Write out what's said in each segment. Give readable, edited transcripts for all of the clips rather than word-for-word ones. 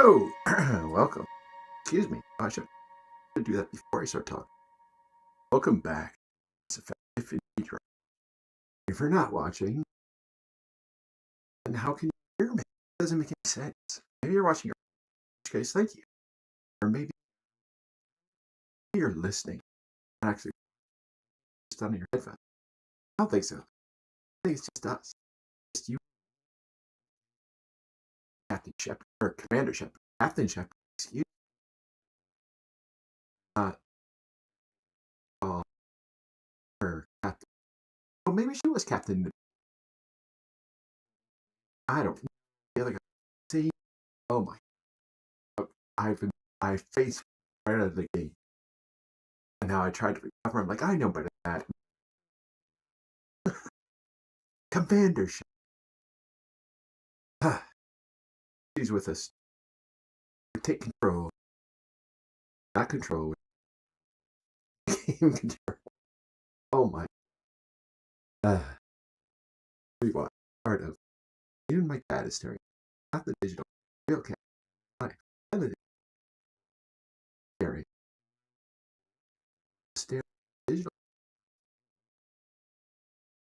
Hello! Welcome. Excuse me. I should do that before I start talking. Welcome back. It's effective indeed. If you're not watching, then how can you hear me? It doesn't make any sense. Maybe you're watching, in which case, thank you. Or maybe you're listening. Actually, just on your headphones. I don't think so. I think it's just us. Just you, Captain Shepard, or Commander Shepard. Captain Shepard, excuse me. Not her Captain. Well, maybe she was Captain. I don't know. The other guy. See? Oh my. I faced right out of the gate. And now I tried to recover. I'm like, I know better than that. Commander Shepard. She's with us. Take control. Not control. Game control. Oh my. Rewatch. Part of. Even my cat is staring. Not the digital. Real cat. Life. And the staring. Staring. Digital.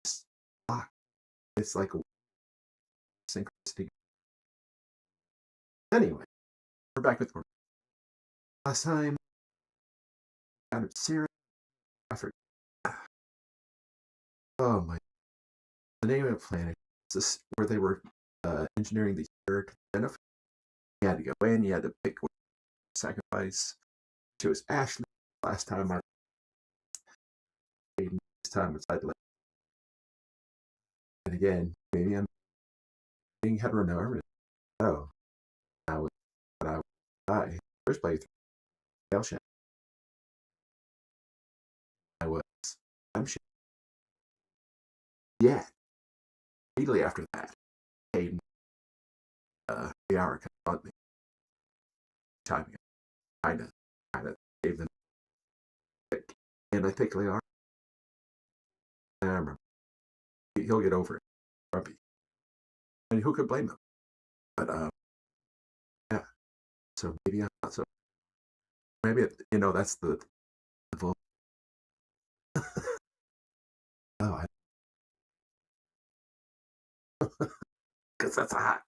It's locked. It's like a synchronicity. Anyway, we're back with more. Last time, I encountered Sarah. I forgot. Oh my. The name of the planet. Is this where they were engineering the Sarah to identify? You had to go in, you had to pick one sacrifice. It was Ashley last time I played. This time it's I'd like. And again, maybe I'm being heteronormative. Oh, I was, but I first playthrough. Hell shit. I was. I'm shit. Yeah. Immediately after that, Hayden, the hour confront me. Timing kind of gave them pick. And I think they are. I remember. He'll get over it. Grumpy. And who could blame them? But, yeah. So maybe I'm not so. Maybe, that's the vote. Oh, because that's hot.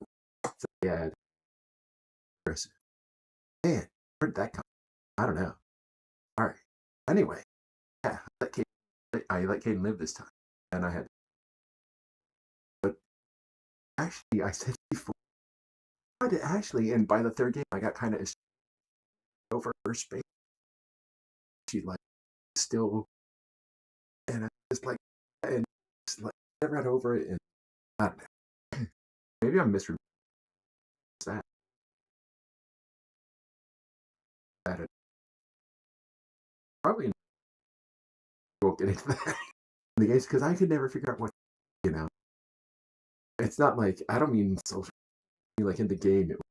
So, yeah. Aggressive. Man, where'd that come from? I don't know. All right. Anyway, yeah, I let Caden live this time. And I had. But actually, I said before, I did actually, and by the third game, I got kind of over her space. She, like, still. And I just, like, and just, like, I read over it, and I don't know. Maybe I'm misremembering that. That probably won't get into that in the games because I could never figure out what, you know. It's not like, I don't mean social, like in the game, it would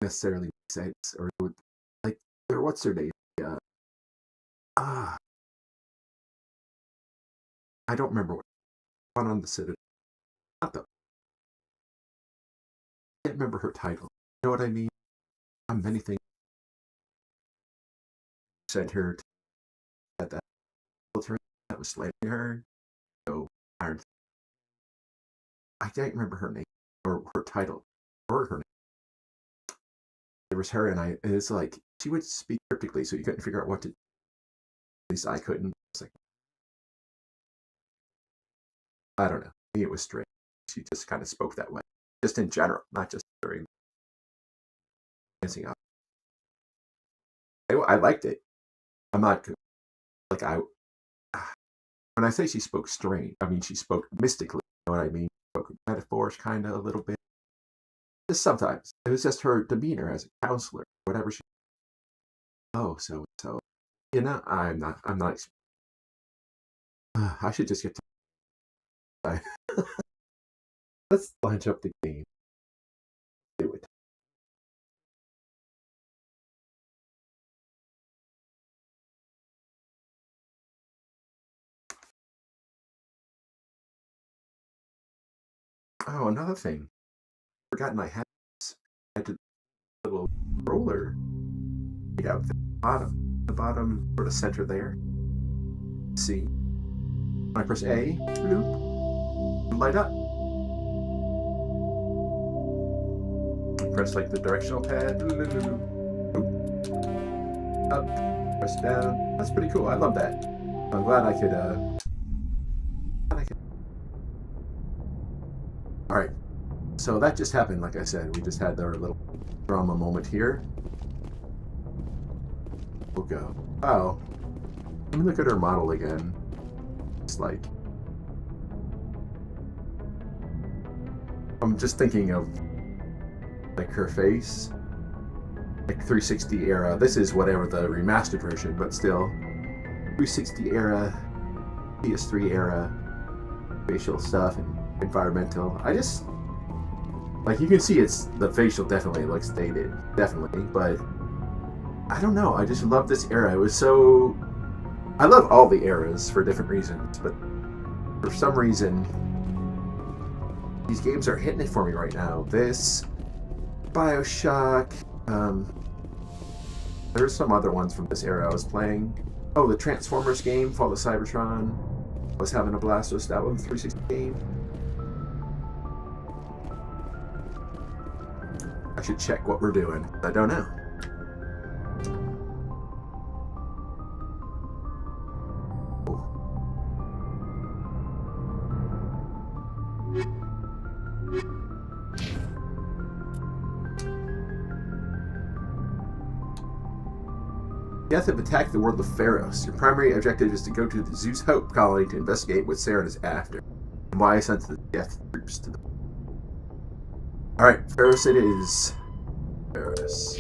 necessarily make sense, or it would, like, or what's her name? Uh, I don't remember what one on the Citadel. Not the, I can't remember her title. You know what I mean? Many things sent her to that military that was slaving her. So, I can't remember her name or her title or her name. There was her, and it's like she would speak cryptically, so you couldn't figure out what to. At least I couldn't. It's like, I don't know. To me, it was strange. She just kind of spoke that way, just in general, not just during dancing up. I liked it. I'm not like I. When I say she spoke strange, I mean she spoke mystically. You know what I mean? She spoke metaphors, kind of a little bit. Just sometimes it was just her demeanor as a counselor, whatever she. Oh, so. I'm not. I should just get to. Let's launch up the game. Do it. Oh, another thing. Forgotten I had to roller right out the bottom sort of center there. Let's see. When I press A, bloop, light up. Press like the directional pad, bloop, up, press down. That's pretty cool. I love that. I'm glad I could. All right. So that just happened. Like I said, we just had our little drama moment here. We'll go. Oh, let me look at her model again. It's like I'm just thinking of like her face, like 360 era. This is whatever the remastered version, but still 360 era, PS3 era facial stuff and environmental. I just like, you can see it's the facial definitely looks dated, definitely, but I don't know. I just love this era. It was so. I love all the eras for different reasons, but for some reason, these games are hitting it for me right now. This, BioShock. There's some other ones from this era I was playing. Oh, the Transformers game, Fall of Cybertron. I was having a blast with that one, 360 game. I should check what we're doing. I don't know. Death have attacked the world of Pharos. Your primary objective is to go to the Zeus Hope colony to investigate what Saren is after, and why I sent the death troops to them. Alright, Pharos it is. Pharos.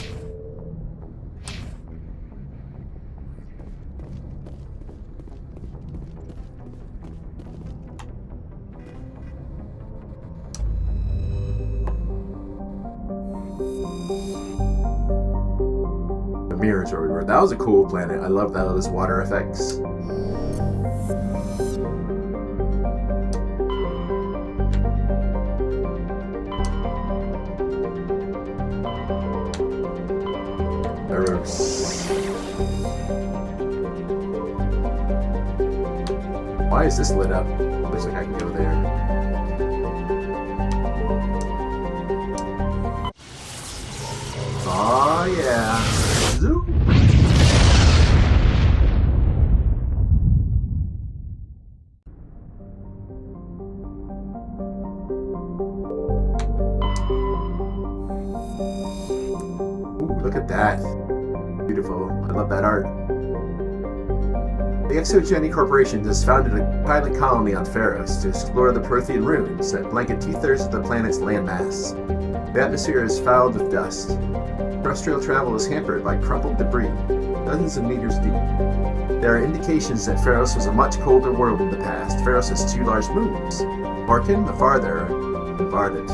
The mirrors where we were. That was a cool planet. I love those water effects. Why is this lit up? Looks like I can go there. Oh yeah. Zoom. Ooh, look at that. Beautiful. I love that art. The Exogeny Corporation has founded a pilot colony on Pharos to explore the Prothean ruins that blanket 2/3 of the planet's landmass. The atmosphere is fouled with dust. Terrestrial travel is hampered by crumpled debris, dozens of meters deep. There are indications that Pharos was a much colder world in the past. Pharos has 2 large moons, Orkin, the farther, and Vardit.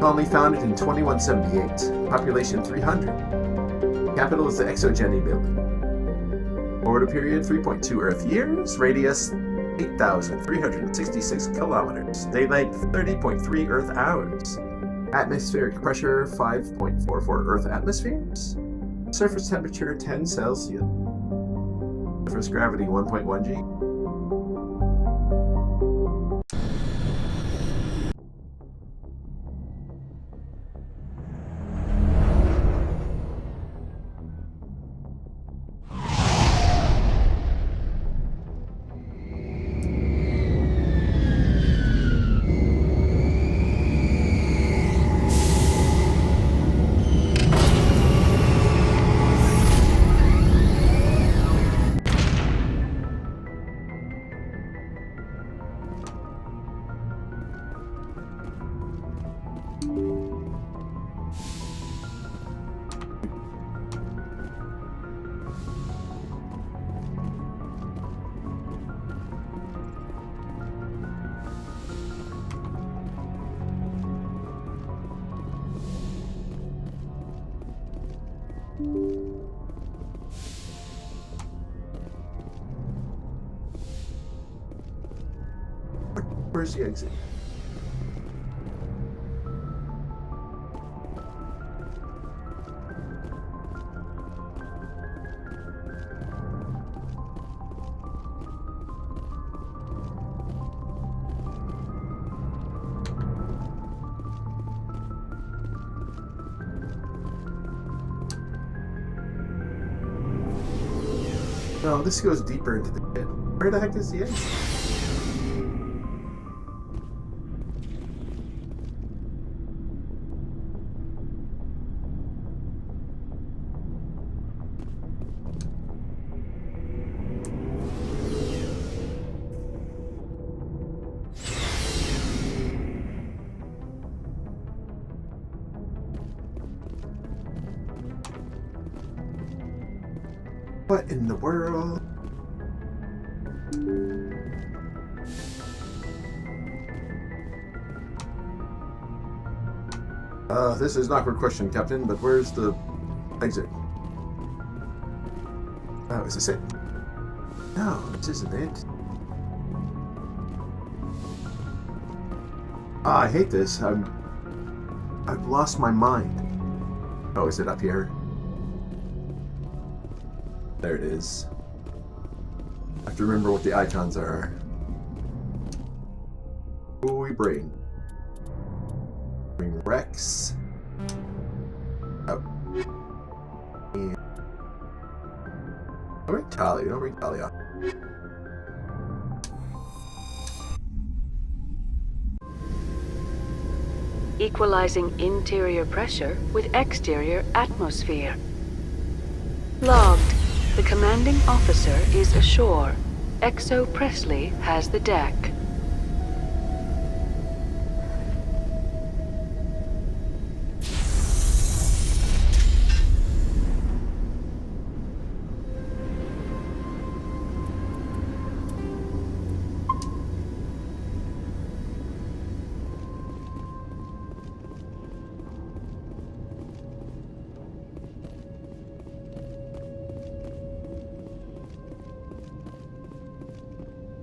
Colony founded in 2178, population 300. Capital is the Exogeny building. Orbit period 3.2 Earth years, radius 8,366 kilometers, day length 30.3 Earth hours, atmospheric pressure 5.44 Earth atmospheres, surface temperature 10 Celsius, surface gravity 1.1 G. Where's the exit? No, this goes deeper into the pit. Where the heck is the exit? What in the world? This is an awkward question, Captain, but where's the exit? Oh, is this it? No, this isn't it. Ah, I hate this. I've lost my mind. Oh, is it up here? There it is. I have to remember what the icons are. Who will we bring? Bring Rex. Oh. And... I'll bring Talia. Don't bring Talia. Equalizing interior pressure with exterior atmosphere. Logged. The commanding officer is ashore. Exo Presley has the deck.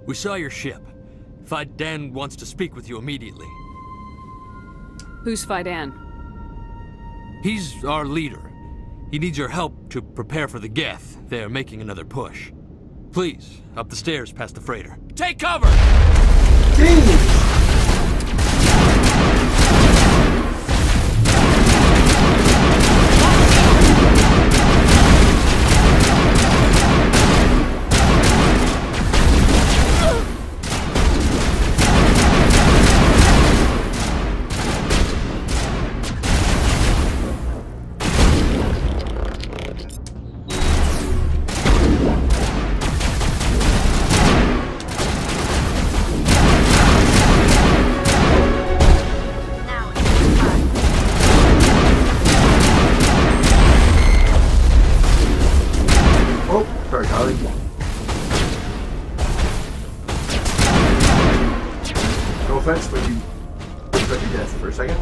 We saw your ship. Fidan wants to speak with you immediately. Who's Fidan? He's our leader. He needs your help to prepare for the Geth. They're making another push. Please, up the stairs past the freighter. Take cover! Jeez! No offense, but you took your death for a second.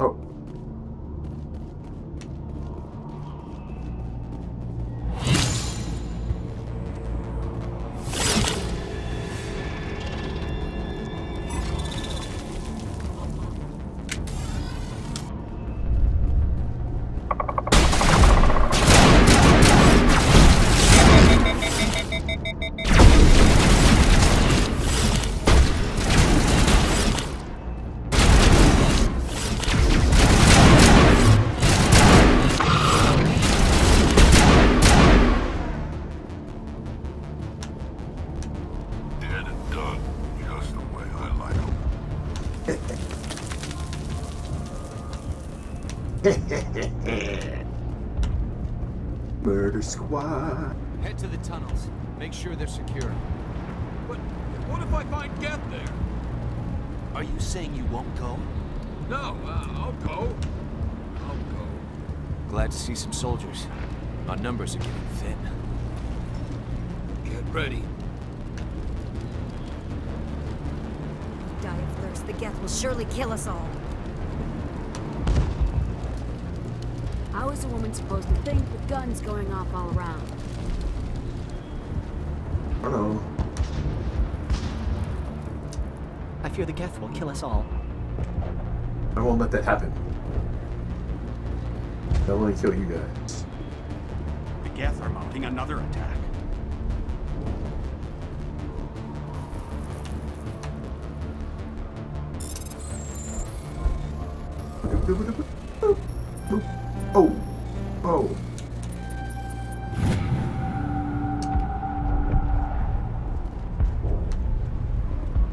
Oh. Murder squad. Head to the tunnels. Make sure they're secure. But what if I find Geth there? Are you saying you won't go? No, I'll go. I'll go. Glad to see some soldiers. Our numbers are getting thin. Get ready. Die of thirst. The Geth will surely kill us all. How is a woman supposed to think with guns going off all around? Hello. I fear the Geth will kill us all. I won't let that happen. They'll only kill you guys. The Geth are mounting another attack. Oh! Oh!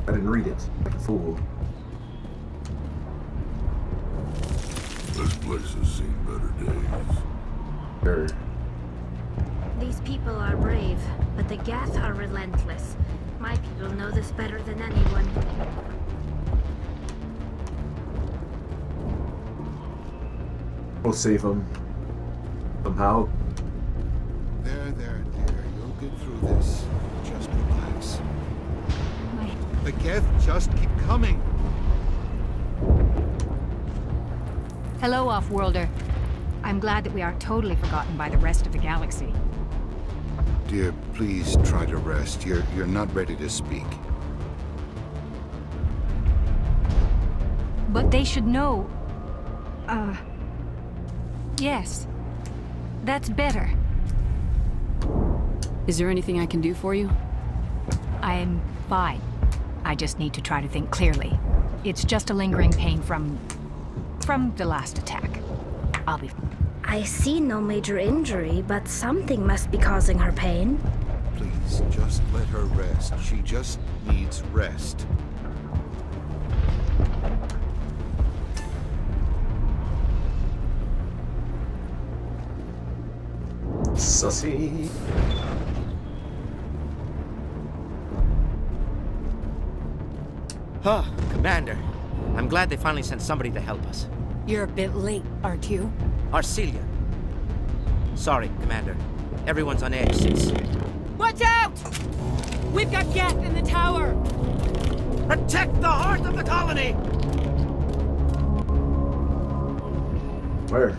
I didn't read it. Like a fool. This place has seen better days. Sure. These people are brave, but the Geth are relentless. My people know this better than anyone. We'll save them. Somehow. There, dear. You'll get through this. Just relax. The Geth just keep coming. Hello, Off-Worlder. I'm glad that we are totally forgotten by the rest of the galaxy. Dear, please try to rest. You're not ready to speak. But they should know... Yes. That's better. Is there anything I can do for you? I'm fine. I just need to try to think clearly. It's just a lingering pain from the last attack. I'll be... I see no major injury, but something must be causing her pain. Please, just let her rest. She just needs rest. Sussy. Huh, Commander. I'm glad they finally sent somebody to help us. You're a bit late, aren't you? Arcelia. Sorry, Commander. Everyone's on edge since... Watch out! We've got Geth in the tower! Protect the heart of the colony! Where?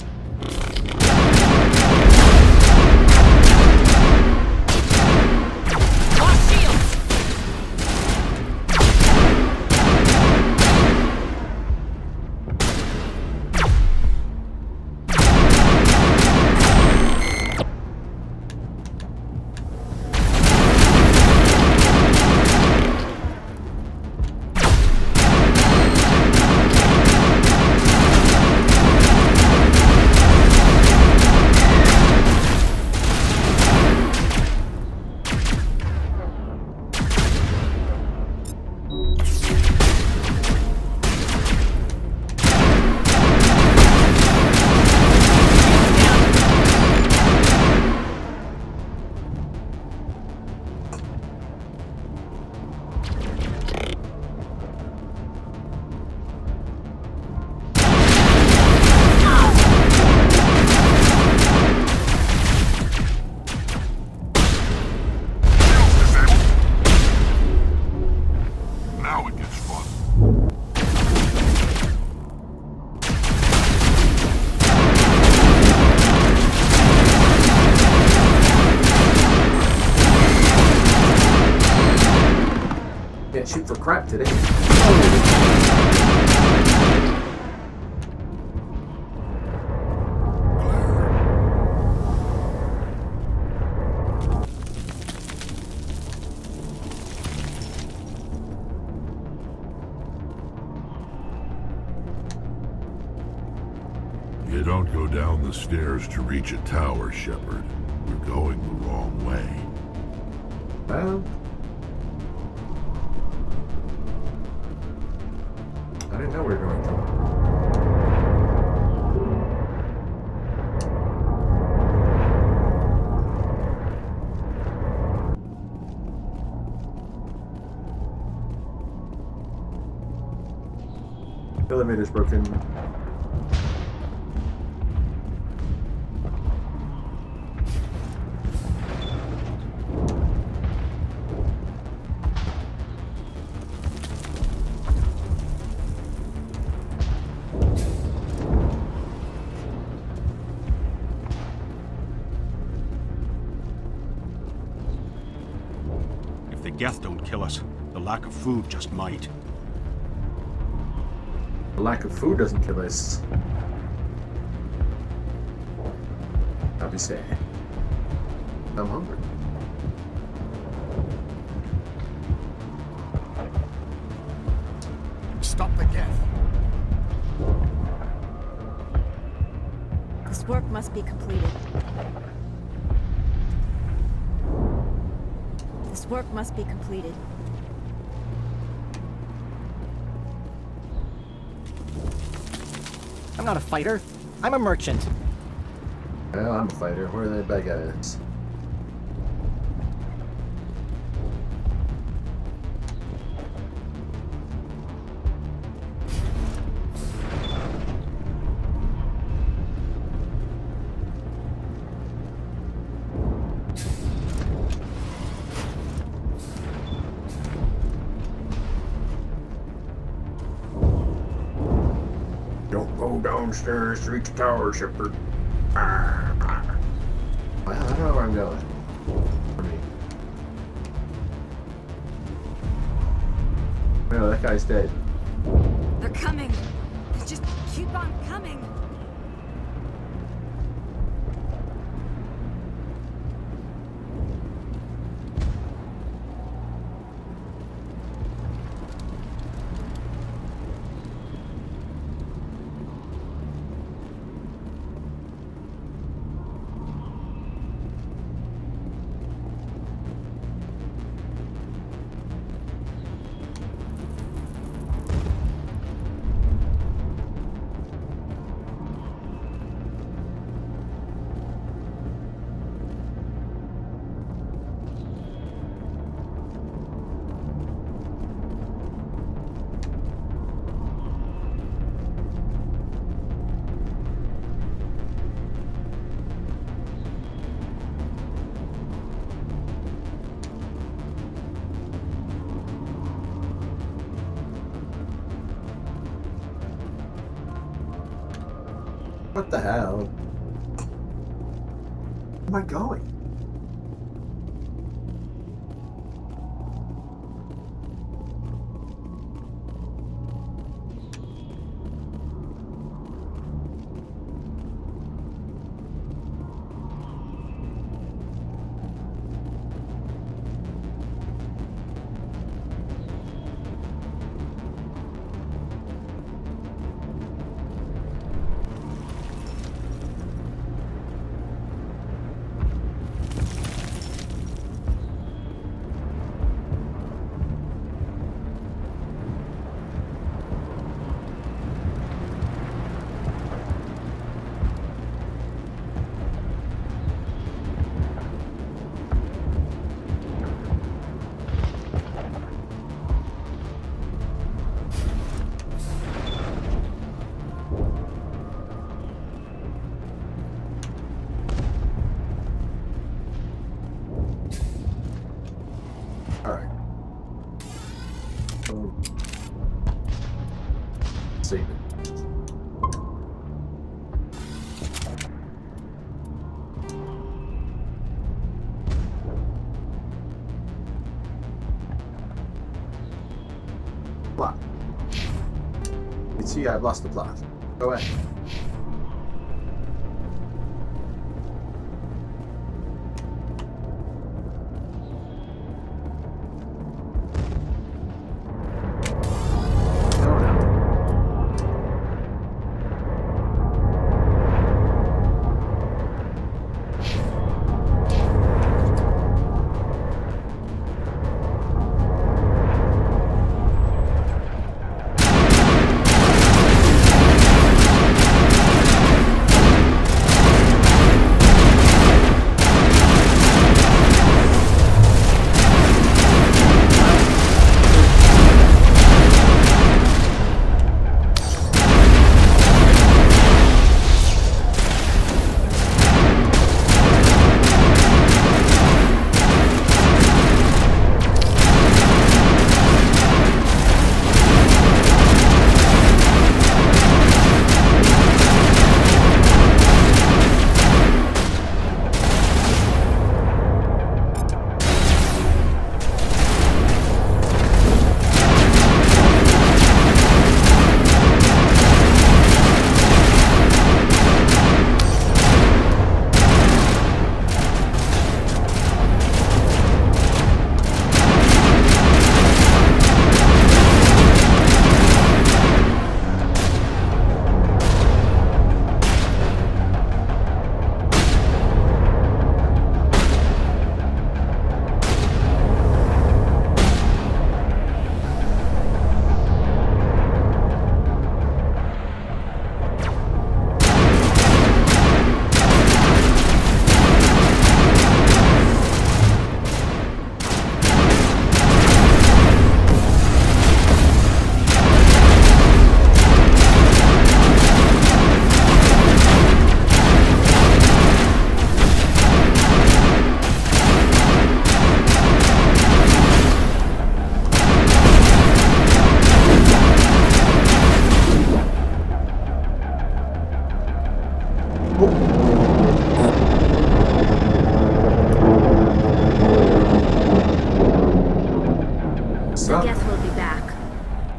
Lost shields! Now it gets fun. Can't shoot for crap today. You don't go down the stairs to reach a tower, Shepard. We're going the wrong way. Well, I didn't know we were going to. Elevator's broken. If the Geth don't kill us, the lack of food just might. The lack of food doesn't kill us. I'll be sad. I'm hungry. Stop the Geth. This work must be completed. This work must be completed. I'm not a fighter. I'm a merchant. Well, I'm a fighter. Where are the bad guys? Don't go downstairs to reach the tower, Shepard. Well, I don't know where I'm going. For me. Well, that guy's dead. They're coming. They just keep on coming. What the hell? Where am I going? Alright. Save it. Plot. You see, I've lost the plot. Go ahead.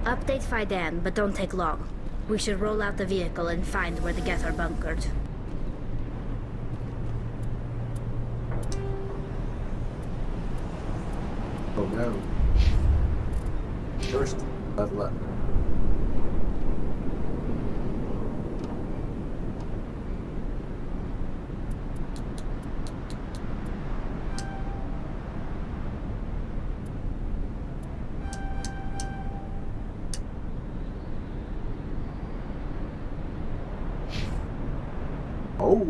Update Fidan, but don't take long. We should roll out the vehicle and find where the Geth are bunkered. Oh no. First, level up. Oh.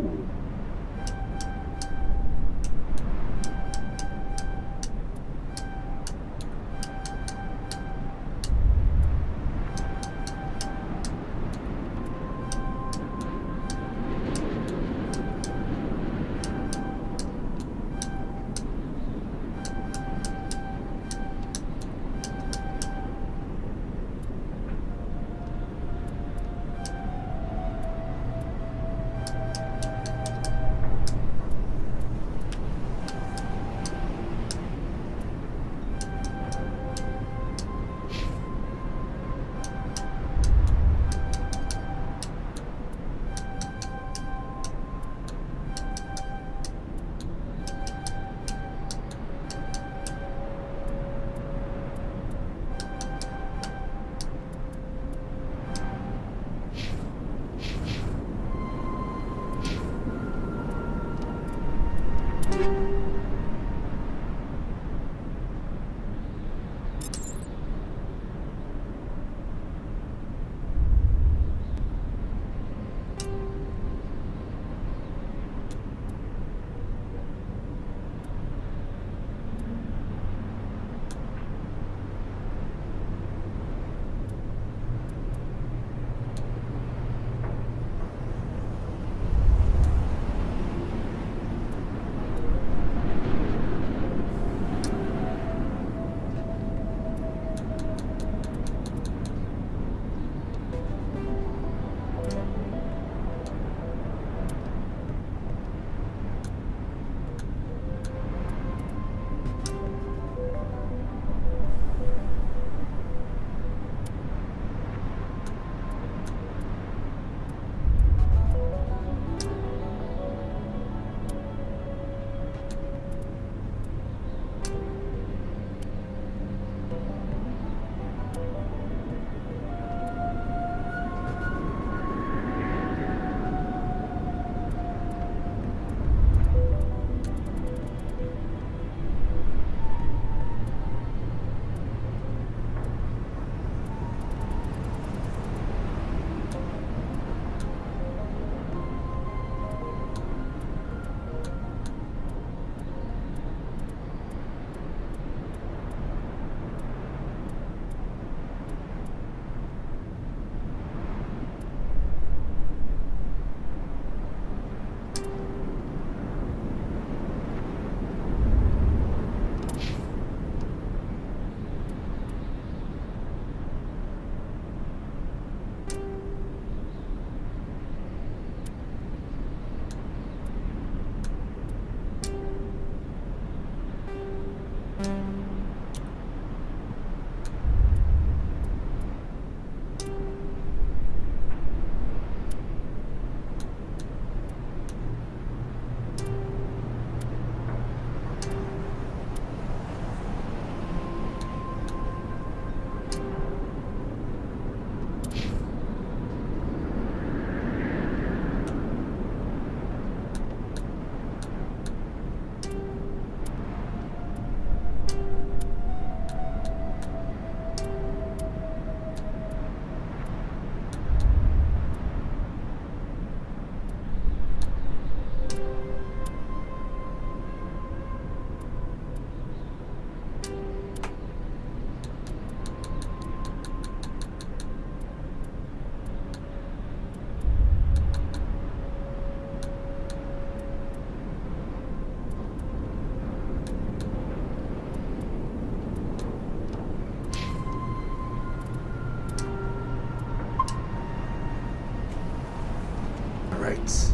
Right.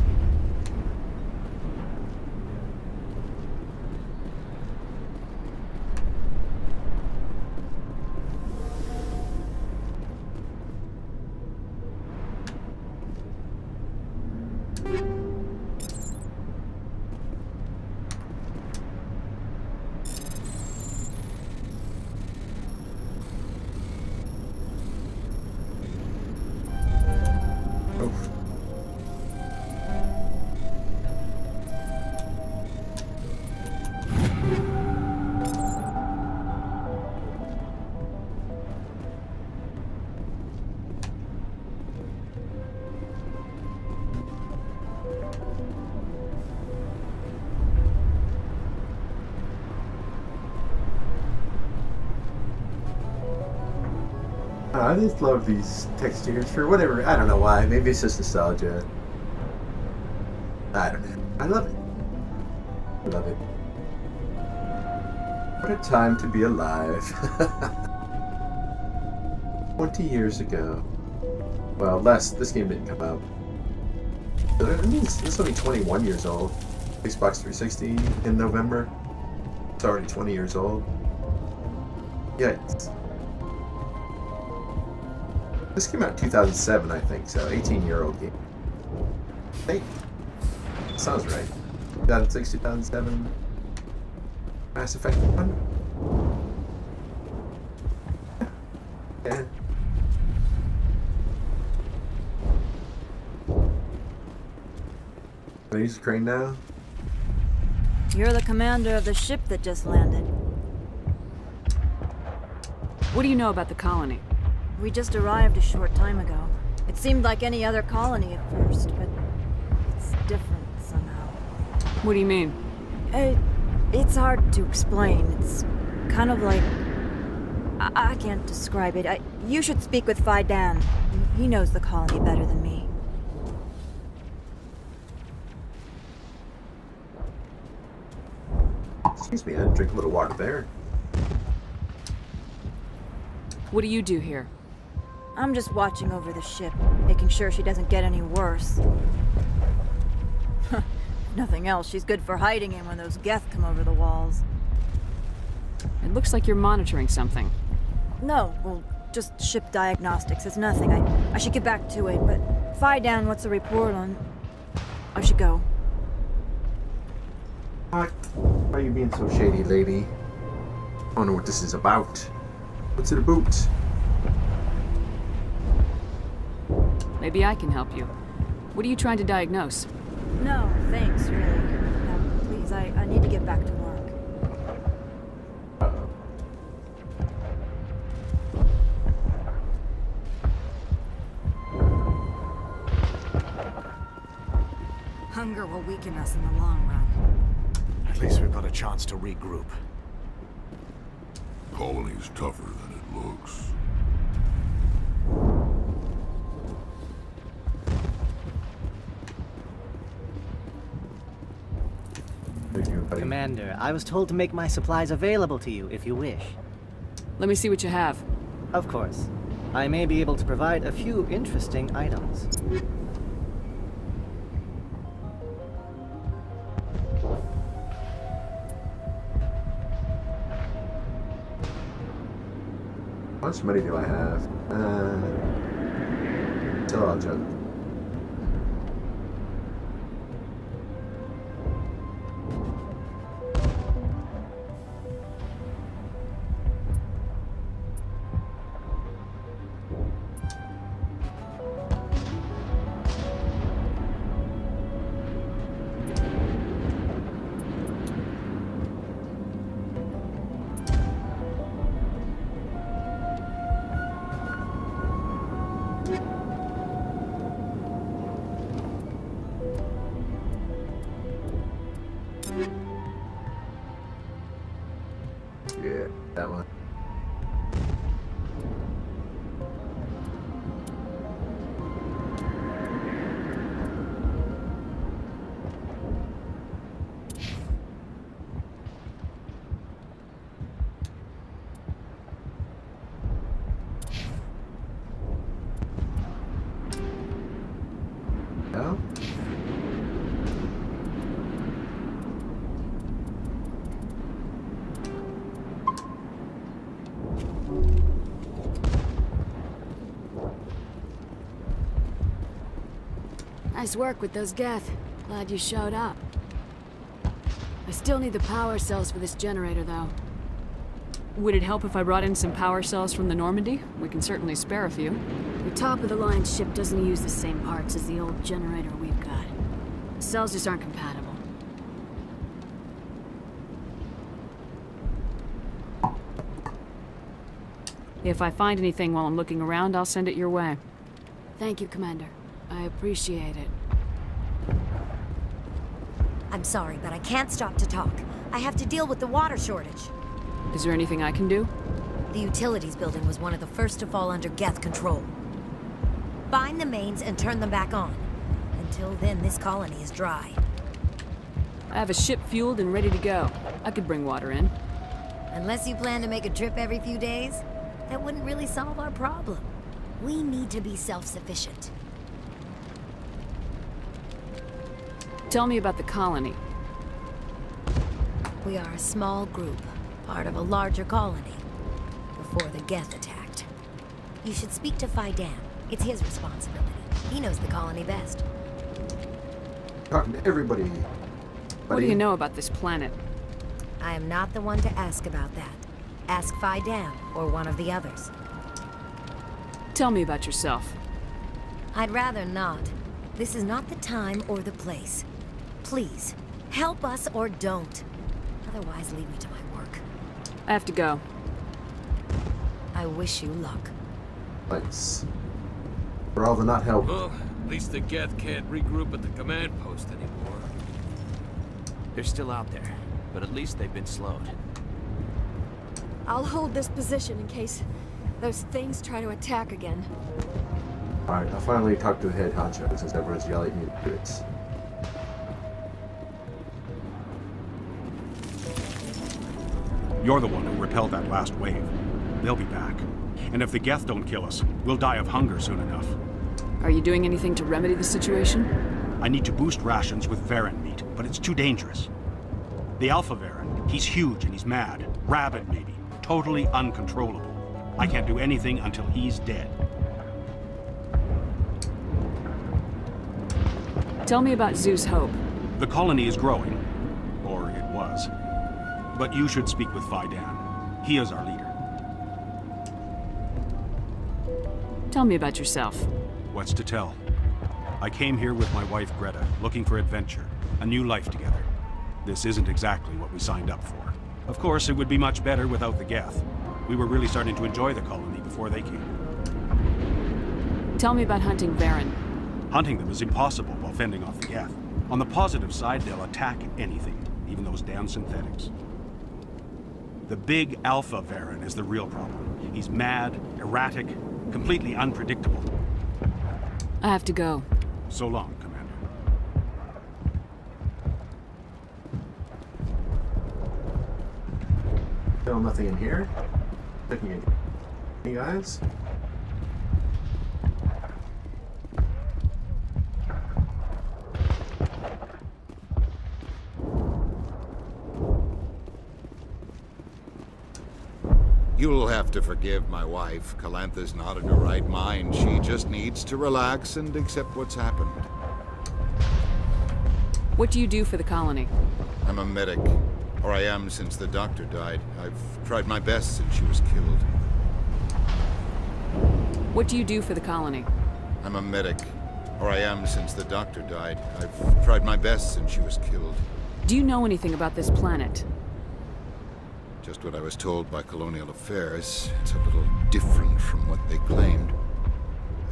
I just love these textures for whatever. I don't know why. Maybe it's just nostalgia. I don't know. I love it. I love it. What a time to be alive. 20 years ago. Well, less. This game didn't come out. I mean, it's only 21 years old. Xbox 360 in November. It's already 20 years old. Yikes. This came out in 2007, I think, so 18-year-old game. I think. Sounds right. 2006, 2007. Mass Effect 1? Yeah. Can I use the crane now? You're the commander of the ship that just landed. What do you know about the colony? We just arrived a short time ago. It seemed like any other colony at first, but it's different somehow. What do you mean? It's hard to explain. It's kind of like... I can't describe it. You should speak with Phi Dan. He knows the colony better than me. Excuse me, I drink a little water there. What do you do here? I'm just watching over the ship, making sure she doesn't get any worse. Nothing else, she's good for hiding in when those Geth come over the walls. It looks like you're monitoring something. No, well, just ship diagnostics. It's nothing. I should get back to it, but Phi Dan, what's the report on... I should go. What? Why are you being so shady, lady? I don't know what this is about. What's it about? Maybe I can help you. What are you trying to diagnose? No, thanks, really. Now, please, I need to get back to work. Uh-oh. Hunger will weaken us in the long run. At least we've got a chance to regroup. Colony's tougher than it looks. Thank you, buddy. Commander, I was told to make my supplies available to you if you wish. Let me see what you have. Of course. I may be able to provide a few interesting items. How much money do I have? Still all junk. Yeah, that one. No? Nice work with those Geth. Glad you showed up. I still need the power cells for this generator, though. Would it help if I brought in some power cells from the Normandy? We can certainly spare a few. The top-of-the-line ship doesn't use the same parts as the old generator we've got. The cells just aren't compatible. If I find anything while I'm looking around, I'll send it your way. Thank you, Commander. I appreciate it. I'm sorry, but I can't stop to talk. I have to deal with the water shortage. Is there anything I can do? The utilities building was one of the first to fall under Geth control. Find the mains and turn them back on. Until then, this colony is dry. I have a ship fueled and ready to go. I could bring water in. Unless you plan to make a trip every few days, that wouldn't really solve our problem. We need to be self-sufficient. Tell me about the colony. We are a small group, part of a larger colony, before the Geth attacked. You should speak to Faidan. It's his responsibility. He knows the colony best. Talking to everybody. What do you know about this planet? I am not the one to ask about that. Ask Faidan or one of the others. Tell me about yourself. I'd rather not. This is not the time or the place. Please, help us or don't. Otherwise, leave me to my work. I have to go. I wish you luck. Thanks. For all the not help. Well, at least the Geth can't regroup at the command post anymore. They're still out there, but at least they've been slowed. I'll hold this position in case those things try to attack again. Alright, I finally talked to the head honcho since everyone's yelling at me to do it. You're the one who repelled that last wave. They'll be back. And if the Geth don't kill us, we'll die of hunger soon enough. Are you doing anything to remedy the situation? I need to boost rations with Varen meat, but it's too dangerous. The Alpha Varen, he's huge and he's mad. Rabid, maybe. Totally uncontrollable. I can't do anything until he's dead. Tell me about Zeus Hope. The colony is growing. Or it was. But you should speak with Faidan. He is our leader. Tell me about yourself. What's to tell? I came here with my wife Greta, looking for adventure, a new life together. This isn't exactly what we signed up for. Of course, it would be much better without the Geth. We were really starting to enjoy the colony before they came. Tell me about hunting Varen. Hunting them is impossible while fending off the Geth. On the positive side, they'll attack anything, even those damn synthetics. The big Alpha Varen is the real problem. He's mad, erratic, completely unpredictable. I have to go. So long, Commander. Still nothing in here. Looking at you guys. You'll have to forgive my wife. Calantha's not in her right mind. She just needs to relax and accept what's happened. What do you do for the colony? I'm a medic. Or I am since the doctor died. I've tried my best since she was killed. What do you do for the colony? I'm a medic. Or I am since the doctor died. I've tried my best since she was killed. Do you know anything about this planet? Just what I was told by Colonial Affairs. It's a little different from what they claimed.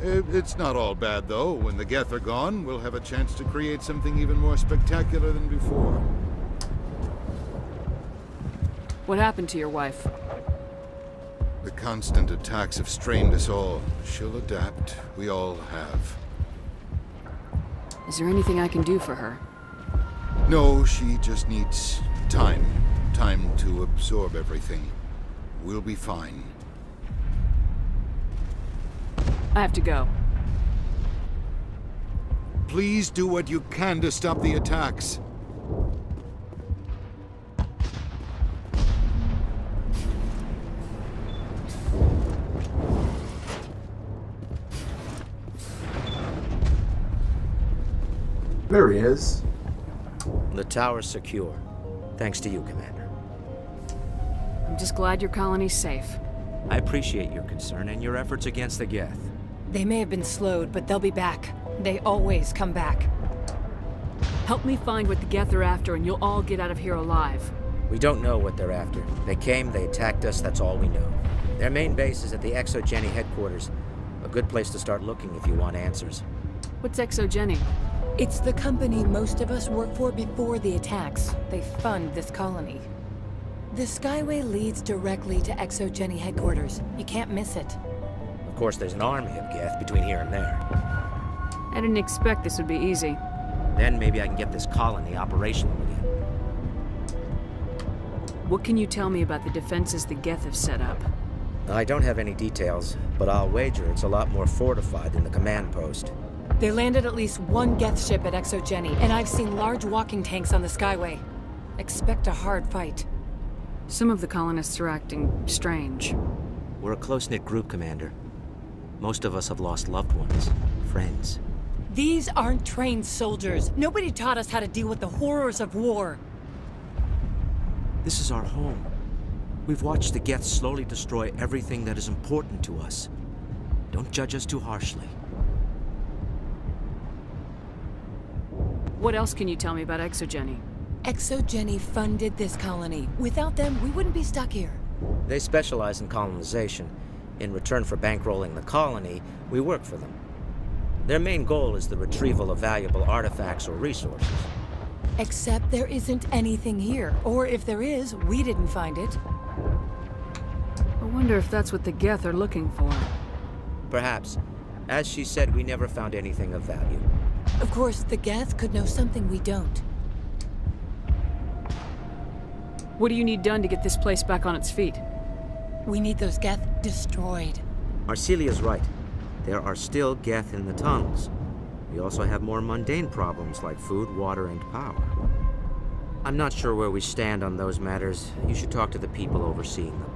It's not all bad, though. When the Geth are gone, we'll have a chance to create something even more spectacular than before. What happened to your wife? The constant attacks have strained us all. She'll adapt. We all have. Is there anything I can do for her? No, she just needs time. Time to absorb everything. We'll be fine. I have to go. Please do what you can to stop the attacks. There he is. The tower's secure. Thanks to you, Commander. I'm just glad your colony's safe. I appreciate your concern and your efforts against the Geth. They may have been slowed, but they'll be back. They always come back. Help me find what the Geth are after, and you'll all get out of here alive. We don't know what they're after. They came, they attacked us, that's all we know. Their main base is at the ExoGeni headquarters. A good place to start looking if you want answers. What's ExoGeni? It's the company most of us worked for before the attacks. They fund this colony. The Skyway leads directly to ExoGeni headquarters. You can't miss it. Of course, there's an army of Geth between here and there. I didn't expect this would be easy. Then maybe I can get this colony operational again. What can you tell me about the defenses the Geth have set up? I don't have any details, but I'll wager it's a lot more fortified than the command post. They landed at least one Geth ship at ExoGeni, and I've seen large walking tanks on the Skyway. Expect a hard fight. Some of the colonists are acting strange. We're a close-knit group, Commander. Most of us have lost loved ones, friends. These aren't trained soldiers. Nobody taught us how to deal with the horrors of war. This is our home. We've watched the Geth slowly destroy everything that is important to us. Don't judge us too harshly. What else can you tell me about ExoGeni? ExoGeni funded this colony. Without them, we wouldn't be stuck here. They specialize in colonization. In return for bankrolling the colony, we work for them. Their main goal is the retrieval of valuable artifacts or resources. Except there isn't anything here. Or if there is, we didn't find it. I wonder if that's what the Geth are looking for. Perhaps. As she said, we never found anything of value. Of course, the Geth could know something we don't. What do you need done to get this place back on its feet? We need those Geth destroyed. Arcelia's right. There are still Geth in the tunnels. We also have more mundane problems like food, water, and power. I'm not sure where we stand on those matters. You should talk to the people overseeing them.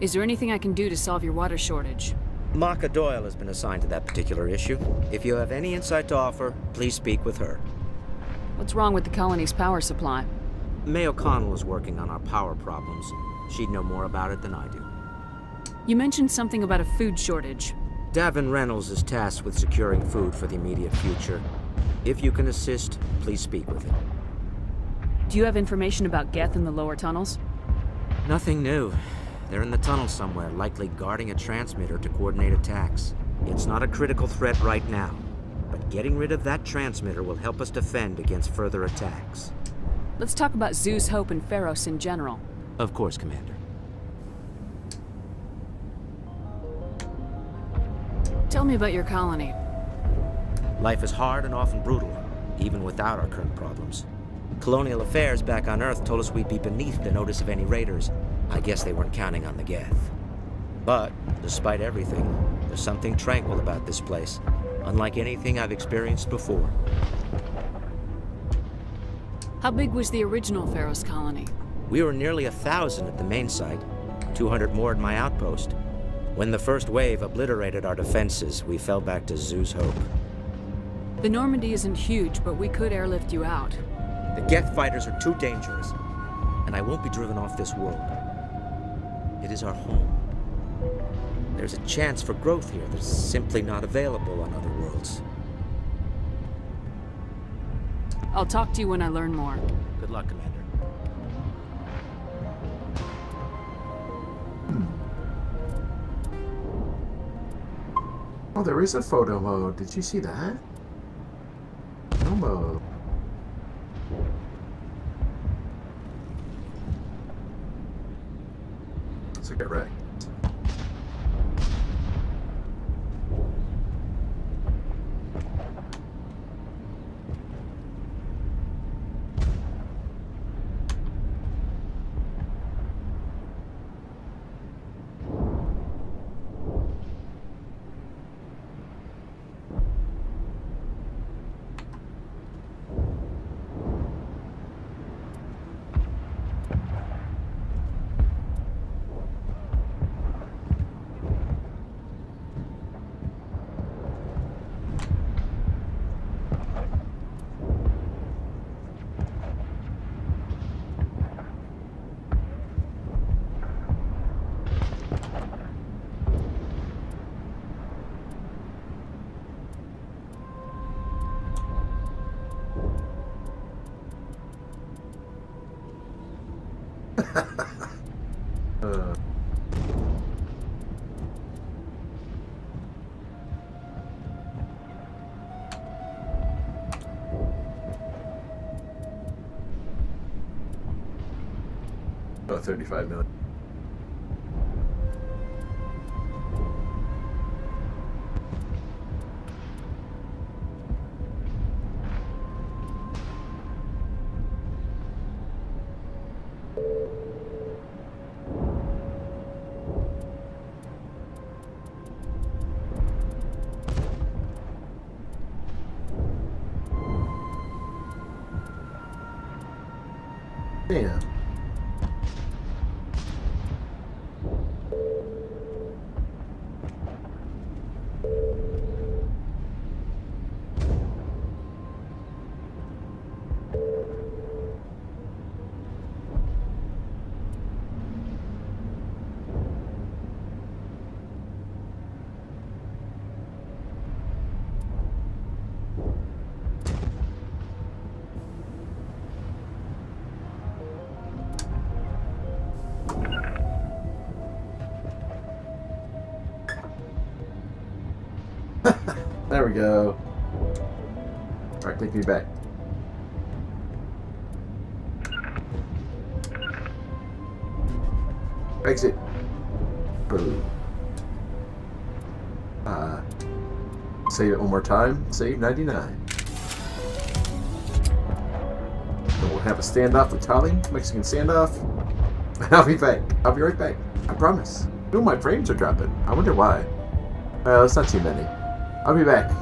Is there anything I can do to solve your water shortage? Maka Doyle has been assigned to that particular issue. If you have any insight to offer, please speak with her. What's wrong with the colony's power supply? May O'Connell is working on our power problems. She'd know more about it than I do. You mentioned something about a food shortage. Davin Reynolds is tasked with securing food for the immediate future. If you can assist, please speak with him. Do you have information about Geth in the lower tunnels? Nothing new. They're in the tunnel somewhere, likely guarding a transmitter to coordinate attacks. It's not a critical threat right now, but getting rid of that transmitter will help us defend against further attacks. Let's talk about Zeus, Hope, and Pharos in general. Of course, Commander. Tell me about your colony. Life is hard and often brutal, even without our current problems. Colonial Affairs back on Earth told us we'd be beneath the notice of any raiders. I guess they weren't counting on the Geth. But, despite everything, there's something tranquil about this place, unlike anything I've experienced before. How big was the original Pharos colony? We were nearly 1,000 at the main site, 200 more at my outpost. When the first wave obliterated our defenses, we fell back to Zeus Hope. The Normandy isn't huge, but we could airlift you out. The Geth fighters are too dangerous, and I won't be driven off this world. It is our home. There's a chance for growth here that's simply not available on other worlds. I'll talk to you when I learn more. Good luck, Commander. Oh, there is a photo mode. Did you see that? No mode. So get ready. Oh, 35 million. Damn. There we go. Alright, take me back. Exit. Boom. Save it one more time. Save 99. And we'll have a standoff with Tali. Mexican standoff. I'll be back. I'll be right back. I promise. Ooh, my frames are dropping. I wonder why. It's not too many. I'll be back.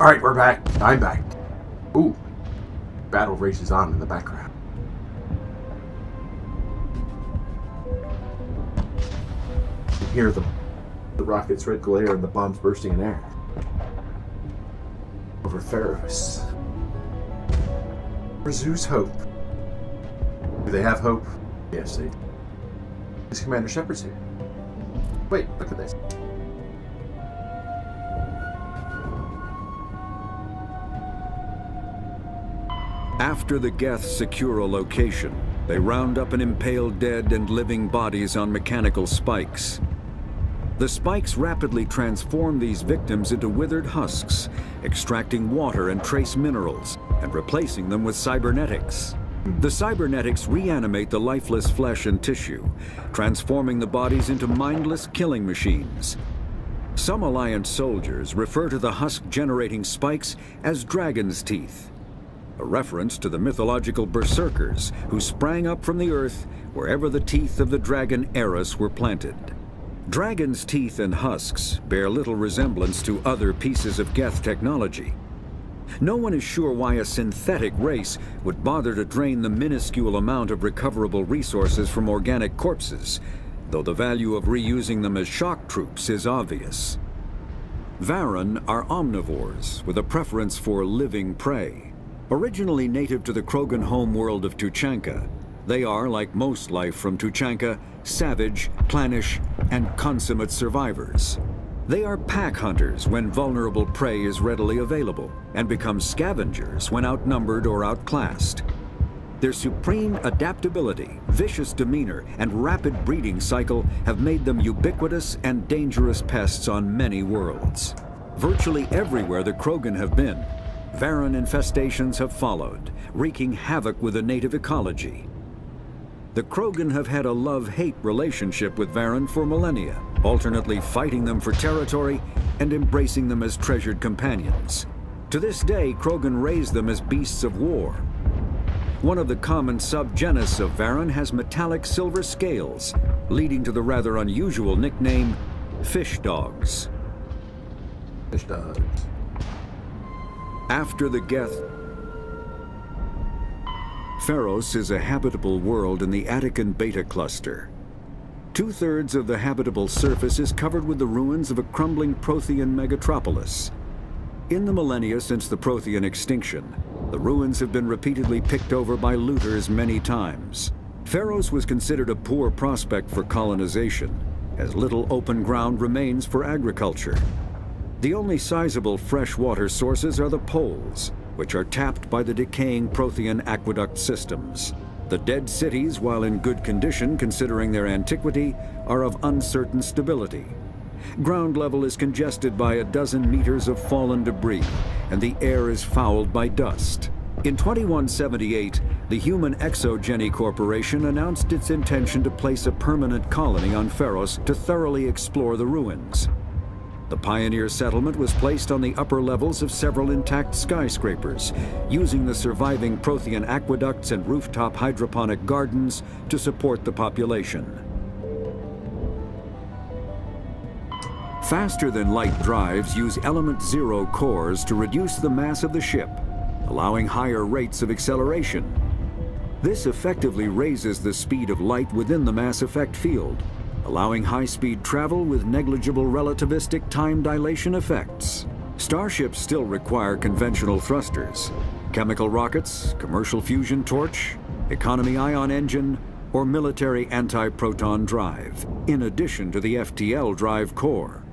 Alright, we're back. I'm back. Ooh. Battle races on in the background. You hear the rocket's red glare and the bombs bursting in air. Over Pharos. For Zeus' hope. Do they have hope? Yes, they do. Is Commander Shepard's here? Wait, look at this. After the Geth secure a location, they round up and impale dead and living bodies on mechanical spikes. The spikes rapidly transform these victims into withered husks, extracting water and trace minerals, and replacing them with cybernetics. The cybernetics reanimate the lifeless flesh and tissue, transforming the bodies into mindless killing machines. Some Alliance soldiers refer to the husk-generating spikes as dragon's teeth, a reference to the mythological berserkers who sprang up from the earth wherever the teeth of the dragon Eris were planted. Dragon's teeth and husks bear little resemblance to other pieces of Geth technology. No one is sure why a synthetic race would bother to drain the minuscule amount of recoverable resources from organic corpses, though the value of reusing them as shock troops is obvious. Varen are omnivores with a preference for living prey. Originally native to the Krogan homeworld of Tuchanka, they are, like most life from Tuchanka, savage, clannish, and consummate survivors. They are pack hunters when vulnerable prey is readily available, and become scavengers when outnumbered or outclassed. Their supreme adaptability, vicious demeanor, and rapid breeding cycle have made them ubiquitous and dangerous pests on many worlds. Virtually everywhere the Krogan have been, Varen infestations have followed, wreaking havoc with the native ecology. The Krogan have had a love-hate relationship with Varen for millennia, alternately fighting them for territory and embracing them as treasured companions. To this day, Krogan raise them as beasts of war. One of the common subgenus of Varen has metallic silver scales, leading to the rather unusual nickname, fish dogs. Fish dogs. After the Geth, Pharos is a habitable world in the Attican Beta cluster. 2/3 of the habitable surface is covered with the ruins of a crumbling Prothean megatropolis. In the millennia since the Prothean extinction, the ruins have been repeatedly picked over by looters many times. Pharos was considered a poor prospect for colonization, as little open ground remains for agriculture. The only sizable freshwater sources are the poles, which are tapped by the decaying Prothean aqueduct systems. The dead cities, while in good condition considering their antiquity, are of uncertain stability. Ground level is congested by a dozen meters of fallen debris, and the air is fouled by dust. In 2178, the Human Exogeny Corporation announced its intention to place a permanent colony on Pharos to thoroughly explore the ruins. The pioneer settlement was placed on the upper levels of several intact skyscrapers, using the surviving Prothean aqueducts and rooftop hydroponic gardens to support the population. Faster-than-light drives use element zero cores to reduce the mass of the ship, allowing higher rates of acceleration. This effectively raises the speed of light within the mass effect field, allowing high-speed travel with negligible relativistic time dilation effects. Starships still require conventional thrusters, chemical rockets, commercial fusion torch, economy ion engine, or military anti-proton drive, in addition to the FTL drive core.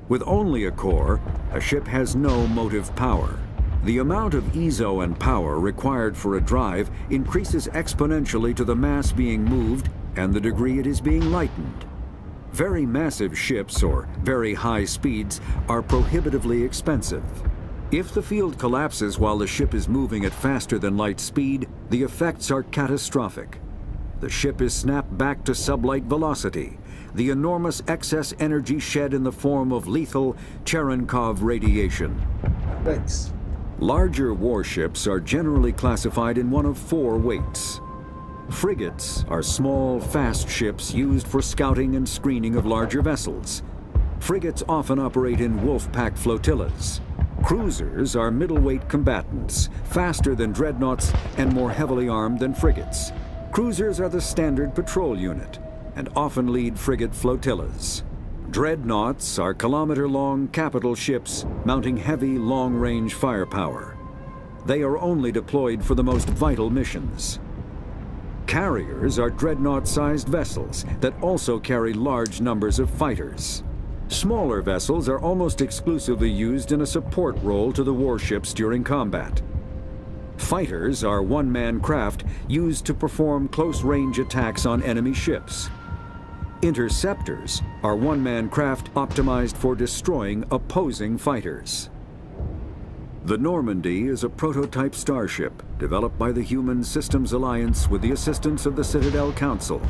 With only a core, a ship has no motive power. The amount of ESO and power required for a drive increases exponentially to the mass being moved and the degree it is being lightened. Very massive ships, or very high speeds, are prohibitively expensive. If the field collapses while the ship is moving at faster than light speed, the effects are catastrophic. The ship is snapped back to sublight velocity, the enormous excess energy shed in the form of lethal Cherenkov radiation. Thanks. Larger warships are generally classified in one of 4 weights. Frigates are small, fast ships used for scouting and screening of larger vessels. Frigates often operate in wolf-pack flotillas. Cruisers are middleweight combatants, faster than dreadnoughts and more heavily armed than frigates. Cruisers are the standard patrol unit and often lead frigate flotillas. Dreadnoughts are kilometer-long capital ships mounting heavy, long-range firepower. They are only deployed for the most vital missions. Carriers are dreadnought-sized vessels that also carry large numbers of fighters. Smaller vessels are almost exclusively used in a support role to the warships during combat. Fighters are one-man craft used to perform close-range attacks on enemy ships. Interceptors are one-man craft optimized for destroying opposing fighters. The Normandy is a prototype starship developed by the Human Systems Alliance with the assistance of the Citadel Council.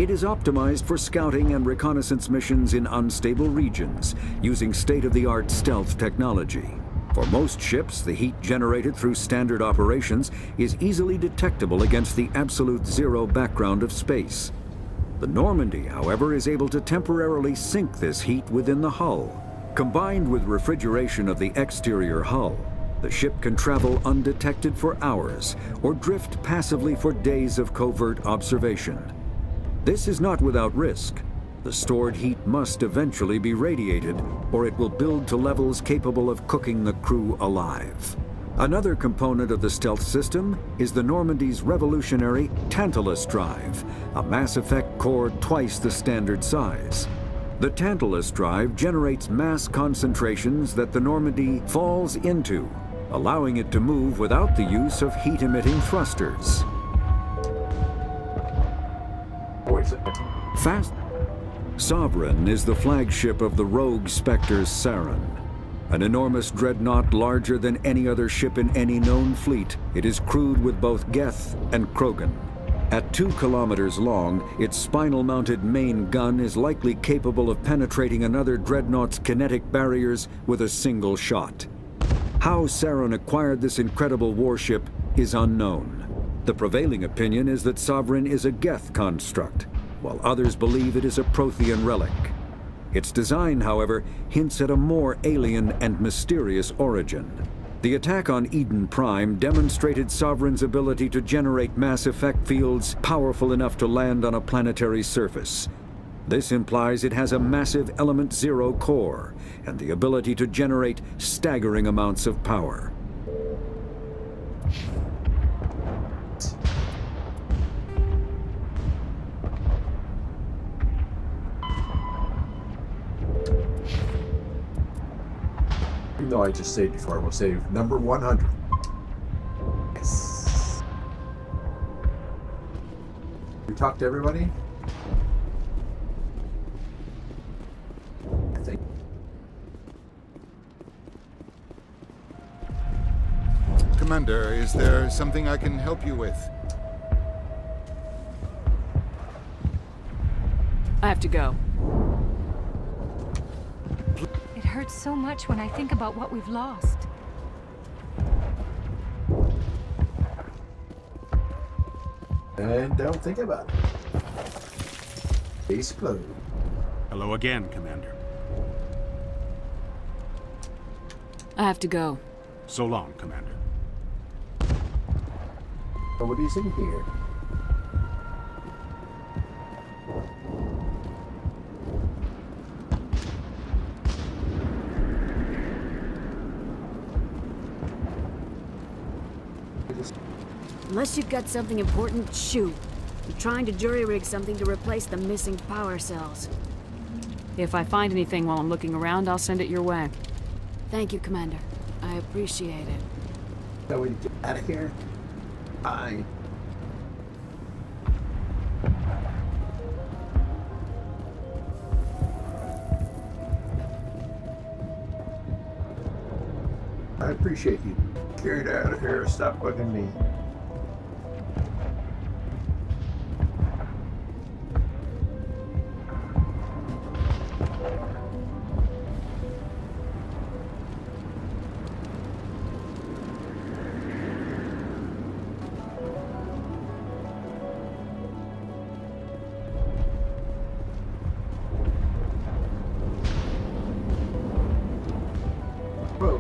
It is optimized for scouting and reconnaissance missions in unstable regions, using state-of-the-art stealth technology. For most ships, the heat generated through standard operations is easily detectable against the absolute zero background of space. The Normandy, however, is able to temporarily sink this heat within the hull. Combined with refrigeration of the exterior hull, the ship can travel undetected for hours or drift passively for days of covert observation. This is not without risk. The stored heat must eventually be radiated, or it will build to levels capable of cooking the crew alive. Another component of the stealth system is the Normandy's revolutionary Tantalus drive, a Mass Effect core twice the standard size. The Tantalus drive generates mass concentrations that the Normandy falls into, allowing it to move without the use of heat-emitting thrusters. Fast Sovereign is the flagship of the rogue Spectre's Saren. An enormous dreadnought larger than any other ship in any known fleet, it is crewed with both Geth and Krogan. At 2 kilometers long, its spinal-mounted main gun is likely capable of penetrating another dreadnought's kinetic barriers with a single shot. How Saren acquired this incredible warship is unknown. The prevailing opinion is that Sovereign is a Geth construct, while others believe it is a Prothean relic. Its design, however, hints at a more alien and mysterious origin. The attack on Eden Prime demonstrated Sovereign's ability to generate mass effect fields powerful enough to land on a planetary surface. This implies it has a massive Element Zero core and the ability to generate staggering amounts of power. Even though I just saved before, we'll save number 100. Yes. We talked to everybody? I think. Commander, is there something I can help you with? I have to go. It hurts so much when I think about what we've lost. And don't think about it. Case closed. Hello again, Commander. I have to go. So long, Commander. So what do you see here? Unless you've got something important, shoot. I'm trying to jury-rig something to replace the missing power cells. If I find anything while I'm looking around, I'll send it your way. Thank you, Commander. I appreciate it. So we get out of here? Bye. I appreciate you. Carried out of here. Stop bugging me. Whoa.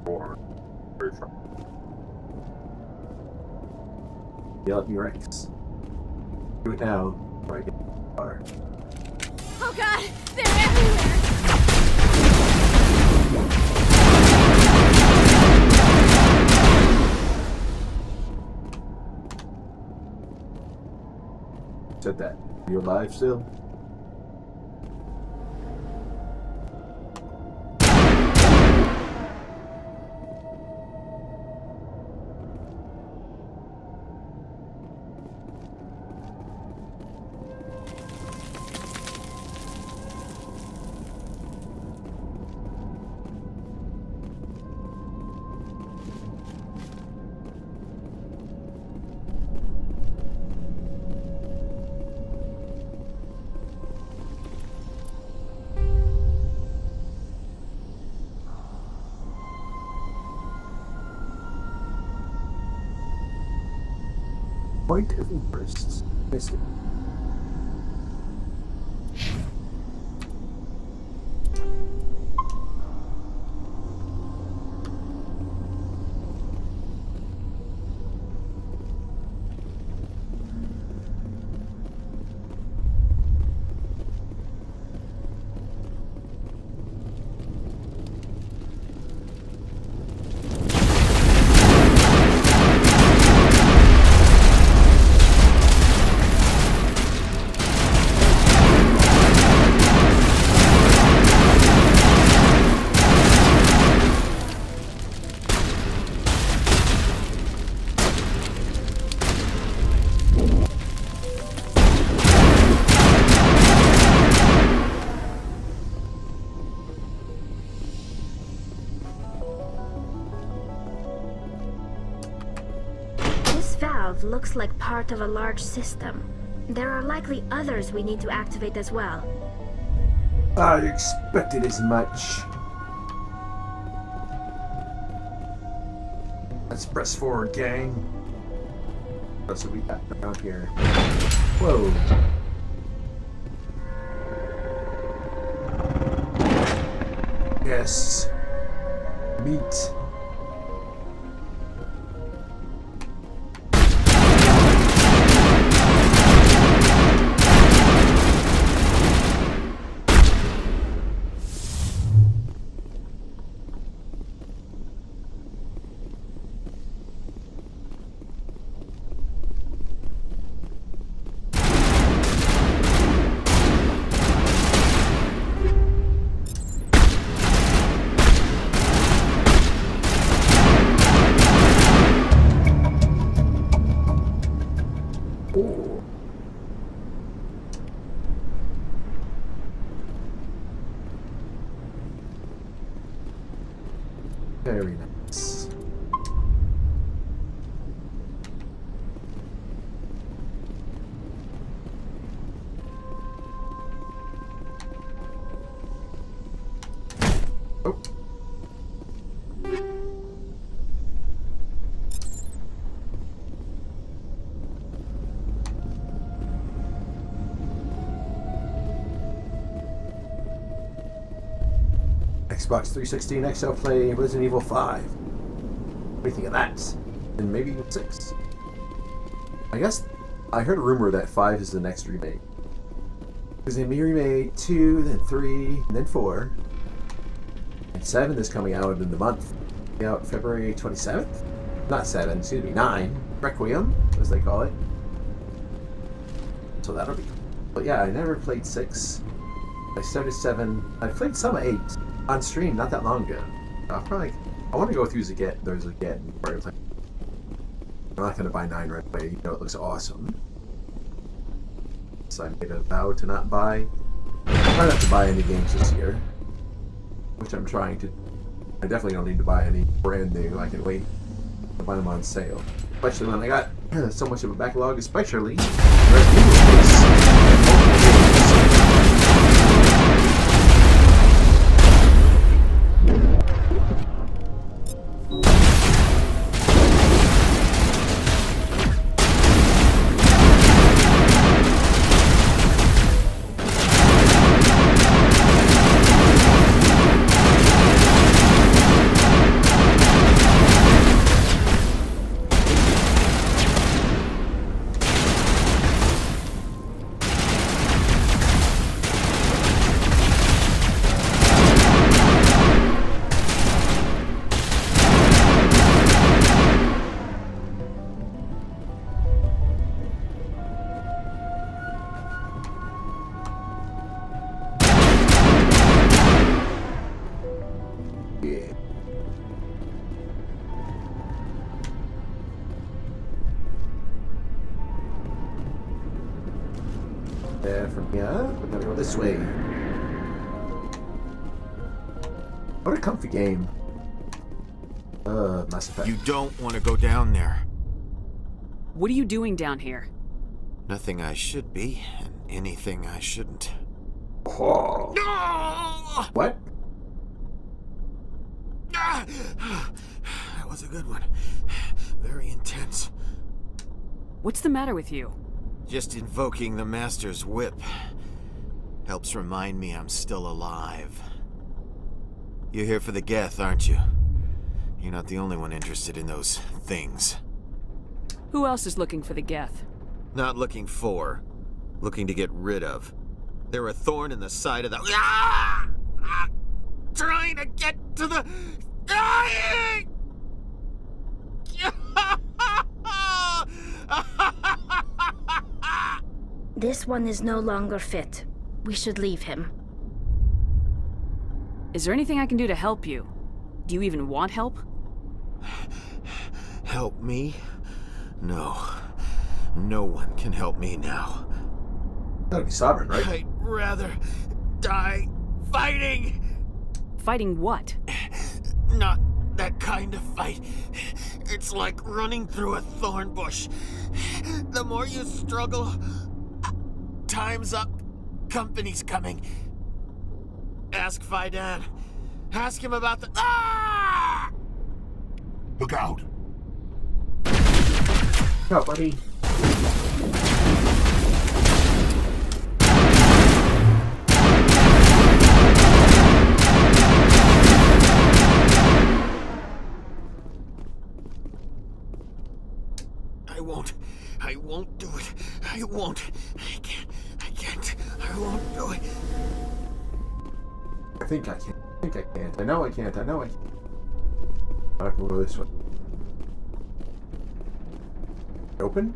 Or yell at me, Rex. Do it now, before I get water. Oh god, they're everywhere! Said that. Are you alive still? Point of interest. Missed it. Looks like part of a large system. There are likely others we need to activate as well. I expected as much. Let's press forward, gang. That's what we got around here. Whoa. Yes. Meat. Very nice. Oh. Xbox 360 and XL play Resident Evil 5. What do you think of that? And maybe even 6. I guess I heard a rumor that 5 is the next remake. There's gonna be remade 2, then 3, and then 4. And 7 is coming out in the month. Out February 27th? Not 7, excuse me, 9. Requiem, as they call it. So that'll be cool. But yeah, I never played 6. I started 7. I played some 8 on stream not that long ago. I want to go through those again before I play. I'm not going to buy 9 right away. You know it looks awesome. So I made a vow to not buy. I try not to buy any games this year, which I'm trying to. I definitely don't need to buy any brand new. I can wait to buy them on sale, especially when I got so much of a backlog, especially Resident Evil. Yeah, we gotta go this way. What a comfy game. Mass Effect. You don't want to go down there. What are you doing down here? Nothing I should be, and anything I shouldn't. Oh. No! What? That was a good one. Very intense. What's the matter with you? Just invoking the Master's whip helps remind me I'm still alive. You're here for the Geth, aren't you? You're not the only one interested in those things. Who else is looking for the Geth? Not looking for, looking to get rid of. They're a thorn in the side of the... Ah! Ah! Trying to get to the... Dying! This one is no longer fit. We should leave him. Is there anything I can do to help you? Do you even want help? Help me? No. No one can help me now. Gotta be sovereign, right? I'd rather die fighting! Fighting what? Not that kind of fight. It's like running through a thorn bush. The more you struggle, time's up. Company's coming. Ask Faidan. Ask him about the... Ah! Look out. No, buddy. I won't do it. I won't. I can't. I won't do it. I think I can't. I know I can't. I can go this way. Open?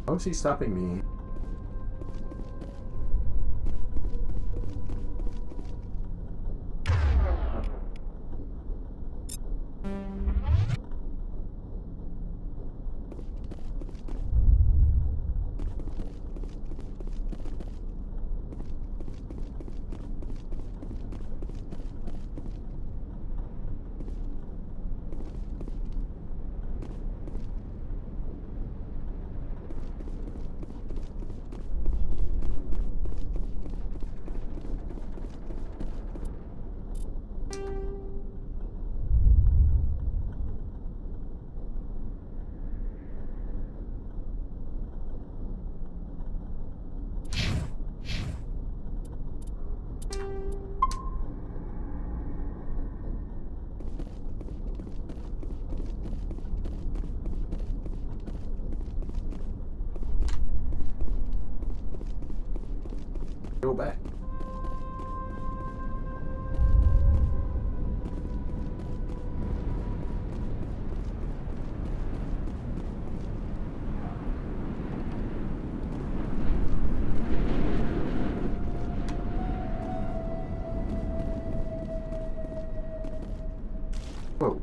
How is he stopping me? Go back. Whoa.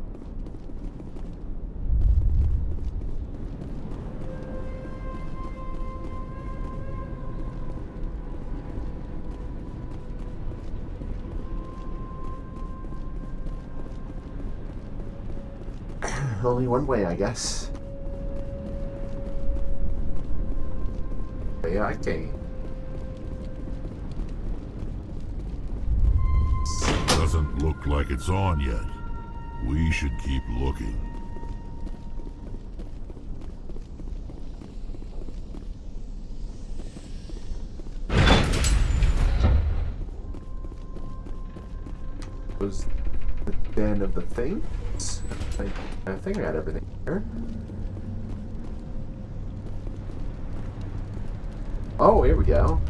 Only one way, I guess. Yeah, okay. Doesn't look like it's on yet. We should keep looking. Was the den of the things? I think I got everything here. Oh, here we go.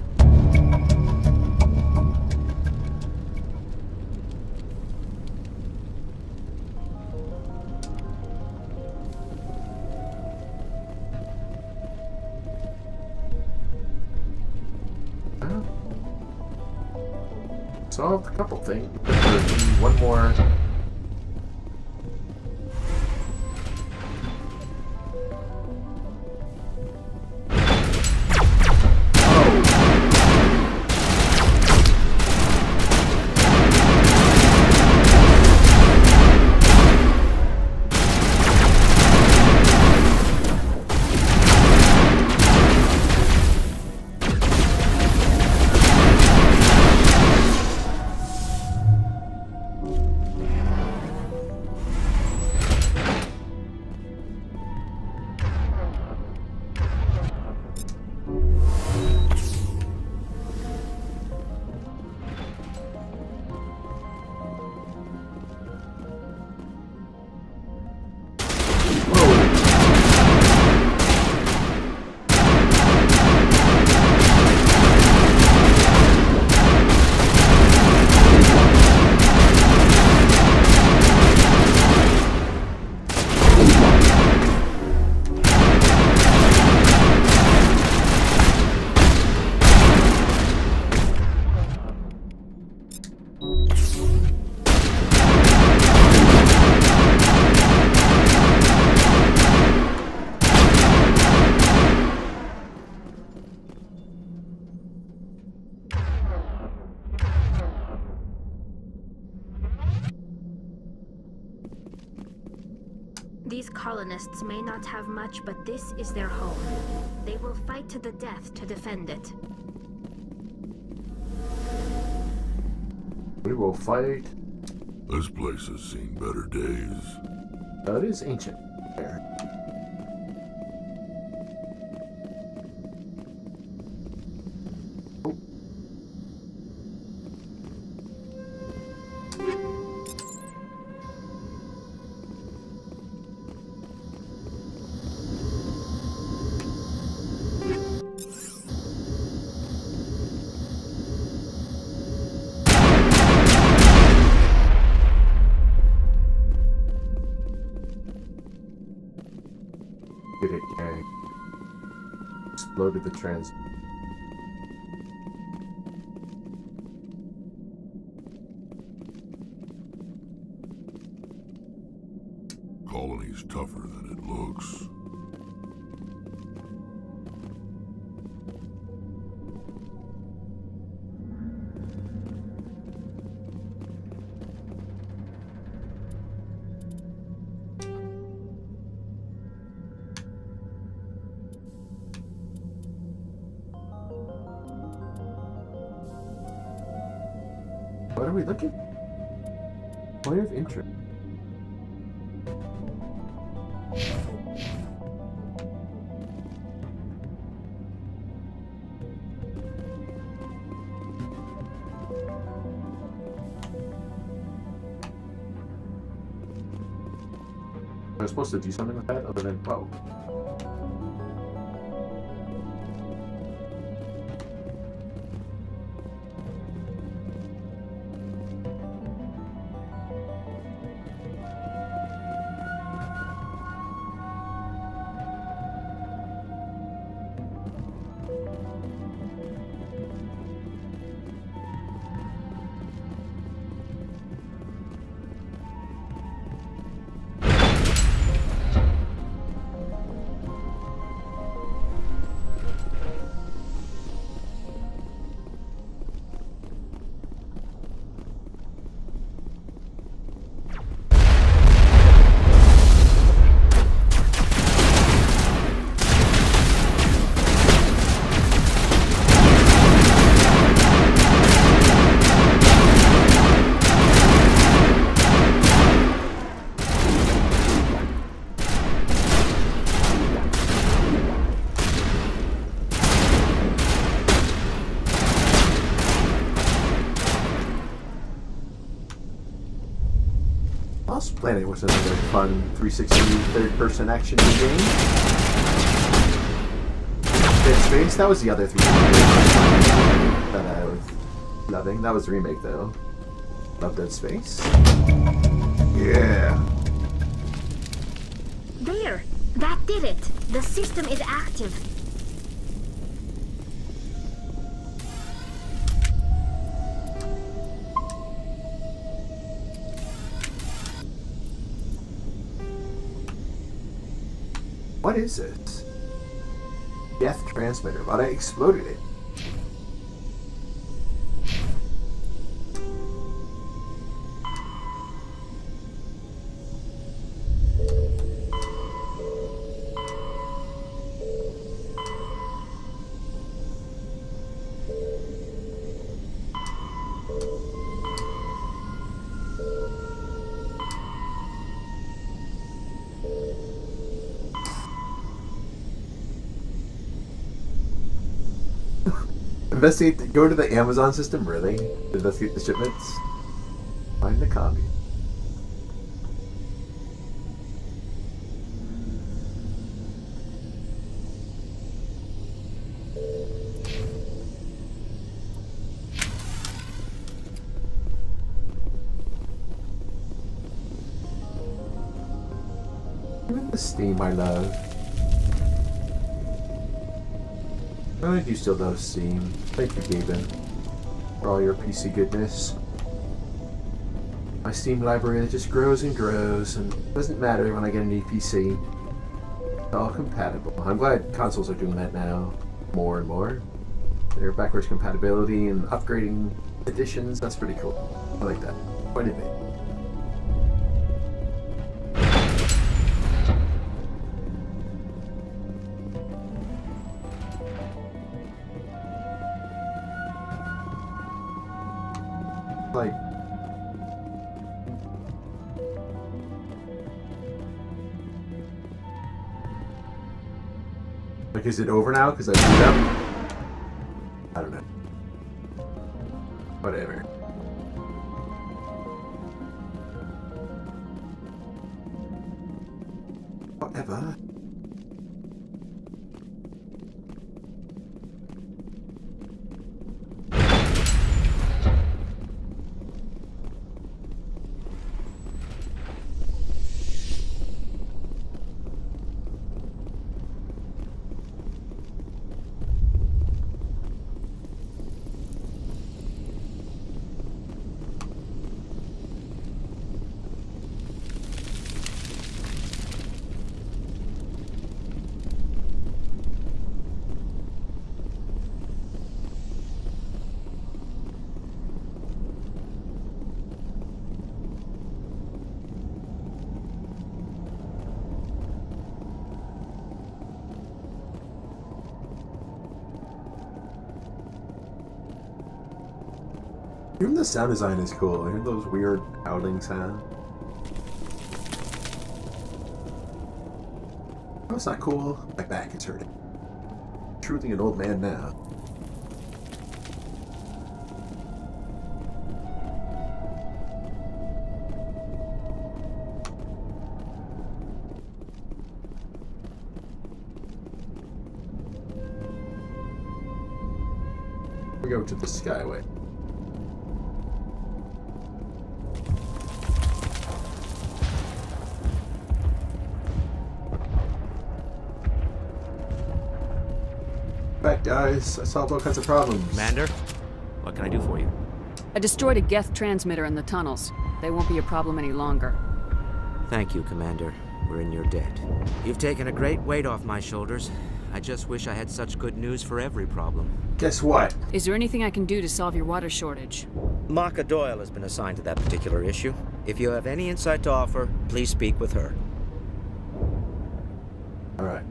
solved a couple things. One more. These colonists may not have much, but this is their home. They will fight to the death to defend it. We will fight. This place has seen better days. It is ancient. There. Did it, gang? Exploded the trans. Colony's tougher than it looks. What are we looking? Point of interest. I was supposed to do something with that other than, whoa. Lost Planet was another fun 360 third-person action game. Dead Space, that was the other 360 that I was loving. That was the remake, though. Love Dead Space. Yeah. There! That did it! The system is active. What is this? Geth transmitter. But I exploded it. Investigate. Go to the Amazon system, really? Investigate the shipments. Find the copy. Give me the Steam I love. I think you still love Steam. Thank you, Gaben, for all your PC goodness. My Steam library just grows and grows, and it doesn't matter when I get a new PC. It's all compatible. I'm glad consoles are doing that now, more and more. Their backwards compatibility and upgrading editions, that's pretty cool. I like that. Quite a bit. Like, is it over now? Because I beat up? I don't know. Whatever. Whatever. Even the sound design is cool. I hear those weird howling sounds. Oh, it's not cool. My back is hurting. Truly an old man now. We go to the Skyway. Back, guys. I solved all kinds of problems. Commander, what can I do for you? I destroyed a Geth transmitter in the tunnels. They won't be a problem any longer. Thank you, Commander. We're in your debt. You've taken a great weight off my shoulders. I just wish I had such good news for every problem. Guess what? Is there anything I can do to solve your water shortage? Maka Doyle has been assigned to that particular issue. If you have any insight to offer, please speak with her. Alright.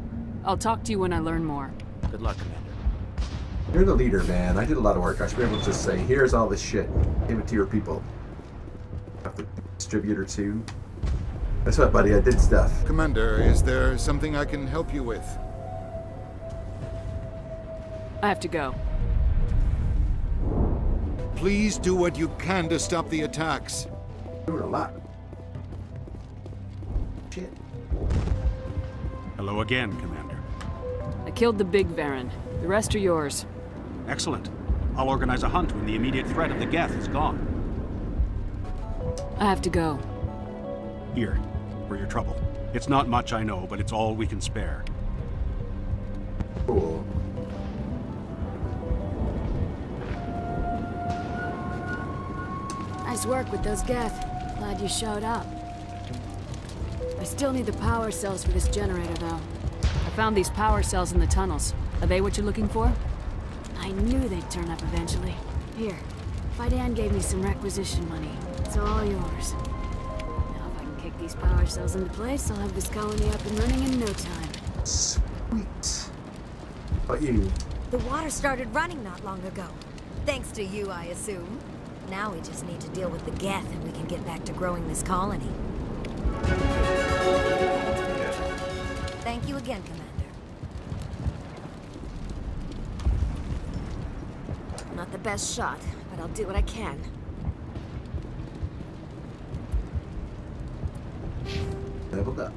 I'll talk to you when I learn more. Good luck, Commander. You're the leader, man. I did a lot of work. I should be able to just say, here's all this shit. Give it to your people. Have to distribute or two. That's what, buddy. I did stuff. Commander, is there something I can help you with? I have to go. Please do what you can to stop the attacks. Doing a lot. Shit. Hello again, Commander. I killed the big Varen. The rest are yours. Excellent. I'll organize a hunt when the immediate threat of the Geth is gone. I have to go. Here, for your trouble. It's not much, I know, but it's all we can spare. Cool. Nice work with those Geth. Glad you showed up. I still need the power cells for this generator, though. found these power cells in the tunnels. Are they what you're looking for? I knew they'd turn up eventually. Here, Fidan gave me some requisition money. It's all yours. Now if I can kick these power cells into place, I'll have this colony up and running in no time. Sweet. What you? The water started running not long ago. Thanks to you, I assume. Now we just need to deal with the Geth and we can get back to growing this colony. Thank you again, Commander. Not the best shot, but I'll do what I can. Leveled up.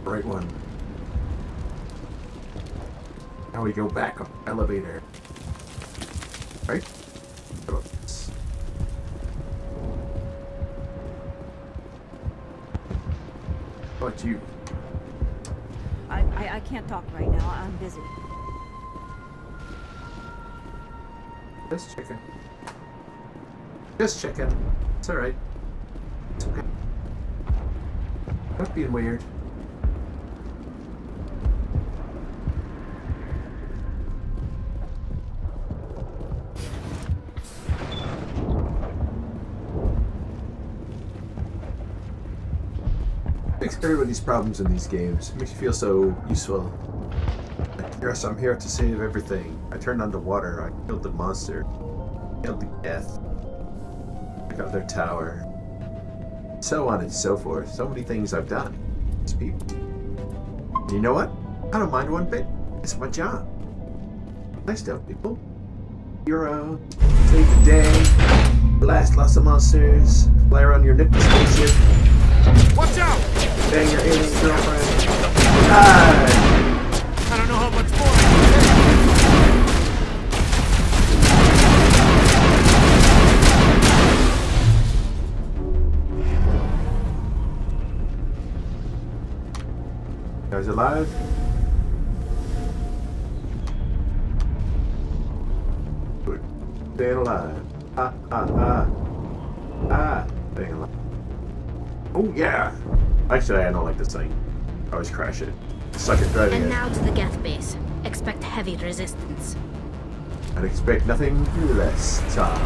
Right one. Now we go back up elevator. Right? How about you? I can't talk right now. I'm busy. Just checking. Just checking. It's alright. It's okay. Not being weird. Fix everybody's problems in these games. It makes you feel so useful. Yes, I'm here to save everything. I turned on the water. I killed the monster. Killed the Geth. I got their tower. So on and so forth. So many things I've done. These people. And you know what? I don't mind one bit. It's my job. Nice to help people. Hero. Save the day. Blast lots of monsters. Fly around your nifty spaceship. Watch out! Bang your alien girlfriend. Die! I don't know how much more. You guys alive? Good. Staying alive. Staying alive. Oh yeah! Actually, I don't like this thing. I always crash it. Suck at driving it. And now to the Geth base. Expect heavy resistance. I'd expect nothing less, Tom.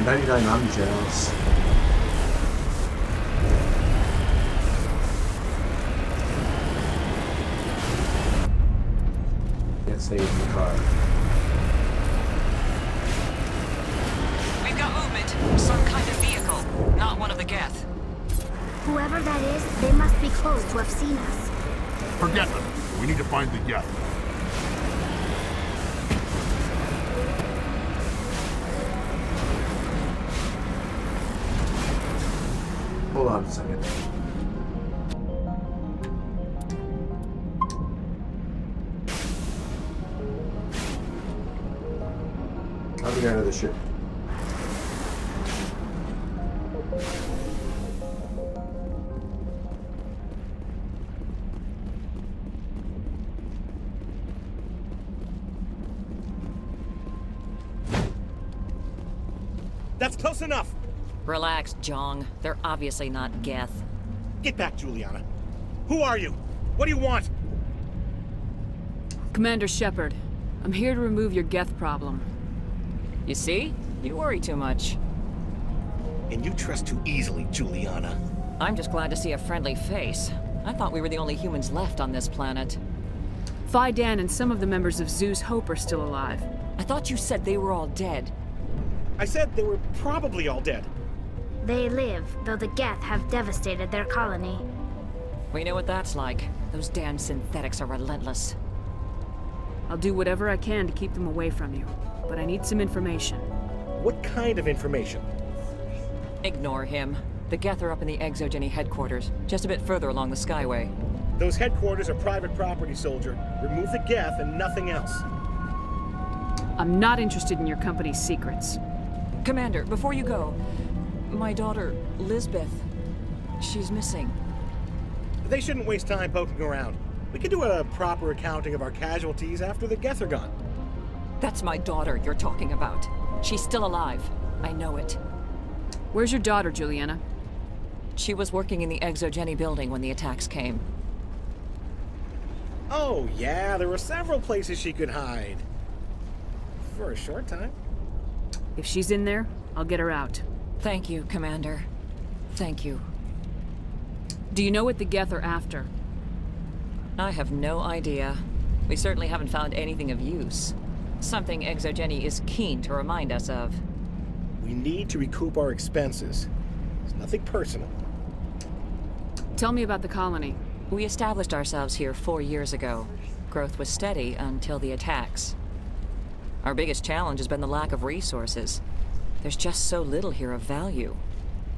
99, I'm jealous. Can't save the car. We've got movement. Some kind of vehicle. Not one of the Geth. Whoever that is, they must be close to have seen us. Forget them. We need to find the Geth. Hold on a second. How do we get out of the ship? That's close enough! Relax, Jong. They're obviously not Geth. Get back, Juliana. Who are you? What do you want? Commander Shepard, I'm here to remove your Geth problem. You see? You worry too much. And you trust too easily, Juliana. I'm just glad to see a friendly face. I thought we were the only humans left on this planet. Phi Dan and some of the members of Zoo's Hope are still alive. I thought you said they were all dead. I said they were probably all dead. They live, though the Geth have devastated their colony. We know what that's like. Those damn synthetics are relentless. I'll do whatever I can to keep them away from you, but I need some information. What kind of information? Ignore him. The Geth are up in the Exogeny headquarters, just a bit further along the Skyway. Those headquarters are private property, soldier. Remove the Geth and nothing else. I'm not interested in your company's secrets. Commander, before you go, my daughter, Lisbeth, she's missing. They shouldn't waste time poking around. We can do a proper accounting of our casualties after the Geth are gone. That's my daughter you're talking about. She's still alive. I know it. Where's your daughter, Juliana? She was working in the Exogeny building when the attacks came. Oh, yeah, there were several places she could hide. For a short time. If she's in there, I'll get her out. Thank you, Commander. Thank you. Do you know what the Geth are after? I have no idea. We certainly haven't found anything of use. Something Exogeny is keen to remind us of. We need to recoup our expenses. It's nothing personal. Tell me about the colony. We established ourselves here 4 years ago. Growth was steady until the attacks. Our biggest challenge has been the lack of resources. There's just so little here of value.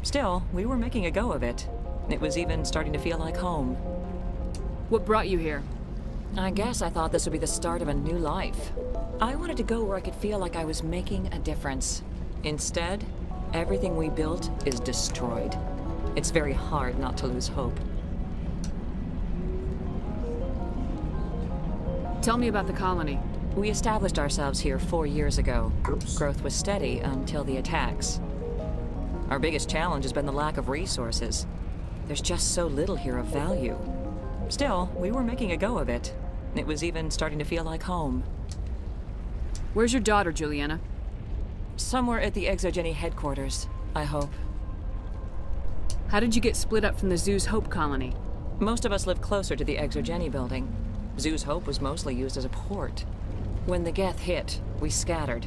Still, we were making a go of it. It was even starting to feel like home. What brought you here? I guess I thought this would be the start of a new life. I wanted to go where I could feel like I was making a difference. Instead, everything we built is destroyed. It's very hard not to lose hope. Tell me about the colony. We established ourselves here 4 years ago. Growth was steady until the attacks. Our biggest challenge has been the lack of resources. There's just so little here of value. Still, we were making a go of it. It was even starting to feel like home. Where's your daughter, Juliana? Somewhere at the Exogeny headquarters, I hope. How did you get split up from the Zoo's Hope colony? Most of us live closer to the Exogeny building. Zoo's Hope was mostly used as a port. When the Geth hit, we scattered.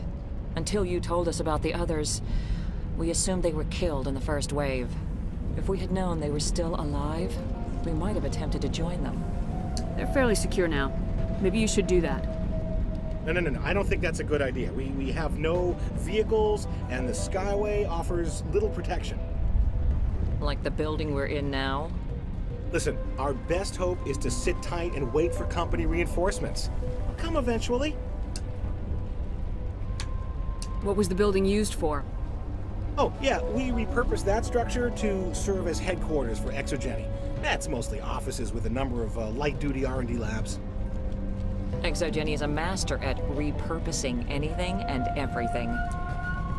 Until you told us about the others, we assumed they were killed in the first wave. If we had known they were still alive, we might have attempted to join them. They're fairly secure now. Maybe you should do that. No. I don't think that's a good idea. We have no vehicles, and the Skyway offers little protection. Like the building we're in now? Listen, our best hope is to sit tight and wait for company reinforcements. They'll come eventually. What was the building used for? Oh, yeah, we repurposed that structure to serve as headquarters for Exogeny. That's mostly offices with a number of light-duty R&D labs. Exogeny is a master at repurposing anything and everything.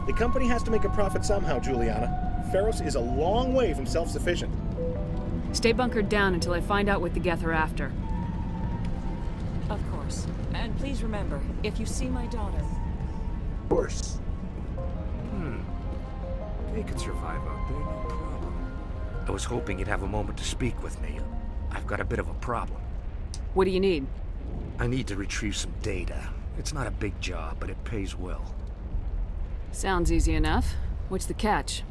The company has to make a profit somehow, Juliana. Ferros is a long way from self-sufficient. Stay bunkered down until I find out what the Geth are after. Of course. And please remember, if you see my daughter... Of course. They could survive out there, no problem. I was hoping you'd have a moment to speak with me. I've got a bit of a problem. What do you need? I need to retrieve some data. It's not a big job, but it pays well. Sounds easy enough. What's the catch?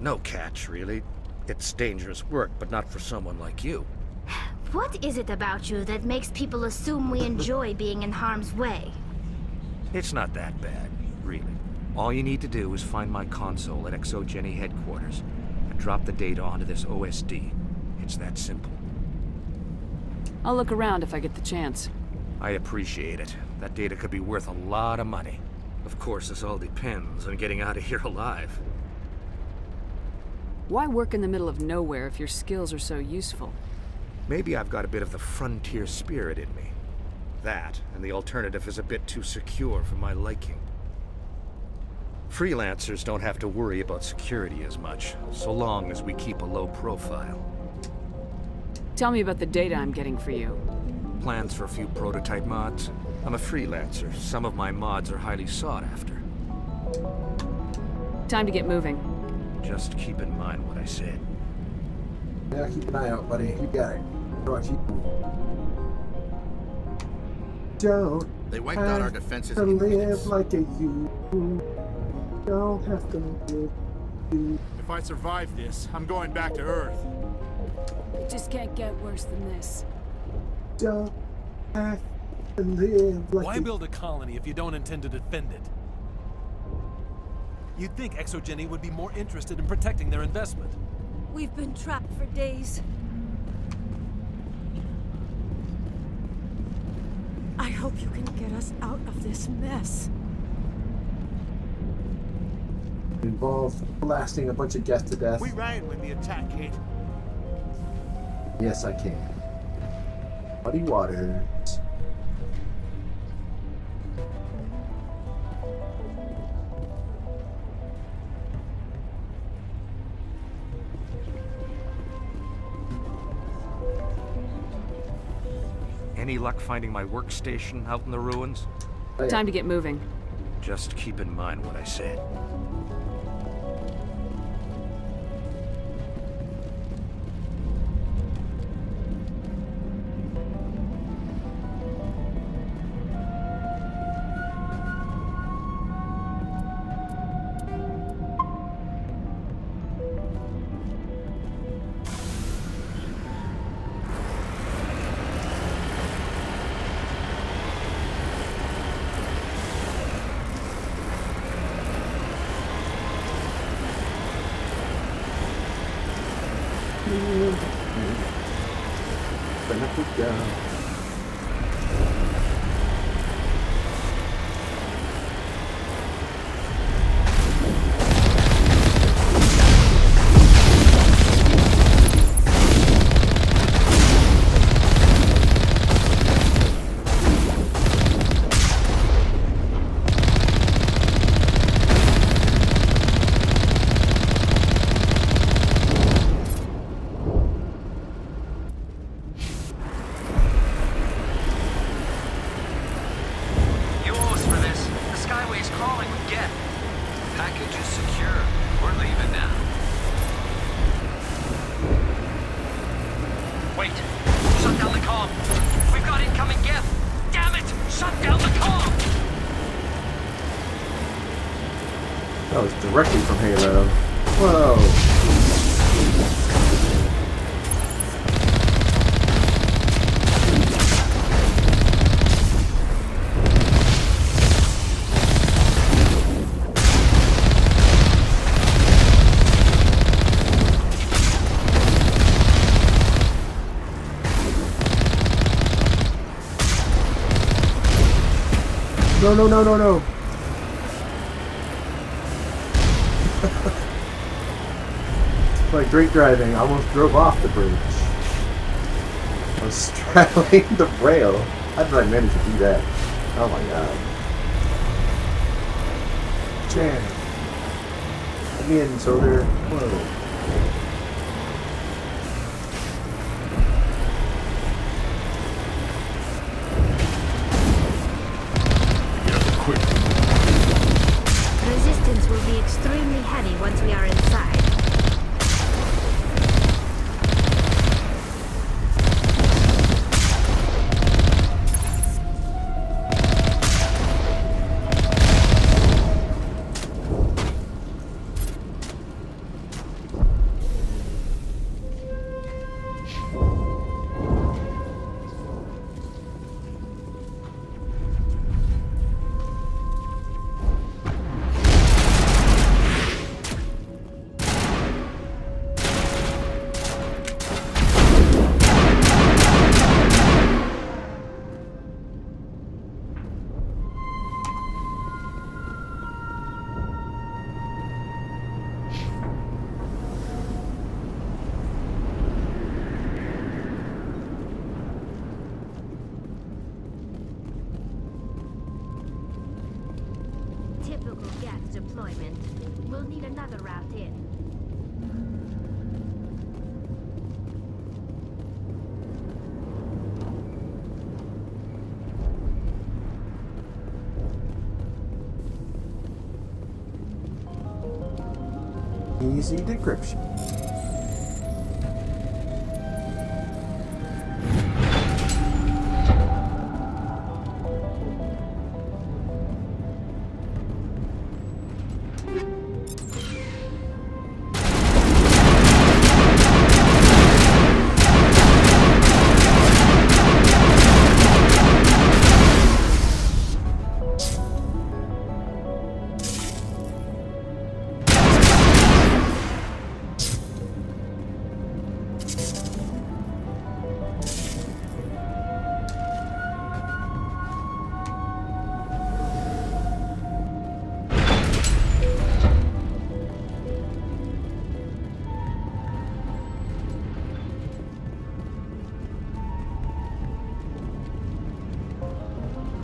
No catch, really. It's dangerous work, but not for someone like you. What is it about you that makes people assume we enjoy being in harm's way? It's not that bad, really. All you need to do is find my console at ExoGeni headquarters and drop the data onto this OSD. It's that simple. I'll look around if I get the chance. I appreciate it. That data could be worth a lot of money. Of course, this all depends on getting out of here alive. Why work in the middle of nowhere if your skills are so useful? Maybe I've got a bit of the frontier spirit in me. That, and the alternative is a bit too secure for my liking. Freelancers don't have to worry about security as much, so long as we keep a low profile. Tell me about the data I'm getting for you. Plans for a few prototype mods? I'm a freelancer. Some of my mods are highly sought after. Time to get moving. Just keep in mind what I said. Yeah, keep an eye out, buddy. You got it. Watch you. Don't They wiped out our defenses to in live minutes. like a you. Don't have to live you. If I survive this, I'm going back to Earth. It just can't get worse than this. Don't have to live like Why a... build a colony if you don't intend to defend it? You'd think ExoGeni would be more interested in protecting their investment. We've been trapped for days. I hope you can get us out of this mess. Involved blasting a bunch of guests to death. We ran when the attack hit. Yes, I can. Muddy waters. Any luck finding my workstation out in the ruins? Oh, yeah. Time to get moving. Just keep in mind what I said. That was directly from Halo. Whoa. No, no, no, no, no. Like great driving, I almost drove off the bridge. I was straddling the rail. How did I manage to do that? Oh my god. Jam. Let me in, soldier. Whoa. Resistance will be extremely deployment. We'll need another route in. Easy decryption.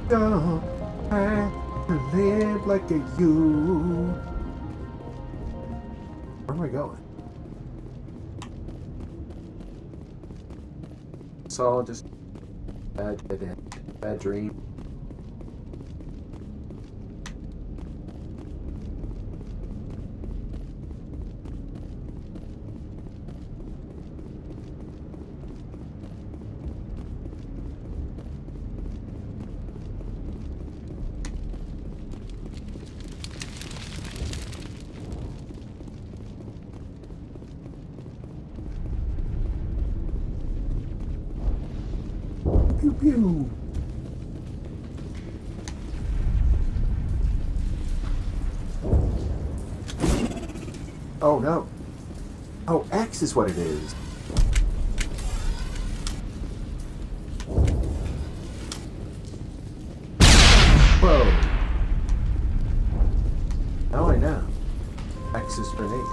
Don't have to live like a you. Where am I going? It's all just bad dream. Pew pew. Oh no. Oh, X is what it is. Whoa. Now I know. X is grenade.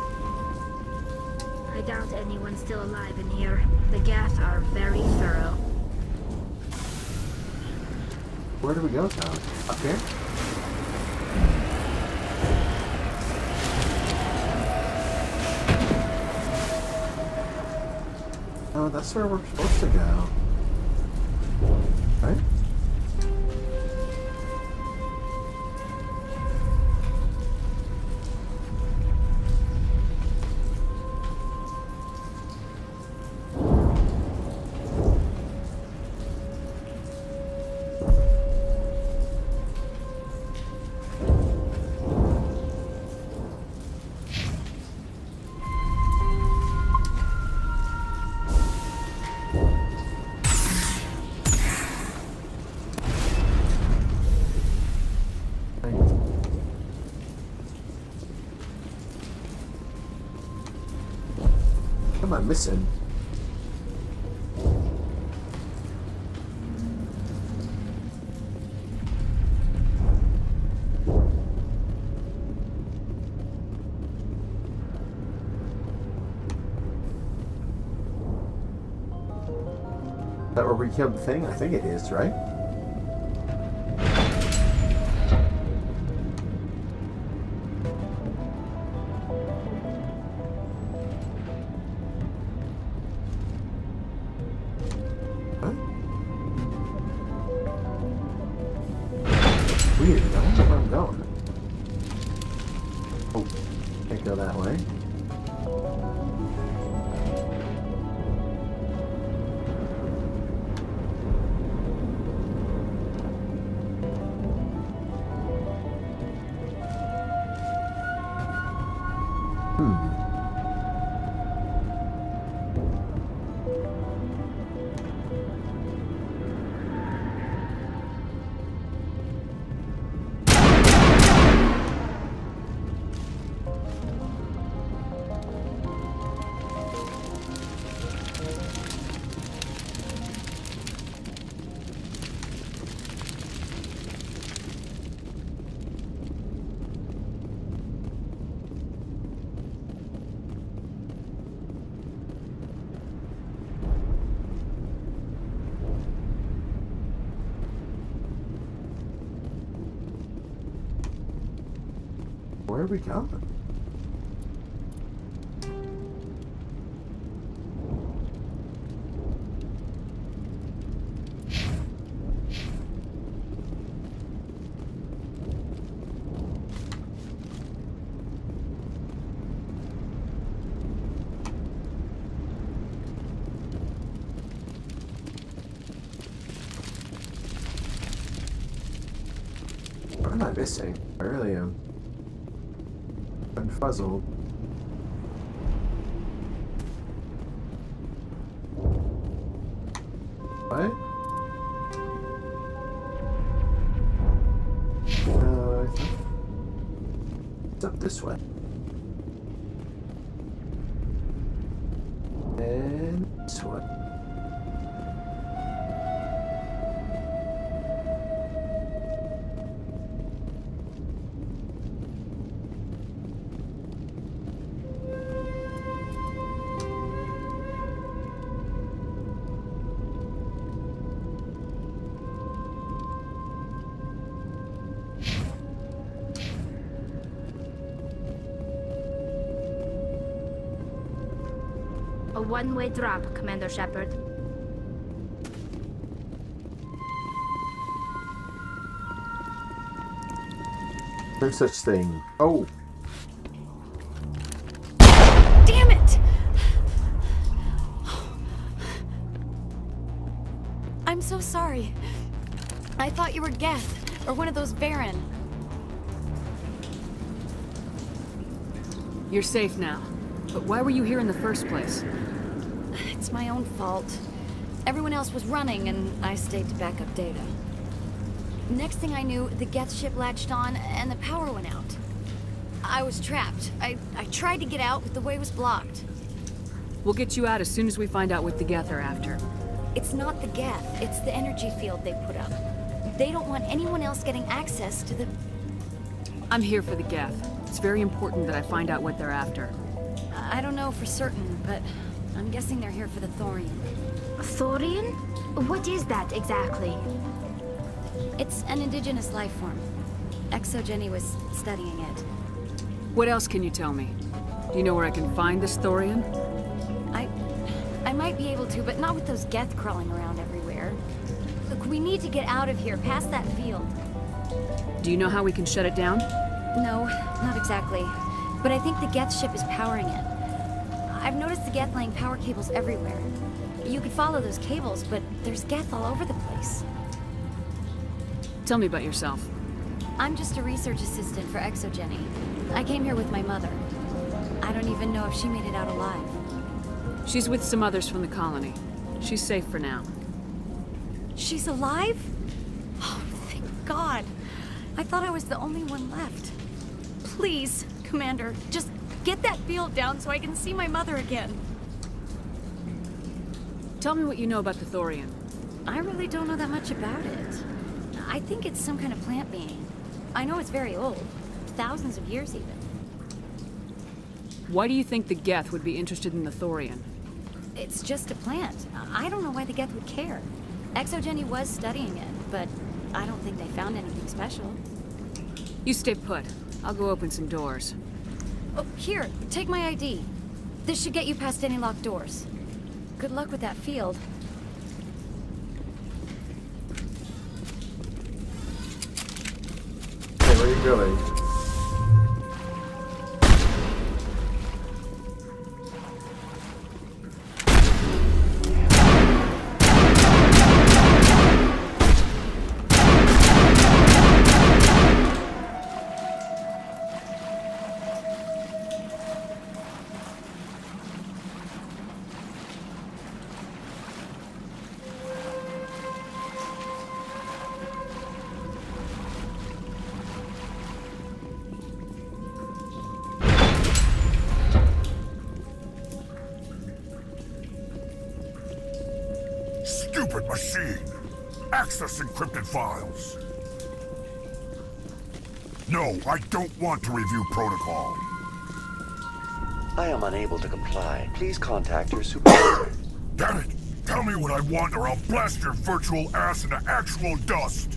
I doubt anyone's still alive in here. The Geth are very thorough. Where do we go now? Up here? Oh, that's where we're supposed to go. Right? What am I missing? That where we killed the thing? I think it is, right? Weird, I don't know where I'm going. Oh, can't go that way. Where are we going? What am I missing? I really am. I'm fuzzled. What? I think it's up this way. And this way. A one-way drop, Commander Shepard. No such thing. Oh! Damn it! I'm so sorry. I thought you were Geth, or one of those Baron. You're safe now. But why were you here in the first place? It's my own fault. Everyone else was running, and I stayed to back up data. Next thing I knew, the Geth ship latched on, and the power went out. I was trapped. I tried to get out, but the way was blocked. We'll get you out as soon as we find out what the Geth are after. It's not the Geth, it's the energy field they put up. They don't want anyone else getting access to the... I'm here for the Geth. It's very important that I find out what they're after. I don't know for certain, but I'm guessing they're here for the Thorian. Thorian? What is that exactly? It's an indigenous life form. Exogeny was studying it. What else can you tell me? Do you know where I can find this Thorian? I might be able to, but not with those Geth crawling around everywhere. Look, we need to get out of here, past that field. Do you know how we can shut it down? No, not exactly. But I think the Geth ship is powering it. I've noticed the Geth laying power cables everywhere. You could follow those cables, but there's Geth all over the place. Tell me about yourself. I'm just a research assistant for Exogeny. I came here with my mother. I don't even know if she made it out alive. She's with some others from the colony. She's safe for now. She's alive? Oh, thank God. I thought I was the only one left. Please, Commander, just get that field down so I can see my mother again. Tell me what you know about the Thorian. I really don't know that much about it. I think it's some kind of plant being. I know it's very old. Thousands of years even. Why do you think the Geth would be interested in the Thorian? It's just a plant. I don't know why the Geth would care. Exogeny was studying it, but I don't think they found anything special. You stay put. I'll go open some doors. Oh, here, take my ID. This should get you past any locked doors. Good luck with that field. Hey, where are you going? Stupid machine! Access encrypted files! No, I don't want to review protocol. I am unable to comply. Please contact your supervisor. Damn it! Tell me what I want or I'll blast your virtual ass into actual dust!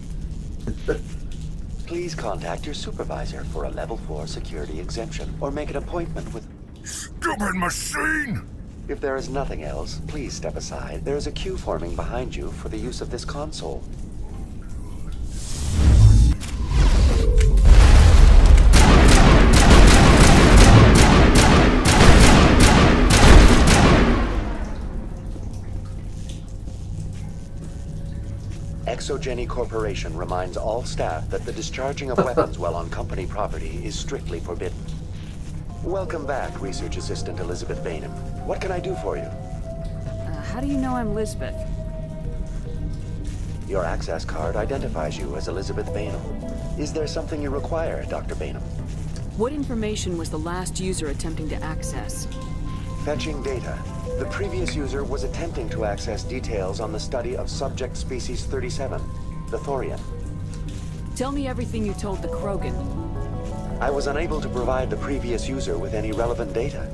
please contact your supervisor for a level 4 security exemption, or make an appointment with... Stupid machine! If there is nothing else, please step aside. There is a queue forming behind you for the use of this console. Exogeny Corporation reminds all staff that the discharging of weapons while on company property is strictly forbidden. Welcome back, Research Assistant Elizabeth Bainham. What can I do for you? How do you know I'm Lisbeth? Your access card identifies you as Elizabeth Bainham. Is there something you require, Dr. Bainham? What information was the last user attempting to access? Fetching data. The previous user was attempting to access details on the study of subject species 37, the Thorian. Tell me everything you told the Krogan. I was unable to provide the previous user with any relevant data.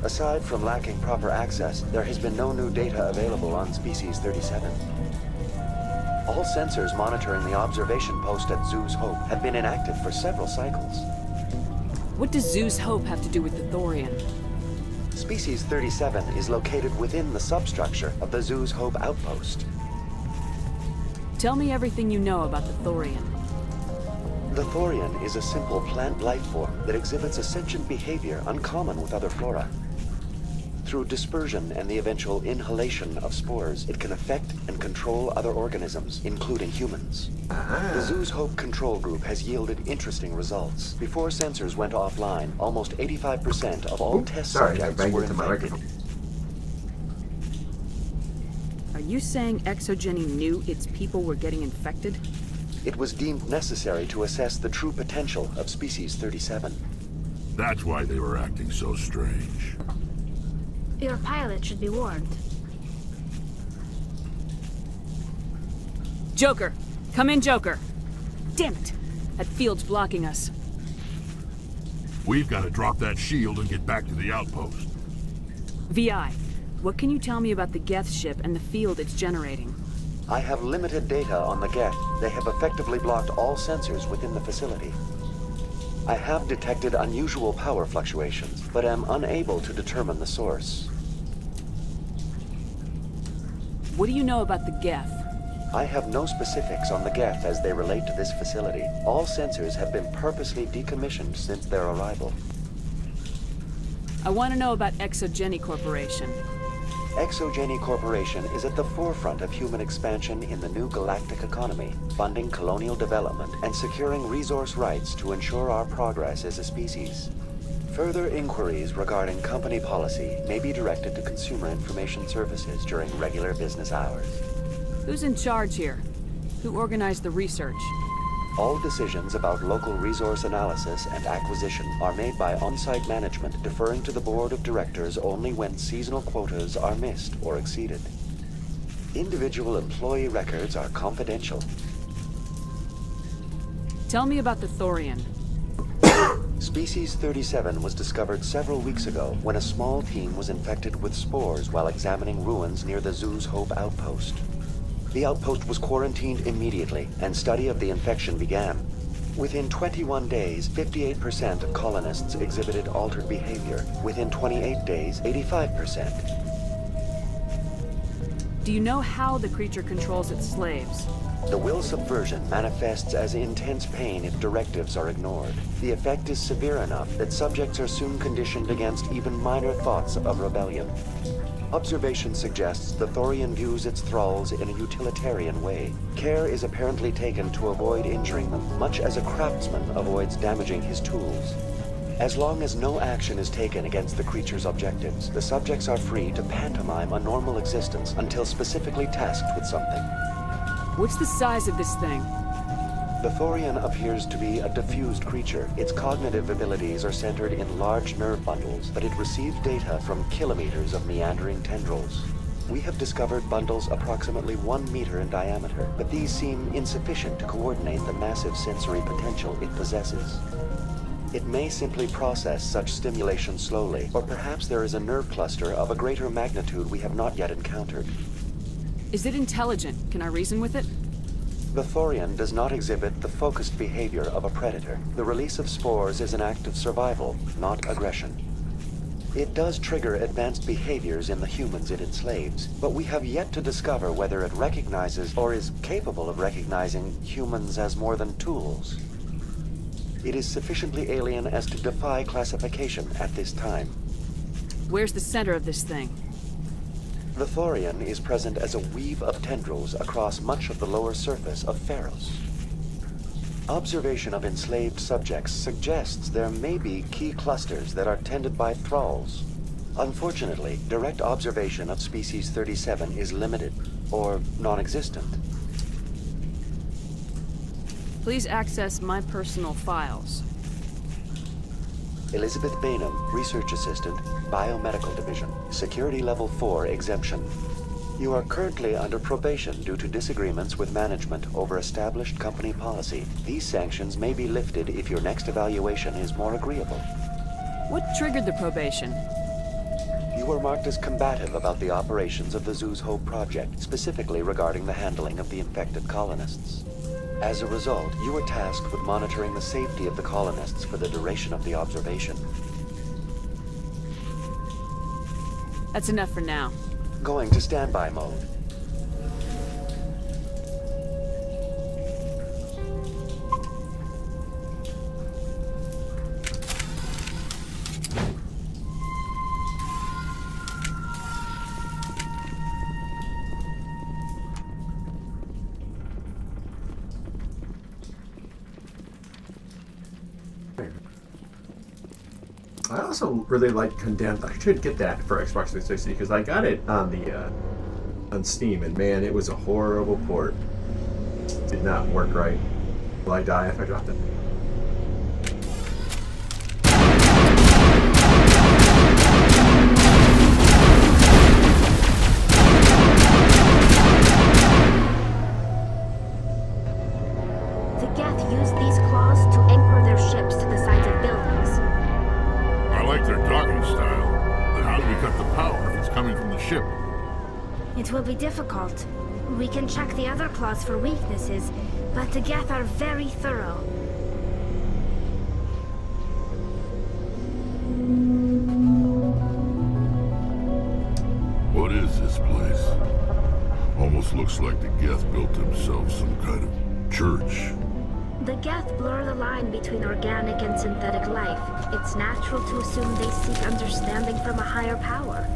Aside from lacking proper access, there has been no new data available on species 37. All sensors monitoring the observation post at Zeus Hope have been inactive for several cycles. What does Zeus Hope have to do with the Thorian? Species 37 is located within the substructure of the Zeus Hope outpost. Tell me everything you know about the Thorian. The Thorian is a simple plant life form that exhibits a sentient behavior uncommon with other flora. Through dispersion and the eventual inhalation of spores, it can affect and control other organisms, including humans. The Zeus Hope control group has yielded interesting results. Before sensors went offline, almost 85% of all test subjects were infected. Are you saying Exogeny knew its people were getting infected? It was deemed necessary to assess the true potential of species 37. That's why they were acting so strange. Your pilot should be warned. Joker! Come in, Joker! Damn it! That field's blocking us. We've got to drop that shield and get back to the outpost. VI, what can you tell me about the Geth ship and the field it's generating? I have limited data on the Geth. They have effectively blocked all sensors within the facility. I have detected unusual power fluctuations, but am unable to determine the source. What do you know about the Geth? I have no specifics on the Geth as they relate to this facility. All sensors have been purposely decommissioned since their arrival. I want to know about Exogeny Corporation. Exogeny Corporation is at the forefront of human expansion in the new galactic economy, funding colonial development and securing resource rights to ensure our progress as a species. Further inquiries regarding company policy may be directed to Consumer Information Services during regular business hours. Who's in charge here? Who organized the research? All decisions about local resource analysis and acquisition are made by on-site management, deferring to the board of directors only when seasonal quotas are missed or exceeded. Individual employee records are confidential. Tell me about the Thorian. Species 37 was discovered several weeks ago when a small team was infected with spores while examining ruins near the Zeus Hope outpost. The outpost was quarantined immediately, and study of the infection began. Within 21 days, 58% of colonists exhibited altered behavior. Within 28 days, 85%. Do you know how the creature controls its slaves? The will subversion manifests as intense pain if directives are ignored. The effect is severe enough that subjects are soon conditioned against even minor thoughts of rebellion. Observation suggests the Thorian views its thralls in a utilitarian way. Care is apparently taken to avoid injuring them, much as a craftsman avoids damaging his tools. As long as no action is taken against the creature's objectives, the subjects are free to pantomime a normal existence until specifically tasked with something. What's the size of this thing? The Thorian appears to be a diffused creature. Its cognitive abilities are centered in large nerve bundles, but it receives data from kilometers of meandering tendrils. We have discovered bundles approximately 1 meter in diameter, but these seem insufficient to coordinate the massive sensory potential it possesses. It may simply process such stimulation slowly, or perhaps there is a nerve cluster of a greater magnitude we have not yet encountered. Is it intelligent? Can I reason with it? The Thorian does not exhibit the focused behavior of a predator. The release of spores is an act of survival, not aggression. It does trigger advanced behaviors in the humans it enslaves, but we have yet to discover whether it recognizes or is capable of recognizing humans as more than tools. It is sufficiently alien as to defy classification at this time. Where's the center of this thing? The Thorian is present as a weave of tendrils across much of the lower surface of Pharos. Observation of enslaved subjects suggests there may be key clusters that are tended by thralls. Unfortunately, direct observation of species 37 is limited, or non-existent. Please access my personal files. Elizabeth Bainham, Research Assistant, Biomedical Division, Security Level 4 exemption. You are currently under probation due to disagreements with management over established company policy. These sanctions may be lifted if your next evaluation is more agreeable. What triggered the probation? You were marked as combative about the operations of the Zoo's Hope project, specifically regarding the handling of the infected colonists. As a result, you were tasked with monitoring the safety of the colonists for the duration of the observation. That's enough for now. Going to standby mode. I also really like Condemned. I should get that for Xbox 360 because I got it on the on Steam, and man, it was a horrible port. Did not work right. Will I die if I drop it? The Geth use these claws to anchor their ships to the sides of buildings. I like their docking style, but how do we cut the power if it's coming from the ship? It will be difficult. We can check the other claws for weaknesses, but the Geth are very thorough. What is this place? Almost looks like the Geth built themselves some kind of church. The Geth blur the line between organic and synthetic life. It's natural to assume they seek understanding from a higher power.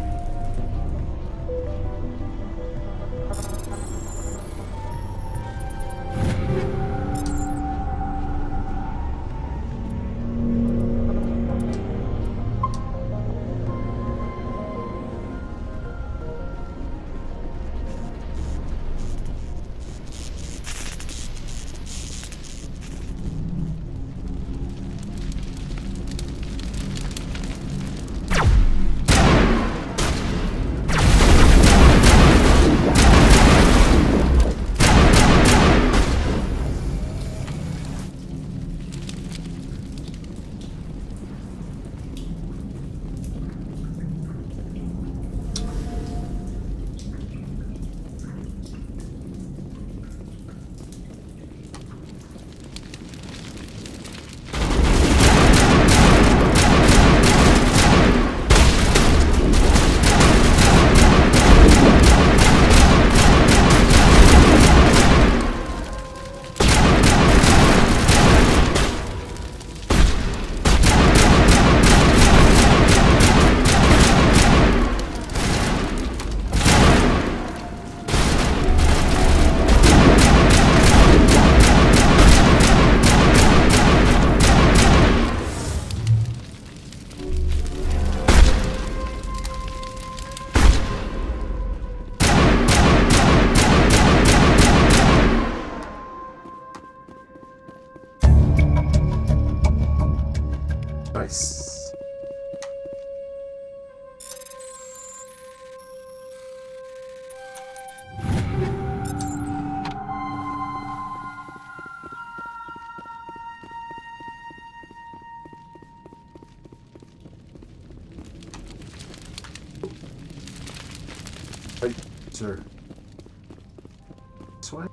Nice. Right, sir. This way?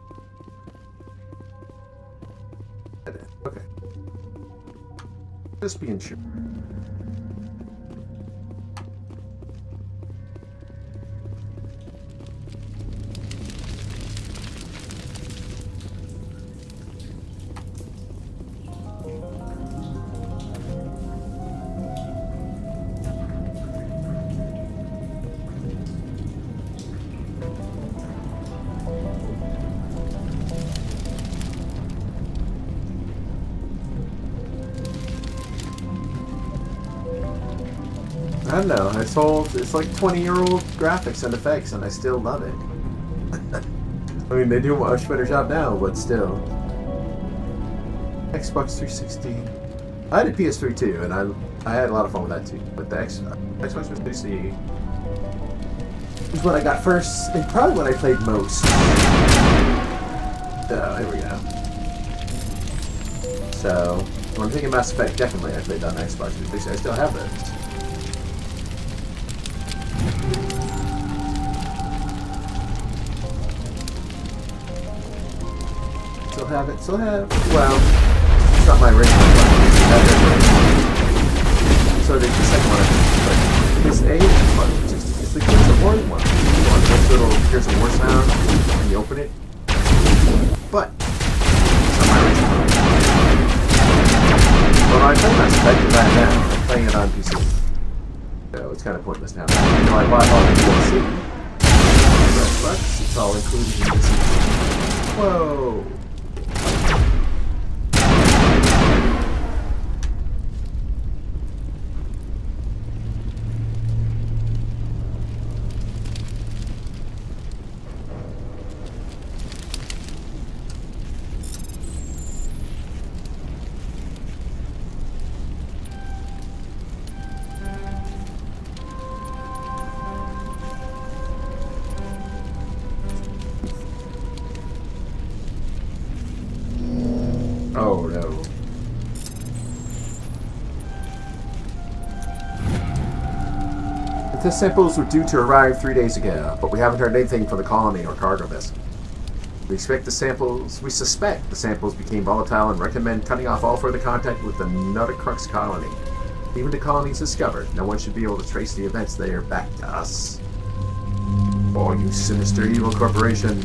Just being sure. I don't know. It's like 20-year-old graphics and effects, and I still love it. I mean, they do a much better job now, but still. Xbox 360. I had a PS3 too, and I had a lot of fun with that too. But the Xbox 360 is what I got first, and probably what I played most. So here we go. So when I'm thinking Mass Effect, definitely I played that on Xbox 360. I still have those. Still have, well, it's not my original one. So the second one, but it's the Gears of War one. You want this little Gears of War sound when you open it. But it's not my original. Well, I play Mass Effect with that now. I'm playing it on PC. So it's kind of pointless now. You know, I bought all the DLC. But it's all included in this. Whoa. Oh no. The test samples were due to arrive 3 days ago, but we haven't heard anything from the colony or cargo vessel. We suspect the samples became volatile and recommend cutting off all further contact with the Nutacrux colony. Even the colonies discovered, no one should be able to trace the events there back to us. Oh, you sinister evil corporation.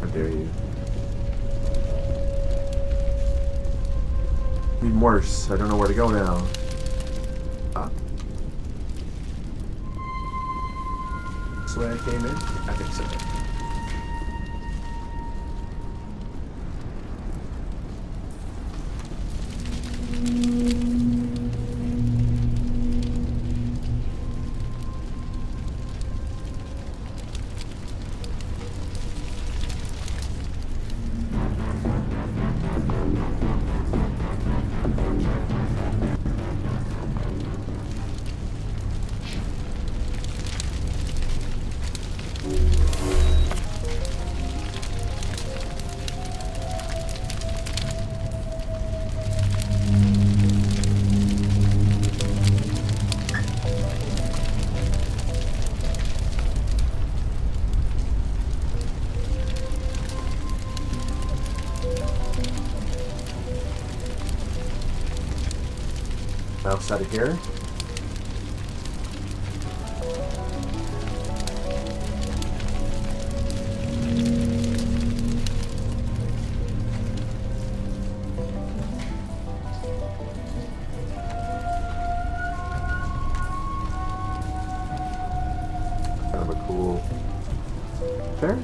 How dare you. Even worse, I don't know where to go now. This way I came in? I think so. Outside of here. Kind of a cool there.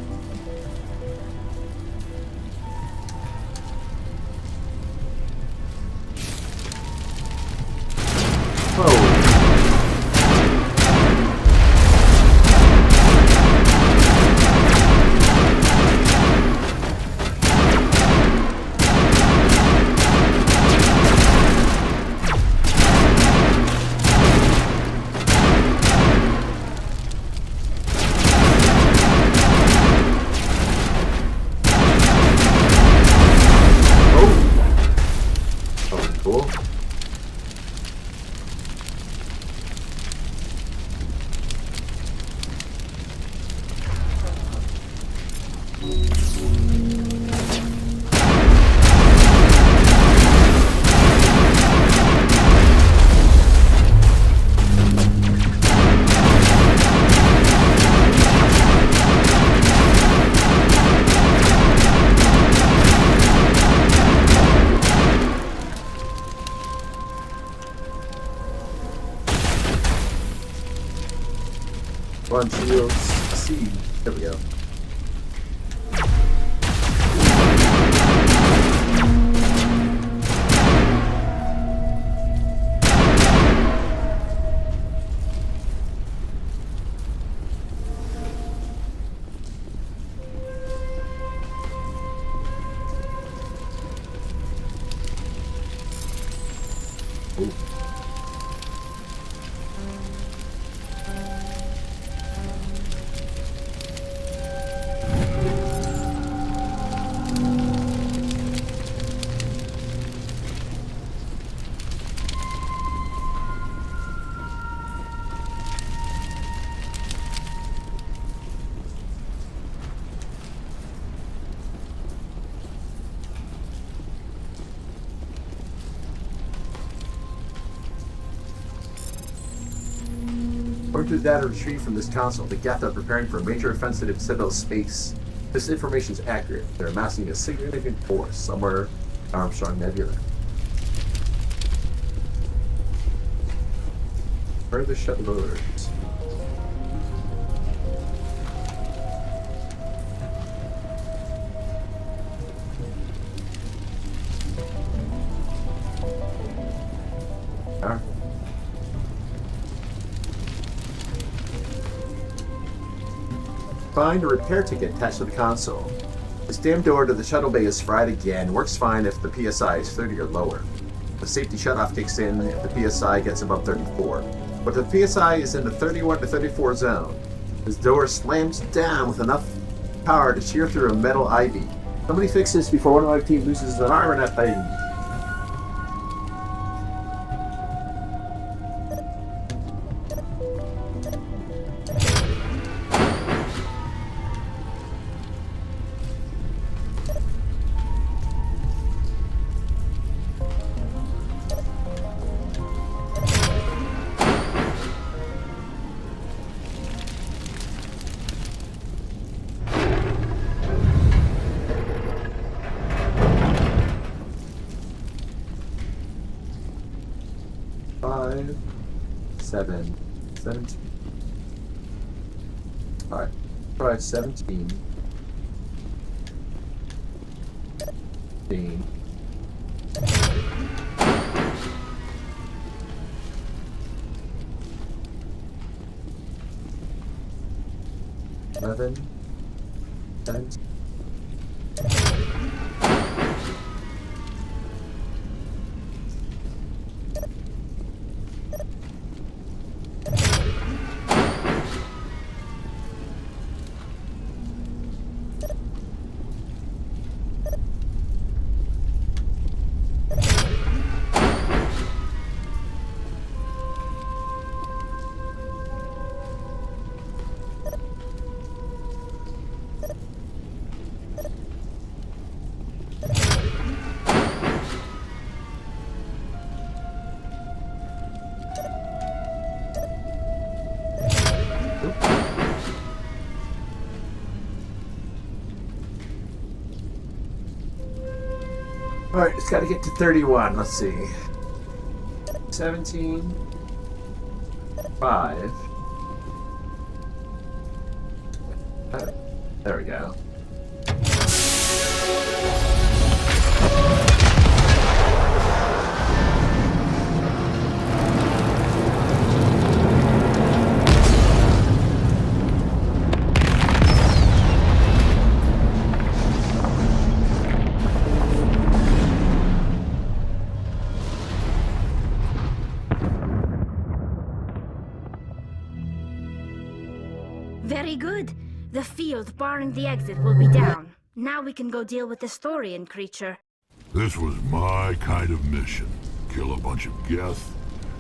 One shields. See. There we go. According to the data retrieved from this console, the Geth are preparing for a major offensive in Citadel space. This information is accurate. They're amassing a significant force somewhere in Armstrong Nebula. Where are the shuttlers? Find a repair ticket attached to the console. This damn door to the shuttle bay is fried again. Works fine if the PSI is 30 or lower. The safety shutoff kicks in if the PSI gets above 34. But if the PSI is in the 31 to 34 zone, this door slams down with enough power to shear through a metal ivy. Somebody fix this before one of my team loses an arm in that thing. Seven, 17. Alright, try 17. 15. 11. 17. Alright, just gotta get to 31. Let's see. 17. 5. There we go. Very good. The field barring the exit will be down. Now we can go deal with the Storian creature. This was my kind of mission. Kill a bunch of Geth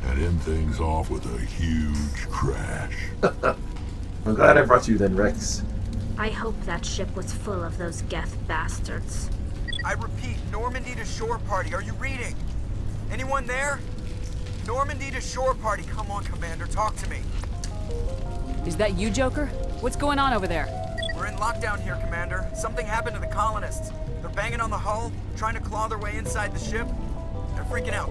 and end things off with a huge crash. I'm glad I brought you then, Rex. I hope that ship was full of those Geth bastards. I repeat, Normandy to shore party. Are you reading? Anyone there? Normandy to shore party. Come on, Commander. Talk to me. Is that you, Joker? What's going on over there? We're in lockdown here, Commander. Something happened to the colonists. They're banging on the hull, trying to claw their way inside the ship. They're freaking out.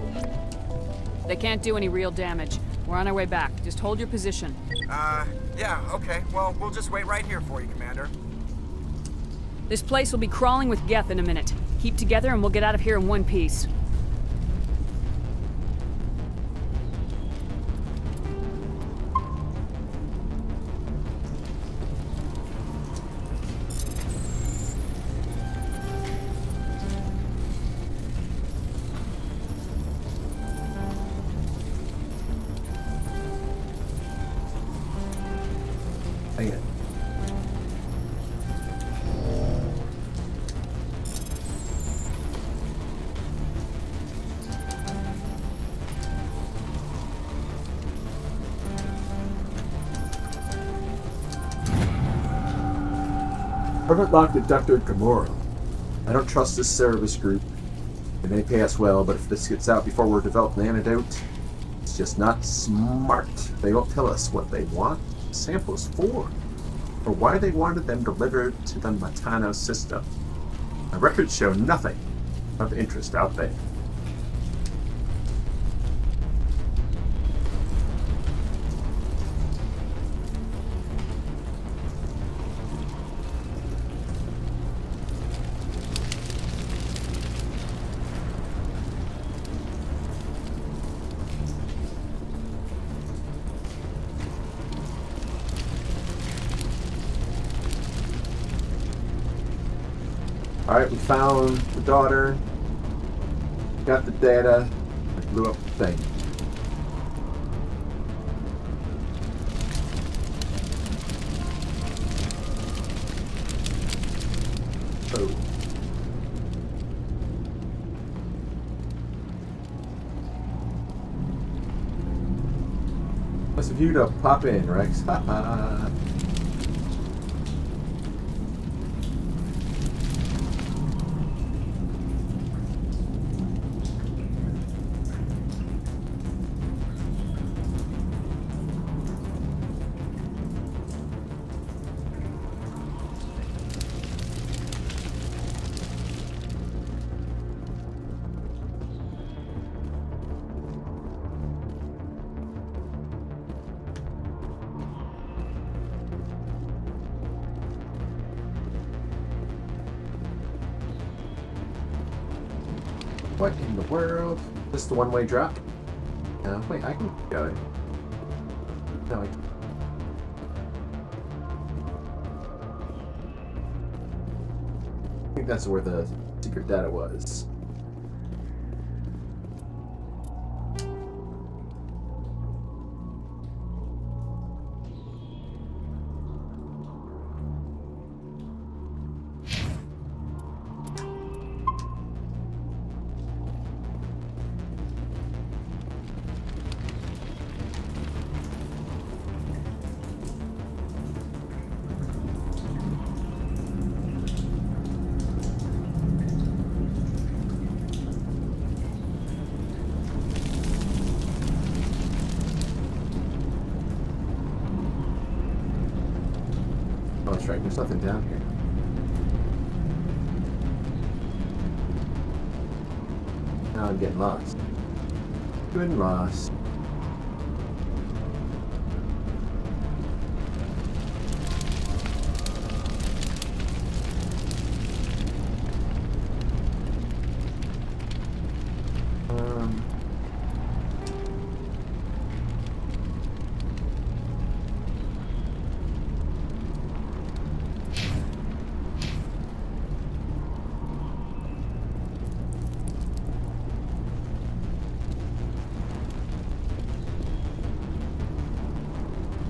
They can't do any real damage. We're on our way back. Just hold your position. Yeah, okay. Well, we'll just wait right here for you, Commander. This place will be crawling with Geth in a minute. Keep together and we'll get out of here in one piece. Permit locked abductor Gamora. I don't trust this service group. They may pay us well, but if this gets out before we're developing the antidote, it's just not smart. They won't tell us what they want samples for, or why they wanted them delivered to the Matano system. My records show nothing of interest out there. Alright, we found the daughter, got the data, and blew up the thing. Oh. Nice of you to pop in, Rex. Haha. What in the world? Is this the one-way drop? No, wait, I can go. No, I can't. I think that's where the secret data was. Oh, that's right. There's nothing down here. Now I'm getting lost. Getting lost.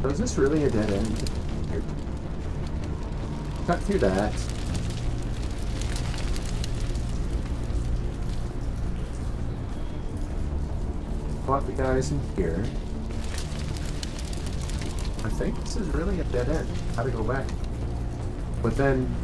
So is this really a dead end? Here. Cut through that. Fought the guys in here. I think this is really a dead end. How to go back? But then...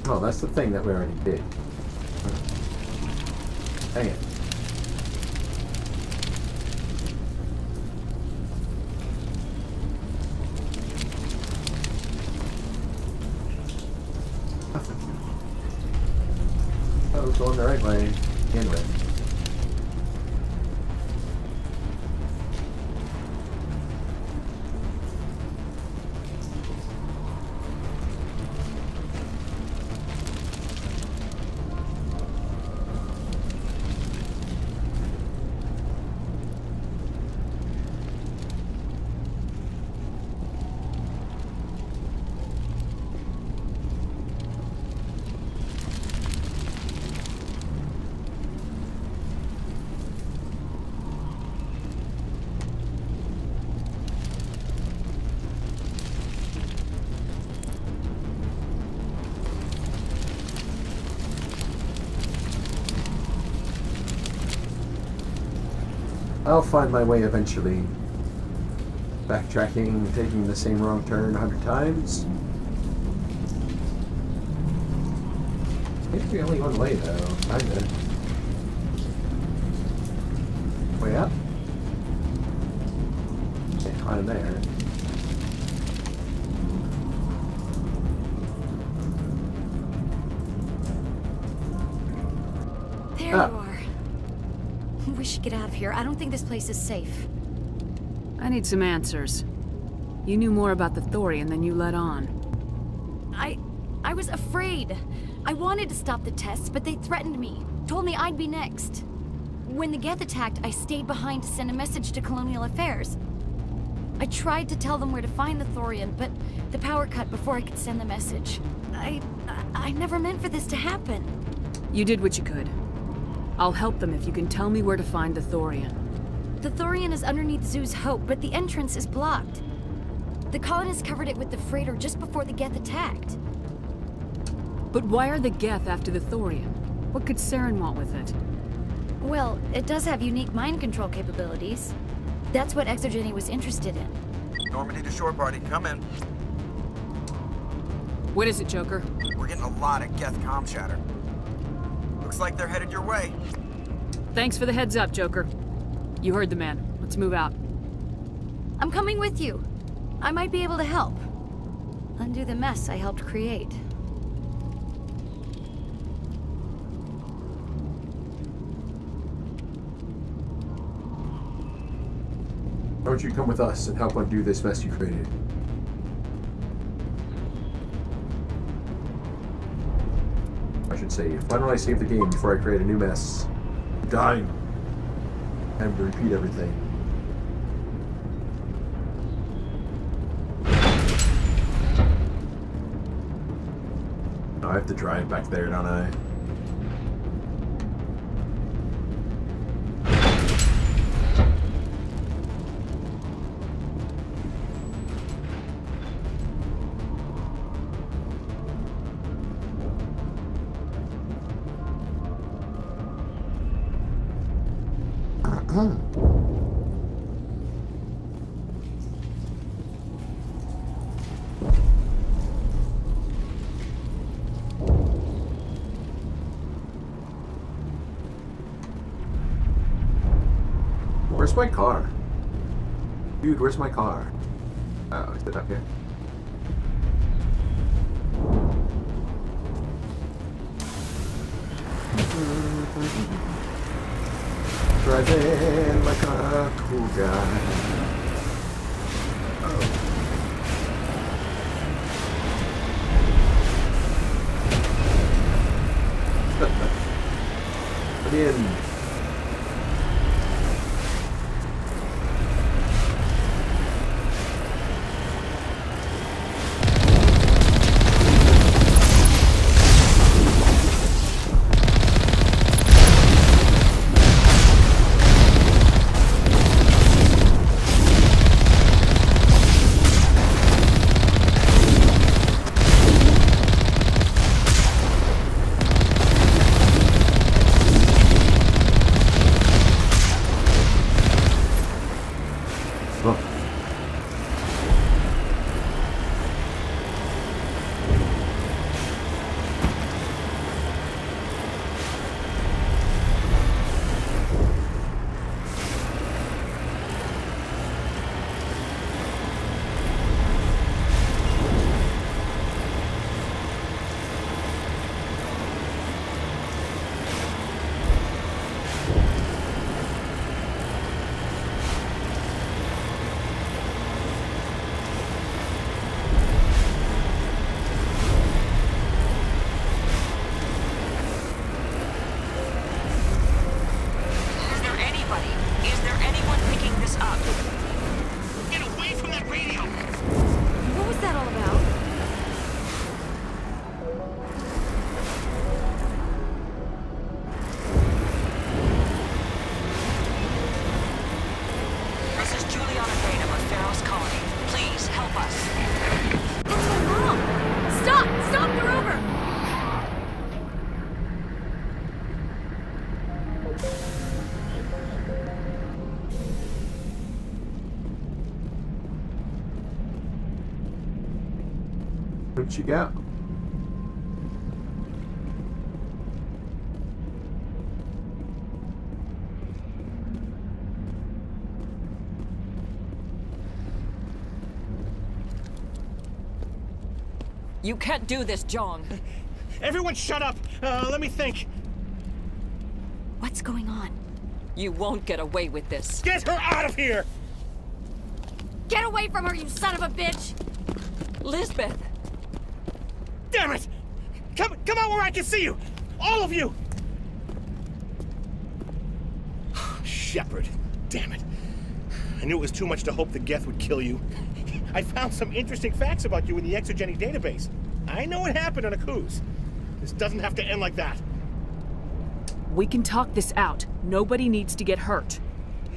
Oh, that's the thing that we already did. Dang it. I was going the right way. Anyway. I'll find my way eventually. Backtracking, taking the same wrong turn 100 times. Maybe only one way though, kinda. Way up? Can't climb there. There you are. We should get out of here. I don't think this place is safe. I need some answers. You knew more about the Thorian than you let on. I was afraid. I wanted to stop the tests, but they threatened me. Told me I'd be next. When the Geth attacked, I stayed behind to send a message to Colonial Affairs. I tried to tell them where to find the Thorian, but the power cut before I could send the message. I never meant for this to happen. You did what you could. I'll help them if you can tell me where to find the Thorian. The Thorian is underneath Zoo's Hope, but the entrance is blocked. The colonists covered it with the freighter just before the Geth attacked. But why are the Geth after the Thorian? What could Saren want with it? Well, it does have unique mind control capabilities. That's what Exogeny was interested in. Normandy to shore party, come in. What is it, Joker? We're getting a lot of Geth comm chatter. Looks like they're headed your way. Thanks for the heads up, Joker. You heard the man. Let's move out. I'm coming with you. I might be able to help. Undo the mess I helped create. Why don't you come with us and help undo this mess you created? I should say, why don't I save the game before I create a new mess? I'm dying. Time to repeat everything. I have to drive back there, don't I? Where's my car? Dude, where's my car? Oh, is it up here? Driving like a cool guy. Oh. Come in. Out you go. You can't do this, Jong. Everyone shut up! Let me think. What's going on? You won't get away with this. Get her out of here! Get away from her, you son of a bitch! Lisbeth! Damn it! Come out where I can see you! All of you! Shepard. Damn it. I knew it was too much to hope the Geth would kill you. I found some interesting facts about you in the Exogeny database. I know what happened on Akuz. This doesn't have to end like that. We can talk this out. Nobody needs to get hurt.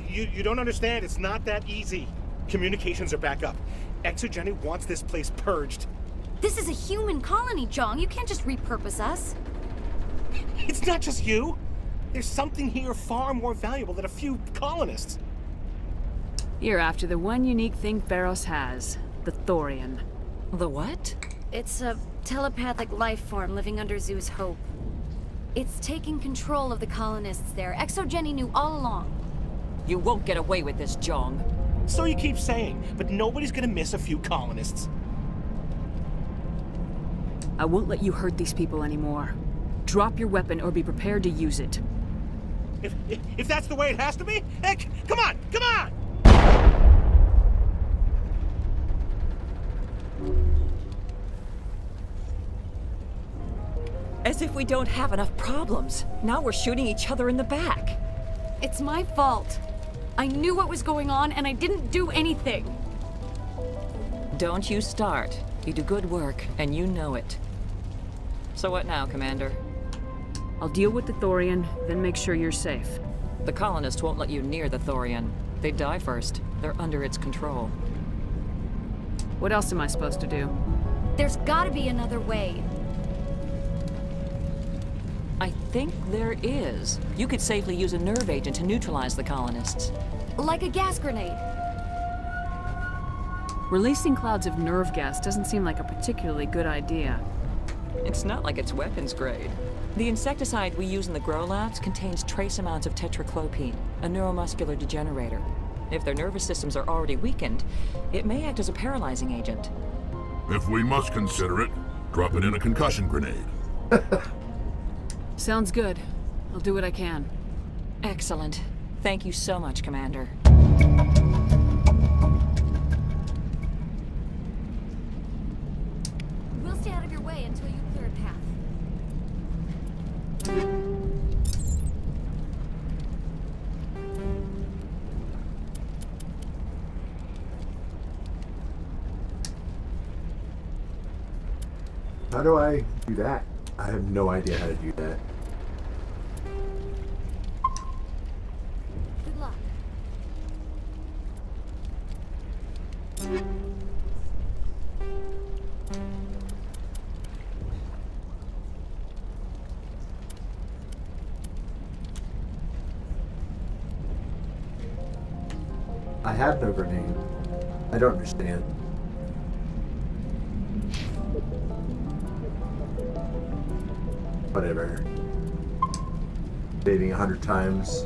You don't understand. It's not that easy. Communications are back up. Exogeny wants this place purged. This is a human colony, Jong. You can't just repurpose us. It's not just you. There's something here far more valuable than a few colonists. You're after the one unique thing Pharos has. The Thorian. The what? It's a telepathic life form living under Zeus' Hope. It's taking control of the colonists there. Exogeny knew all along. You won't get away with this, Jong. So you keep saying, but nobody's gonna miss a few colonists. I won't let you hurt these people anymore. Drop your weapon or be prepared to use it. If that's the way it has to be, heck, come on, come on! As if we don't have enough problems. Now we're shooting each other in the back. It's my fault. I knew what was going on and I didn't do anything. Don't you start. You do good work, and you know it. So what now, Commander? I'll deal with the Thorian, then make sure you're safe. The colonists won't let you near the Thorian. They die first. They're under its control. What else am I supposed to do? There's gotta be another way. I think there is. You could safely use a nerve agent to neutralize the colonists. Like a gas grenade. Releasing clouds of nerve gas doesn't seem like a particularly good idea. It's not like it's weapons grade. The insecticide we use in the grow labs contains trace amounts of tetraclopine, a neuromuscular degenerator. If their nervous systems are already weakened, it may act as a paralyzing agent. If we must consider it, drop it in a concussion grenade. Sounds good. I'll do what I can. Excellent. Thank you so much, Commander. We'll stay out of your way until you clear a path. How do I do that? I have no idea how to do that. Good luck. I have no grenade. I don't understand. Whatever. Saving 100 times.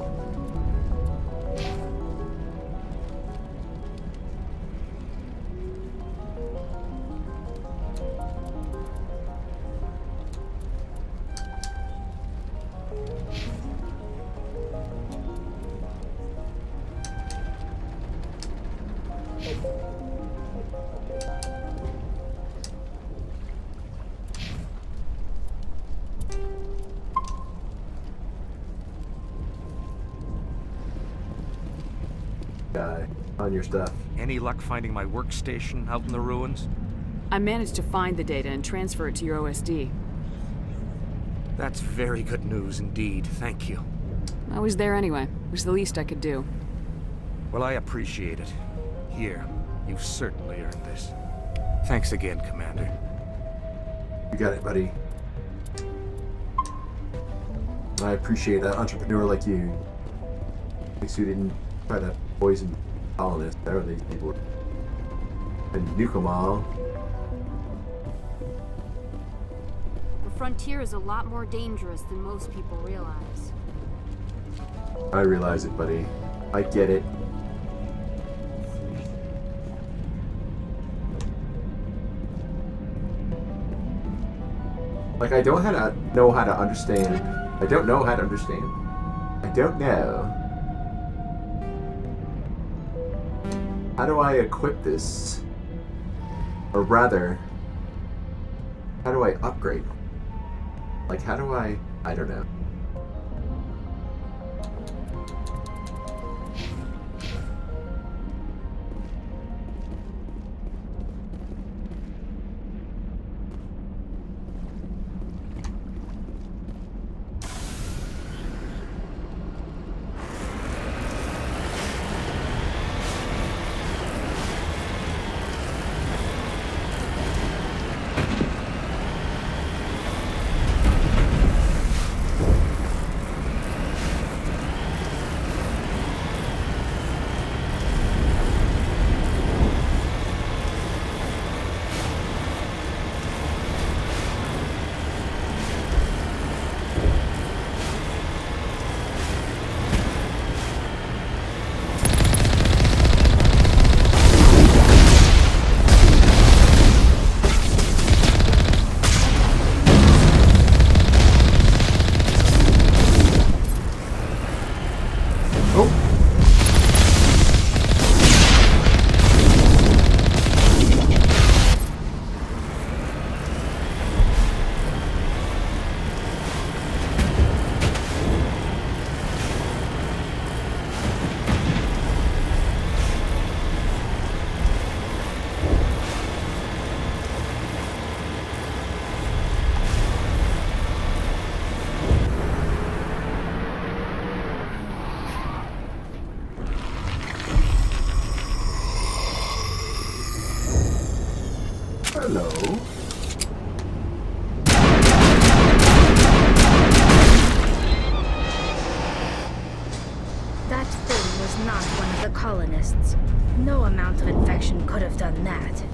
Guy on your stuff. Any luck finding my workstation out in the ruins? I managed to find the data and transfer it to your OSD. That's very good news indeed. Thank you. I was there anyway. It was the least I could do. Well, I appreciate it. Here, you've certainly earned this. Thanks again, Commander. You got it, buddy. I appreciate an entrepreneur like you. At least you didn't try to poison colonists. There are these people. And nuke them all. frontier is a lot more dangerous than most people realize. I realize it, buddy. I get it. Like, I don't know how to understand. I don't know how to understand. I don't know. How do I equip this? Or rather, how do I upgrade? Like, how do I don't know. Hello. That thing was not one of the colonists. No amount of infection could have done that.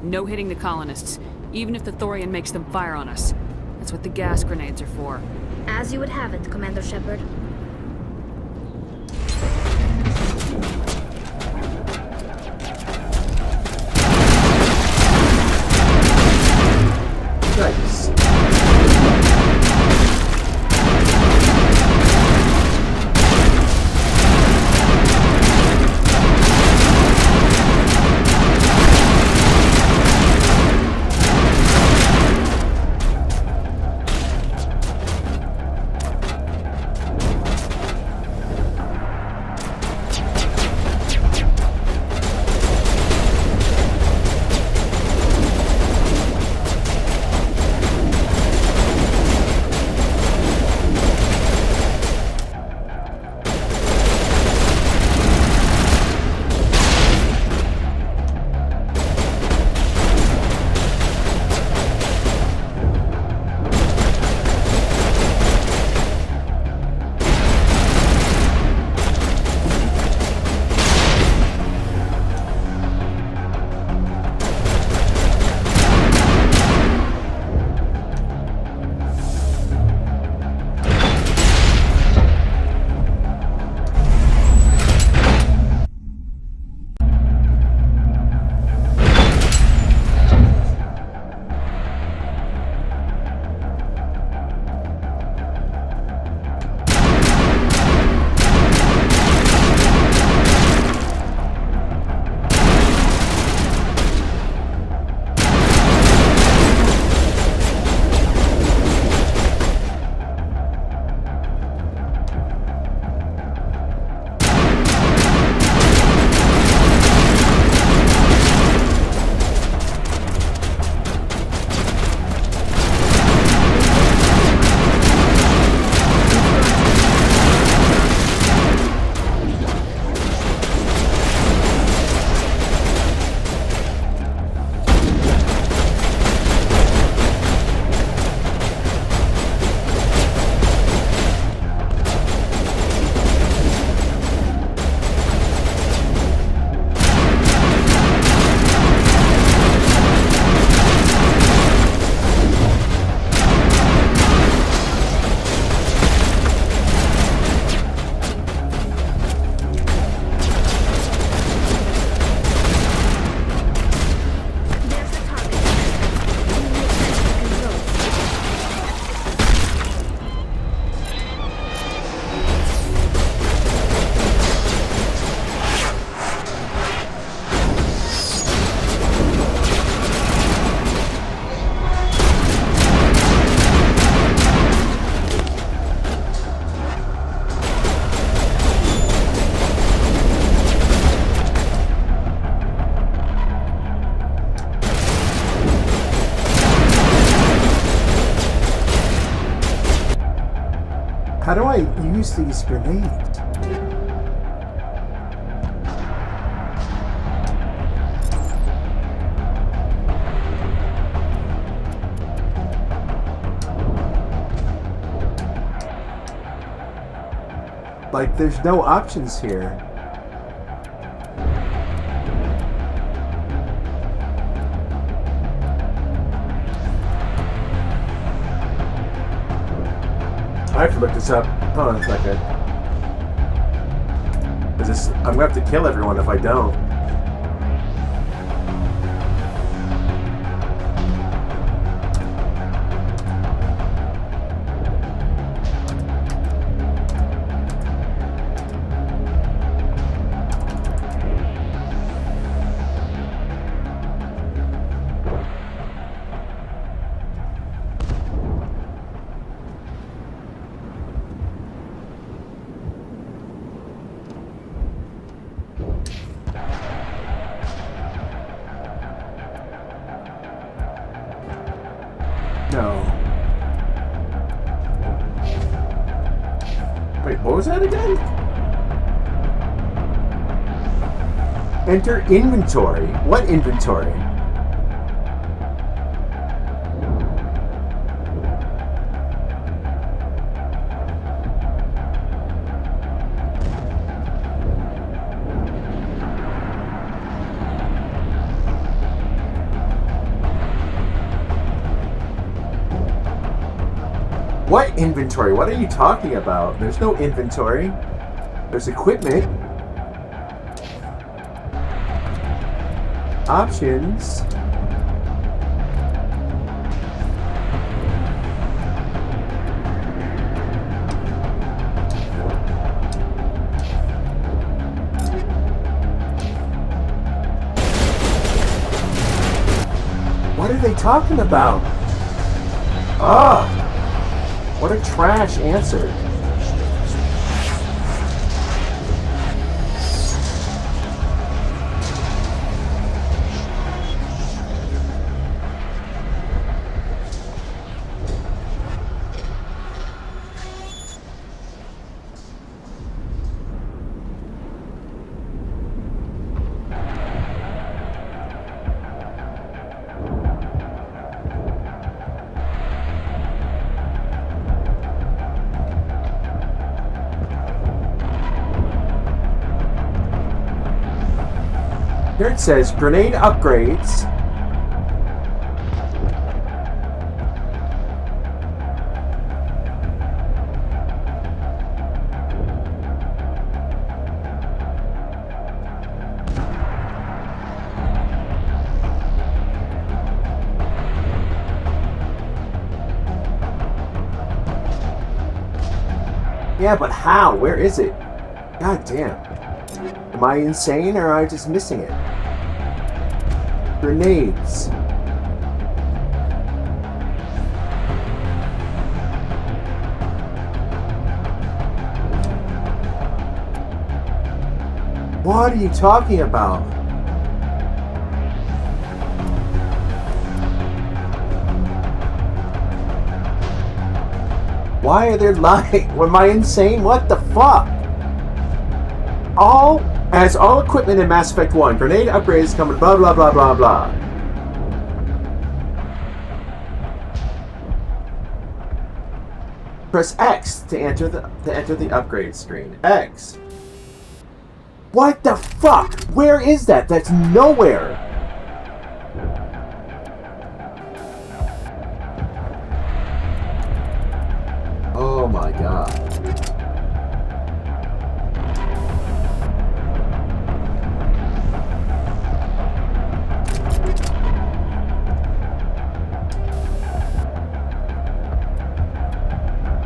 No hitting the colonists, even if the Thorian makes them fire on us. That's what the gas grenades are for. As you would have it, Commander Shepard. Nice. How do I use these grenades? Like, there's no options here. I have to look this up. Hold on a second. I'm gonna have to kill everyone if I don't. No. Wait, what was that again? Enter inventory. What inventory? What inventory? What are you talking about? There's no inventory. There's equipment. Options. What are they talking about? Ah! What a trash answer. Here it says grenade upgrades. Yeah, but how? Where is it? God damn. Am I insane or am I just missing it? Grenades. What are you talking about? Why are there lying? Am I insane? What the fuck? As all equipment in Mass Effect 1, grenade upgrades come with blah blah blah blah blah. Press X to enter the upgrade screen. X. What the fuck? Where is that? That's nowhere. Oh my god.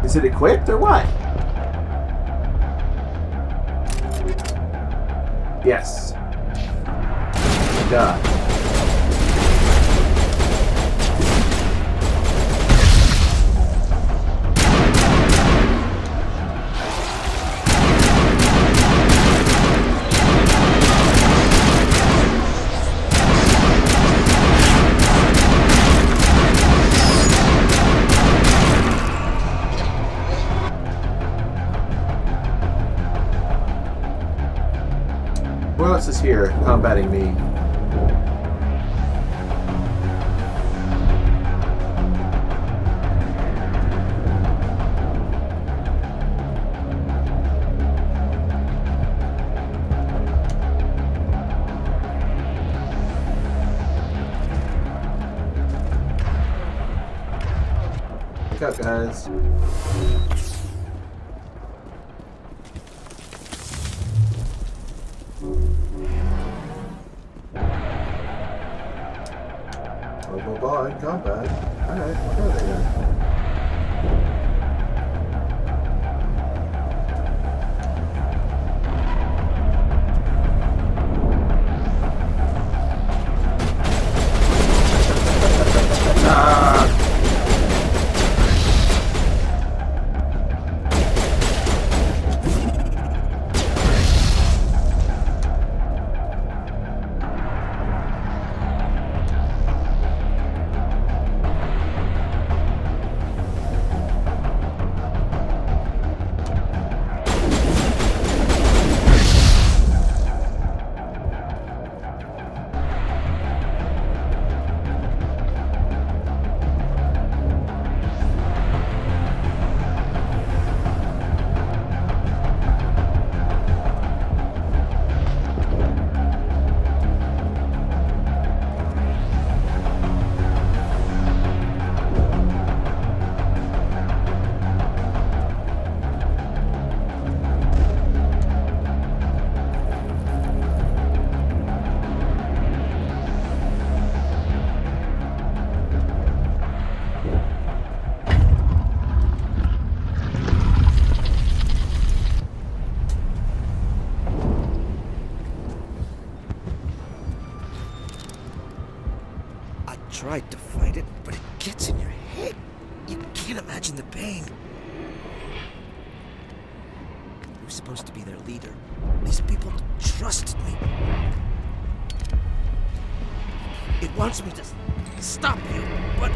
Is it equipped or what? Yes. Oh my god. guys here combating me. Wake up, guys. Blah, in combat. Alright, what are they then? Tried to fight it, but it gets in your head. You can't imagine the pain. I was supposed to be their leader. These people trusted me. It wants me to stop you, but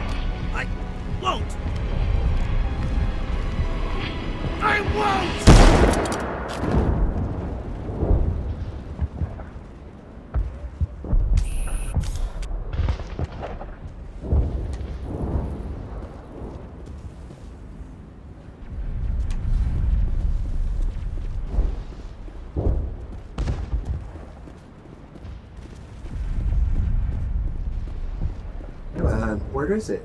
I won't. I won't! Where is it?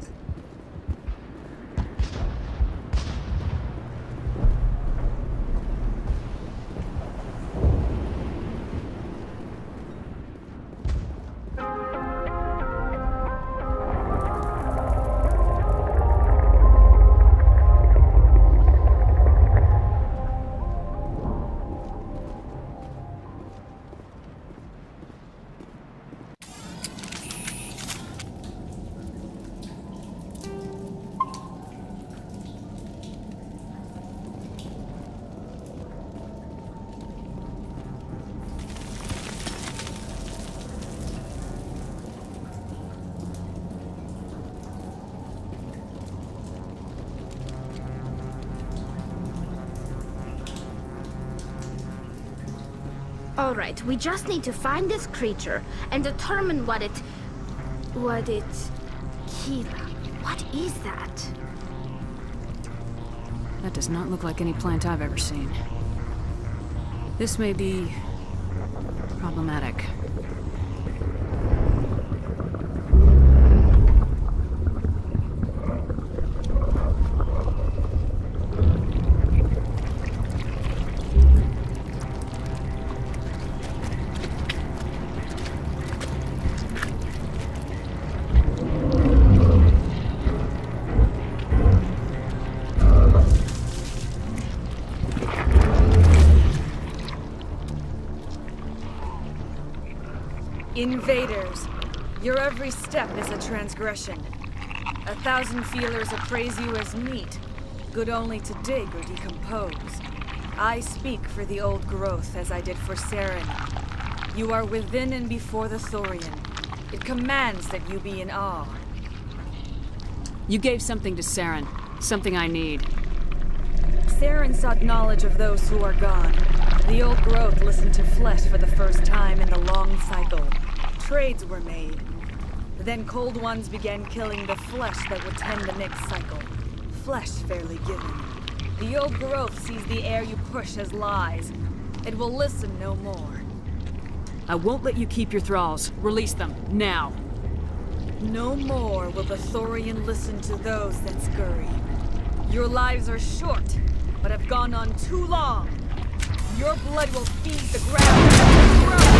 Alright, we just need to find this creature and determine what it... Kila. What is that? That does not look like any plant I've ever seen. This may be... problematic. Invaders, your every step is a transgression. 1,000 feelers appraise you as meat, good only to dig or decompose. I speak for the old growth as I did for Saren. You are within and before the Thorian. It commands that you be in awe. You gave something to Saren, something I need. Saren sought knowledge of those who are gone. The old growth listened to flesh for the first time in the long cycle. Trades were made. Then cold ones began killing the flesh that would tend the next cycle. Flesh fairly given. The old growth sees the air you push as lies. It will listen no more. I won't let you keep your thralls. Release them, now. No more will the Thorian listen to those that scurry. Your lives are short, but have gone on too long. Your blood will feed the ground.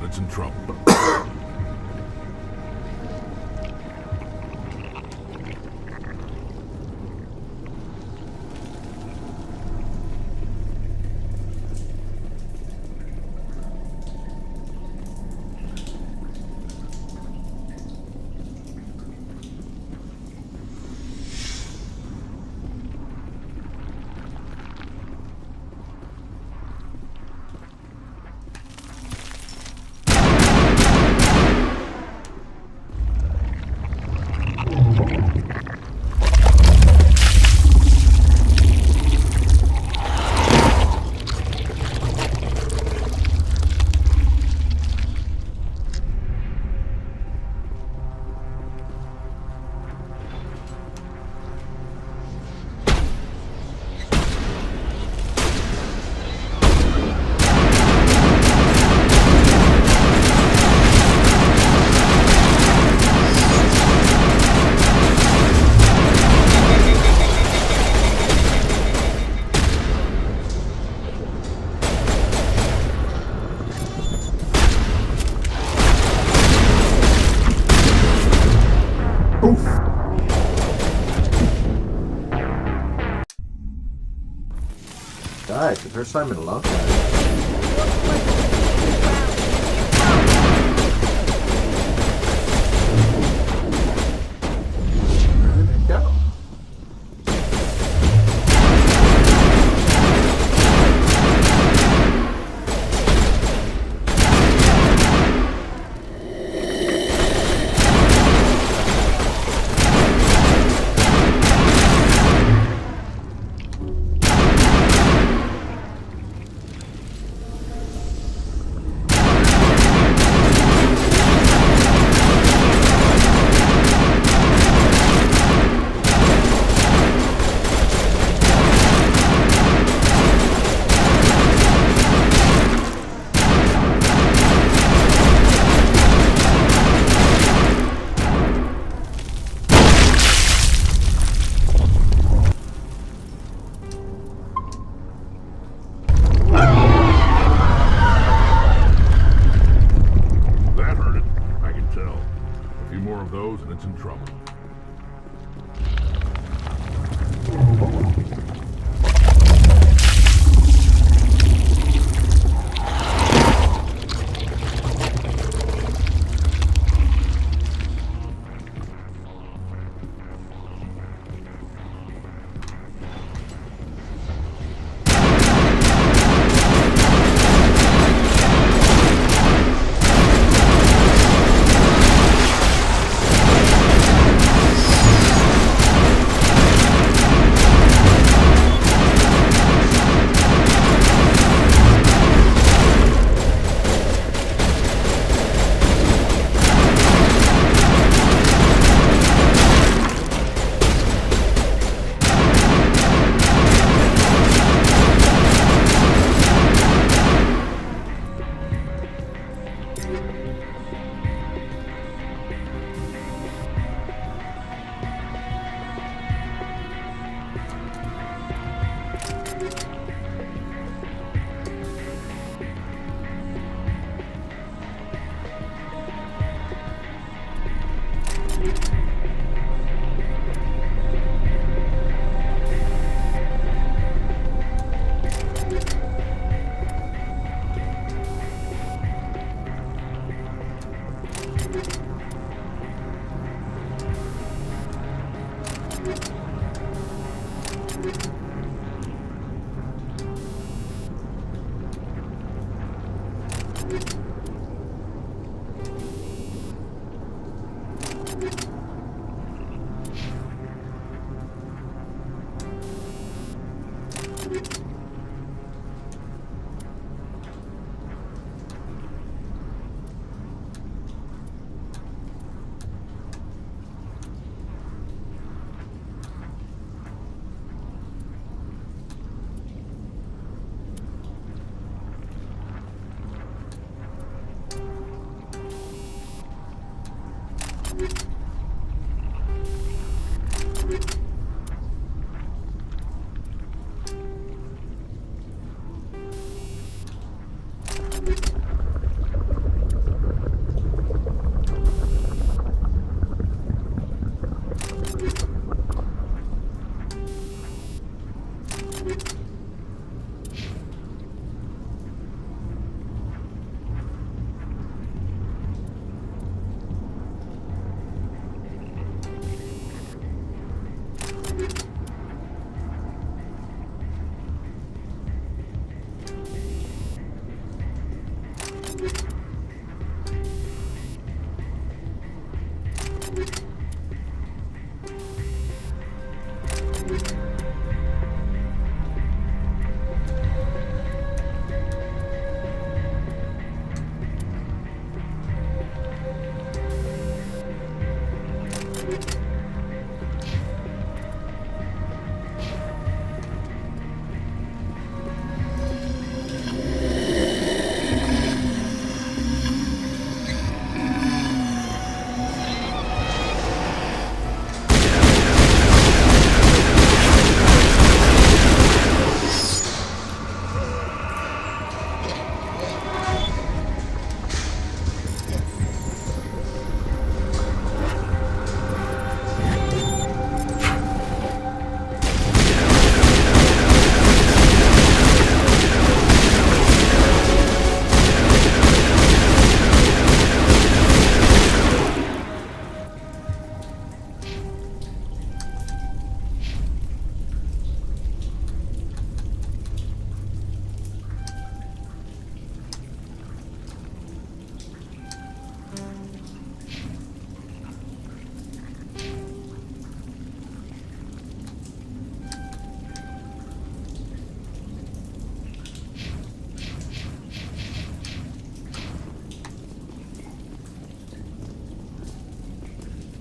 It's in trouble. Died. The first time in a long time. Where did it go? It's in trouble.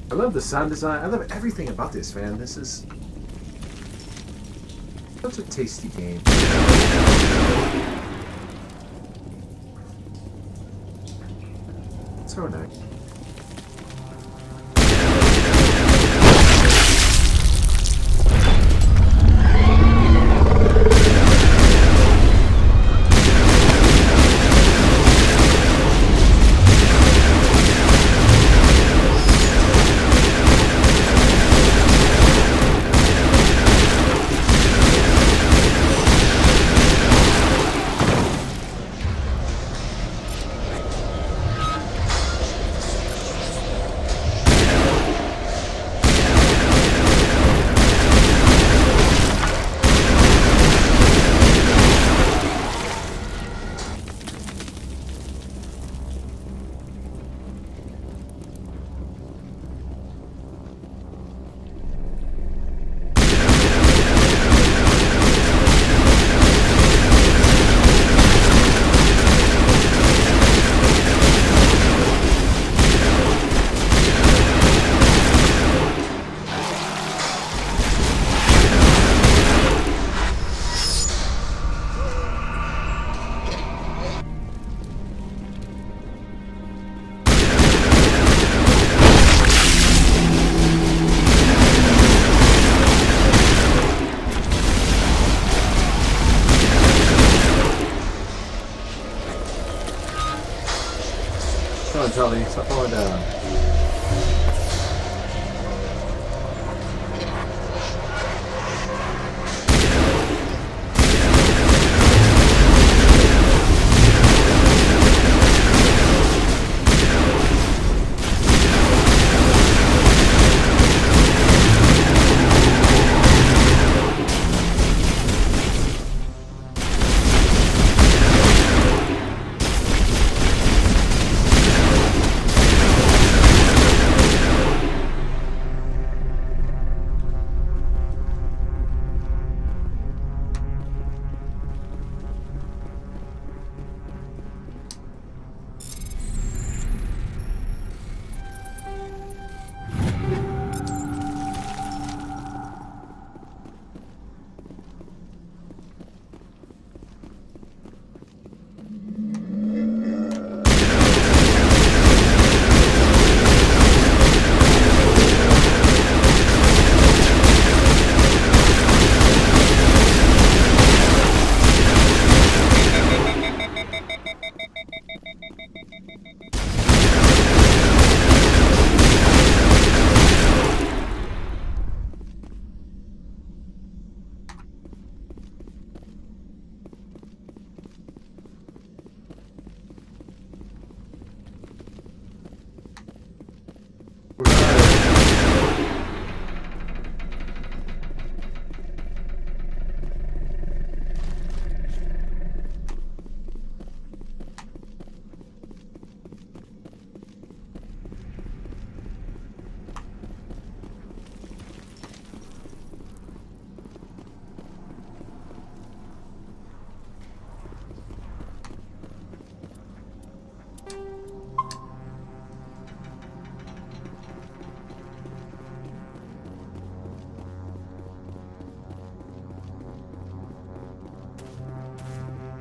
I love the sound design. I love everything about this, man. This is such a tasty game. So nice. Come on, Charlie. Stop falling down.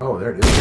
Oh, there it is.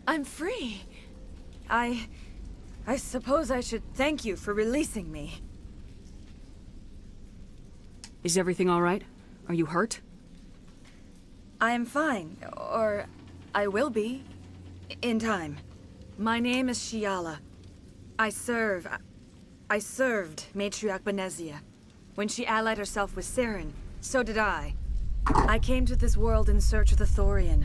I'm free. I suppose I should thank you for releasing me. Is everything all right? Are you hurt? I am fine, or I will be, in time. My name is Shiala. I served Matriarch Benezia. When she allied herself with Saren, so did I. I came to this world in search of the Thorian.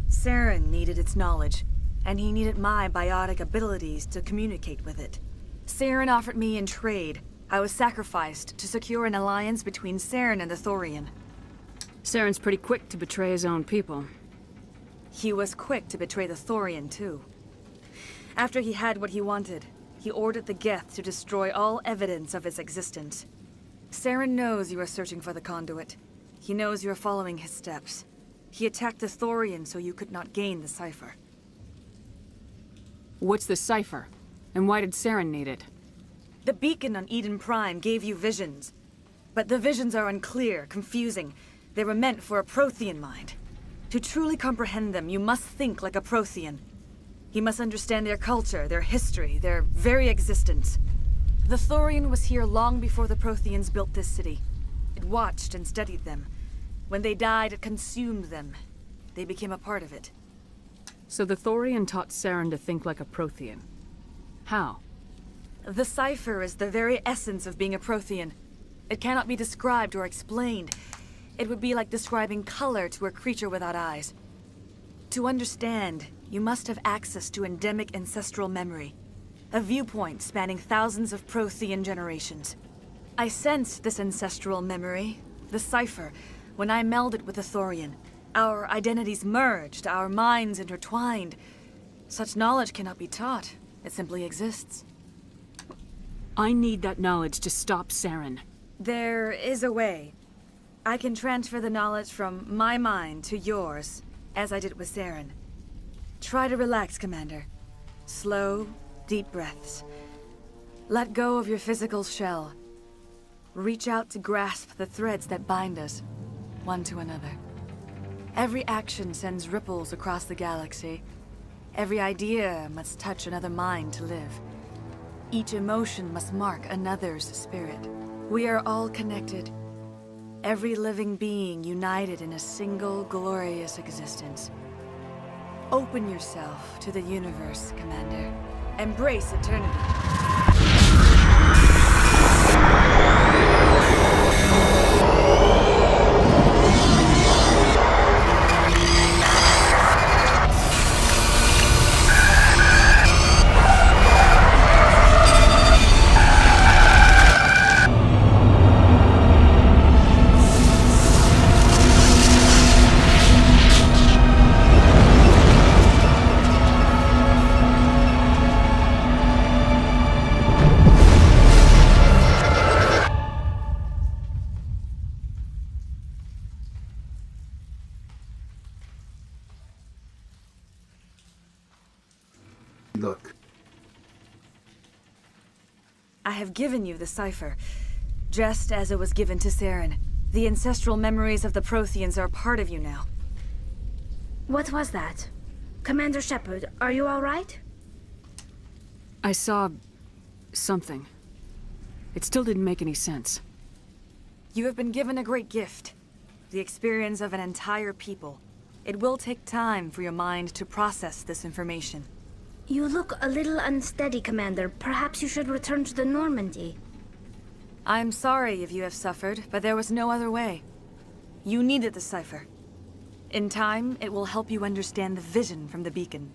Saren needed its knowledge, and he needed my biotic abilities to communicate with it. Saren offered me in trade. I was sacrificed to secure an alliance between Saren and the Thorian. Saren's pretty quick to betray his own people. He was quick to betray the Thorian, too. After he had what he wanted, he ordered the Geth to destroy all evidence of its existence. Saren knows you are searching for the conduit. He knows you are following his steps. He attacked the Thorian so you could not gain the cipher. What's the cipher? And why did Saren need it? The beacon on Eden Prime gave you visions. But the visions are unclear, confusing. They were meant for a Prothean mind. To truly comprehend them, you must think like a Prothean. You must understand their culture, their history, their very existence. The Thorian was here long before the Protheans built this city. It watched and studied them. When they died, it consumed them. They became a part of it. So the Thorian taught Saren to think like a Prothean. How? The cipher is the very essence of being a Prothean. It cannot be described or explained. It would be like describing color to a creature without eyes. To understand, you must have access to endemic ancestral memory. A viewpoint spanning thousands of Prothean generations. I sensed this ancestral memory, the cipher, when I melded with the Thorian. Our identities merged, our minds intertwined. Such knowledge cannot be taught. It simply exists. I need that knowledge to stop Saren. There is a way. I can transfer the knowledge from my mind to yours, as I did with Saren. Try to relax, Commander. Slow, deep breaths. Let go of your physical shell. Reach out to grasp the threads that bind us, one to another. Every action sends ripples across the galaxy. Every idea must touch another mind to live. Each emotion must mark another's spirit. We are all connected. Every living being united in a single glorious existence. Open yourself to the universe, Commander. Embrace eternity. Look. I have given you the cipher, just as it was given to Saren. The ancestral memories of the Protheans are part of you now. What was that? Commander Shepard, are you all right? I saw... something. It still didn't make any sense. You have been given a great gift. The experience of an entire people. It will take time for your mind to process this information. You look a little unsteady, Commander. Perhaps you should return to the Normandy. I'm sorry if you have suffered, but there was no other way. You needed the cipher. In time, it will help you understand the vision from the beacon.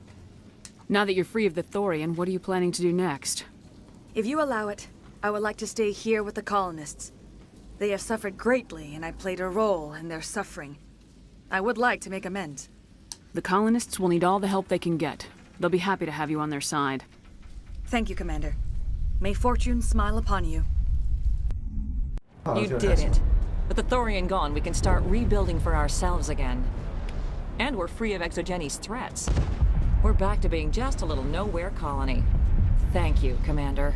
Now that you're free of the Thorian, what are you planning to do next? If you allow it, I would like to stay here with the colonists. They have suffered greatly, and I played a role in their suffering. I would like to make amends. The colonists will need all the help they can get. They'll be happy to have you on their side. Thank you, Commander. May fortune smile upon you. You did it. With the Thorian gone, we can start rebuilding for ourselves again. And we're free of Exogenes' threats. We're back to being just a little nowhere colony. Thank you, Commander.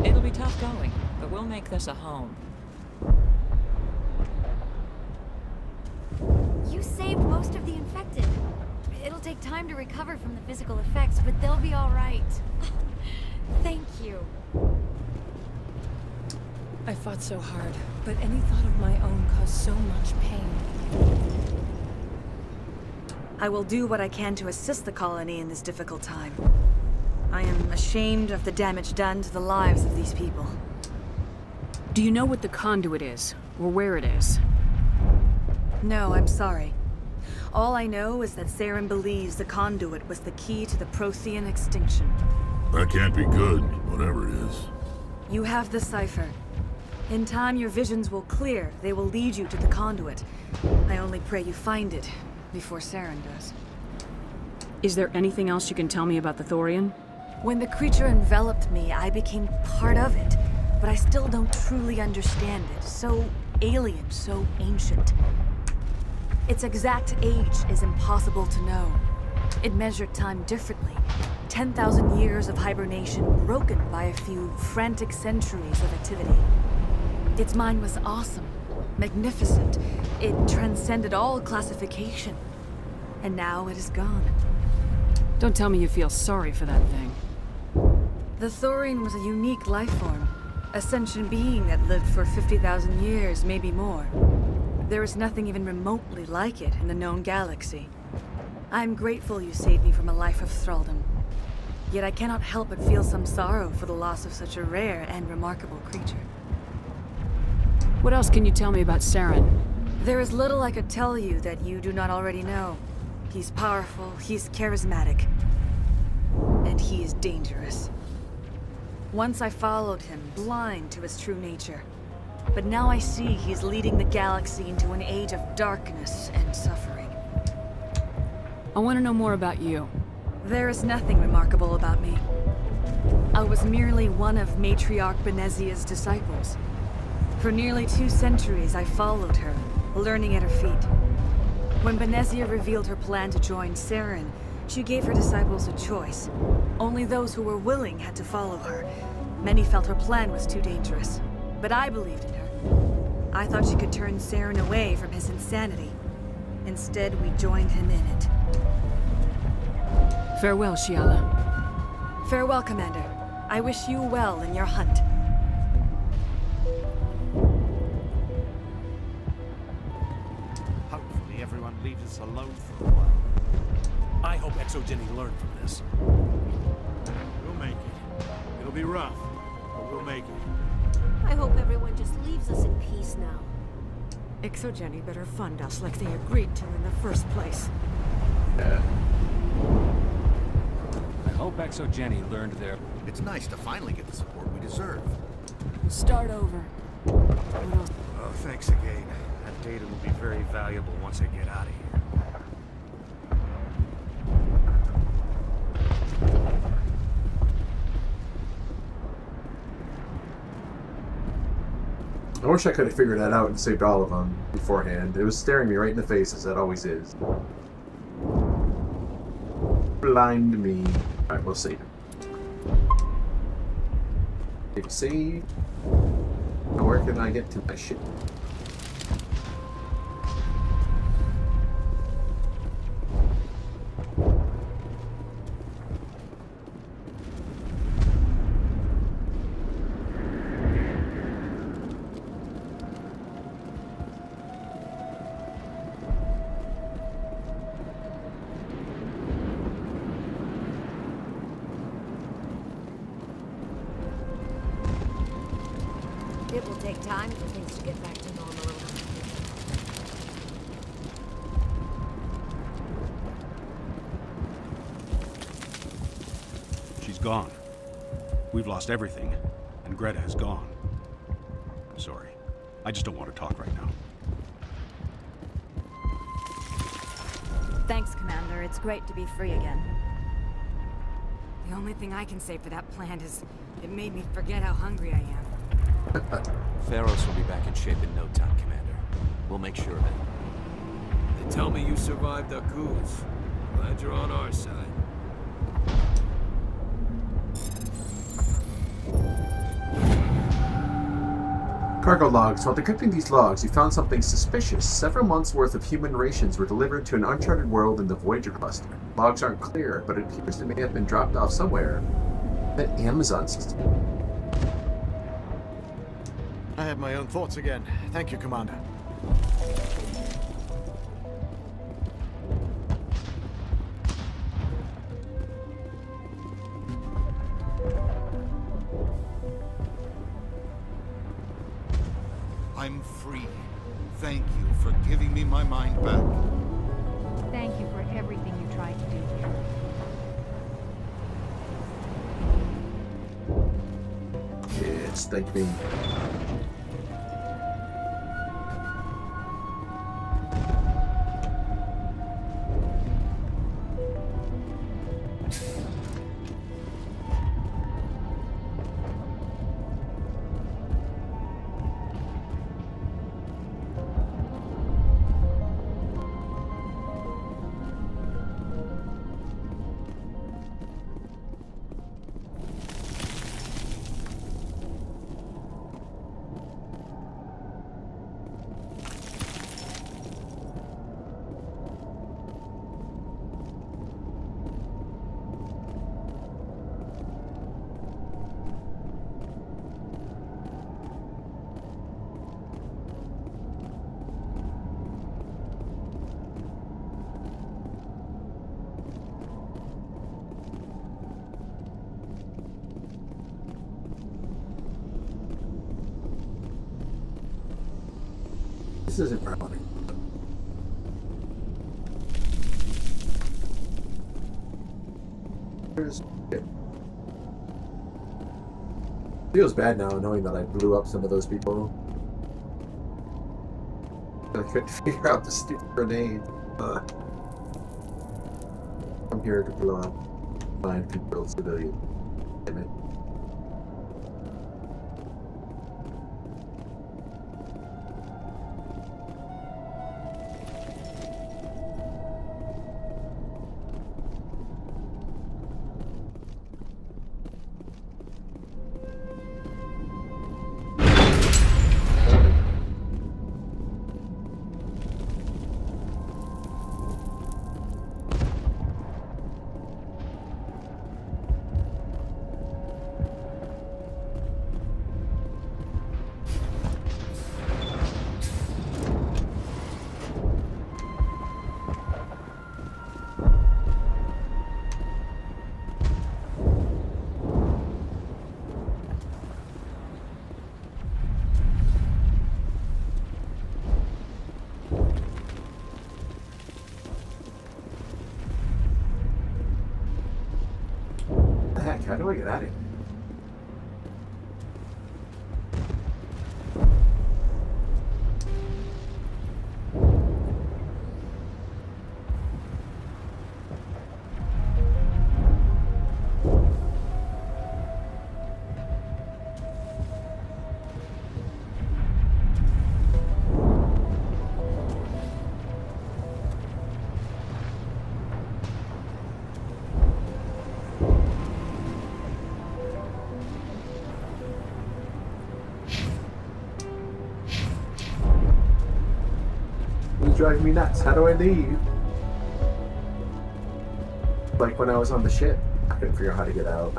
It'll be tough going, but we'll make this a home. You saved most of the infected. It'll take time to recover from the physical effects, but they'll be all right. Thank you. I fought so hard, but any thought of my own caused so much pain. I will do what I can to assist the colony in this difficult time. I am ashamed of the damage done to the lives of these people. Do you know what the conduit is, or where it is? No, I'm sorry. All I know is that Saren believes the conduit was the key to the Prothean extinction. That can't be good, whatever it is. You have the cipher. In time, your visions will clear. They will lead you to the conduit. I only pray you find it before Saren does. Is there anything else you can tell me about the Thorian? When the creature enveloped me, I became part of it. But I still don't truly understand it. So alien, so ancient. Its exact age is impossible to know. It measured time differently. 10,000 years of hibernation broken by a few frantic centuries of activity. Its mind was awesome, magnificent. It transcended all classification. And now it is gone. Don't tell me you feel sorry for that thing. The Thorian was a unique life form. A sentient being that lived for 50,000 years, maybe more. There is nothing even remotely like it in the known galaxy. I'm grateful you saved me from a life of thraldom. Yet I cannot help but feel some sorrow for the loss of such a rare and remarkable creature. What else can you tell me about Saren? There is little I could tell you that you do not already know. He's powerful, he's charismatic, and he is dangerous. Once I followed him, blind to his true nature. But now I see he's leading the galaxy into an age of darkness and suffering. I want to know more about you. There is nothing remarkable about me. I was merely one of Matriarch Benezia's disciples. For nearly 2 centuries, I followed her, learning at her feet. When Benezia revealed her plan to join Saren, she gave her disciples a choice. Only those who were willing had to follow her. Many felt her plan was too dangerous, but I believed in her. I thought she could turn Saren away from his insanity. Instead, we joined him in it. Farewell, Shiala. Farewell, Commander. I wish you well in your hunt. Hopefully everyone leaves us alone for a while. I hope Exogeny learned from this. We'll make it. It'll be rough, but we'll make it. I hope everyone just leaves us in peace now. Exogeny better fund us like they agreed to in the first place. Yeah. I hope Exogeny learned their... It's nice to finally get the support we deserve. Start over. Oh, thanks again. That data will be very valuable once I get out of here. I wish I could have figured that out and saved all of them beforehand. It was staring me right in the face, as that always is. Blind me. Alright, we'll save him. Save. Now where can I get to my ship? It will take time for things to get back to normal around here. She's gone. We've lost everything, and Greta is gone. I'm sorry. I just don't want to talk right now. Thanks, Commander. It's great to be free again. The only thing I can say for that plan is it made me forget how hungry I am. Pharos will be back in shape in no time, Commander. We'll make sure of it. They tell me you survived our coups. Glad you're on our side. Cargo logs. While decrypting these logs, you found something suspicious. Several months' worth of human rations were delivered to an uncharted world in the Voyager cluster. Logs aren't clear, but it appears they may have been dropped off somewhere. That Amazon system. I had my own thoughts again. Thank you, Commander. I'm free. Thank you for giving me my mind back. Thank you for everything you tried to do here. Yes, thank me. This isn't where I want to go. Feels bad now knowing that I blew up some of those people. I couldn't figure out the stupid grenade. I'm here to blow up mind-controlled civilian. Damn it. How do I get out of here? Driving me nuts. How do I leave? Like when I was on the ship, I couldn't figure out how to get out.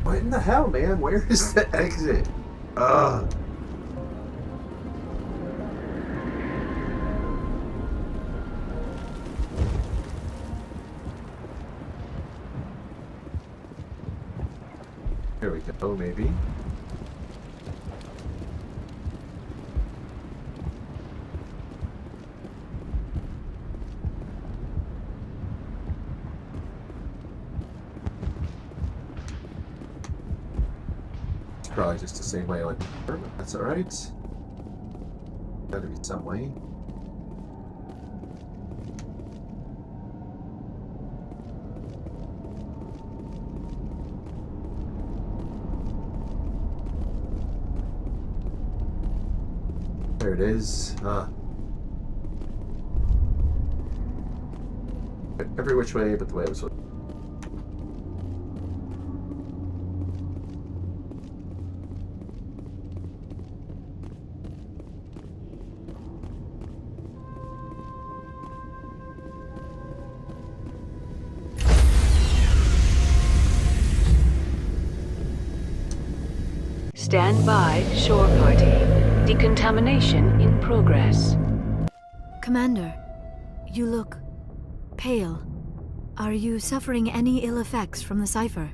What in the hell, man? Where is the exit? Ugh. Here we go, maybe. It's probably just the same way I went before, but that's alright. Gotta be some way. There it is. Every which way but the way I was supposed to. Stand by, shore party. Decontamination in progress. Commander, you look pale. Are you suffering any ill effects from the cipher?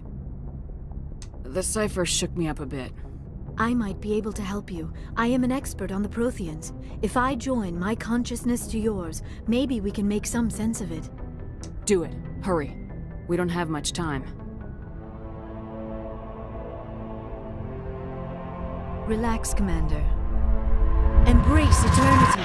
The cipher shook me up a bit. I might be able to help you. I am an expert on the Protheans. If I join my consciousness to yours, maybe we can make some sense of it. Do it. Hurry. We don't have much time. Relax, Commander. Embrace eternity.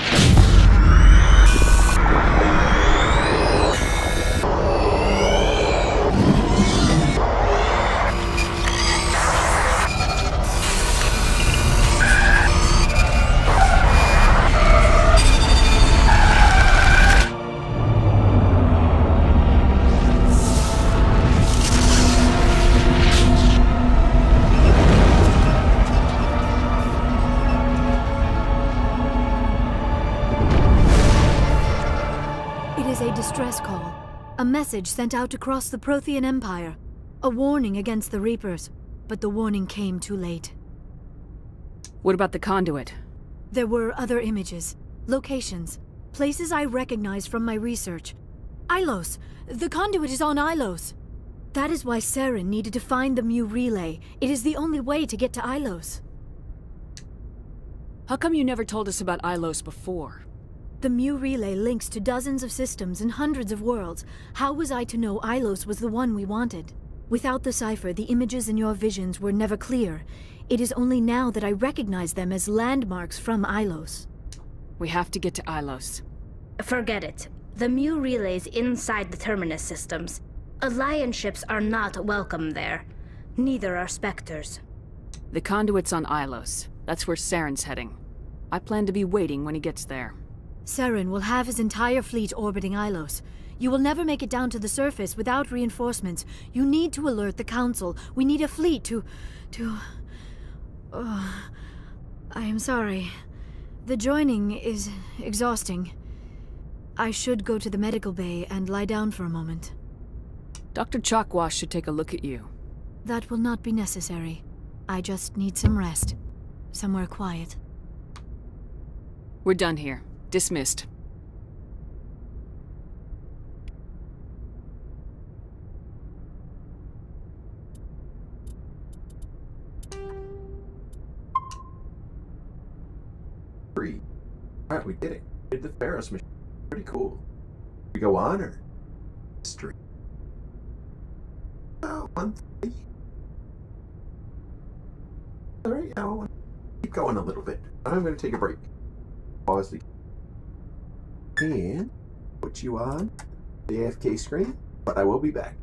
Distress call. A message sent out across the Prothean Empire. A warning against the Reapers. But the warning came too late. What about the conduit? There were other images, locations, places I recognized from my research. Ilos! The conduit is on Ilos! That is why Saren needed to find the Mu relay. It is the only way to get to Ilos. How come you never told us about Ilos before? The Mu relay links to dozens of systems and hundreds of worlds. How was I to know Ilos was the one we wanted? Without the cipher, the images in your visions were never clear. It is only now that I recognize them as landmarks from Ilos. We have to get to Ilos. Forget it. The Mu relay's inside the Terminus systems. Alliance ships are not welcome there. Neither are Spectres. The conduit's on Ilos. That's where Saren's heading. I plan to be waiting when he gets there. Saren will have his entire fleet orbiting Ilos. You will never make it down to the surface without reinforcements. You need to alert the Council. We need a fleet to... Oh, I am sorry. The joining is exhausting. I should go to the medical bay and lie down for a moment. Dr. Chalkwash should take a look at you. That will not be necessary. I just need some rest. Somewhere quiet. We're done here. Dismissed. Free. Alright, we did it. We did the Ferris machine. Pretty cool. We go on or history? Oh, 1-3. Alright, yeah, I'll keep going a little bit. I'm going to take a break. Pause the and put you on the AFK screen, but I will be back.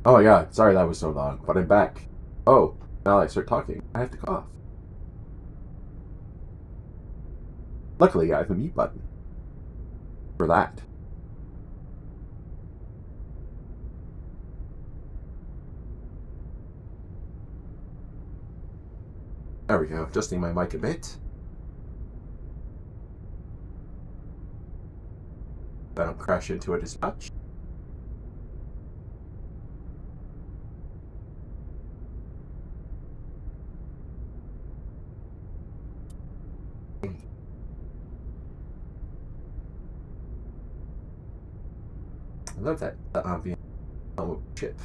Oh my god, sorry that was so long, but I'm back. Oh, now that I start talking, I have to cough. Luckily, I have a mute button for that. There we go, adjusting my mic a bit. I don't crash into it as much. I love that ambient chip.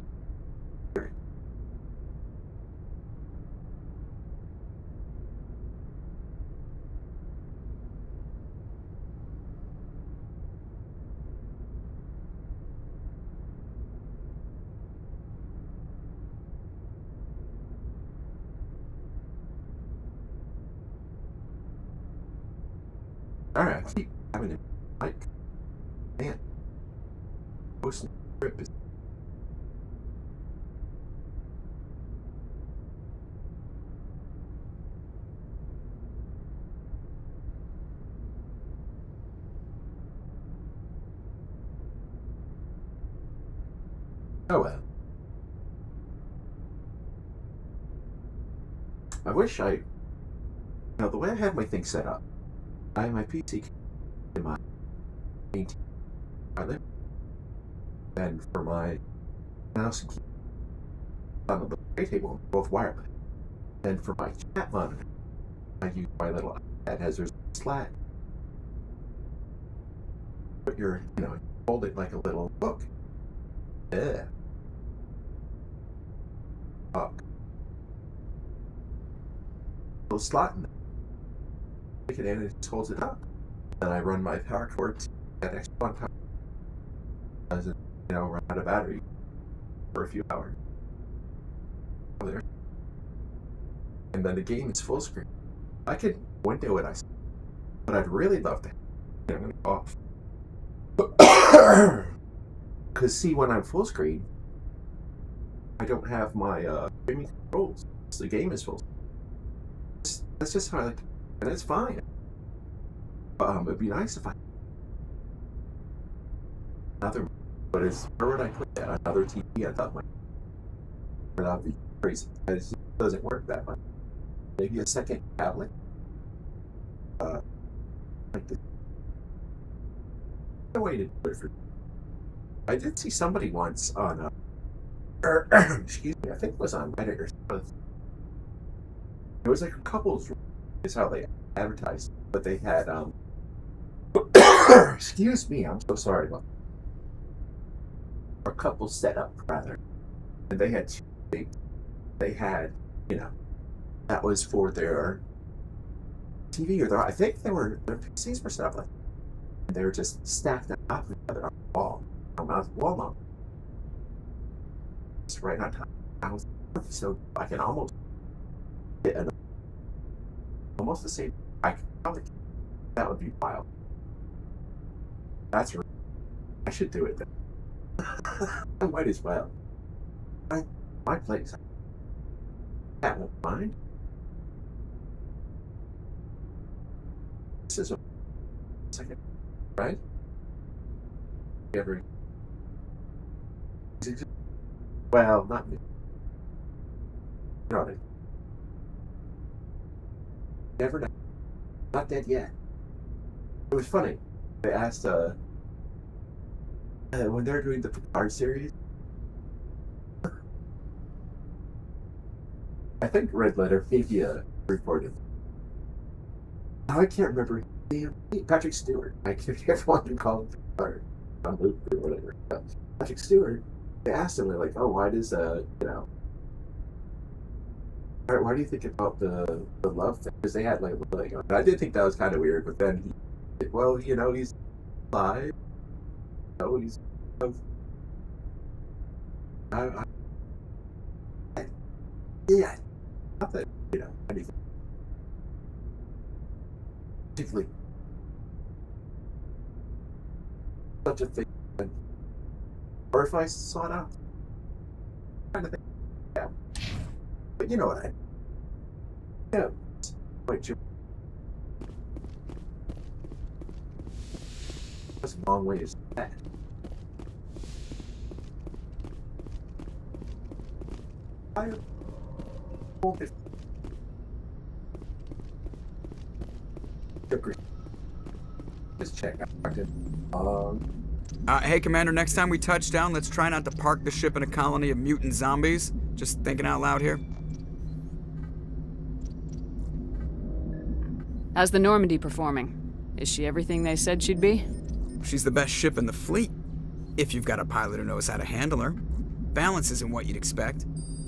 Alright, I keep having it mic. Man. Posting trip is oh well. I wish I the way I have my thing set up, I have my PC in my I live, and for my mouse and keyboard on the tray table, both wireless. And for my chat monitor, I use my little iPad as there's a Slack. But you hold it like a little book. Yeah. Book. Little slot in there. Take it in and it just holds it up. Then I run my power cord to that extra one power. As it, run out of battery for a few hours. There. And then the game is full screen. I could window it, but I'd really love to. I'm gonna go off. Because see, when I'm full screen, I don't have my streaming controls. So the game is full. That's just how I like to, and it's fine. It'd be nice if I another, but it's where would I put that? Another TV? I thought that'd be crazy. It just doesn't work that much. Maybe a second tablet. Like this. No way to do it for. I did see somebody once on excuse me, I think it was on Reddit or something. It was like a couple's room, is how they advertised, but they had excuse me, I'm so sorry about a couple set up rather, and they had they had that was for their TV or I think their PCs were set up like and they were just stacked up together on the wall. Wall mount. Just right on top. So I can almost get almost the same. That would be wild. That's right. I should do it then. I might as well. My place. That won't mind. This is a second, right? Well, not me. Not it. Never know. Not dead yet. It was funny. They asked when they're doing the Picard series. I think Red Letter maybe reported. Now I can't remember his name. Patrick Stewart. I can't want to call him Picard on Luke or whatever. Patrick Stewart. They asked him, they're like, "Oh, why does why do you think about the love thing?" Because they had like and I did think that was kind of weird, but then he's alive. He's yeah, not that anything particularly such a thing. Or if I saw it out, But you know what I know. Wait, that's a long way is that. I hold it. Agree. Just check. Hey, Commander, next time we touch down, let's try not to park the ship in a colony of mutant zombies. Just thinking out loud here. How's the Normandy performing? Is she everything they said she'd be? She's the best ship in the fleet, if you've got a pilot who knows how to handle her. Balance isn't what you'd expect.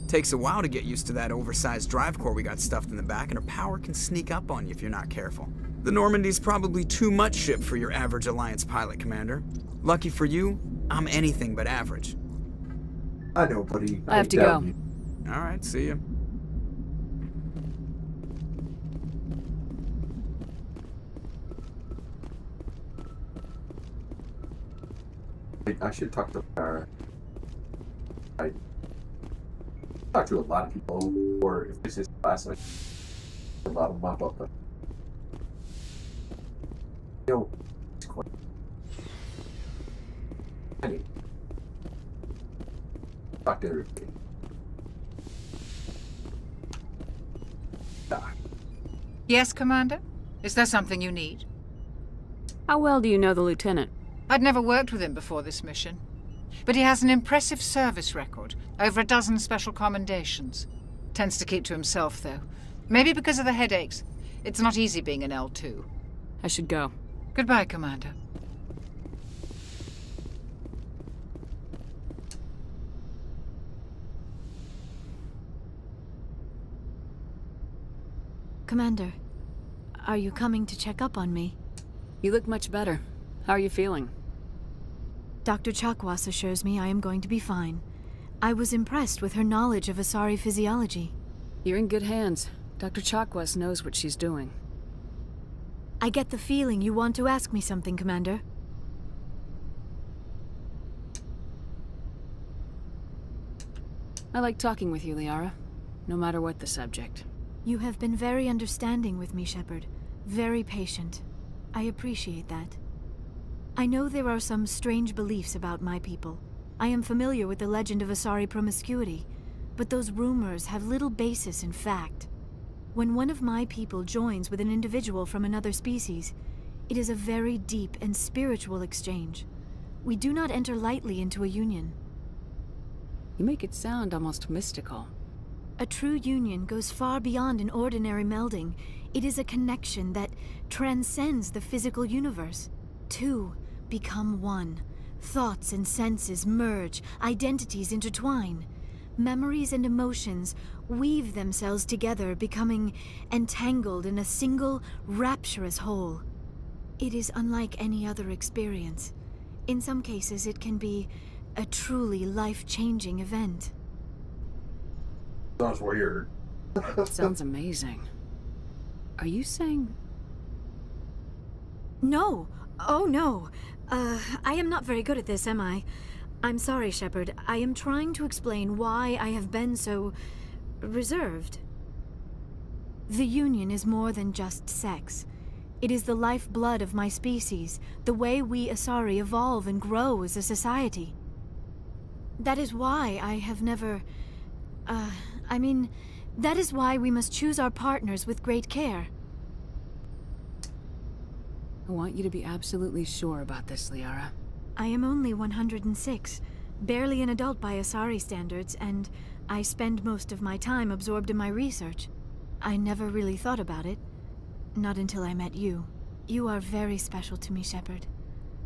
Takes a while to get used to that oversized drive core we got stuffed in the back, and her power can sneak up on you if you're not careful. The Normandy's probably too much ship for your average Alliance pilot, Commander. Lucky for you, I'm anything but average. I know, buddy. I have to go. All right, see ya. I should talk to her. I talk to a lot of people, or if this is class, a lot of mop up. But you know, it's quite. I mean, talk to her. Yes, Commander? Is there something you need? How well do you know the lieutenant? I'd never worked with him before this mission. But he has an impressive service record, over a dozen special commendations. Tends to keep to himself, though. Maybe because of the headaches. It's not easy being an L2. I should go. Goodbye, Commander. Commander, are you coming to check up on me? You look much better. How are you feeling? Dr. Chakwas assures me I am going to be fine. I was impressed with her knowledge of Asari physiology. You're in good hands. Dr. Chakwas knows what she's doing. I get the feeling you want to ask me something, Commander. I like talking with you, Liara. No matter what the subject. You have been very understanding with me, Shepard. Very patient. I appreciate that. I know there are some strange beliefs about my people. I am familiar with the legend of Asari promiscuity, but those rumors have little basis in fact. When one of my people joins with an individual from another species, it is a very deep and spiritual exchange. We do not enter lightly into a union. You make it sound almost mystical. A true union goes far beyond an ordinary melding. It is a connection that transcends the physical universe. Two become one. Thoughts and senses merge, identities intertwine. Memories and emotions weave themselves together, becoming entangled in a single, rapturous whole. It is unlike any other experience. In some cases, it can be a truly life-changing event. Sounds weird. Sounds amazing. Are you saying... No. Oh, no. I am not very good at this, am I? I'm sorry, Shepard. I am trying to explain why I have been so... reserved. The Union is more than just sex. It is the lifeblood of my species, the way we Asari evolve and grow as a society. That is why I have never... that is why we must choose our partners with great care. I want you to be absolutely sure about this, Liara. I am only 106, barely an adult by Asari standards, and I spend most of my time absorbed in my research. I never really thought about it. Not until I met you. You are very special to me, Shepard.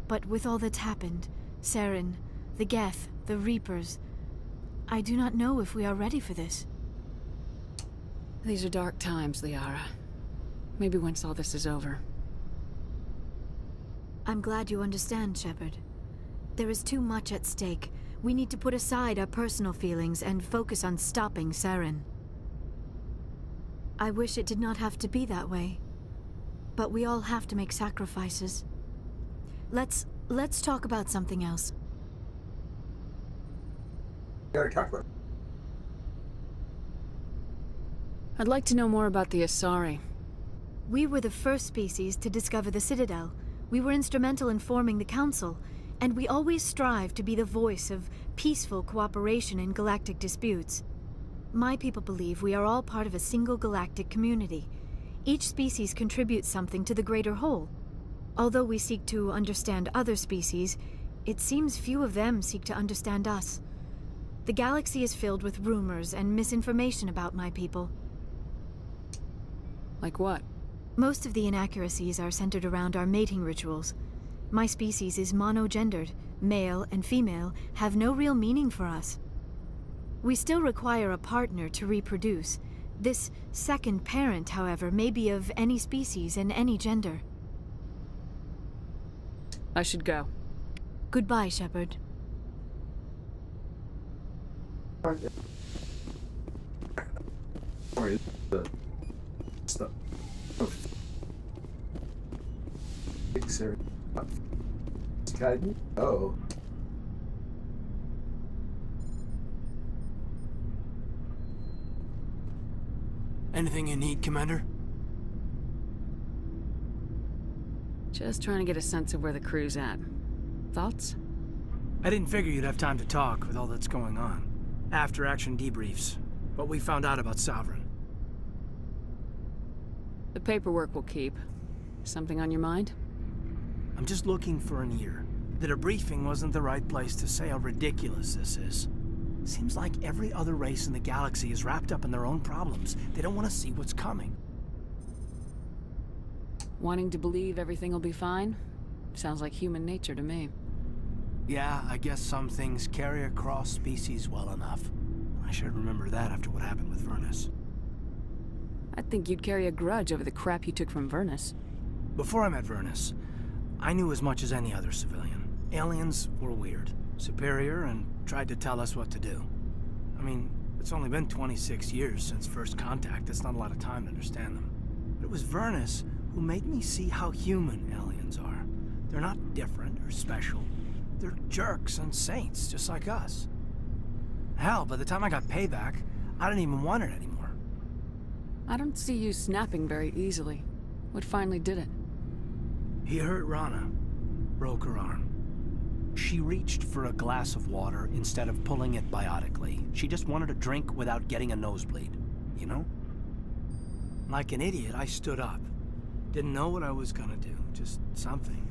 But with all that's happened, Saren, the Geth, the Reapers, I do not know if we are ready for this. These are dark times, Liara. Maybe once all this is over. I'm glad you understand, Shepard. There is too much at stake. We need to put aside our personal feelings and focus on stopping Saren. I wish it did not have to be that way. But we all have to make sacrifices. Let's talk about something else. Gotta talk about it. I'd like to know more about the Asari. We were the first species to discover the Citadel. We were instrumental in forming the Council, and we always strive to be the voice of peaceful cooperation in galactic disputes. My people believe we are all part of a single galactic community. Each species contributes something to the greater whole. Although we seek to understand other species, it seems few of them seek to understand us. The galaxy is filled with rumors and misinformation about my people. Like what? Most of the inaccuracies are centered around our mating rituals. My species is monogendered. Male and female have no real meaning for us. We still require a partner to reproduce. This second parent, however, may be of any species and any gender. I should go. Goodbye, Shepard. Sorry, the stuff. Fixer. Oh. Anything you need, Commander? Just trying to get a sense of where the crew's at. Thoughts? I didn't figure you'd have time to talk with all that's going on. After-action debriefs. What we found out about Sovereign. The paperwork will keep. Something on your mind? I'm just looking for an ear. The debriefing wasn't the right place to say how ridiculous this is. Seems like every other race in the galaxy is wrapped up in their own problems. They don't want to see what's coming. Wanting to believe everything will be fine? Sounds like human nature to me. Yeah, I guess some things carry across species well enough. I should remember that after what happened with Vernus. I think you'd carry a grudge over the crap you took from Vernus. Before I met Vernus, I knew as much as any other civilian. Aliens were weird, superior, and tried to tell us what to do. I mean, it's only been 26 years since first contact. That's not a lot of time to understand them. But it was Vernus who made me see how human aliens are. They're not different or special. They're jerks and saints, just like us. Hell, by the time I got payback, I didn't even want it anymore. I don't see you snapping very easily. What finally did it? He hurt Rana, broke her arm. She reached for a glass of water instead of pulling it biotically. She just wanted a drink without getting a nosebleed, you know? Like an idiot, I stood up. Didn't know what I was gonna do, just something.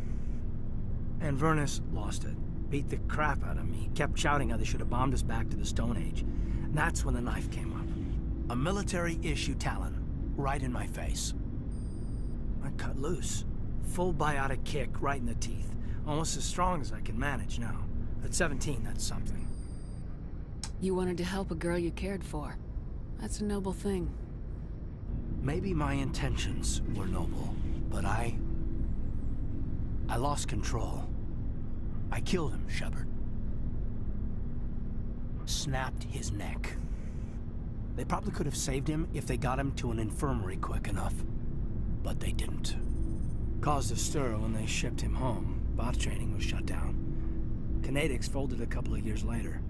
And Vernus lost it. Beat the crap out of me. Kept shouting how they should have bombed us back to the Stone Age. And that's when the knife came up. A military-issue Talon, right in my face. I cut loose. Full biotic kick right in the teeth. Almost as strong as I can manage now. At 17, that's something. You wanted to help a girl you cared for. That's a noble thing. Maybe my intentions were noble, but I lost control. I killed him, Shepard. Snapped his neck. They probably could have saved him if they got him to an infirmary quick enough. But they didn't. Caused a stir when they shipped him home. Bot training was shut down. Kinetics folded a couple of years later.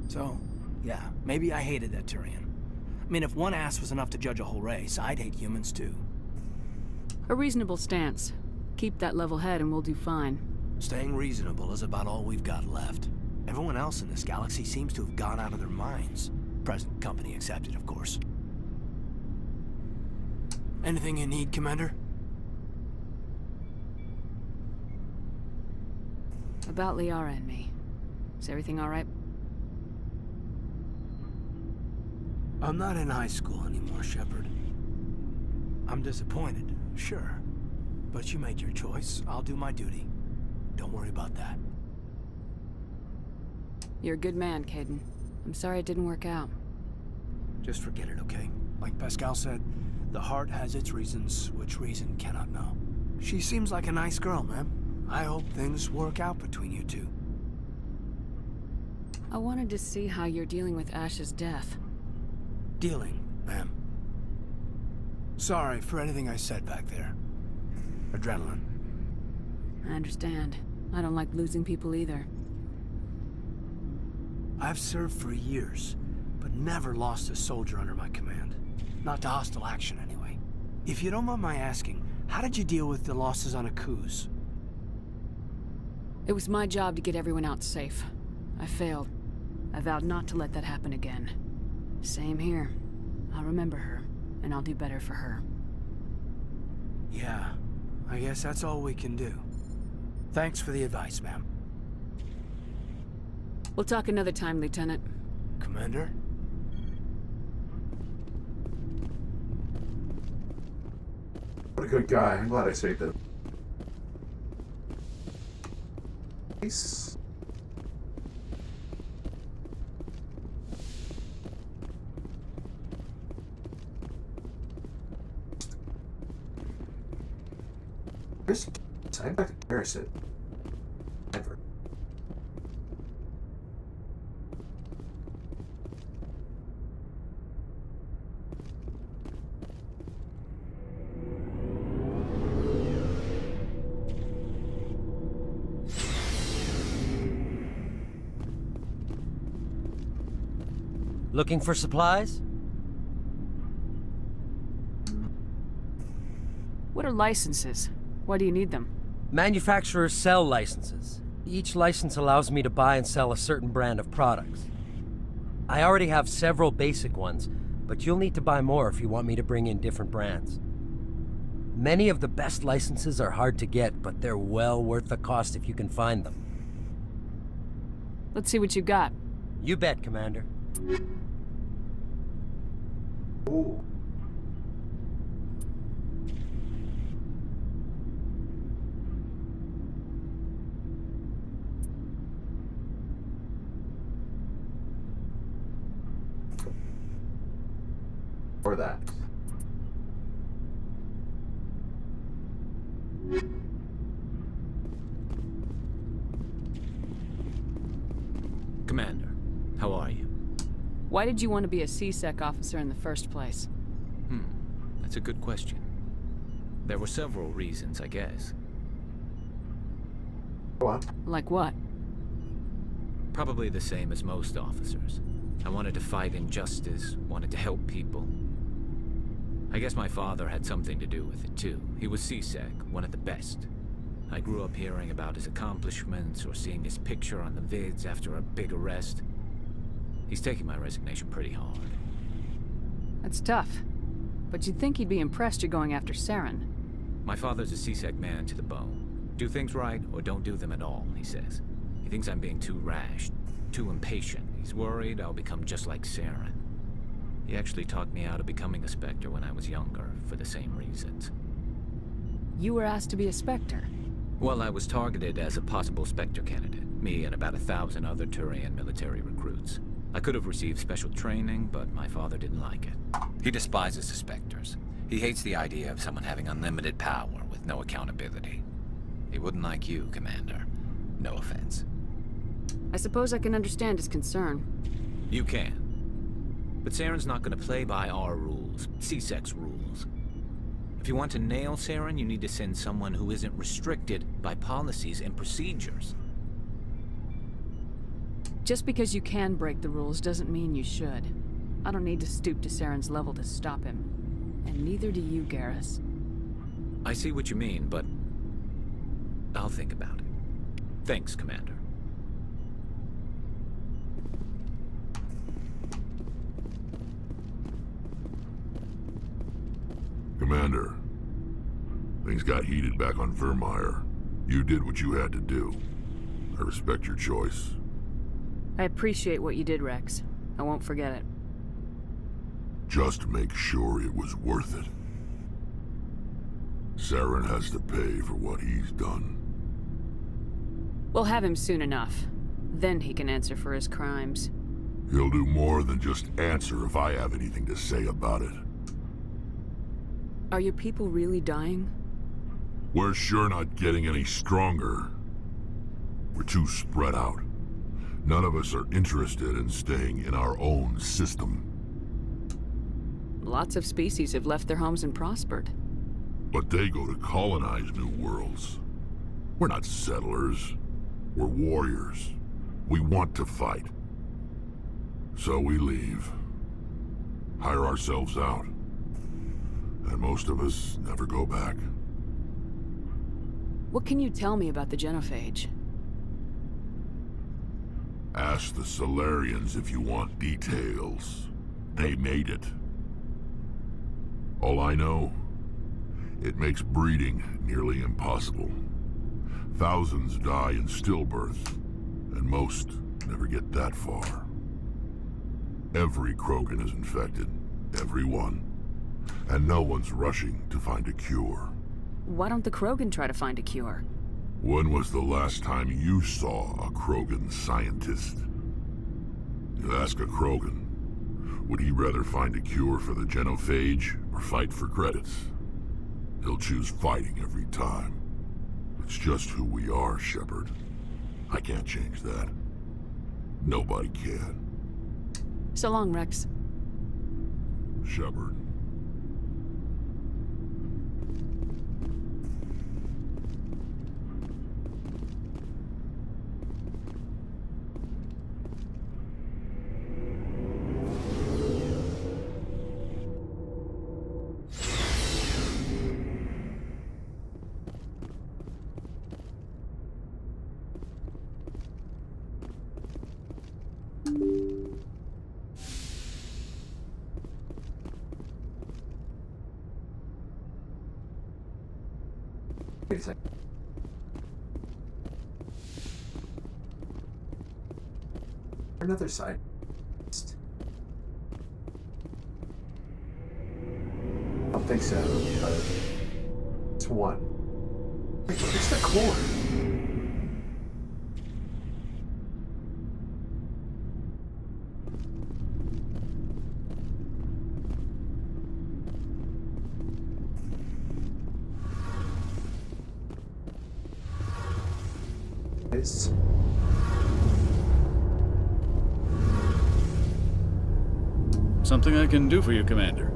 So, yeah, maybe I hated that Turian. I mean, if one ass was enough to judge a whole race, I'd hate humans too. A reasonable stance. Keep that level head and we'll do fine. Staying reasonable is about all we've got left. Everyone else in this galaxy seems to have gone out of their minds. Present company accepted, of course. Anything you need, Commander? About Liara and me. Is everything all right? I'm not in high school anymore, Shepard. I'm disappointed, sure. But you made your choice. I'll do my duty. Don't worry about that. You're a good man, Caden. I'm sorry it didn't work out. Just forget it, okay? Like Pascal said, the heart has its reasons, which reason cannot know. She seems like a nice girl, man. I hope things work out between you two. I wanted to see how you're dealing with Ash's death. Dealing, ma'am. Sorry for anything I said back there. Adrenaline. I understand. I don't like losing people either. I've served for years, but never lost a soldier under my command. Not to hostile action, anyway. If you don't mind my asking, how did you deal with the losses on Akuz? It was my job to get everyone out safe. I failed. I vowed not to let that happen again. Same here. I'll remember her, and I'll do better for her. Yeah, I guess that's all we can do. Thanks for the advice, ma'am. We'll talk another time, Lieutenant. Commander? What a good guy. I'm glad I saved him. Peace. Where's I'm back to Parasite. Never. Looking for supplies? What are licenses? Why do you need them? Manufacturers sell licenses. Each license allows me to buy and sell a certain brand of products. I already have several basic ones, but you'll need to buy more if you want me to bring in different brands. Many of the best licenses are hard to get, but they're well worth the cost if you can find them. Let's see what you got. You bet, Commander. Ooh. Or that. Commander, how are you? Why did you want to be a C-Sec officer in the first place? That's a good question. There were several reasons, I guess. What? Like what? Probably the same as most officers. I wanted to fight injustice, wanted to help people. I guess my father had something to do with it too. He was C-Sec, one of the best. I grew up hearing about his accomplishments or seeing his picture on the vids after a big arrest. He's taking my resignation pretty hard. That's tough. But you'd think he'd be impressed you're going after Saren. My father's a C-Sec man to the bone. Do things right or don't do them at all, he says. He thinks I'm being too rash, too impatient. He's worried I'll become just like Saren. He actually talked me out of becoming a Spectre when I was younger, for the same reasons. You were asked to be a Spectre? Well, I was targeted as a possible Spectre candidate. Me and about 1,000 other Turian military recruits. I could have received special training, but my father didn't like it. He despises the Spectres. He hates the idea of someone having unlimited power with no accountability. He wouldn't like you, Commander. No offense. I suppose I can understand his concern. You can. But Saren's not going to play by our rules, C-Sec's rules. If you want to nail Saren, you need to send someone who isn't restricted by policies and procedures. Just because you can break the rules doesn't mean you should. I don't need to stoop to Saren's level to stop him. And neither do you, Garrus. I see what you mean, but I'll think about it. Thanks, Commander. Commander, things got heated back on Vermeer. You did what you had to do. I respect your choice. I appreciate what you did, Rex. I won't forget it. Just make sure it was worth it. Saren has to pay for what he's done. We'll have him soon enough. Then he can answer for his crimes. He'll do more than just answer if I have anything to say about it. Are your people really dying? We're sure not getting any stronger. We're too spread out. None of us are interested in staying in our own system. Lots of species have left their homes and prospered. But they go to colonize new worlds. We're not settlers. We're warriors. We want to fight. So we leave. Hire ourselves out. And most of us never go back. What can you tell me about the genophage? Ask the Solarians if you want details. They made it. All I know, it makes breeding nearly impossible. Thousands die in stillbirth, and most never get that far. Every Krogan is infected, every one. And no one's rushing to find a cure. Why don't the Krogan try to find a cure? When was the last time you saw a Krogan scientist? You ask a Krogan, would he rather find a cure for the genophage or fight for credits? He'll choose fighting every time. It's just who we are, Shepard. I can't change that. Nobody can. So long, Rex. Shepard. Wait a second. Another side. I don't think so, but it's one. Wait, where's the core? Something I can do for you, Commander.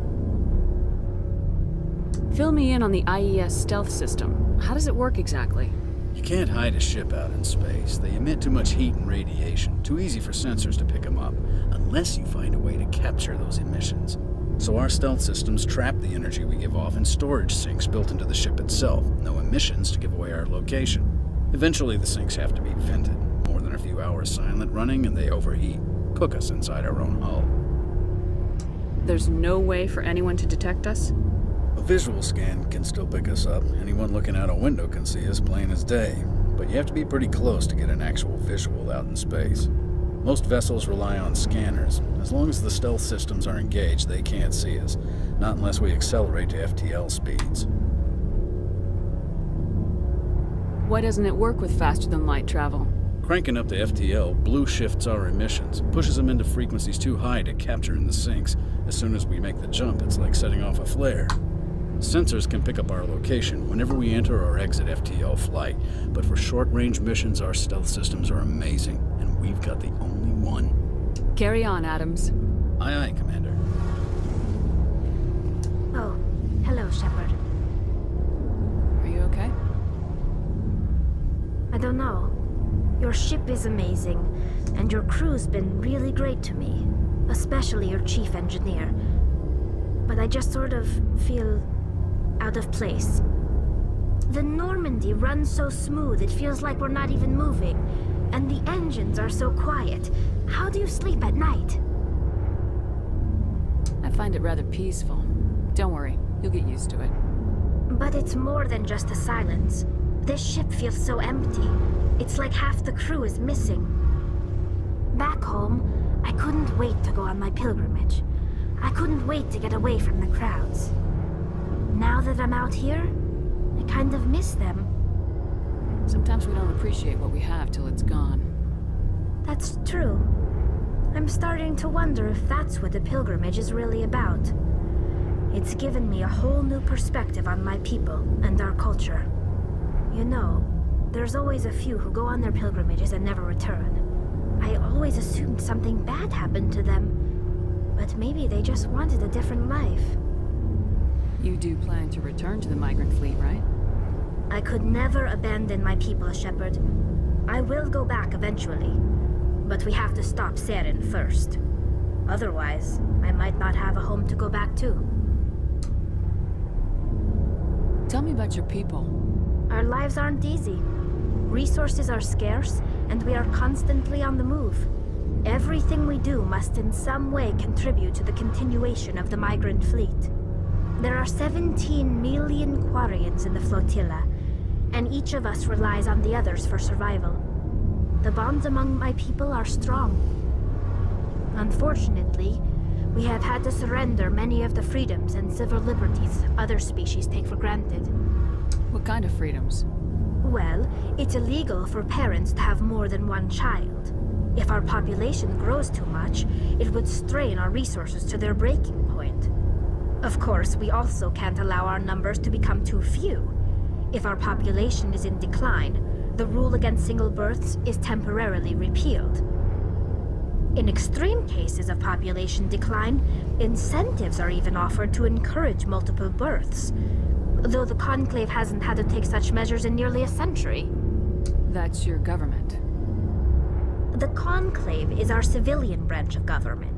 Fill me in on the IES stealth system. How does it work exactly? You can't hide a ship out in space. They emit too much heat and radiation. Too easy for sensors to pick them up, unless you find a way to capture those emissions. So our stealth systems trap the energy we give off in storage sinks built into the ship itself. No emissions to give away our location. Eventually the sinks have to be vented. More than a few hours silent running and they overheat. Cook us inside our own hull. There's no way for anyone to detect us? A visual scan can still pick us up. Anyone looking out a window can see us plain as day. But you have to be pretty close to get an actual visual out in space. Most vessels rely on scanners. As long as the stealth systems are engaged, they can't see us. Not unless we accelerate to FTL speeds. Why doesn't it work with faster-than-light travel? Cranking up the FTL blue shifts our emissions, pushes them into frequencies too high to capture in the sinks. As soon as we make the jump, it's like setting off a flare. Sensors can pick up our location whenever we enter or exit FTL flight, but for short-range missions, our stealth systems are amazing, and we've got the only one. Carry on, Adams. Aye, aye, Commander. Oh, hello, Shepard. Are you okay? I don't know. Your ship is amazing, and your crew's been really great to me, especially your chief engineer. But I just sort of feel out of place. The Normandy runs so smooth it feels like we're not even moving, and the engines are so quiet. How do you sleep at night? I find it rather peaceful. Don't worry, you'll get used to it. But it's more than just the silence. This ship feels so empty. It's like half the crew is missing. Back home, I couldn't wait to go on my pilgrimage. I couldn't wait to get away from the crowds. Now that I'm out here, I kind of miss them. Sometimes we don't appreciate what we have till it's gone. That's true. I'm starting to wonder if that's what the pilgrimage is really about. It's given me a whole new perspective on my people and our culture. You know, there's always a few who go on their pilgrimages and never return. I always assumed something bad happened to them, but maybe they just wanted a different life. You do plan to return to the migrant fleet, right? I could never abandon my people, Shepard. I will go back eventually, but we have to stop Saren first. Otherwise, I might not have a home to go back to. Tell me about your people. Our lives aren't easy. Resources are scarce, and we are constantly on the move. Everything we do must in some way contribute to the continuation of the migrant fleet. There are 17 million Quarians in the flotilla, and each of us relies on the others for survival. The bonds among my people are strong. Unfortunately, we have had to surrender many of the freedoms and civil liberties other species take for granted. What kind of freedoms? Well, it's illegal for parents to have more than one child. If our population grows too much, it would strain our resources to their breaking point. Of course, we also can't allow our numbers to become too few. If our population is in decline, the rule against single births is temporarily repealed. In extreme cases of population decline, incentives are even offered to encourage multiple births, though the Conclave hasn't had to take such measures in nearly a century. That's your government. The Conclave is our civilian branch of government.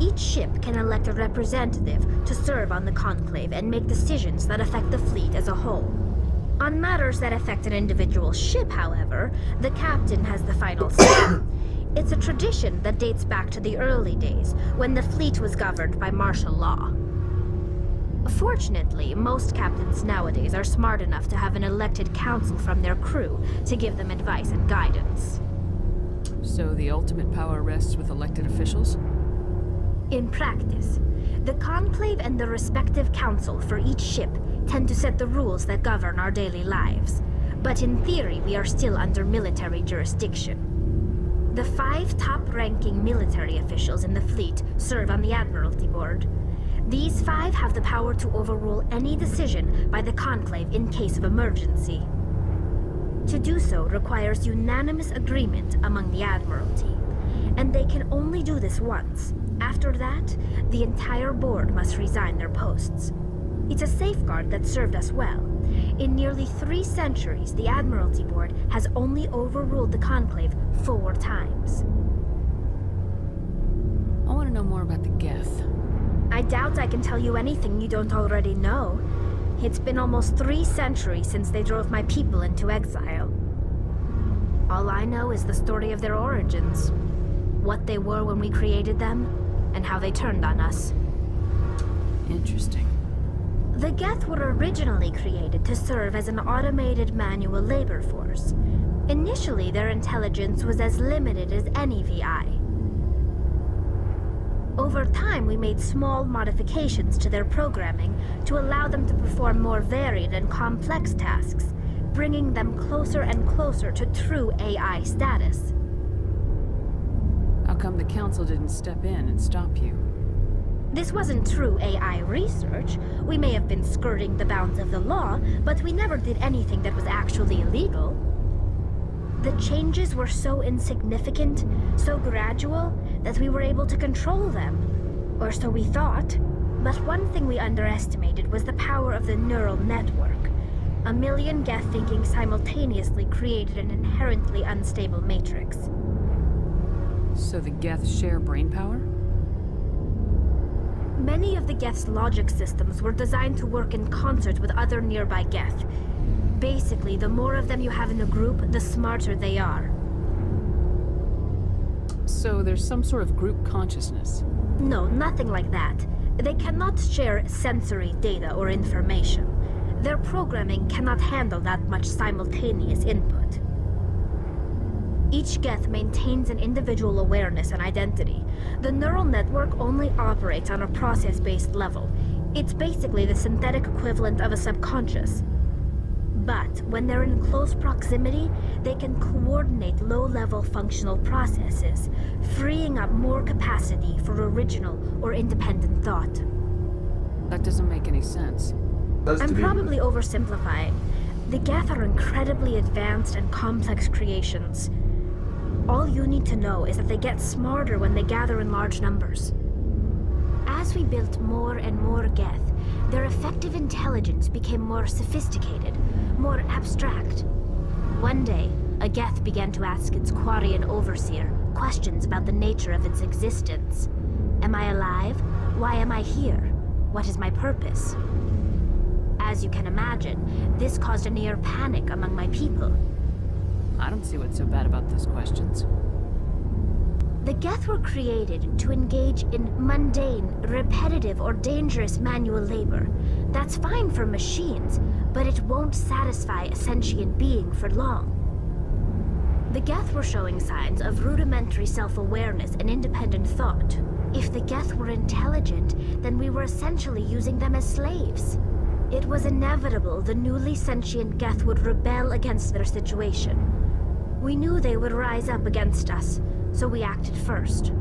Each ship can elect a representative to serve on the Conclave and make decisions that affect the fleet as a whole. On matters that affect an individual ship, however, the captain has the final say. It's a tradition that dates back to the early days, when the fleet was governed by martial law. Fortunately, most captains nowadays are smart enough to have an elected council from their crew to give them advice and guidance. So the ultimate power rests with elected officials? In practice, the Conclave and the respective council for each ship tend to set the rules that govern our daily lives. But in theory, we are still under military jurisdiction. The 5 top-ranking military officials in the fleet serve on the Admiralty Board. These 5 have the power to overrule any decision by the Conclave in case of emergency. To do so requires unanimous agreement among the Admiralty, and they can only do this once. After that, the entire board must resign their posts. It's a safeguard that served us well. In nearly 3 centuries, the Admiralty Board has only overruled the Conclave 4 times. I want to know more about the Geth. I doubt I can tell you anything you don't already know. It's been almost 3 centuries since they drove my people into exile. All I know is the story of their origins, what they were when we created them, and how they turned on us. Interesting. The Geth were originally created to serve as an automated manual labor force. Initially, their intelligence was as limited as any VI. Over time, we made small modifications to their programming to allow them to perform more varied and complex tasks, bringing them closer and closer to true AI status. How come the Council didn't step in and stop you? This wasn't true AI research. We may have been skirting the bounds of the law, but we never did anything that was actually illegal. The changes were so insignificant, so gradual, that we were able to control them. Or so we thought. But one thing we underestimated was the power of the neural network. A million Geth thinking simultaneously created an inherently unstable matrix. So the Geth share brainpower? Many of the Geth's logic systems were designed to work in concert with other nearby Geth. Basically, the more of them you have in a group, the smarter they are. So there's some sort of group consciousness? No, nothing like that. They cannot share sensory data or information. Their programming cannot handle that much simultaneous input. Each Geth maintains an individual awareness and identity. The neural network only operates on a process-based level. It's basically the synthetic equivalent of a subconscious. But when they're in close proximity, they can coordinate low-level functional processes, freeing up more capacity for original or independent thought. That doesn't make any sense. I'm probably oversimplifying. The Geth are incredibly advanced and complex creations. All you need to know is that they get smarter when they gather in large numbers. As we built more and more Geth, their effective intelligence became more sophisticated, more abstract. One day, a Geth began to ask its Quarian overseer questions about the nature of its existence. Am I alive? Why am I here? What is my purpose? As you can imagine, this caused a near panic among my people. I don't see what's so bad about those questions. The Geth were created to engage in mundane, repetitive, or dangerous manual labor. That's fine for machines, but it won't satisfy a sentient being for long. The Geth were showing signs of rudimentary self-awareness and independent thought. If the Geth were intelligent, then we were essentially using them as slaves. It was inevitable the newly sentient Geth would rebel against their situation. We knew they would rise up against us, so we acted first.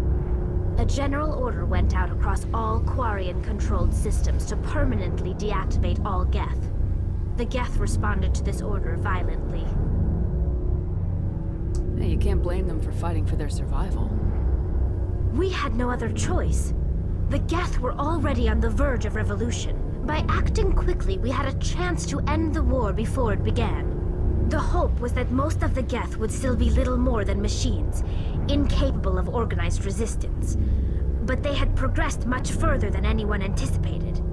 A general order went out across all Quarian-controlled systems to permanently deactivate all Geth. The Geth responded to this order violently. Hey, you can't blame them for fighting for their survival. We had no other choice. The Geth were already on the verge of revolution. By acting quickly, we had a chance to end the war before it began. The hope was that most of the Geth would still be little more than machines, incapable of organized resistance. But they had progressed much further than anyone anticipated.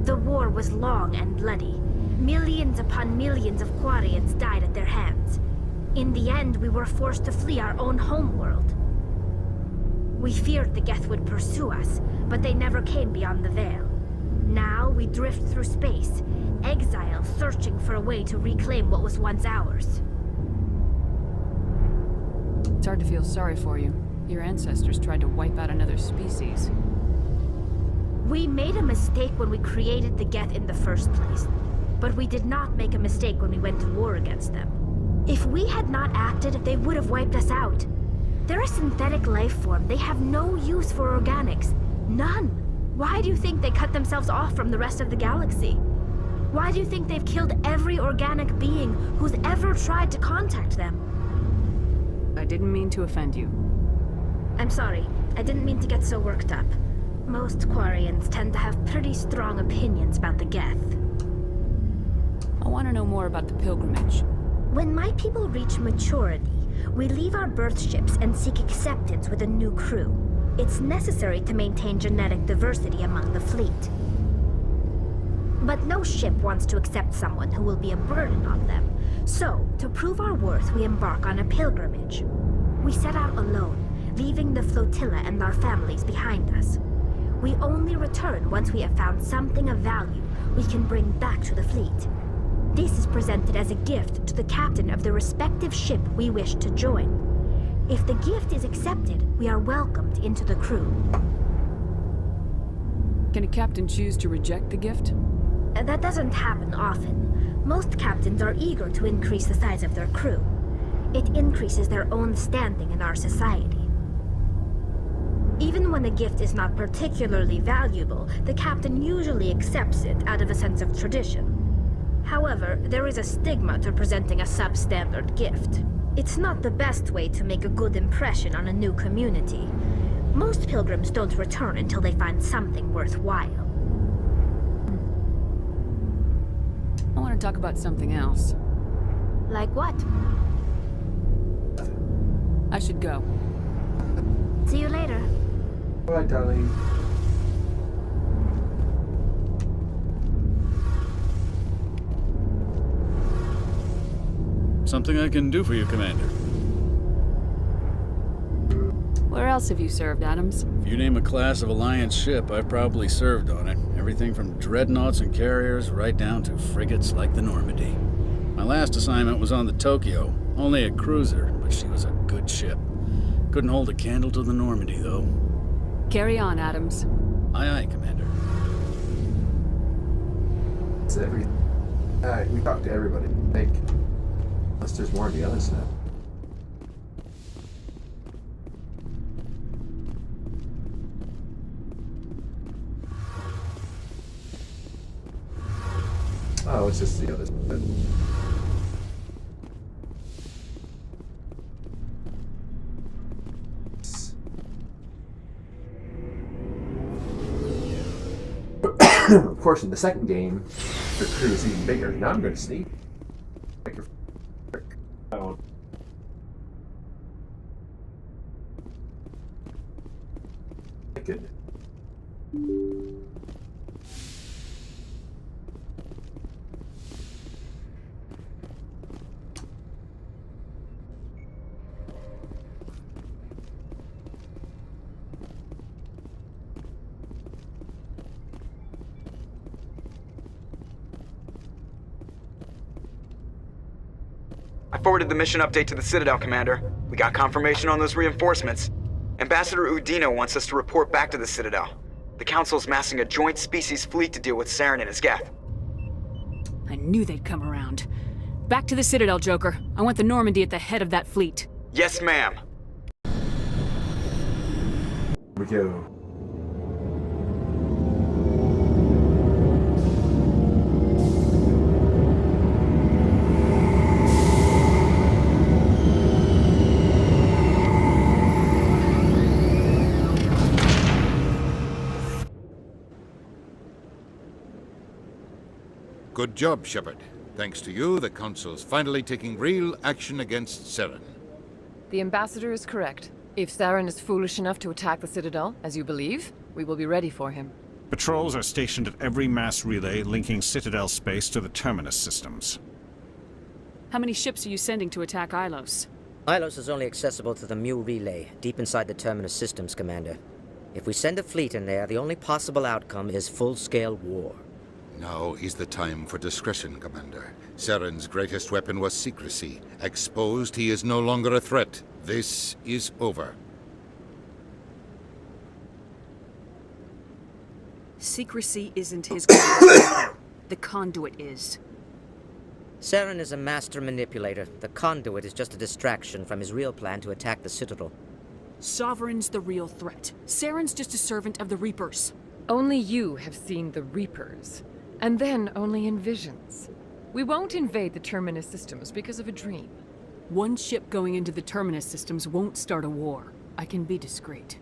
The war was long and bloody. Millions upon millions of Quarians died at their hands. In the end, we were forced to flee our own homeworld. We feared the Geth would pursue us, but they never came beyond the Veil. Now we drift through space, exile searching for a way to reclaim what was once ours. It's hard to feel sorry for you. Your ancestors tried to wipe out another species. We made a mistake when we created the Geth in the first place, but we did not make a mistake when we went to war against them. If we had not acted, they would have wiped us out. They're a synthetic life form. They have no use for organics. None. Why do you think they cut themselves off from the rest of the galaxy? Why do you think they've killed every organic being who's ever tried to contact them? I didn't mean to offend you. I'm sorry. I didn't mean to get so worked up. Most Quarians tend to have pretty strong opinions about the Geth. I want to know more about the pilgrimage. When my people reach maturity, we leave our birth ships and seek acceptance with a new crew. It's necessary to maintain genetic diversity among the fleet. But no ship wants to accept someone who will be a burden on them. So, to prove our worth, we embark on a pilgrimage. We set out alone, leaving the flotilla and our families behind us. We only return once we have found something of value we can bring back to the fleet. This is presented as a gift to the captain of the respective ship we wish to join. If the gift is accepted, we are welcomed into the crew. Can a captain choose to reject the gift? That doesn't happen often. Most captains are eager to increase the size of their crew. It increases their own standing in our society. Even when a gift is not particularly valuable, the captain usually accepts it out of a sense of tradition. However, there is a stigma to presenting a substandard gift. It's not the best way to make a good impression on a new community. Most pilgrims don't return until they find something worthwhile. I want to talk about something else. Like what? I should go. See you later. Bye, darling. Something I can do for you, Commander. Where else have you served, Adams? If you name a class of Alliance ship, I've probably served on it. Everything from dreadnoughts and carriers right down to frigates like the Normandy. My last assignment was on the Tokyo, only a cruiser, but she was a good ship. Couldn't hold a candle to the Normandy, though. Carry on, Adams. Aye, aye, Commander. It's everything. Alright, we talked to everybody. I think. Unless there's more on the other side. Oh, it's just the other side. Of course, in the second game, the crew is even bigger. Now I'm going to sneak. forwarded the mission update to the Citadel, Commander. We got confirmation on those reinforcements. Ambassador Udina wants us to report back to the Citadel. The Council's massing a joint species fleet to deal with Saren and his Geth. I knew they'd come around. Back to the Citadel, Joker. I want the Normandy at the head of that fleet. Yes, ma'am. Here we go. Good job, Shepard. Thanks to you, the Council's finally taking real action against Saren. The Ambassador is correct. If Saren is foolish enough to attack the Citadel, as you believe, we will be ready for him. Patrols are stationed at every mass relay linking Citadel space to the Terminus systems. How many ships are you sending to attack Ilos? Ilos is only accessible to the Mu relay, deep inside the Terminus systems, Commander. If we send a fleet in there, the only possible outcome is full-scale war. Now is the time for discretion, Commander. Saren's greatest weapon was secrecy. Exposed, he is no longer a threat. This is over. Secrecy isn't his greatest. The conduit is. Saren is a master manipulator. The conduit is just a distraction from his real plan to attack the Citadel. Sovereign's the real threat. Saren's just a servant of the Reapers. Only you have seen the Reapers. And then only in visions. We won't invade the Terminus systems because of a dream. One ship going into the Terminus systems won't start a war. I can be discreet.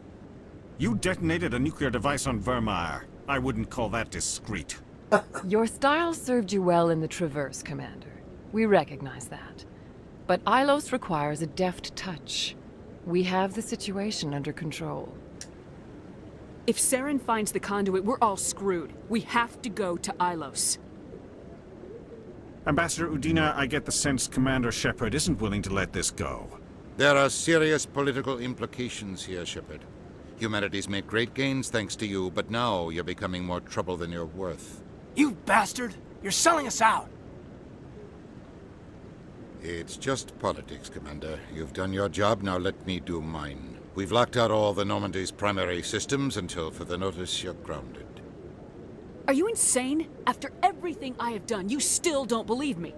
You detonated a nuclear device on Vermeer. I wouldn't call that discreet. Your style served you well in the Traverse, Commander. We recognize that. But Ilos requires a deft touch. We have the situation under control. If Saren finds the conduit, we're all screwed. We have to go to Ilos. Ambassador Udina, I get the sense Commander Shepard isn't willing to let this go. There are serious political implications here, Shepard. Humanity's made great gains thanks to you, but now you're becoming more trouble than you're worth. You bastard! You're selling us out! It's just politics, Commander. You've done your job, now let me do mine. We've locked out all the Normandy's primary systems until further notice you're grounded. Are you insane? After everything I have done, you still don't believe me.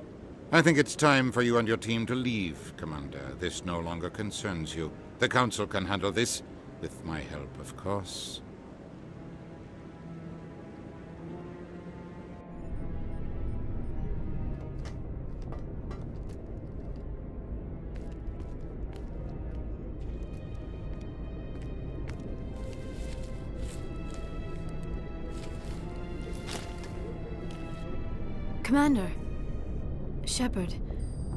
I think it's time for you and your team to leave, Commander. This no longer concerns you. The Council can handle this, with my help, of course. Commander. Shepard,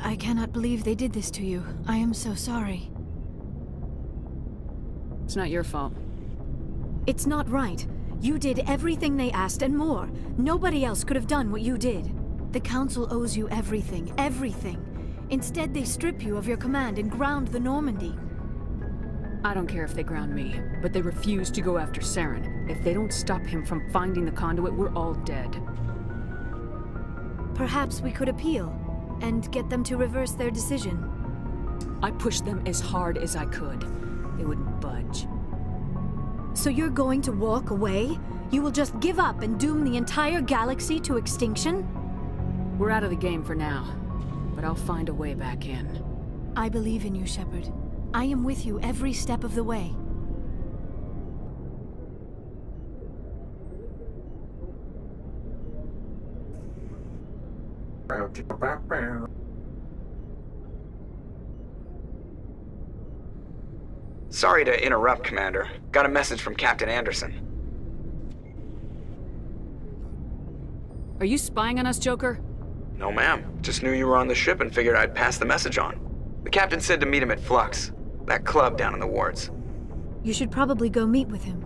I cannot believe they did this to you. I am so sorry. It's not your fault. It's not right. You did everything they asked and more. Nobody else could have done what you did. The Council owes you everything, everything. Instead, they strip you of your command and ground the Normandy. I don't care if they ground me, but they refuse to go after Saren. If they don't stop him from finding the conduit, we're all dead. Perhaps we could appeal, and get them to reverse their decision. I pushed them as hard as I could. They wouldn't budge. So you're going to walk away? You will just give up and doom the entire galaxy to extinction? We're out of the game for now, but I'll find a way back in. I believe in you, Shepard. I am with you every step of the way. Sorry to interrupt, Commander. Got a message from Captain Anderson. Are you spying on us, Joker? No, ma'am. Just knew you were on the ship and figured I'd pass the message on. The captain said to meet him at Flux, that club down in the wards. You should probably go meet with him.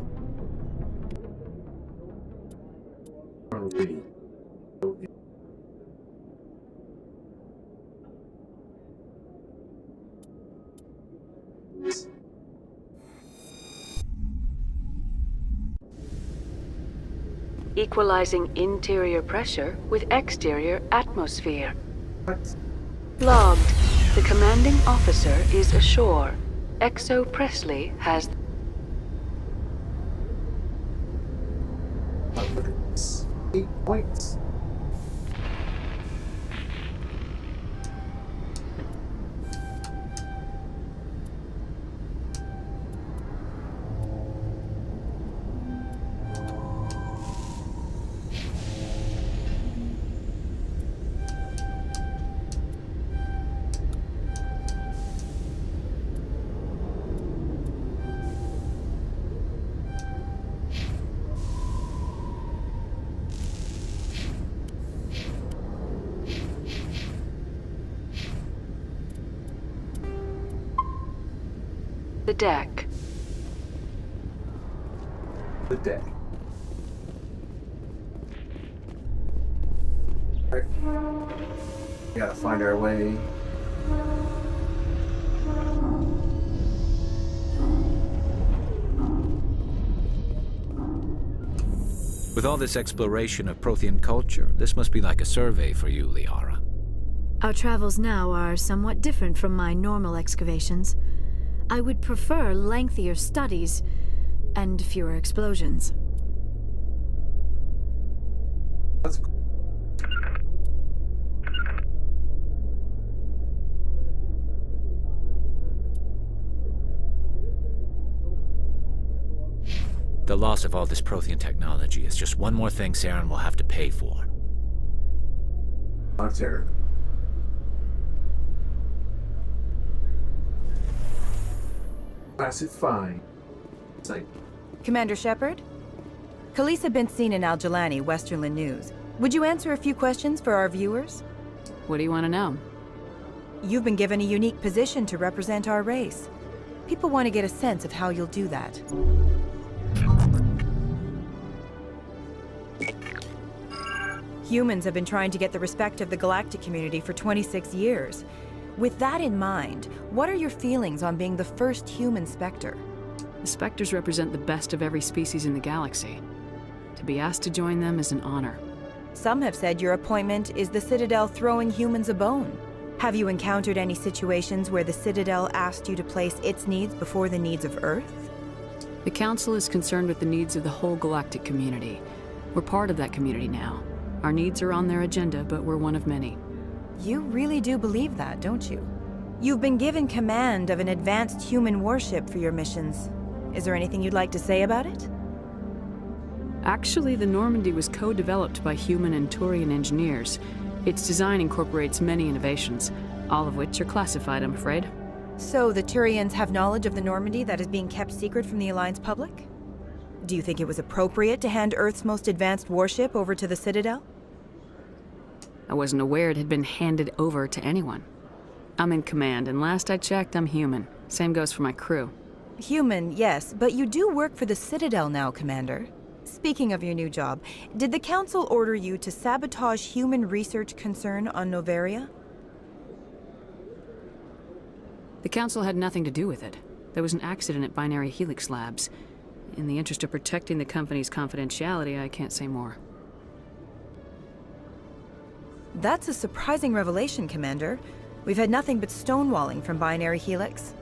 Equalizing interior pressure with exterior atmosphere. Logged. The commanding officer is ashore. Exo Presley has... 8 points. The deck. The deck. Alright. We gotta find our way. With all this exploration of Prothean culture, this must be like a survey for you, Liara. Our travels now are somewhat different from my normal excavations. I would prefer lengthier studies and fewer explosions. That's cool. The loss of all this Prothean technology is just one more thing Saren will have to pay for. Monetary. Classic fine. It's like... Commander Shepard? Khaleesa been seen in Al-Jalani, Westerland News. Would you answer a few questions for our viewers? What do you want to know? You've been given a unique position to represent our race. People want to get a sense of how you'll do that. Humans have been trying to get the respect of the galactic community for 26 years. With that in mind, what are your feelings on being the first human Spectre? The Spectres represent the best of every species in the galaxy. To be asked to join them is an honor. Some have said your appointment is the Citadel throwing humans a bone. Have you encountered any situations where the Citadel asked you to place its needs before the needs of Earth? The Council is concerned with the needs of the whole galactic community. We're part of that community now. Our needs are on their agenda, but we're one of many. You really do believe that, don't you? You've been given command of an advanced human warship for your missions. Is there anything you'd like to say about it? Actually, the Normandy was co-developed by human and Turian engineers. Its design incorporates many innovations, all of which are classified, I'm afraid. So the Turians have knowledge of the Normandy that is being kept secret from the Alliance public? Do you think it was appropriate to hand Earth's most advanced warship over to the Citadel? I wasn't aware it had been handed over to anyone. I'm in command, and last I checked, I'm human. Same goes for my crew. Human, yes, but you do work for the Citadel now, Commander. Speaking of your new job, did the Council order you to sabotage human research concern on Noveria? The Council had nothing to do with it. There was an accident at Binary Helix Labs. In the interest of protecting the company's confidentiality, I can't say more. That's a surprising revelation, Commander. We've had nothing but stonewalling from Binary Helix.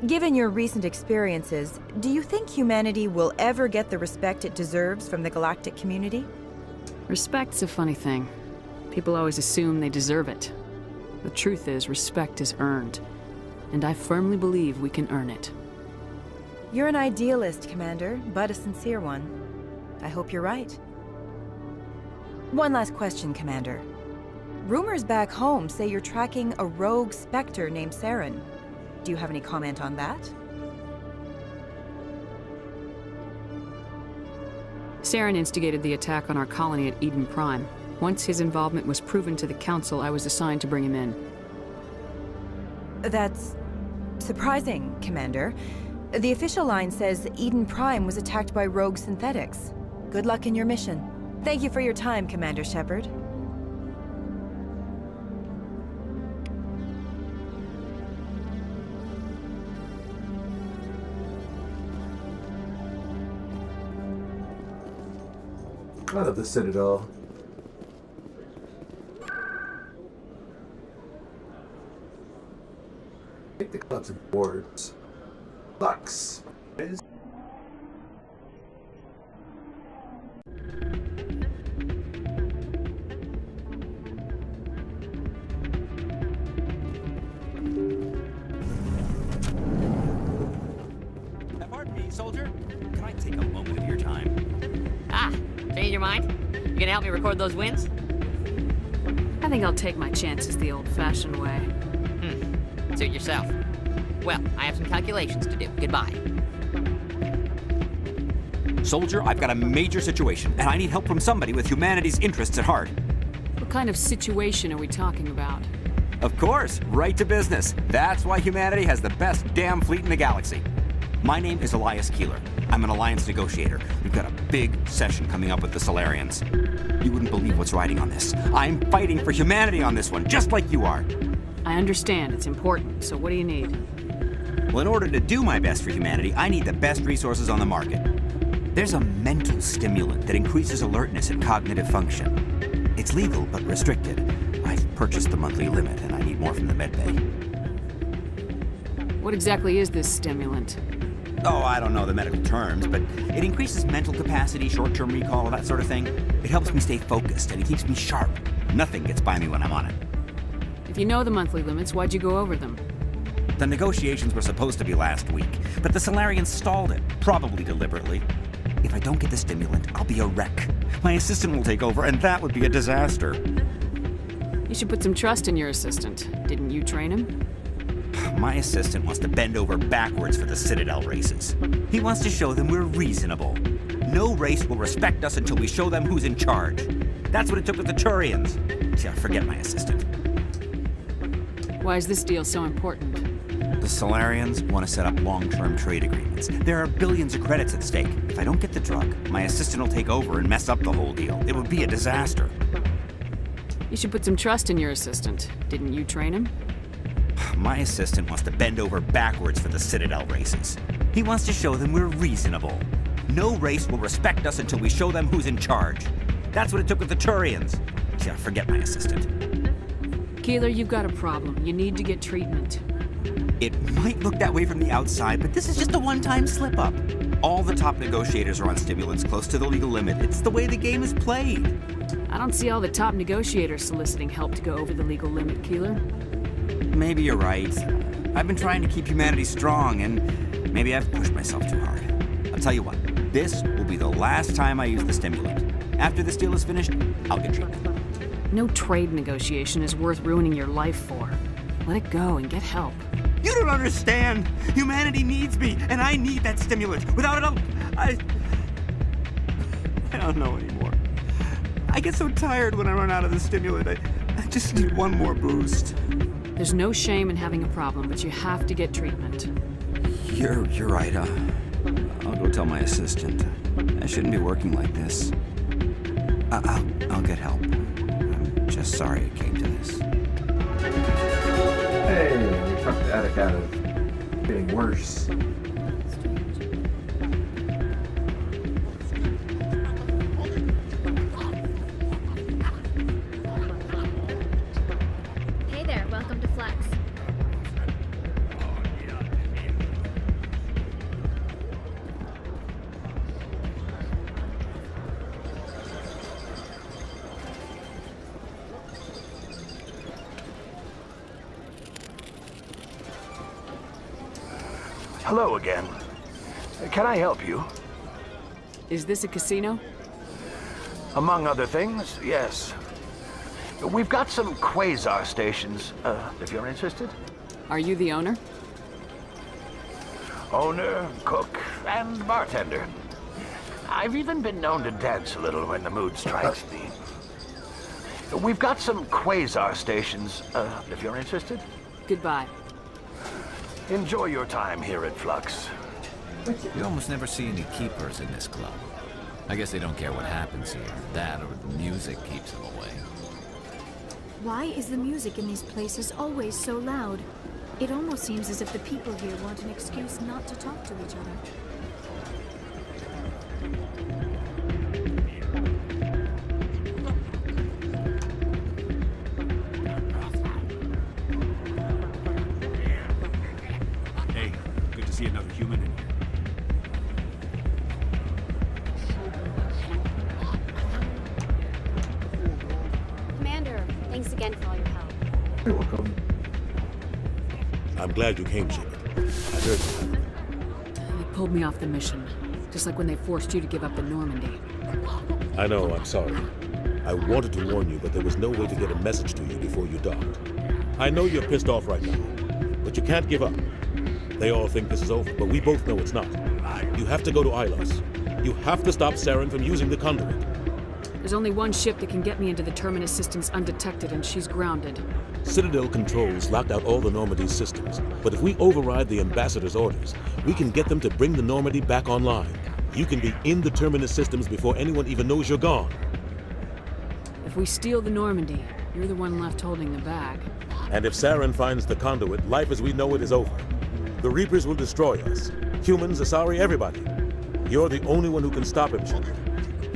Given your recent experiences, do you think humanity will ever get the respect it deserves from the galactic community? Respect's a funny thing. People always assume they deserve it. The truth is, respect is earned. And I firmly believe we can earn it. You're an idealist, Commander, but a sincere one. I hope you're right. One last question, Commander. Rumors back home say you're tracking a rogue Spectre named Saren. Do you have any comment on that? Saren instigated the attack on our colony at Eden Prime. Once his involvement was proven to the Council, I was assigned to bring him in. That's surprising, Commander. The official line says Eden Prime was attacked by rogue synthetics. Good luck in your mission. Thank you for your time, Commander Shepard. Out of the Citadel. Take the clubs and boards. Lux. Is Pardon me, soldier. Can I take a moment of your time? Ah, change your mind? You gonna help me record those wins? I think I'll take my chances the old-fashioned way. Suit yourself. Well, I have some calculations to do. Goodbye. Soldier, I've got a major situation, and I need help from somebody with humanity's interests at heart. What kind of situation are we talking about? Of course, right to business. That's why humanity has the best damn fleet in the galaxy. My name is Elias Keeler. I'm an alliance negotiator. We've got a big session coming up with the Solarians. You wouldn't believe what's riding on this. I'm fighting for humanity on this one, just like you are. I understand. It's important. So what do you need? Well, in order to do my best for humanity, I need the best resources on the market. There's a mental stimulant that increases alertness and cognitive function. It's legal, but restricted. I've purchased the monthly limit, and I need more from the medbay. What exactly is this stimulant? Oh, I don't know the medical terms, but it increases mental capacity, short-term recall, that sort of thing. It helps me stay focused, and it keeps me sharp. Nothing gets by me when I'm on it. If you know the monthly limits, why'd you go over them? The negotiations were supposed to be last week, but the Solarians stalled it, probably deliberately. If I don't get the stimulant, I'll be a wreck. My assistant will take over, and that would be a disaster. You should put some trust in your assistant. Didn't you train him? My assistant wants to bend over backwards for the Citadel races. He wants to show them we're reasonable. No race will respect us until we show them who's in charge. That's what it took with the Turians. Yeah, forget my assistant. Why is this deal so important? The Solarians want to set up long-term trade agreements. There are billions of credits at stake. If I don't get the drug, my assistant will take over and mess up the whole deal. It would be a disaster. You should put some trust in your assistant. Didn't you train him? My assistant wants to bend over backwards for the Citadel races. He wants to show them we're reasonable. No race will respect us until we show them who's in charge. That's what it took with the Turians. Yeah, forget my assistant. Keeler, you've got a problem. You need to get treatment. It might look that way from the outside, but this is just a one-time slip-up. All the top negotiators are on stimulants close to the legal limit. It's the way the game is played. I don't see all the top negotiators soliciting help to go over the legal limit, Keeler. Maybe you're right. I've been trying to keep humanity strong, and maybe I've pushed myself too hard. I'll tell you what, this will be the last time I use the stimulant. After this deal is finished, I'll get treatment. No trade negotiation is worth ruining your life for. Let it go and get help. You don't understand! Humanity needs me, and I need that stimulant. Without it, I don't know anymore. I get so tired when I run out of the stimulant. I just need one more boost. There's no shame in having a problem, but you have to get treatment. You're right. I'll go tell my assistant. I shouldn't be working like this. I'll get help. I'm just sorry it came to this. Hey, we talked the attic out of getting worse. Hey there, welcome to Flex. Hello again. Can I help you? Is this a casino? Among other things, yes. We've got some quasar stations, if you're interested. Are you the owner? Owner, cook, and bartender. I've even been known to dance a little when the mood strikes me. We've got some quasar stations, if you're interested. Goodbye. Enjoy your time here at Flux. You almost never see any keepers in this club. I guess they don't care what happens here. That or the music keeps them away. Why is the music in these places always so loud? It almost seems as if the people here want an excuse not to talk to each other. see another human in here. Commander, thanks again for all your help. You're welcome. I'm glad you came, Shepard. I heard you. They pulled me off the mission, just like when they forced you to give up the Normandy. I know, I'm sorry. I wanted to warn you, but there was no way to get a message to you before you docked. I know you're pissed off right now, but you can't give up. They all think this is over, but we both know it's not. You have to go to Ilos. You have to stop Saren from using the conduit. There's only one ship that can get me into the Terminus systems undetected, and she's grounded. Citadel controls locked out all the Normandy's systems, but if we override the Ambassador's orders, we can get them to bring the Normandy back online. You can be in the Terminus systems before anyone even knows you're gone. If we steal the Normandy, you're the one left holding the bag. And if Saren finds the conduit, life as we know it is over. The Reapers will destroy us. Humans, Asari, everybody. You're the only one who can stop him, Shepard.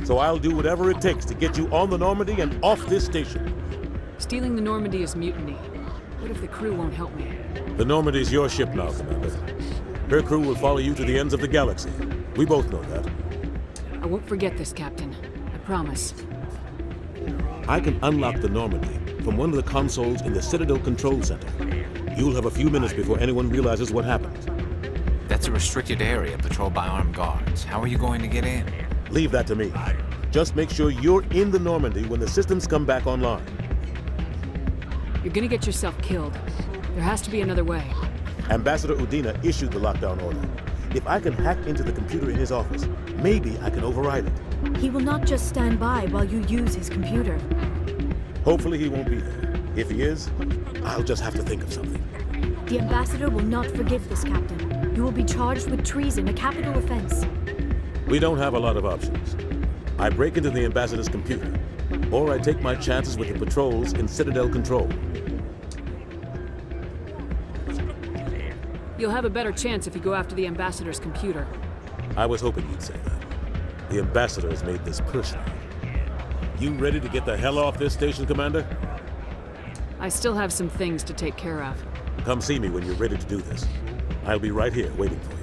So I'll do whatever it takes to get you on the Normandy and off this station. Stealing the Normandy is mutiny. What if the crew won't help me? The Normandy's your ship now, Commander. Her crew will follow you to the ends of the galaxy. We both know that. I won't forget this, Captain. I promise. I can unlock the Normandy from one of the consoles in the Citadel Control Center. You'll have a few minutes before anyone realizes what happened. That's a restricted area patrolled by armed guards. How are you going to get in? Leave that to me. Just make sure you're in the Normandy when the systems come back online. You're gonna get yourself killed. There has to be another way. Ambassador Udina issued the lockdown order. If I can hack into the computer in his office, maybe I can override it. He will not just stand by while you use his computer. Hopefully he won't be there. If he is, I'll just have to think of something. The Ambassador will not forgive this, Captain. You will be charged with treason, a capital offense. We don't have a lot of options. I break into the Ambassador's computer, or I take my chances with the patrols in Citadel Control. You'll have a better chance if you go after the Ambassador's computer. I was hoping you'd say that. The Ambassador has made this personal. You ready to get the hell off this station, Commander? I still have some things to take care of. Come see me when you're ready to do this. I'll be right here waiting for you.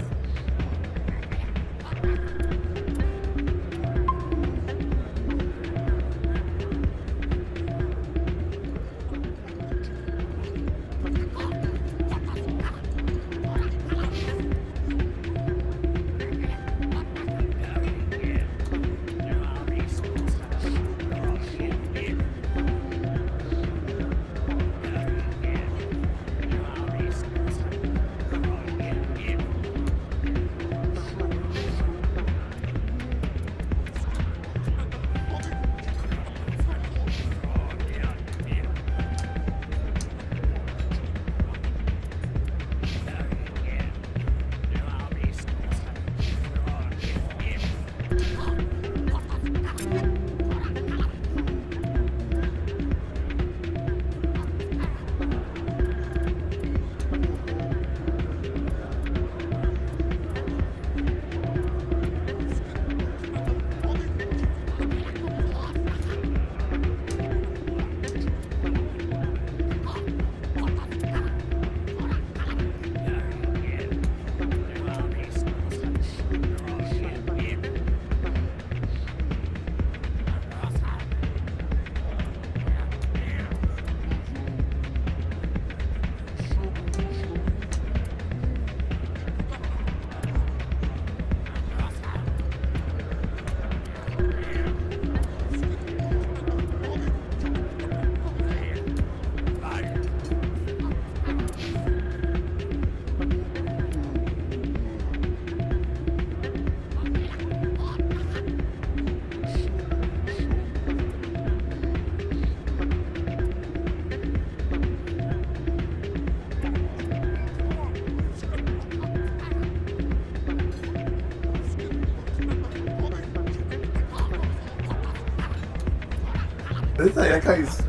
That guy's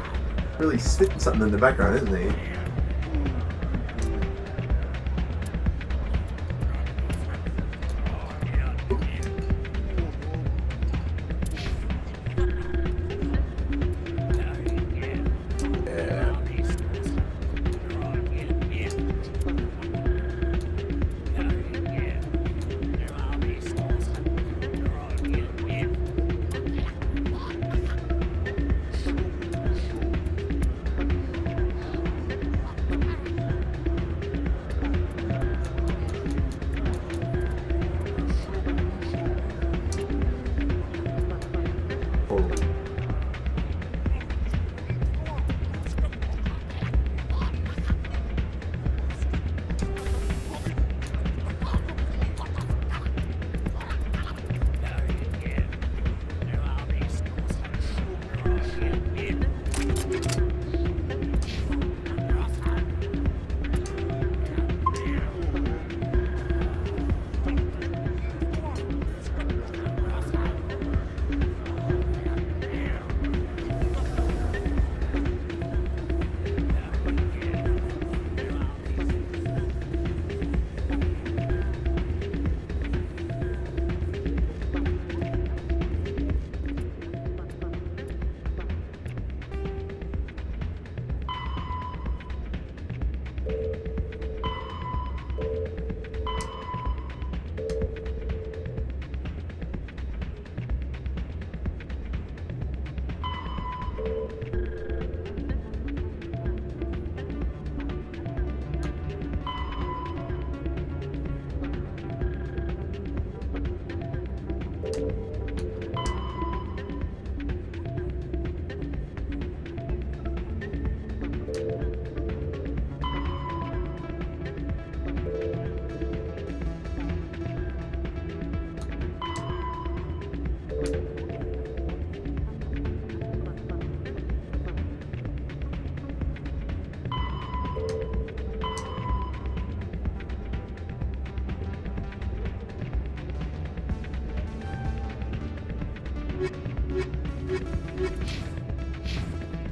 really spitting something in the background, isn't he?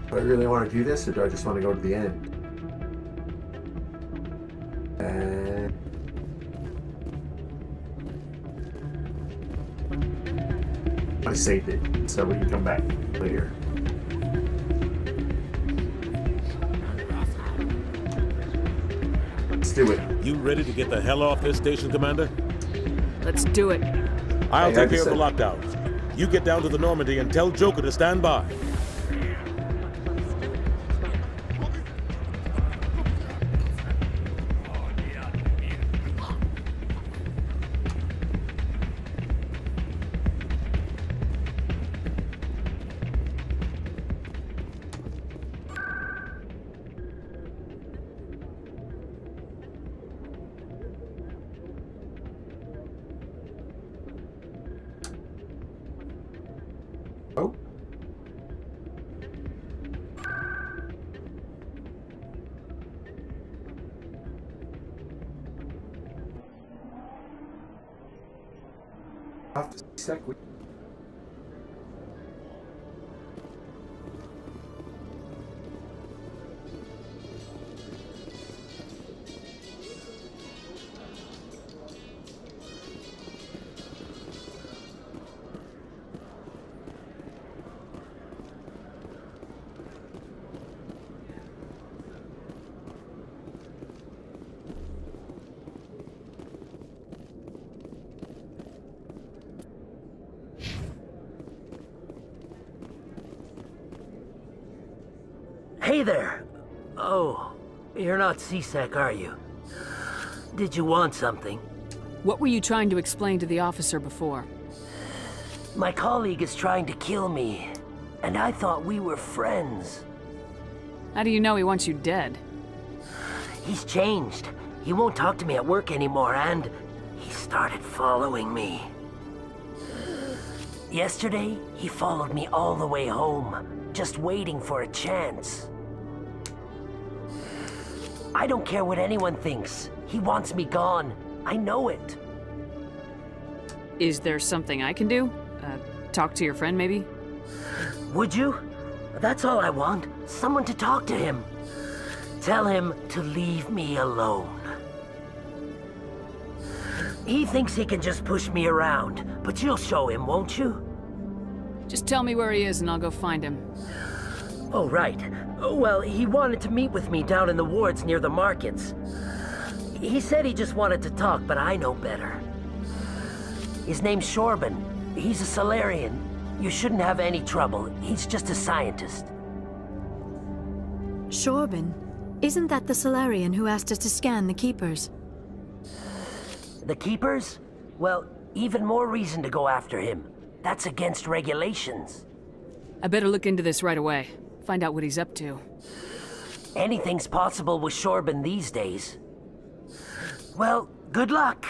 Do I really want to do this, or do I just want to go to the end? I saved it, so we can come back later. Let's do it. You ready to get the hell off this station, Commander? Let's do it. I'll take care of the lockdowns. You get down to the Normandy and tell Joker to stand by. Oh. After sec. Hey there! Oh, you're not C-Sec, are you? Did you want something? What were you trying to explain to the officer before? My colleague is trying to kill me, and I thought we were friends. How do you know he wants you dead? He's changed. He won't talk to me at work anymore, and he started following me. Yesterday, he followed me all the way home, just waiting for a chance. I don't care what anyone thinks. He wants me gone. I know it. Is there something I can do? Talk to your friend, maybe? Would you? That's all I want. Someone to talk to him. Tell him to leave me alone. He thinks he can just push me around, but you'll show him, won't you? Just tell me where he is and I'll go find him. Oh, right. Well, he wanted to meet with me down in the wards near the markets. He said he just wanted to talk, but I know better. His name's Shorban. He's a Solarian. You shouldn't have any trouble. He's just a scientist. Shorban? Isn't that the Solarian who asked us to scan the Keepers? The Keepers? Well, even more reason to go after him. That's against regulations. I better look into this right away. Find out what he's up to. Anything's possible with Shorban these days. Well, good luck.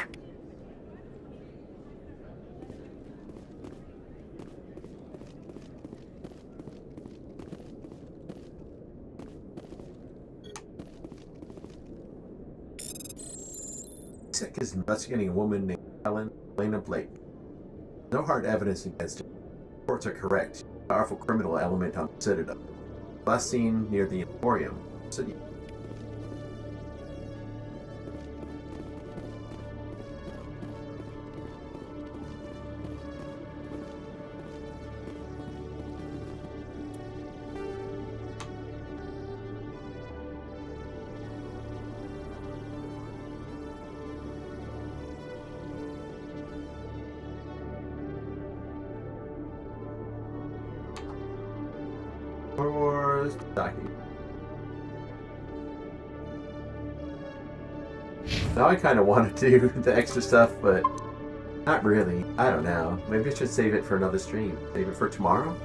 Sec is investigating a woman named Elena Blake. No hard evidence against her. Reports are correct. Powerful criminal element on the Citadel. Last seen near the Emporium City. Now I kind of want to do the extra stuff, but not really. I don't know. Maybe I should save it for another stream. Save it for tomorrow?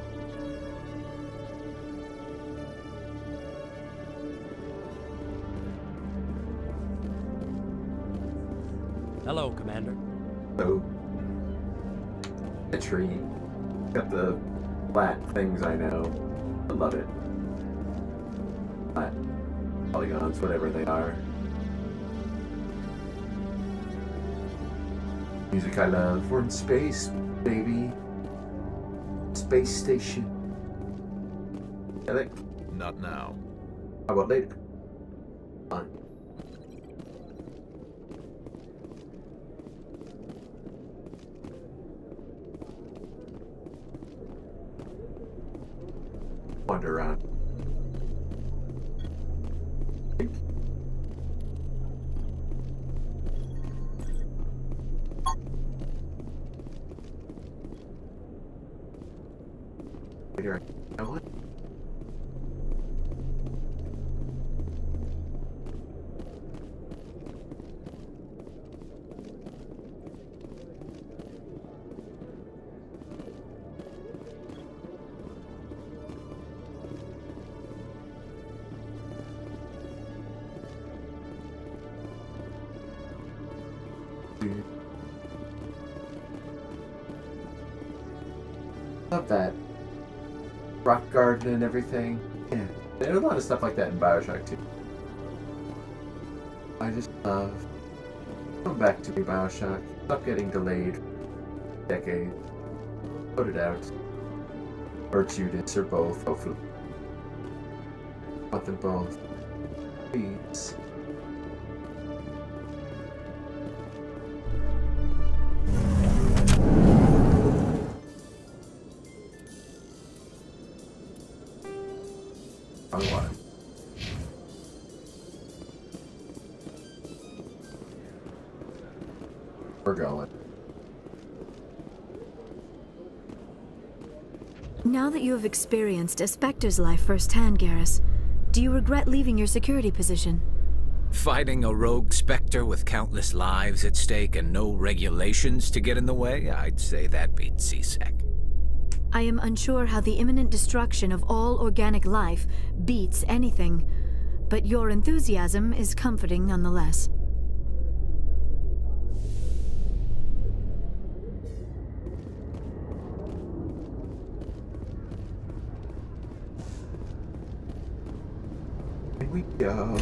Hello, Commander. Oh. A tree. Got the flat things I know. I love it. Flat polygons, whatever they are. Music I love. We're in space, baby. Space station. Yeah, Not now. How about later? Fine. Wander around. Here, I want. Love that rock garden and everything. Yeah, there's a lot of stuff like that in Bioshock too. I just love going back to Bioshock. Stop getting delayed for decades. Put it out. Or Judas or both, hopefully. I want them both. Please. We're going. Now that you have experienced a Spectre's life firsthand, Garrus, do you regret leaving your security position? Fighting a rogue Spectre with countless lives at stake and no regulations to get in the way? I'd say that beats C-Sec. I am unsure how the imminent destruction of all organic life beats anything, but your enthusiasm is comforting nonetheless. Here we go.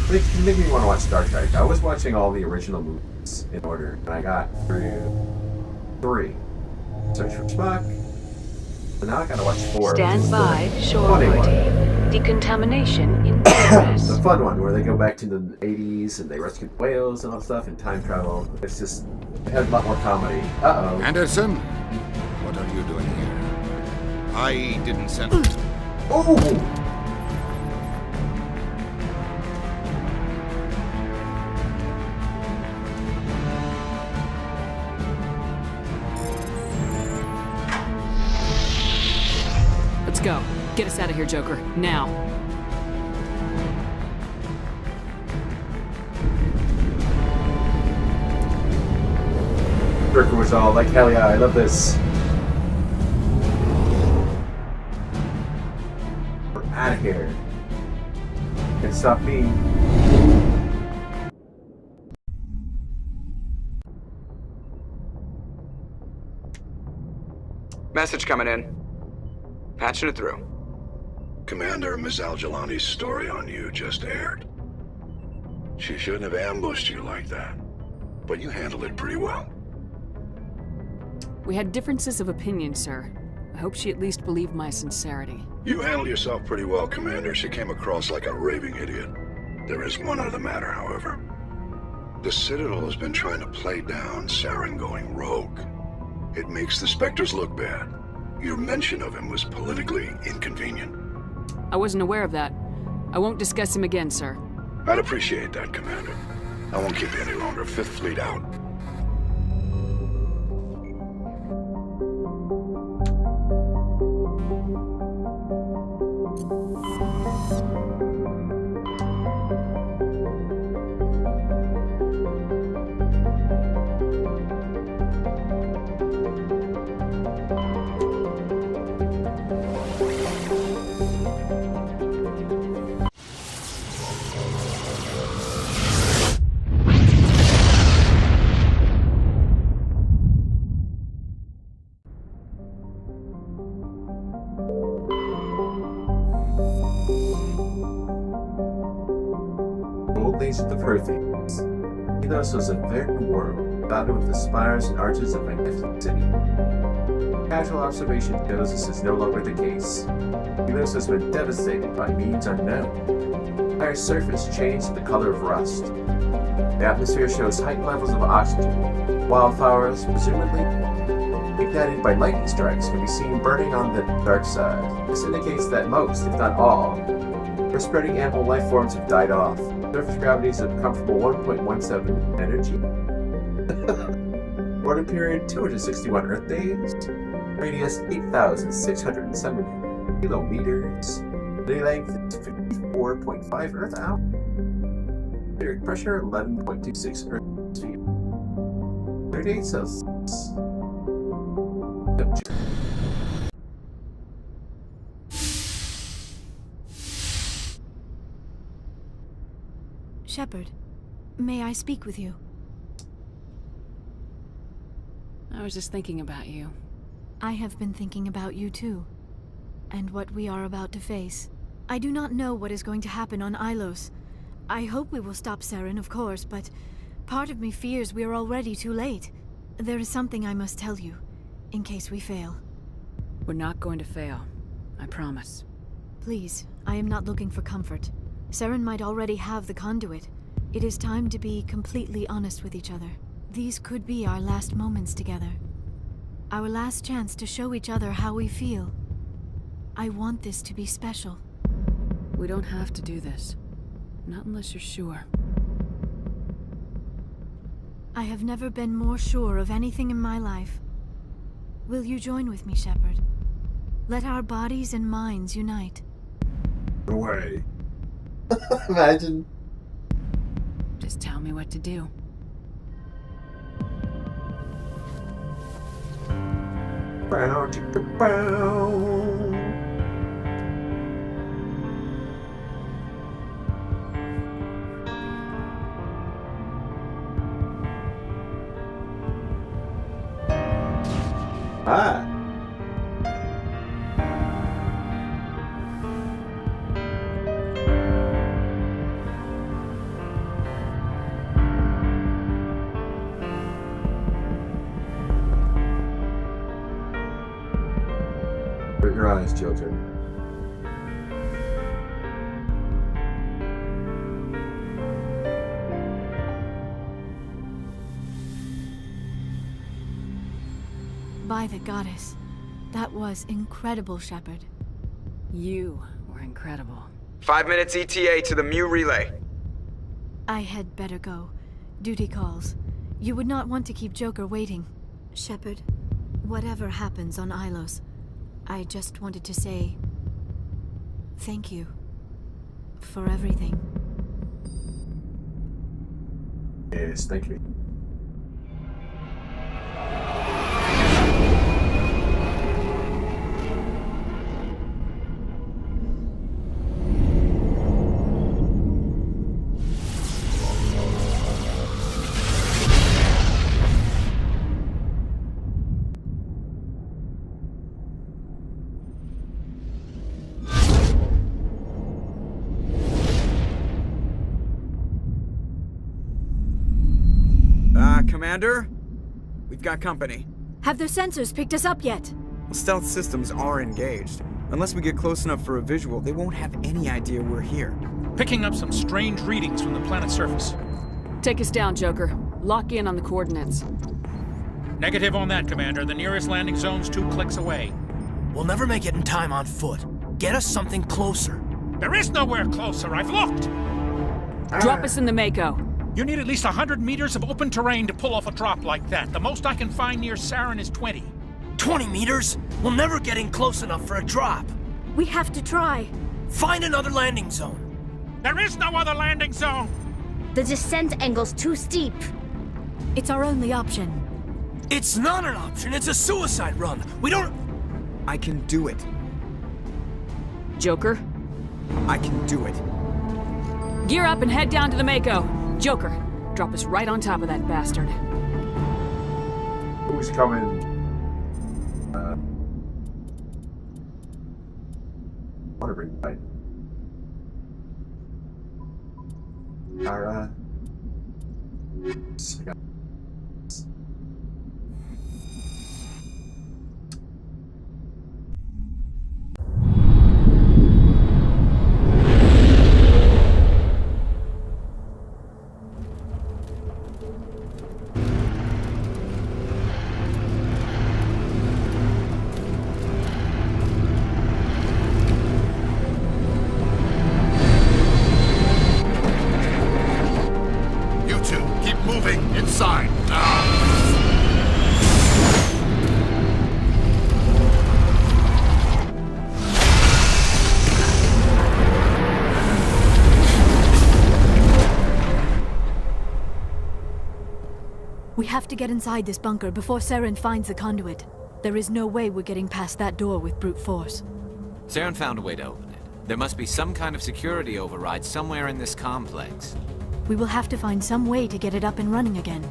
It made me want to watch Star Trek. I was watching all the original movies in order, and I got through 3. Search for Spock. So now I gotta watch 4. Stand by, shore party. Decontamination in progress. The fun one where they go back to the 80s and they rescue whales and all that stuff and time travel. It's just, it has a lot more comedy. Uh-oh. Anderson, what are you doing here? I didn't send... Oh! Let's go. Get us out of here, Joker. Now. Joker was all like, hell yeah, I love this. We're out of here. Can't stop me. Message coming in. Patching it through. Commander, Ms. Al-Jalani's story on you just aired. She shouldn't have ambushed you like that, but you handled it pretty well. We had differences of opinion, sir. I hope she at least believed my sincerity. You handled yourself pretty well, Commander. She came across like a raving idiot. There is one other matter, however. The Citadel has been trying to play down Saren going rogue. It makes the Spectres look bad. Your mention of him was politically inconvenient. I wasn't aware of that. I won't discuss him again, sir. I'd appreciate that, Commander. I won't keep you any longer. Fifth Fleet out. Old days of the Earthians. Milos was a very world, dotted with the spires and arches of magnificent city. Casual observation shows this is no longer the case. Helios has been devastated by means unknown. The entire surface changed to the color of rust. The atmosphere shows heightened levels of oxygen. Wildflowers, presumably ignited by lightning strikes, can be seen burning on the dark side. This indicates that most, if not all, or spreading animal life forms have died off. Surface gravity is a comfortable 1.17 energy. Order period 261 Earth days. Radius 8,670 kilometers. Day length 54.5 Earth hours. Atmospheric pressure 11.26 Earth feet. 38 Celsius. Shepard, may I speak with you? I was just thinking about you. I have been thinking about you too, and what we are about to face. I do not know what is going to happen on Ilos. I hope we will stop Saren, of course, but part of me fears we are already too late. There is something I must tell you, in case we fail. We're not going to fail. I promise. Please, I am not looking for comfort. Saren might already have the conduit. It is time to be completely honest with each other. These could be our last moments together. Our last chance to show each other how we feel. I want this to be special. We don't have to do this. Not unless you're sure. I have never been more sure of anything in my life. Will you join with me, Shepard? Let our bodies and minds unite. No way. Imagine. Just tell me what to do. Bow, chicka, bow. Ah. Put your eyes, children. By the goddess. That was incredible, Shepard. You were incredible. 5 minutes ETA to the Mu relay. I had better go. Duty calls. You would not want to keep Joker waiting. Shepard, whatever happens on Ilos, I just wanted to say thank you for everything. Yes, thank you. Commander? We've got company. Have their sensors picked us up yet? Well, stealth systems are engaged. Unless we get close enough for a visual, they won't have any idea we're here. Picking up some strange readings from the planet's surface. Take us down, Joker. Lock in on the coordinates. Negative on that, Commander. The nearest landing zone's 2 clicks away. We'll never make it in time on foot. Get us something closer. There is nowhere closer. I've looked. Drop us in the Mako. You need at least 100 meters of open terrain to pull off a drop like that. The most I can find near Saren is 20. 20 meters? We'll never get in close enough for a drop. We have to try. Find another landing zone. There is no other landing zone. The descent angle's too steep. It's our only option. It's not an option. It's a suicide run. We don't... I can do it. Joker? I can do it. Gear up and head down to the Mako. Joker, drop us right on top of that bastard. Who's coming? I want to bring back Ara. moving inside now. We have to get inside this bunker before Saren finds the conduit. There is no way we're getting past that door with brute force. Saren found a way to open it. There must be some kind of security override somewhere in this complex. We will have to find some way to get it up and running again.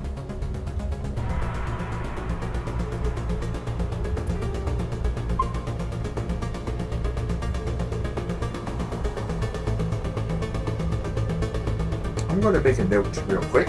I'm going to make a note real quick.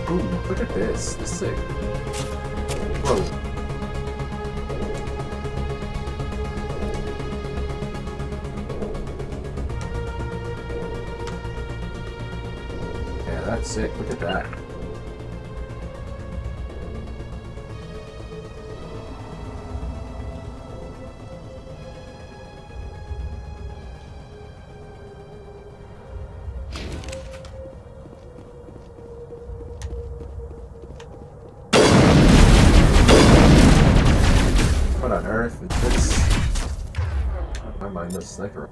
Ooh, look at this. This is sick. Whoa. Yeah, that's sick. Look at that. What on earth is this? My mind, no sniper.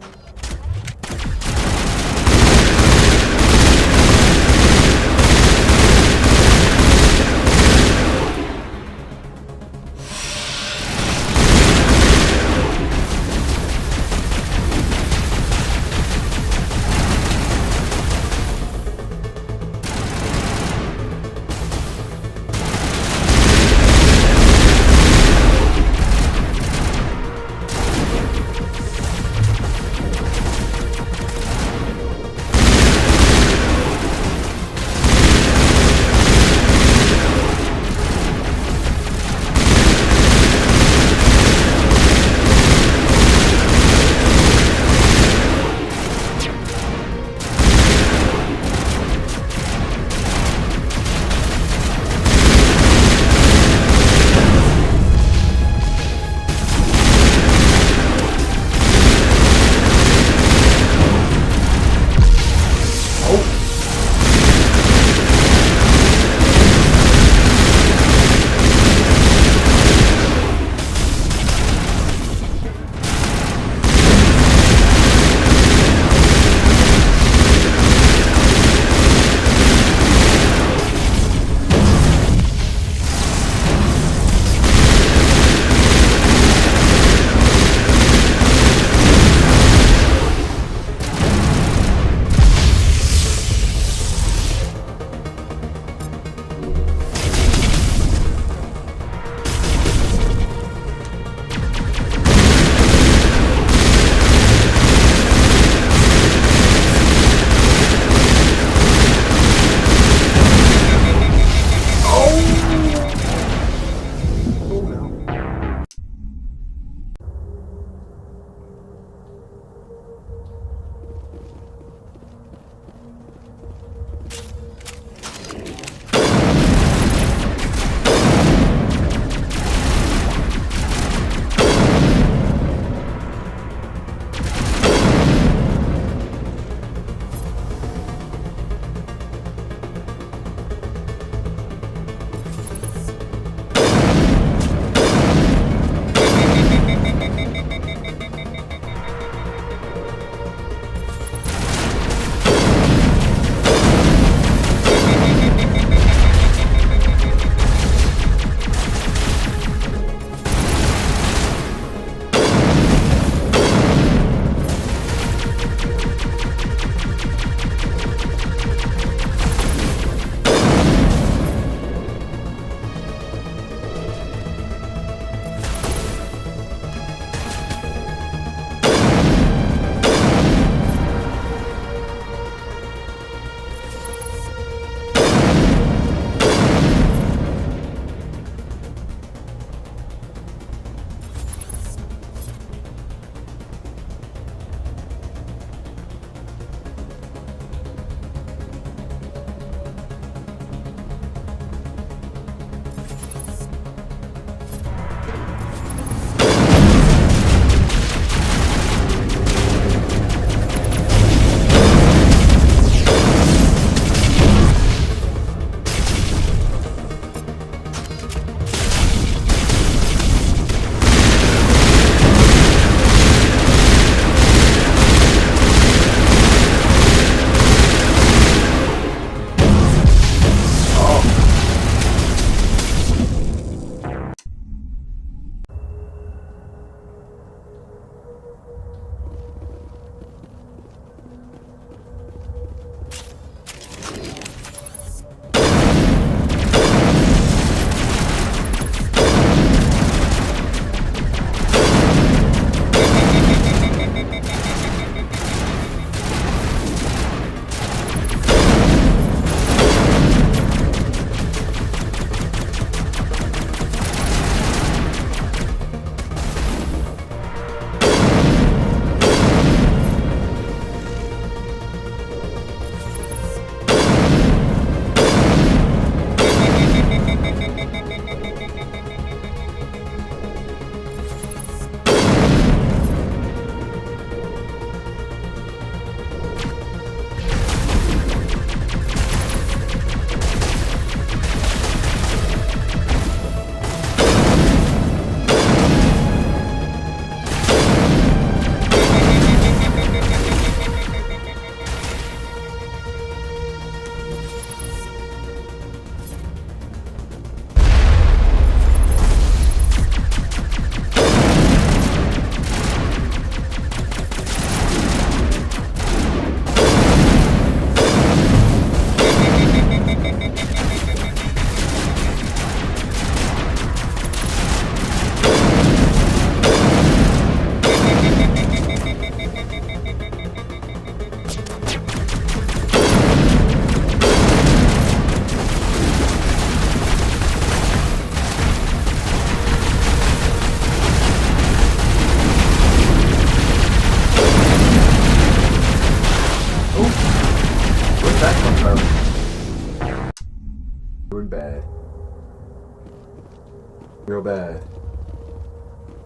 Real bad.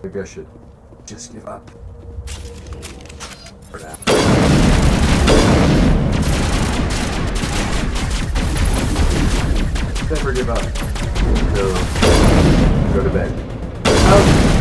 Maybe I should just give up. For now. Never give up. So, go to bed. Out!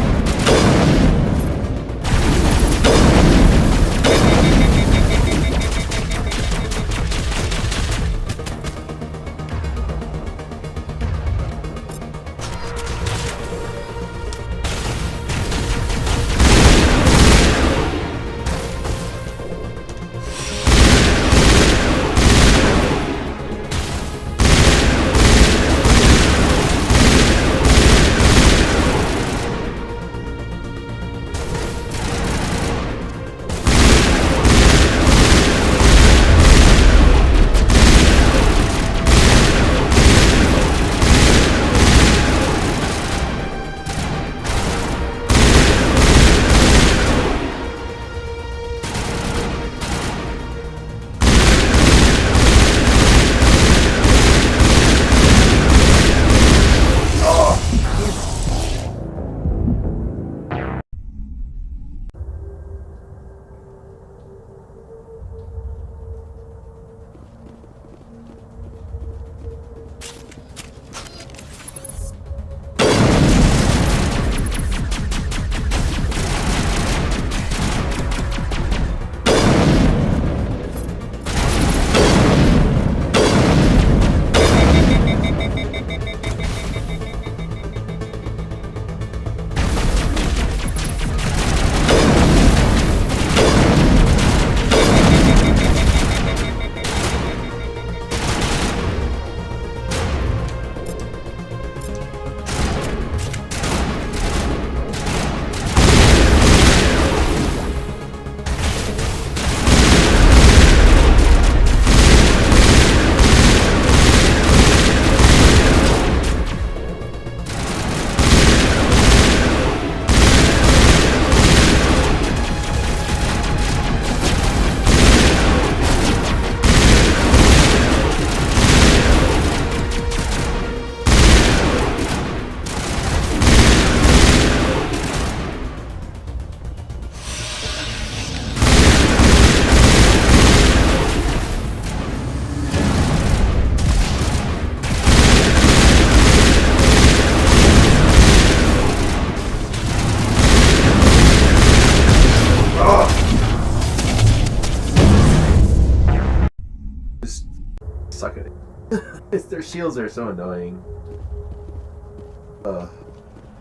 Suck at it. Their shields are so annoying.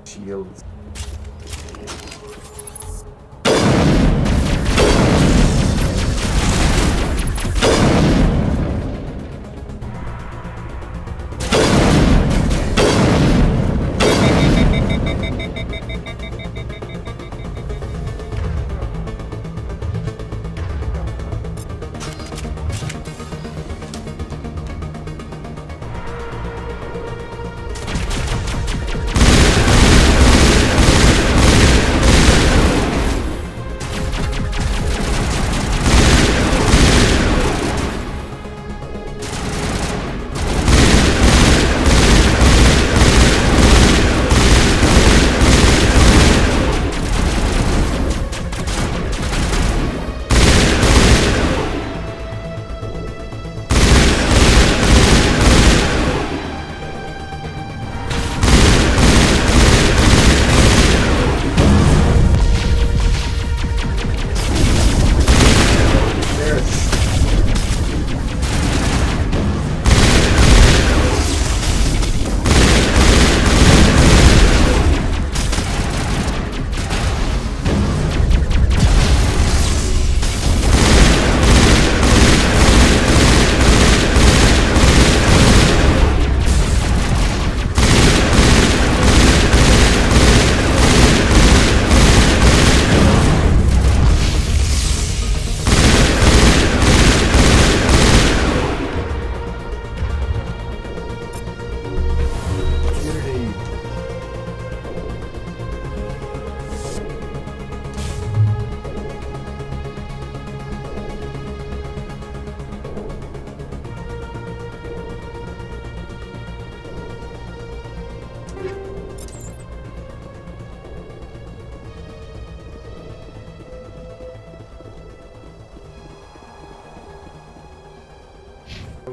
Shields.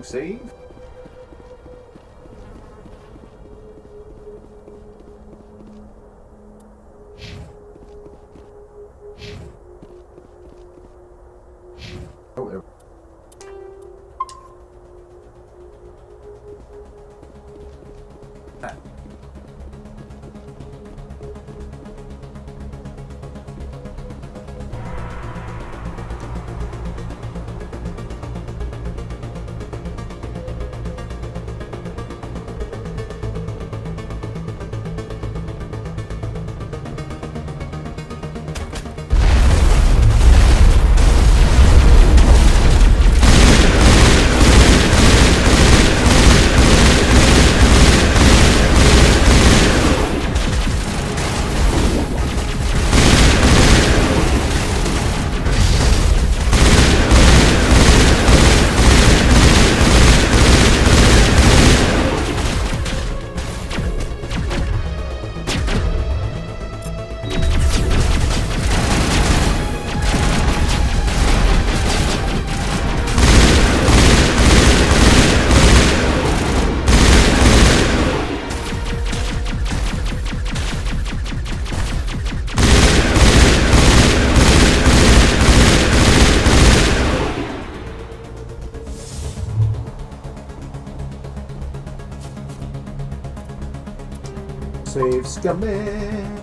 Save. Oh, there. Ah. Save scumming.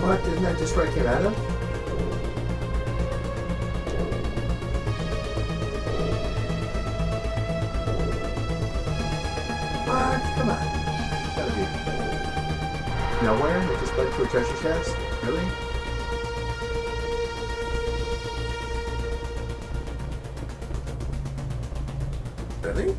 What? Isn't that just where I came out of? What? Come on. Gotta be nowhere? It just led to a treasure chest? Really? Really?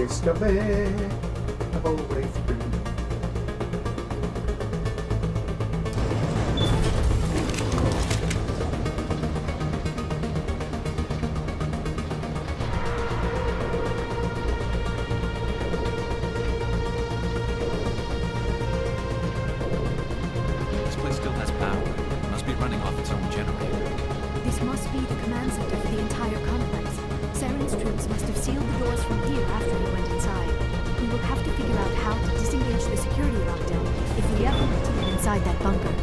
Escapé the whole way through. This place still has power. It must be running off its own generator. This must be the command center for the entire complex. Saren's troops must have sealed the doors from here after we went inside. We will have to figure out how to disengage the security lockdown if we ever want to get inside that bunker.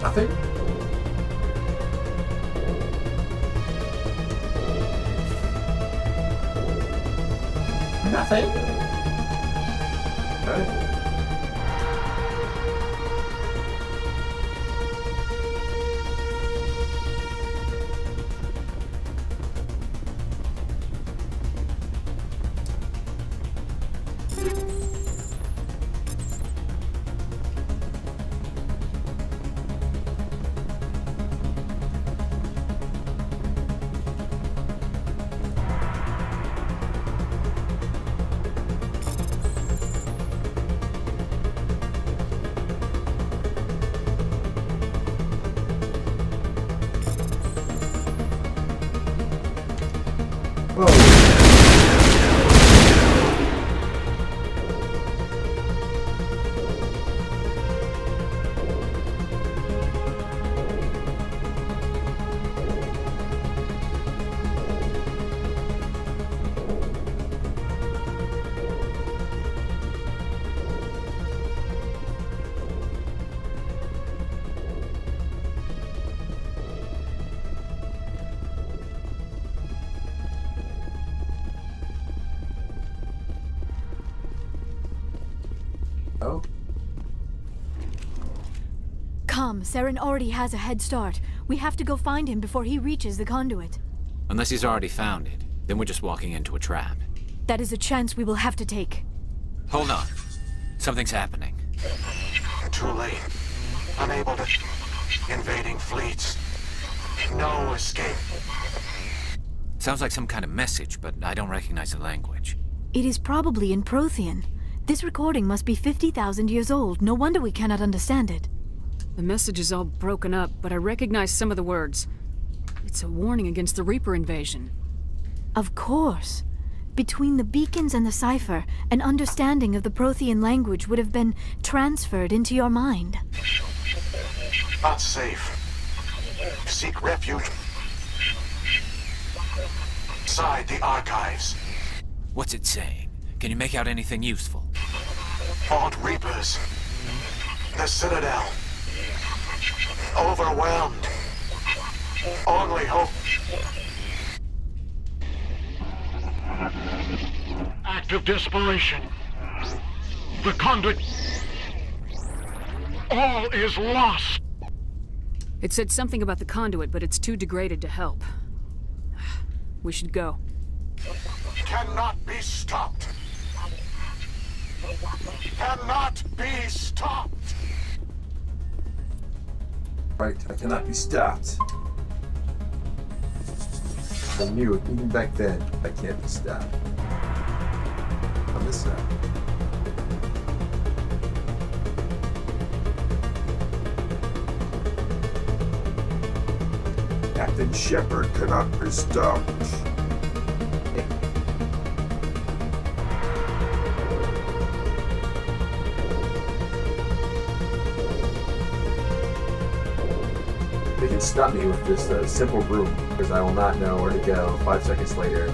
Nothing? Nothing? Right. Oh. Come, Saren already has a head start. We have to go find him before he reaches the conduit. Unless he's already found it, then we're just walking into a trap. That is a chance we will have to take. Hold on. Something's happening. Too late. Unable to... Invading fleets. No escape. Sounds like some kind of message, but I don't recognize the language. It is probably in Prothean. This recording must be 50,000 years old. No wonder we cannot understand it. The message is all broken up, but I recognize some of the words. It's a warning against the Reaper invasion. Of course. Between the beacons and the cipher, an understanding of the Prothean language would have been transferred into your mind. Not safe. Seek refuge. Inside the archives. What's it saying? Can you make out anything useful? Fought Reapers. The Citadel. Overwhelmed. Only hope. Act of desperation. The conduit. All is lost. It said something about the conduit, but it's too degraded to help. We should go. Cannot be stopped. Cannot be stopped. Right, I cannot be stopped. I knew it, even back then, I can't be stopped. On this side. Captain Shepard cannot be stopped. They can stop me with this simple broom, because I will not know where to go 5 seconds later.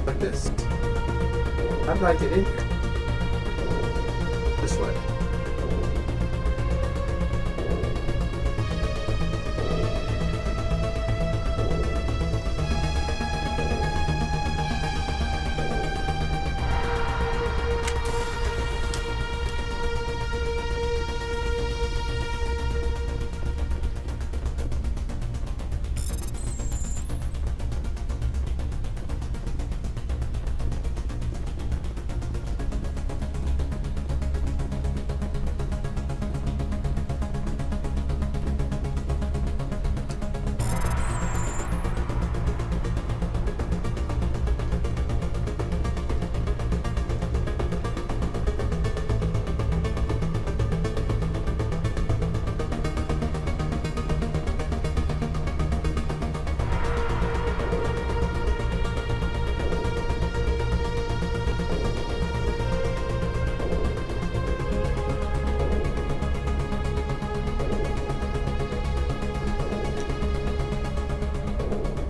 Like this. How did I get in here? This way.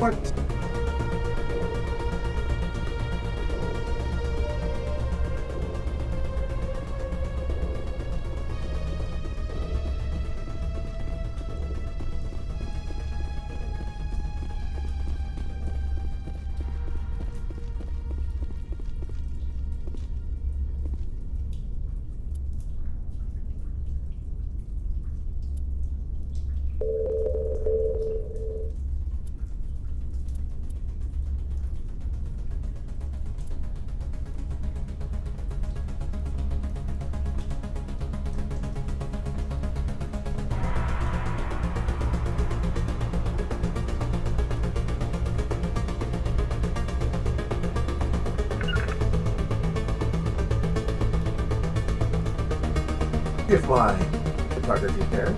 What? If my photography there.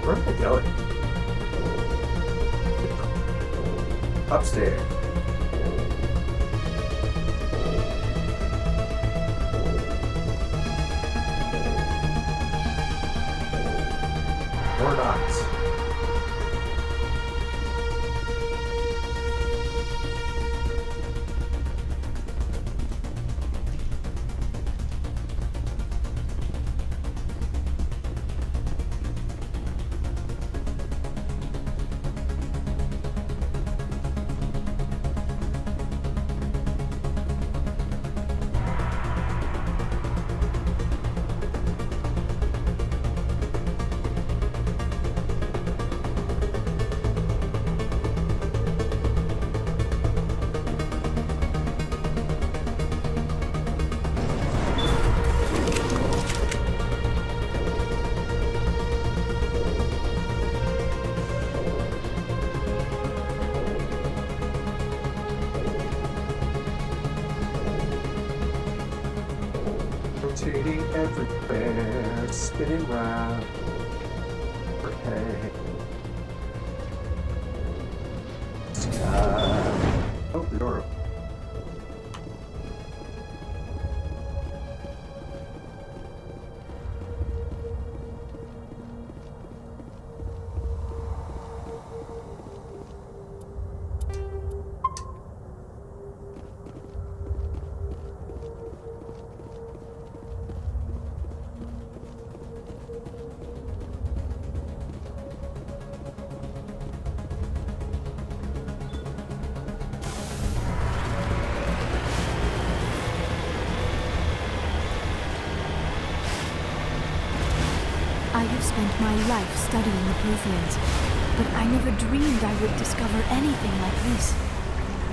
Where am I going? Upstairs. Or not. Rotating everywhere, spinning round. Okay. Oh, the door. I have spent my life studying the Protheans, but I never dreamed I would discover anything like this.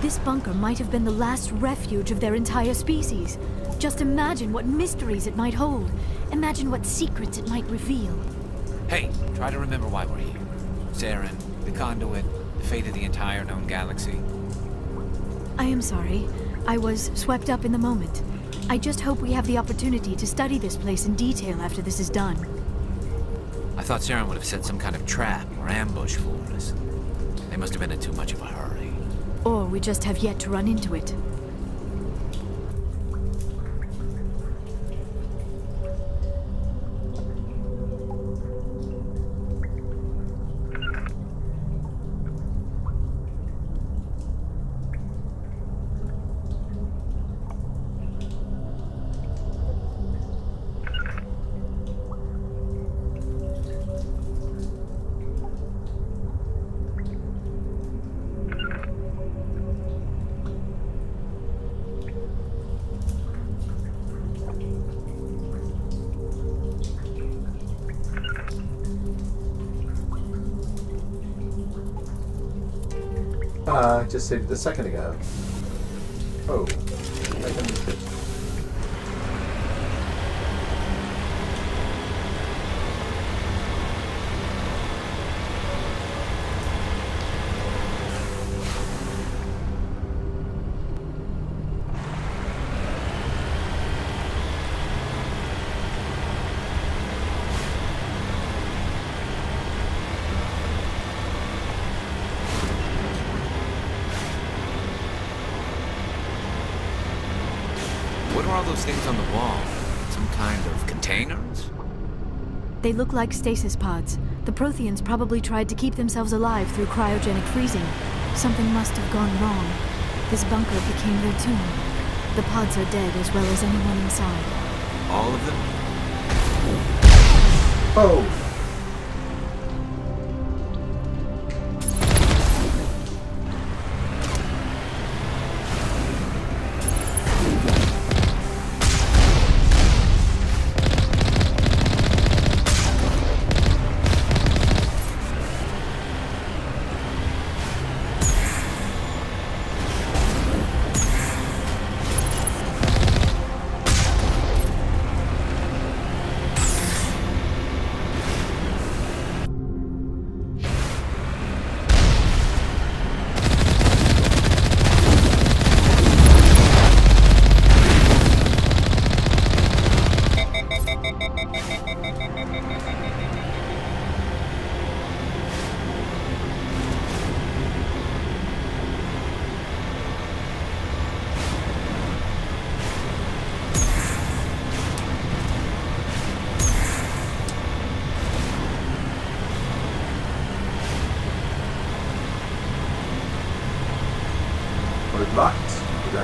This bunker might have been the last refuge of their entire species. Just imagine what mysteries it might hold. Imagine what secrets it might reveal. Hey, try to remember why we're here. Saren, the conduit, the fate of the entire known galaxy. I am sorry. I was swept up in the moment. I just hope we have the opportunity to study this place in detail after this is done. I thought Saren would have set some kind of trap or ambush for us. They must have been in too much of a hurry. Or we just have yet to run into it. Just saved it a second ago. Oh. What are all those things on the wall? Some kind of containers? They look like stasis pods. The Protheans probably tried to keep themselves alive through cryogenic freezing. Something must have gone wrong. This bunker became their tomb. The pods are dead as well as anyone inside. All of them? Oh!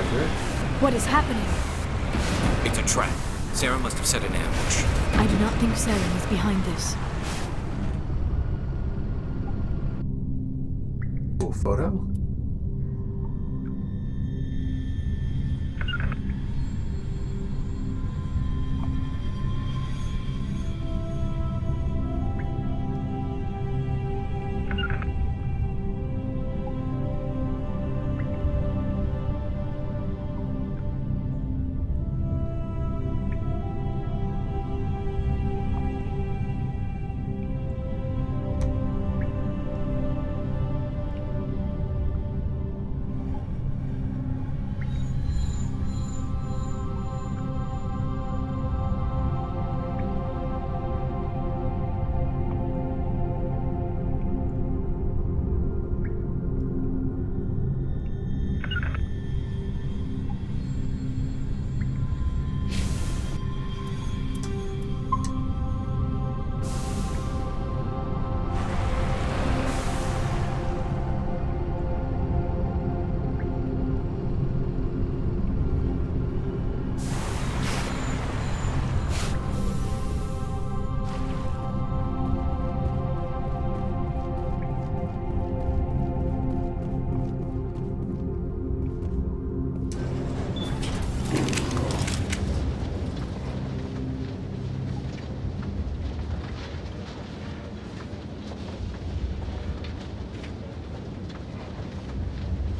Roger. What is happening? It's a trap. Sarah must have set an ambush. I do not think Saren is behind this. Cool photo.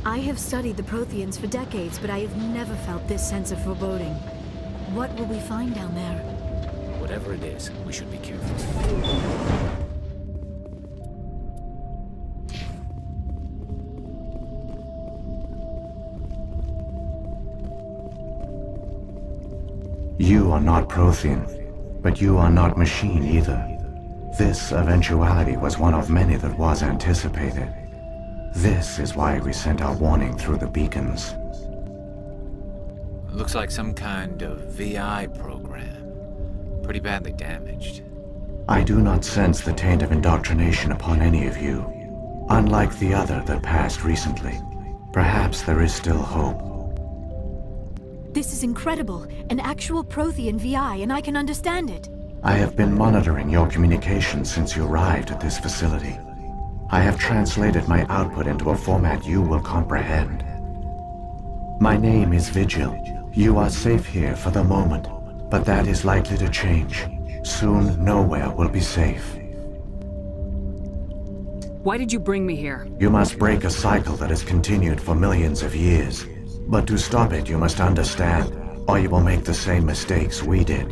I have studied the Protheans for decades, but I have never felt this sense of foreboding. What will we find down there? Whatever it is, we should be careful. You are not Prothean, but you are not machine either. This eventuality was one of many that was anticipated. This is why we sent our warning through the beacons. Looks like some kind of VI program. Pretty badly damaged. I do not sense the taint of indoctrination upon any of you. Unlike the other that passed recently, perhaps there is still hope. This is incredible. An actual Prothean VI, and I can understand it. I have been monitoring your communications since you arrived at this facility. I have translated my output into a format you will comprehend. My name is Vigil. You are safe here for the moment, but that is likely to change. Soon, nowhere will be safe. Why did you bring me here? You must break a cycle that has continued for millions of years. But to stop it, you must understand, or you will make the same mistakes we did.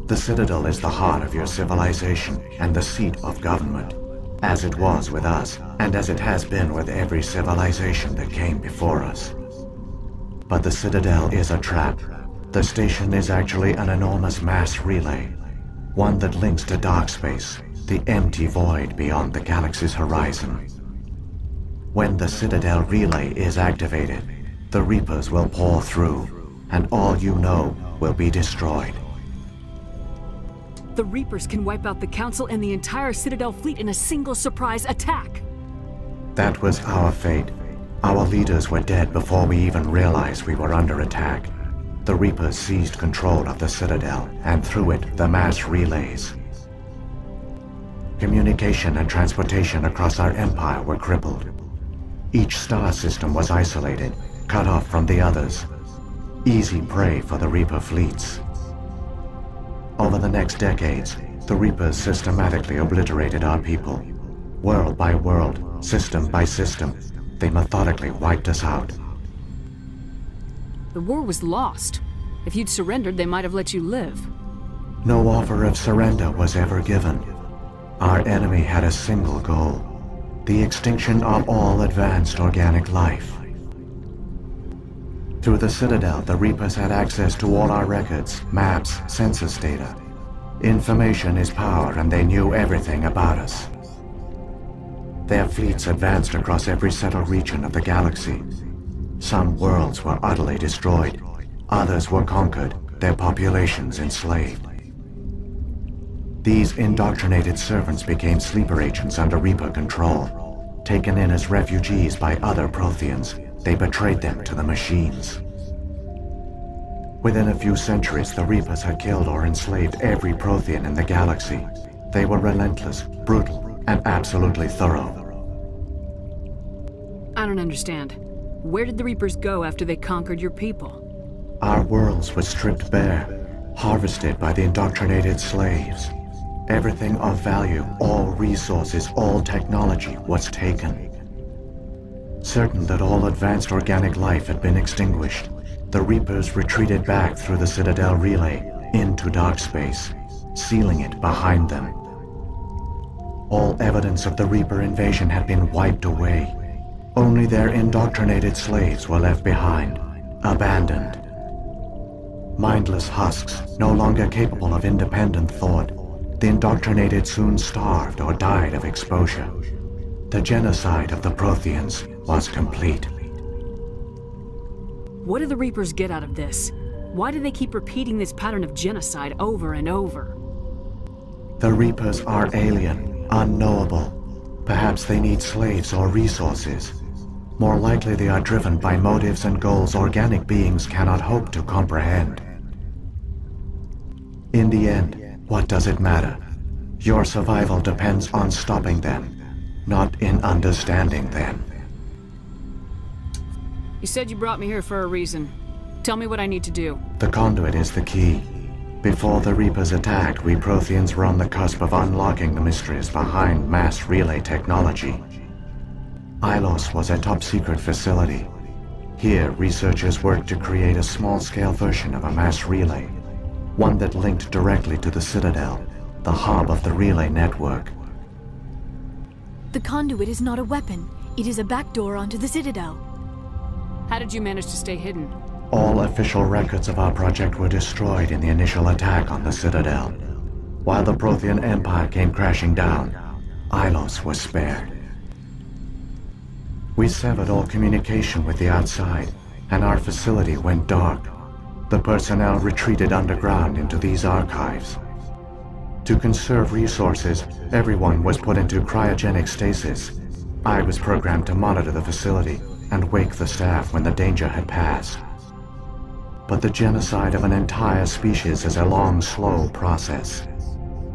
The Citadel is the heart of your civilization and the seat of government. As it was with us, and as it has been with every civilization that came before us. But the Citadel is a trap. The station is actually an enormous mass relay, one that links to dark space, the empty void beyond the galaxy's horizon. When the Citadel relay is activated, the Reapers will pour through, and all you know will be destroyed. The Reapers can wipe out the Council and the entire Citadel fleet in a single surprise attack. That was our fate. Our leaders were dead before we even realized we were under attack. The Reapers seized control of the Citadel, and through it, the mass relays. Communication and transportation across our empire were crippled. Each star system was isolated, cut off from the others. Easy prey for the Reaper fleets. Over the next decades, the Reapers systematically obliterated our people. World by world, system by system, they methodically wiped us out. The war was lost. If you'd surrendered, they might have let you live. No offer of surrender was ever given. Our enemy had a single goal: the extinction of all advanced organic life. Through the Citadel, the Reapers had access to all our records, maps, census data. Information is power, and they knew everything about us. Their fleets advanced across every settled region of the galaxy. Some worlds were utterly destroyed. Others were conquered, their populations enslaved. These indoctrinated servants became sleeper agents under Reaper control, taken in as refugees by other Protheans, they betrayed them to the machines. Within a few centuries, the Reapers had killed or enslaved every Prothean in the galaxy. They were relentless, brutal, and absolutely thorough. I don't understand. Where did the Reapers go after they conquered your people? Our worlds were stripped bare, harvested by the indoctrinated slaves. Everything of value, all resources, all technology was taken. Certain that all advanced organic life had been extinguished, the Reapers retreated back through the Citadel relay into dark space, sealing it behind them. All evidence of the Reaper invasion had been wiped away. Only their indoctrinated slaves were left behind, abandoned. Mindless husks, no longer capable of independent thought, the indoctrinated soon starved or died of exposure. The genocide of the Protheans was complete. What do the Reapers get out of this? Why do they keep repeating this pattern of genocide over and over? The Reapers are alien, unknowable. Perhaps they need slaves or resources. More likely they are driven by motives and goals organic beings cannot hope to comprehend. In the end, what does it matter? Your survival depends on stopping them, not in understanding them. You said you brought me here for a reason. Tell me what I need to do. The conduit is the key. Before the Reapers attacked, we Protheans were on the cusp of unlocking the mysteries behind mass relay technology. Ilos was a top-secret facility. Here, researchers worked to create a small-scale version of a mass relay, one that linked directly to the Citadel, the hub of the relay network. The conduit is not a weapon. It is a backdoor onto the Citadel. How did you manage to stay hidden? All official records of our project were destroyed in the initial attack on the Citadel. While the Prothean Empire came crashing down, Ilos was spared. We severed all communication with the outside, and our facility went dark. The personnel retreated underground into these archives. To conserve resources, everyone was put into cryogenic stasis. I was programmed to monitor the facility and wake the staff when the danger had passed. But the genocide of an entire species is a long, slow process.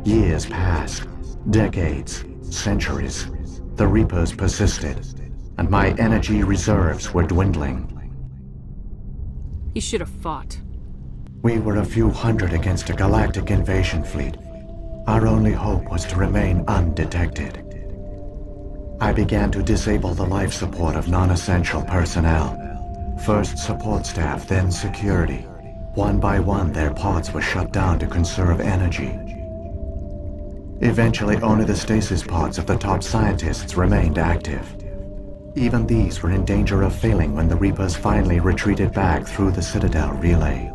Years passed, decades, centuries. The Reapers persisted, and my energy reserves were dwindling. You should have fought. We were a few hundred against a galactic invasion fleet. Our only hope was to remain undetected. I began to disable the life support of non-essential personnel. First support staff, then security. One by one, their pods were shut down to conserve energy. Eventually, only the stasis pods of the top scientists remained active. Even these were in danger of failing when the Reapers finally retreated back through the Citadel relay.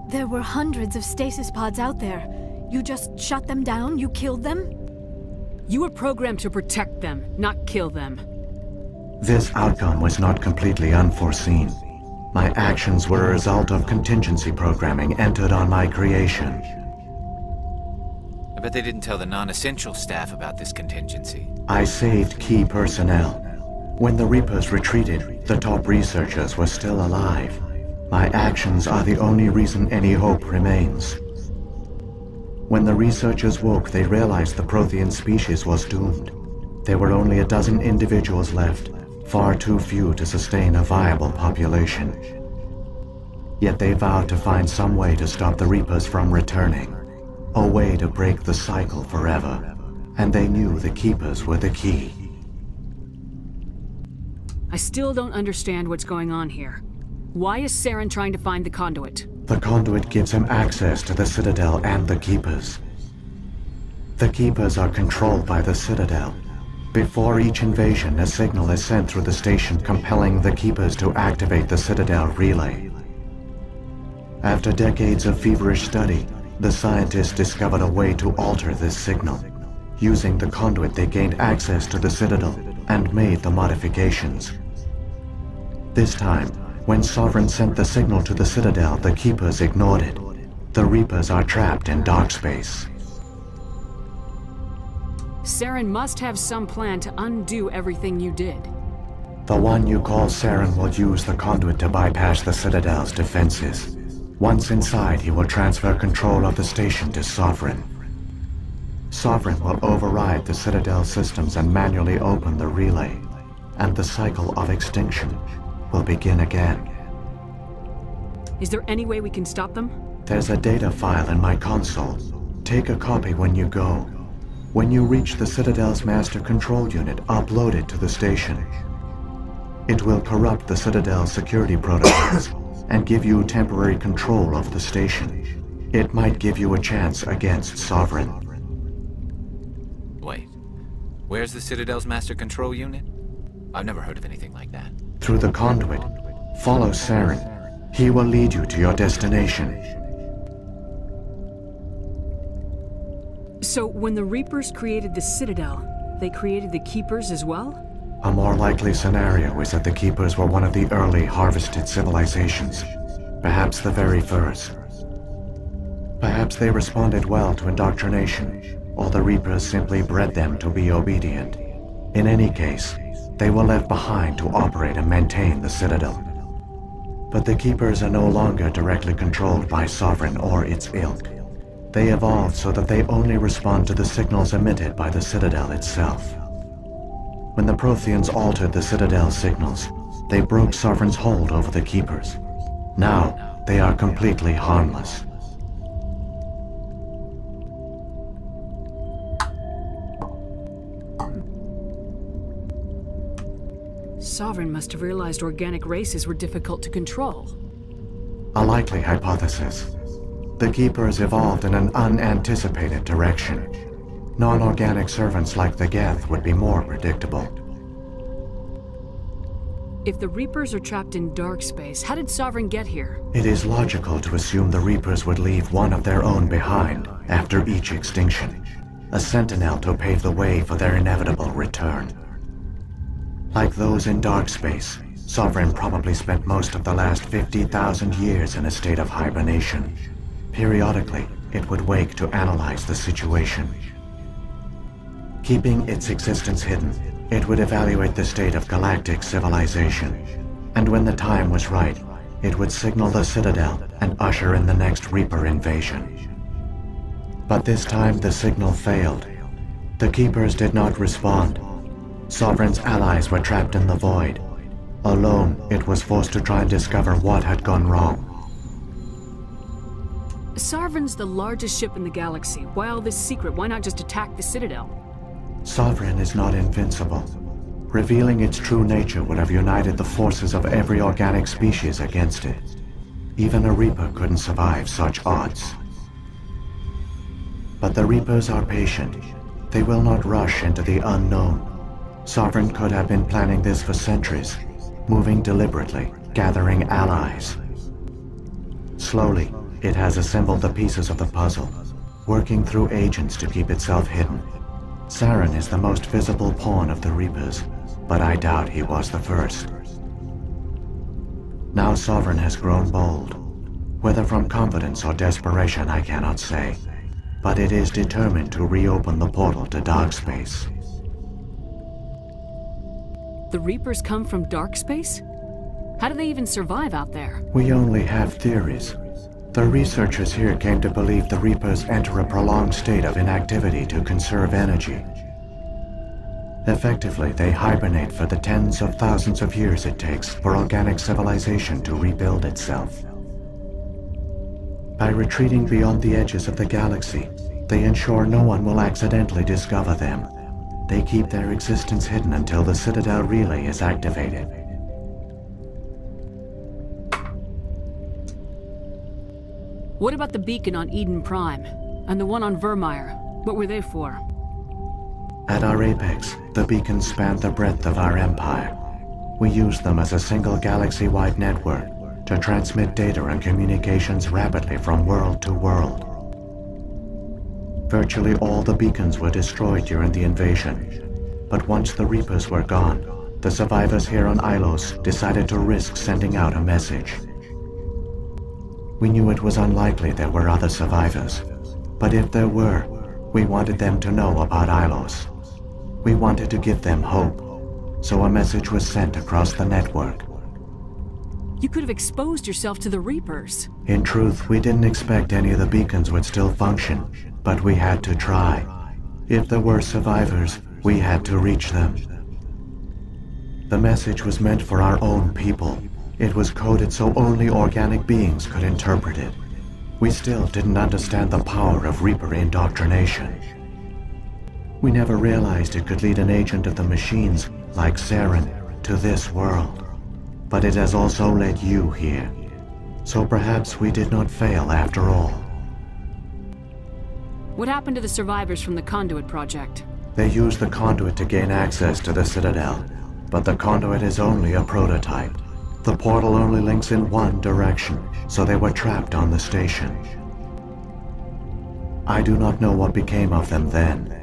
There were hundreds of stasis pods out there. You just shut them down? You killed them? You were programmed to protect them, not kill them. This outcome was not completely unforeseen. My actions were a result of contingency programming entered on my creation. I bet they didn't tell the non-essential staff about this contingency. I saved key personnel. When the Reapers retreated, the top researchers were still alive. My actions are the only reason any hope remains. When the researchers woke, they realized the Prothean species was doomed. There were only a dozen individuals left, far too few to sustain a viable population. Yet they vowed to find some way to stop the Reapers from returning, a way to break the cycle forever, and they knew the Keepers were the key. I still don't understand what's going on here. Why is Saren trying to find the conduit? The conduit gives him access to the Citadel and the Keepers. The Keepers are controlled by the Citadel. Before each invasion, a signal is sent through the station compelling the Keepers to activate the Citadel relay. After decades of feverish study, the scientists discovered a way to alter this signal. Using the conduit, they gained access to the Citadel and made the modifications. This time, when Sovereign sent the signal to the Citadel, the Keepers ignored it. The Reapers are trapped in dark space. Saren must have some plan to undo everything you did. The one you call Saren will use the conduit to bypass the Citadel's defenses. Once inside, he will transfer control of the station to Sovereign. Sovereign will override the Citadel systems and manually open the relay, and the cycle of extinction will begin again. Is there any way we can stop them? There's a data file in my console. Take a copy when you go. When you reach the Citadel's master control unit, upload it to the station. It will corrupt the Citadel's security protocols and give you temporary control of the station. It might give you a chance against Sovereign. Wait, where's the Citadel's master control unit? I've never heard of anything like that. Through the conduit, follow Saren. He will lead you to your destination. So, when the Reapers created the Citadel, they created the Keepers as well? A more likely scenario is that the Keepers were one of the early harvested civilizations, perhaps the very first. Perhaps they responded well to indoctrination, or the Reapers simply bred them to be obedient. In any case, they were left behind to operate and maintain the Citadel. But the Keepers are no longer directly controlled by Sovereign or its ilk. They evolved so that they only respond to the signals emitted by the Citadel itself. When the Protheans altered the Citadel's signals, they broke Sovereign's hold over the Keepers. Now, they are completely harmless. Sovereign must have realized organic races were difficult to control. A likely hypothesis. The Keepers evolved in an unanticipated direction. Non-organic servants like the Geth would be more predictable. If the Reapers are trapped in dark space, how did Sovereign get here? It is logical to assume the Reapers would leave one of their own behind after each extinction. A sentinel to pave the way for their inevitable return. Like those in dark space, Sovereign probably spent most of the last 50,000 years in a state of hibernation. Periodically, it would wake to analyze the situation. Keeping its existence hidden, it would evaluate the state of galactic civilization. And when the time was right, it would signal the Citadel and usher in the next Reaper invasion. But this time the signal failed. The Keepers did not respond. Sovereign's allies were trapped in the void. Alone, it was forced to try and discover what had gone wrong. Sovereign's the largest ship in the galaxy. Why all this secret? Why not just attack the Citadel? Sovereign is not invincible. Revealing its true nature would have united the forces of every organic species against it. Even a Reaper couldn't survive such odds. But the Reapers are patient. They will not rush into the unknown. Sovereign could have been planning this for centuries, moving deliberately, gathering allies. Slowly, it has assembled the pieces of the puzzle, working through agents to keep itself hidden. Saren is the most visible pawn of the Reapers, but I doubt he was the first. Now Sovereign has grown bold. Whether from confidence or desperation, I cannot say, but it is determined to reopen the portal to dark space. The Reapers come from dark space? How do they even survive out there? We only have theories. The researchers here came to believe the Reapers enter a prolonged state of inactivity to conserve energy. Effectively, they hibernate for the tens of thousands of years it takes for organic civilization to rebuild itself. By retreating beyond the edges of the galaxy, they ensure no one will accidentally discover them. They keep their existence hidden until the Citadel relay is activated. What about the beacon on Eden Prime? And the one on Vermeer? What were they for? At our apex, the beacons span the breadth of our empire. We use them as a single galaxy-wide network to transmit data and communications rapidly from world to world. Virtually all the beacons were destroyed during the invasion, but once the Reapers were gone, the survivors here on Ilos decided to risk sending out a message. We knew it was unlikely there were other survivors, but if there were, we wanted them to know about Ilos. We wanted to give them hope. so a message was sent across the network. You could have exposed yourself to the Reapers. In truth, we didn't expect any of the beacons would still function, but we had to try. If there were survivors, we had to reach them. The message was meant for our own people. It was coded so only organic beings could interpret it. We still didn't understand the power of Reaper indoctrination. We never realized it could lead an agent of the machines, like Saren, to this world. But it has also led you here. So perhaps we did not fail after all. What happened to the survivors from the Conduit project? They used the conduit to gain access to the Citadel, but the conduit is only a prototype. The portal only links in one direction, so they were trapped on the station. I do not know what became of them then.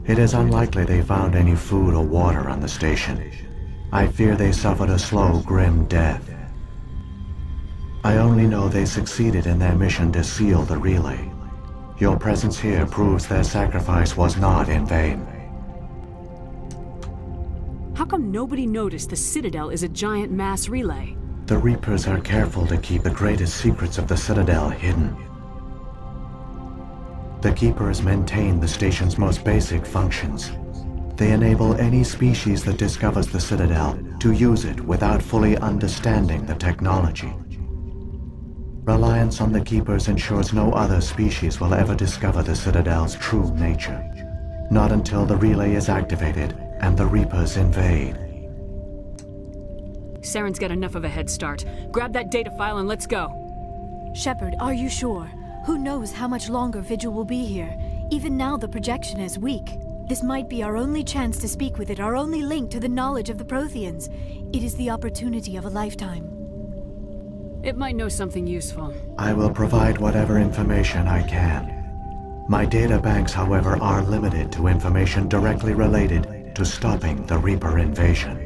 It is unlikely they found any food or water on the station. I fear they suffered a slow, grim death. I only know they succeeded in their mission to seal the relay. Your presence here proves their sacrifice was not in vain. How come nobody noticed the Citadel is a giant mass relay? The Reapers are careful to keep the greatest secrets of the Citadel hidden. The Keepers maintain the station's most basic functions. They enable any species that discovers the Citadel to use it without fully understanding the technology. Reliance on the Keepers ensures no other species will ever discover the Citadel's true nature. Not until the relay is activated and the Reapers invade. Saren's got enough of a head start. Grab that data file and let's go. Shepard, are you sure? Who knows how much longer Vigil will be here? Even now the projection is weak. This might be our only chance to speak with it, our only link to the knowledge of the Protheans. It is the opportunity of a lifetime. It might know something useful. I will provide whatever information I can. My data banks, however, are limited to information directly related to stopping the Reaper invasion.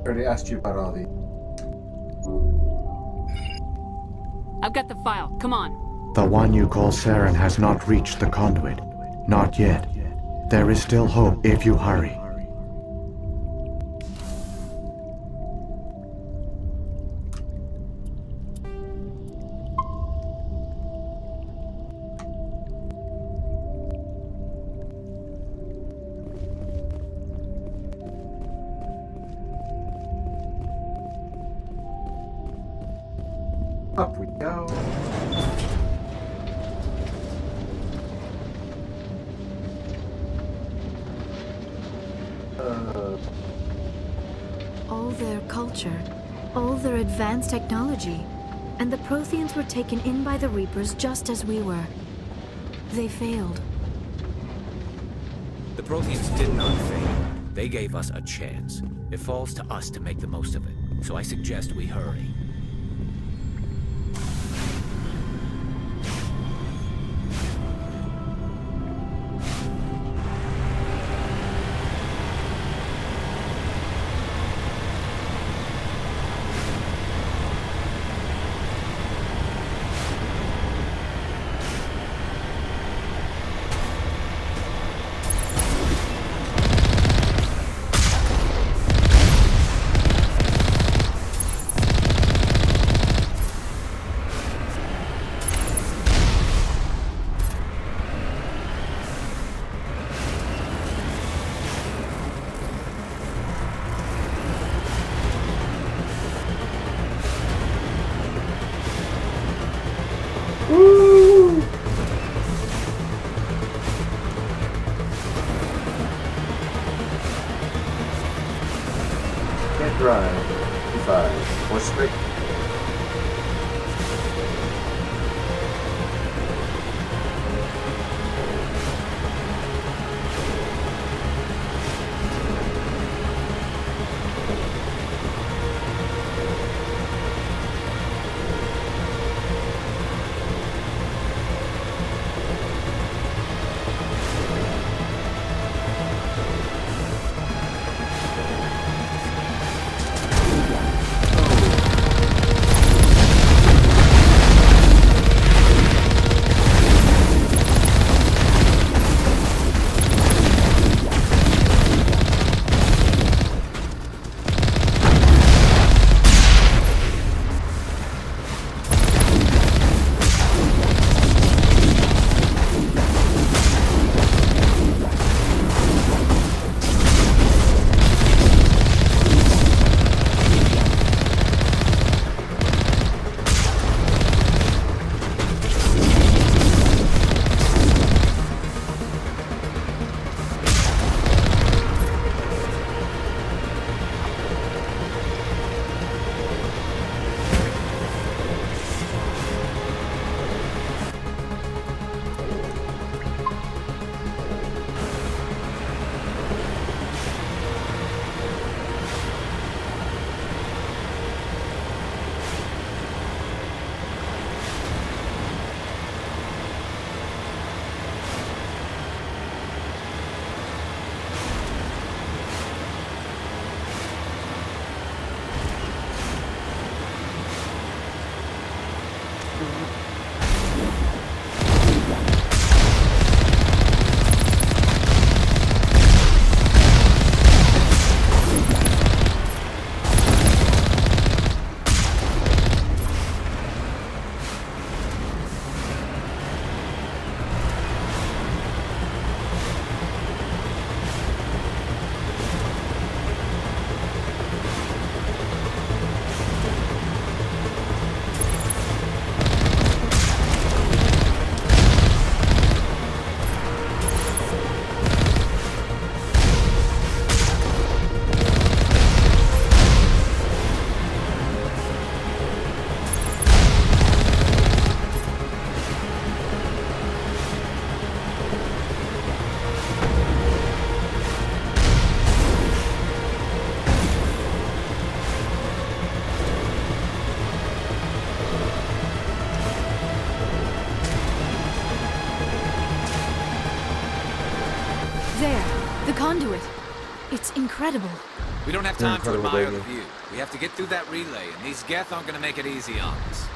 I already asked you about all the... I've got the file. Come on. The one you call Saren has not reached the conduit. Not yet. There is still hope if you hurry. Up we go. All their culture, all their advanced technology, and the Protheans were taken in by the Reapers just as we were. They failed. The Protheans did not fail. They gave us a chance. It falls to us to make the most of it. So I suggest we hurry. There, the conduit. It's incredible. We don't have time to Incredible, admire baby. the view. We have to get through that relay, and these Geth aren't gonna make it easy on us.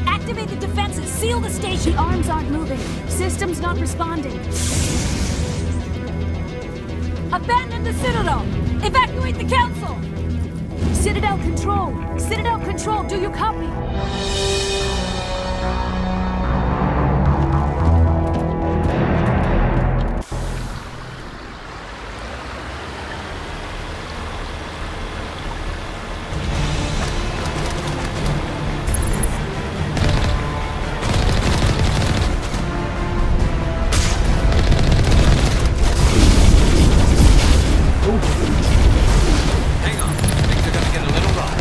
Activate the defenses! Seal the station! The arms aren't moving. System's not responding. Abandon the Citadel! Evacuate the Council! Citadel Control! Citadel Control, do you copy? Hang on. Things are gonna get a little rough.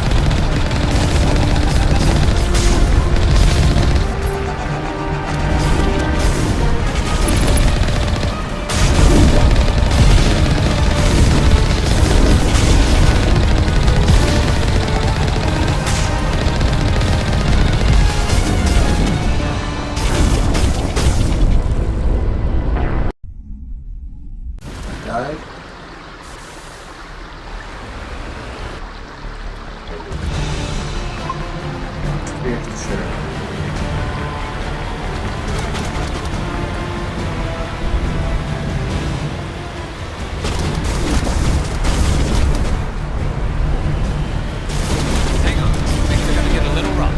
Died? Yeah, sure. Hang on. Things are gonna get a little rough.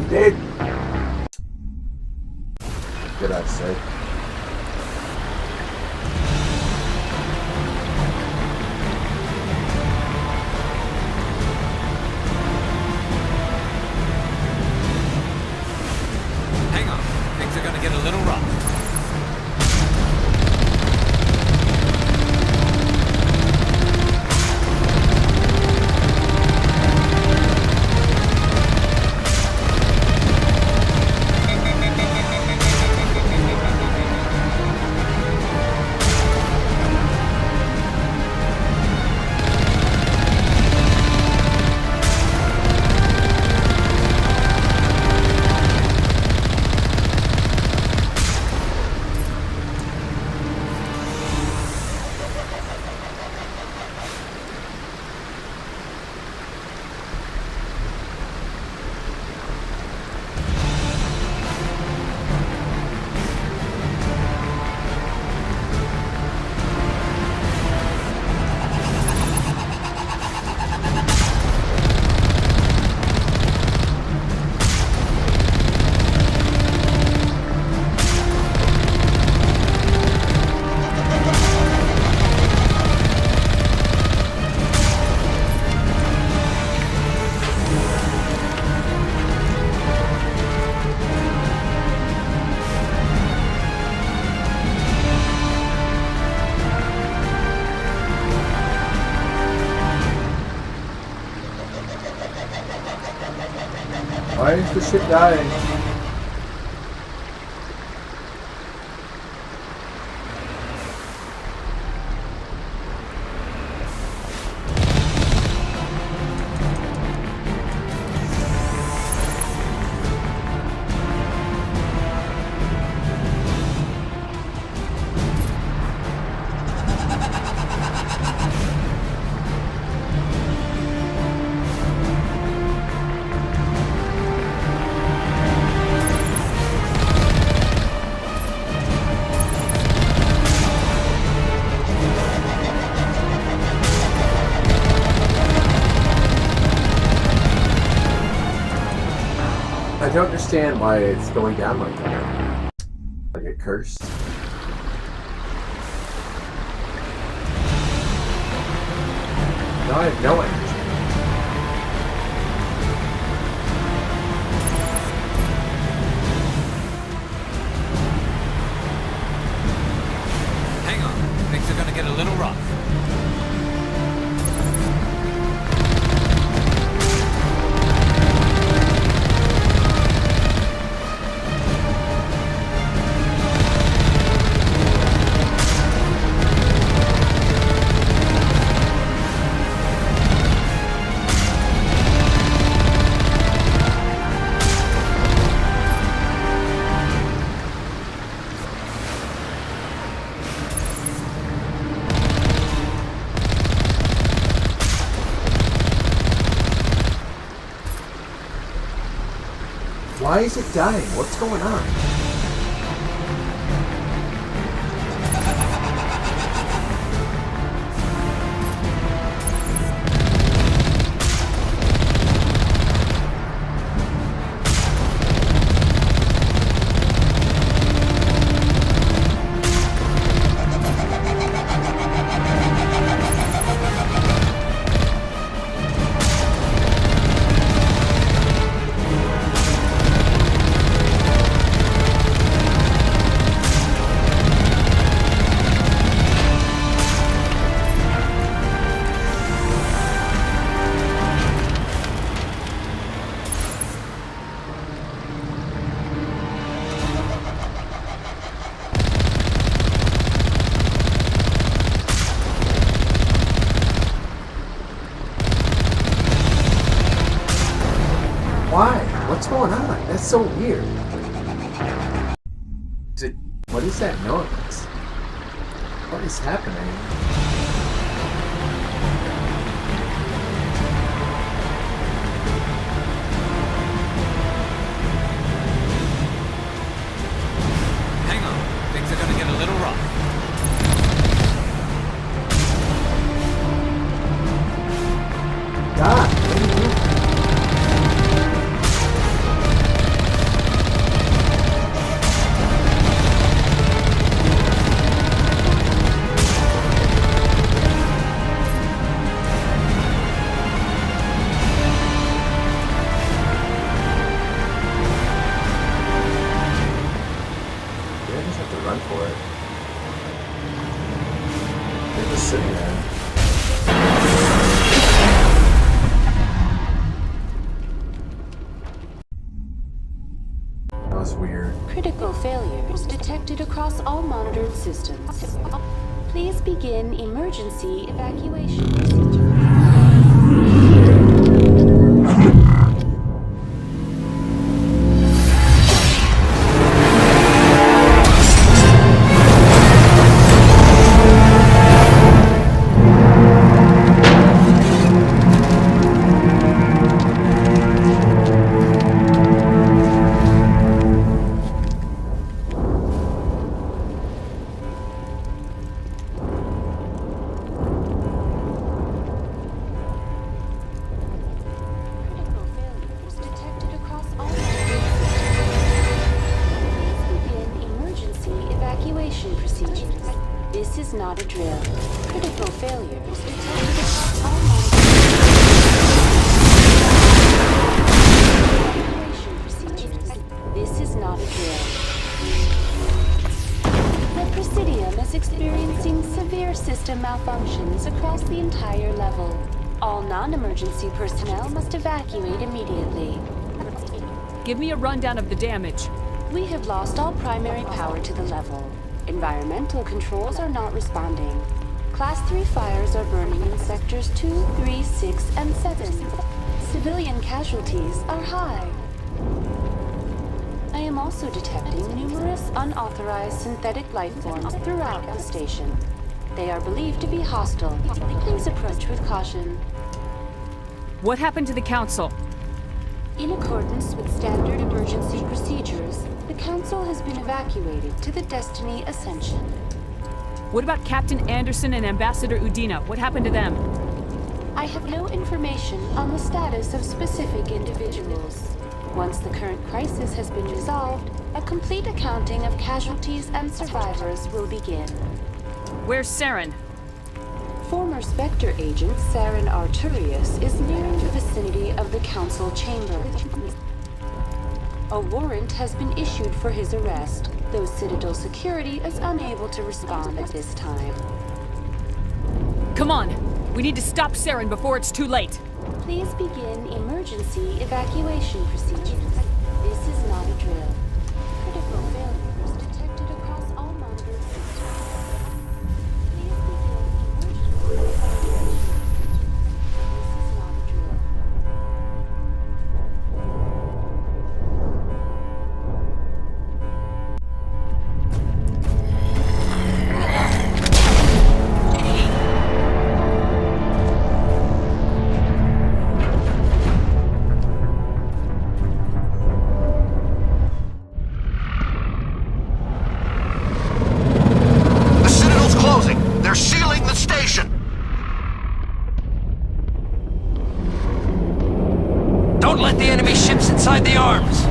Dead. Good, I'd say. Hang on. Things are gonna get a little rough. Why is the ship dying? I don't understand why it's going down like that. Like a curse. No, I have no idea. Hang on. Things are gonna get a little rough. Why is it dying? What's going on? Why? What's going on? That's so weird. What is that noise? What is happening? Hang on. Things are gonna get a little rough. God, what are you doing? I just have to run for it. They're just sitting there. That was weird. Critical failures detected across all monitored systems. Please begin emergency evacuation procedure. This is not a drill. Critical failures detected across all evacuation procedures. This is not a drill. The Presidium is experiencing severe system malfunctions across the entire level. All non-emergency personnel must evacuate immediately. Give me a rundown of the damage. We have lost all primary power to the level. Environmental controls are not responding. Class 3 fires are burning in sectors 2, 3, 6, and 7. Civilian casualties are high. I am also detecting numerous unauthorized synthetic life forms throughout the station. They are believed to be hostile. Please approach with caution. What happened to the Council? In accordance with standard emergency procedures, the Council has been evacuated to the Destiny Ascension. What about Captain Anderson and Ambassador Udina? What happened to them? I have no information on the status of specific individuals. Once the current crisis has been resolved, a complete accounting of casualties and survivors will begin. Where's Saren? Former Spectre agent Saren Arturius is nearing the vicinity of the Council chamber. A warrant has been issued for his arrest, though Citadel security is unable to respond at this time. Come on! We need to stop Saren before it's too late! Please begin emergency evacuation procedures. This is not a drill. Critical failures detected across all monitored systems. Please begin emergency evacuation. This is not a drill. The Citadel's closing. They're sealing the station. Don't let the enemy ships inside the arms!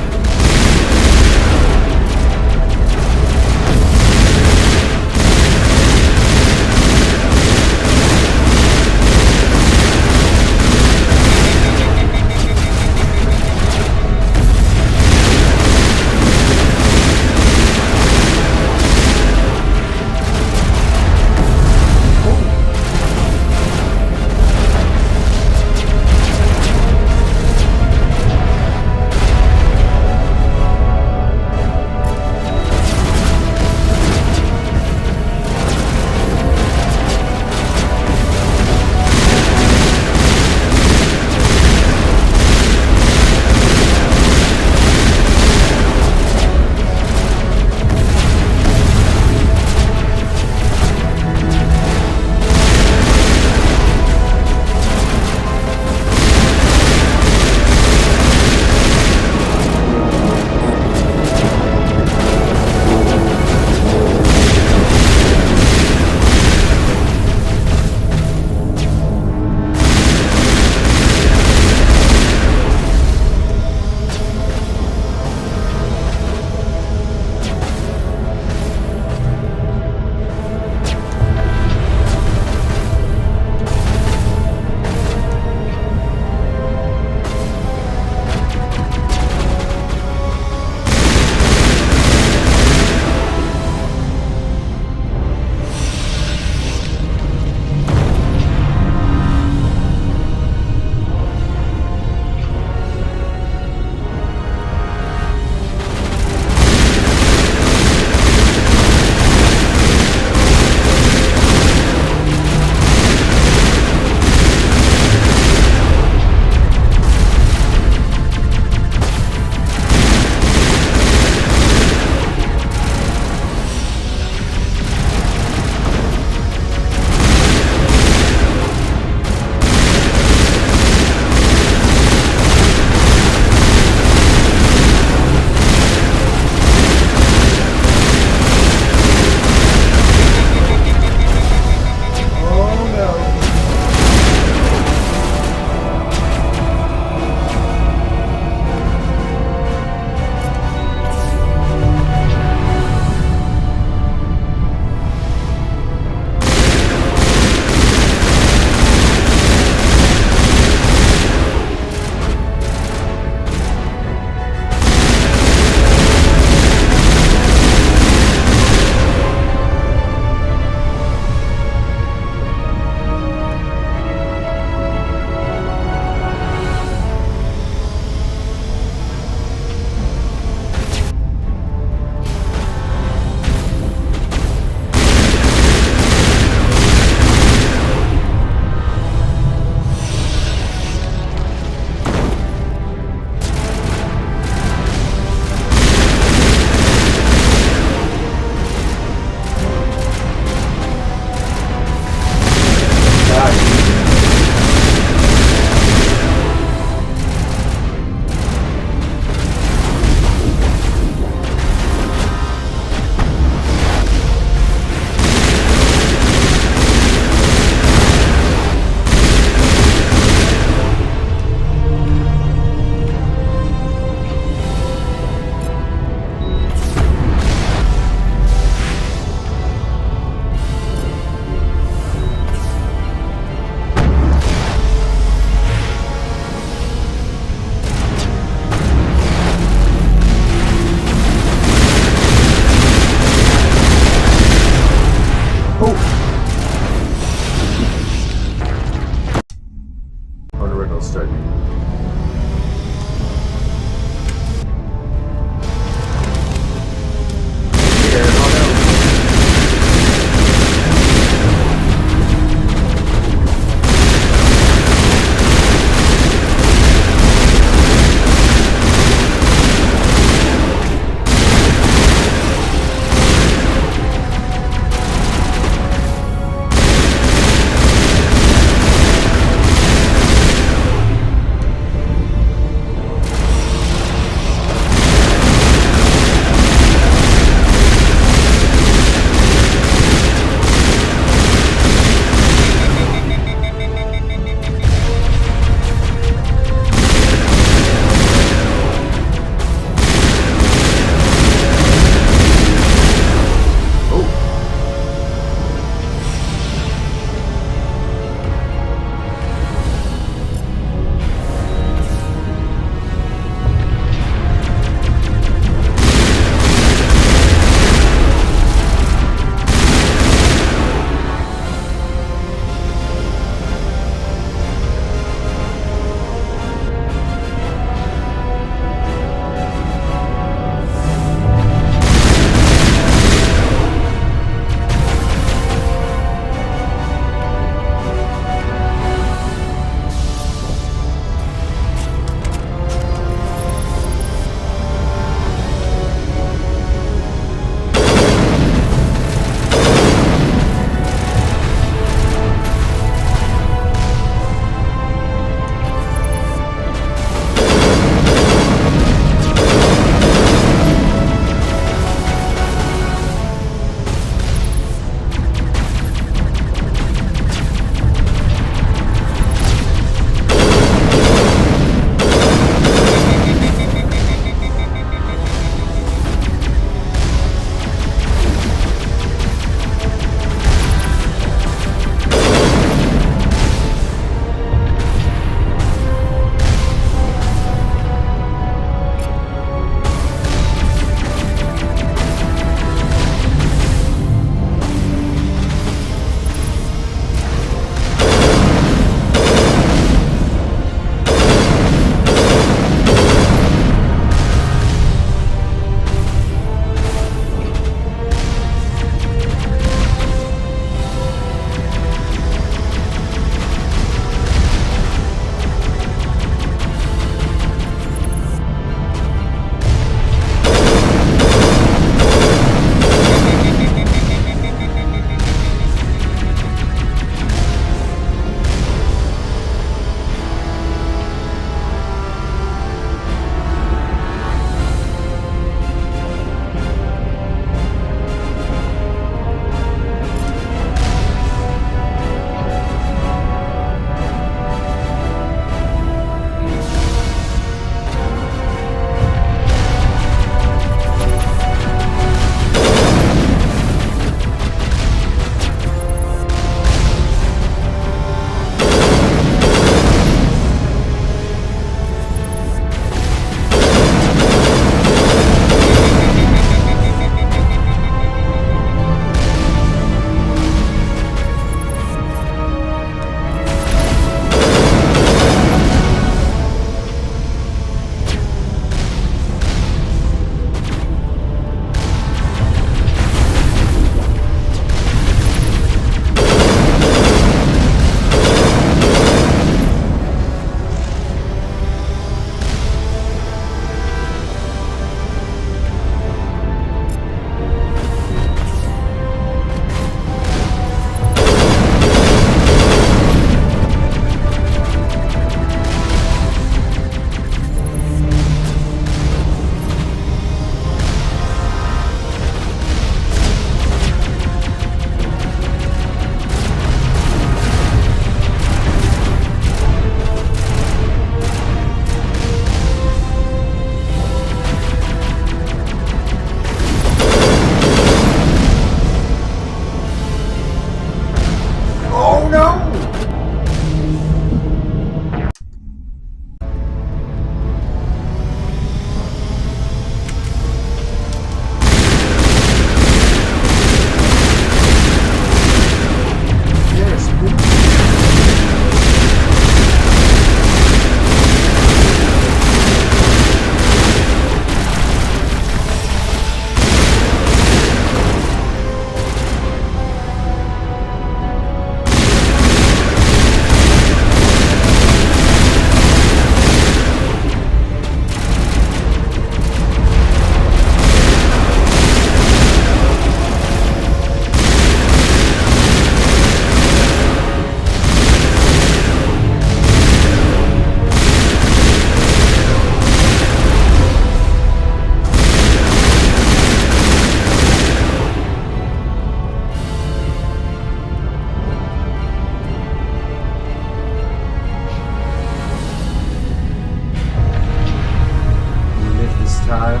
time.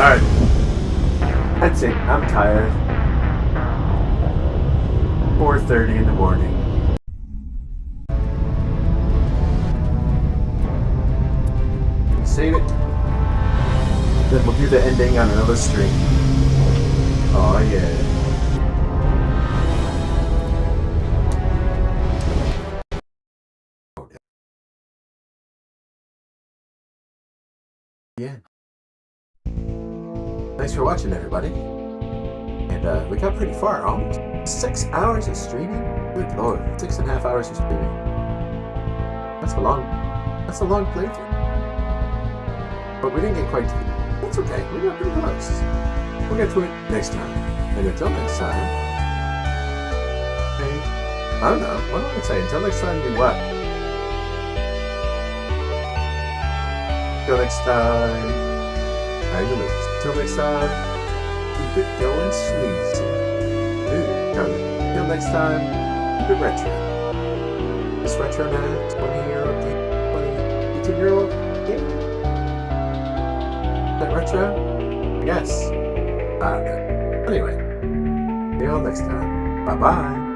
Alright. That's it. I'm tired. 4:30 in the morning. Save it. Then we'll do the ending on another stream. Oh yeah. Yeah. Thanks for watching, everybody. And we got pretty far, almost 6 hours of streaming. Good lord, 6.5 hours of streaming. That's a long playthrough. But we didn't get quite to it. That's okay. We got pretty close. We'll get to it next time. And until next time, hey, I don't know. What do I say? Until next time, do what? Until next time. Until next time, keep it going sleazy. Until next time, keep it retro. This retro now, 20-year-old game, 18-year-old game? Is that retro? I guess. I don't know. Anyway, see you all next time. Bye-bye.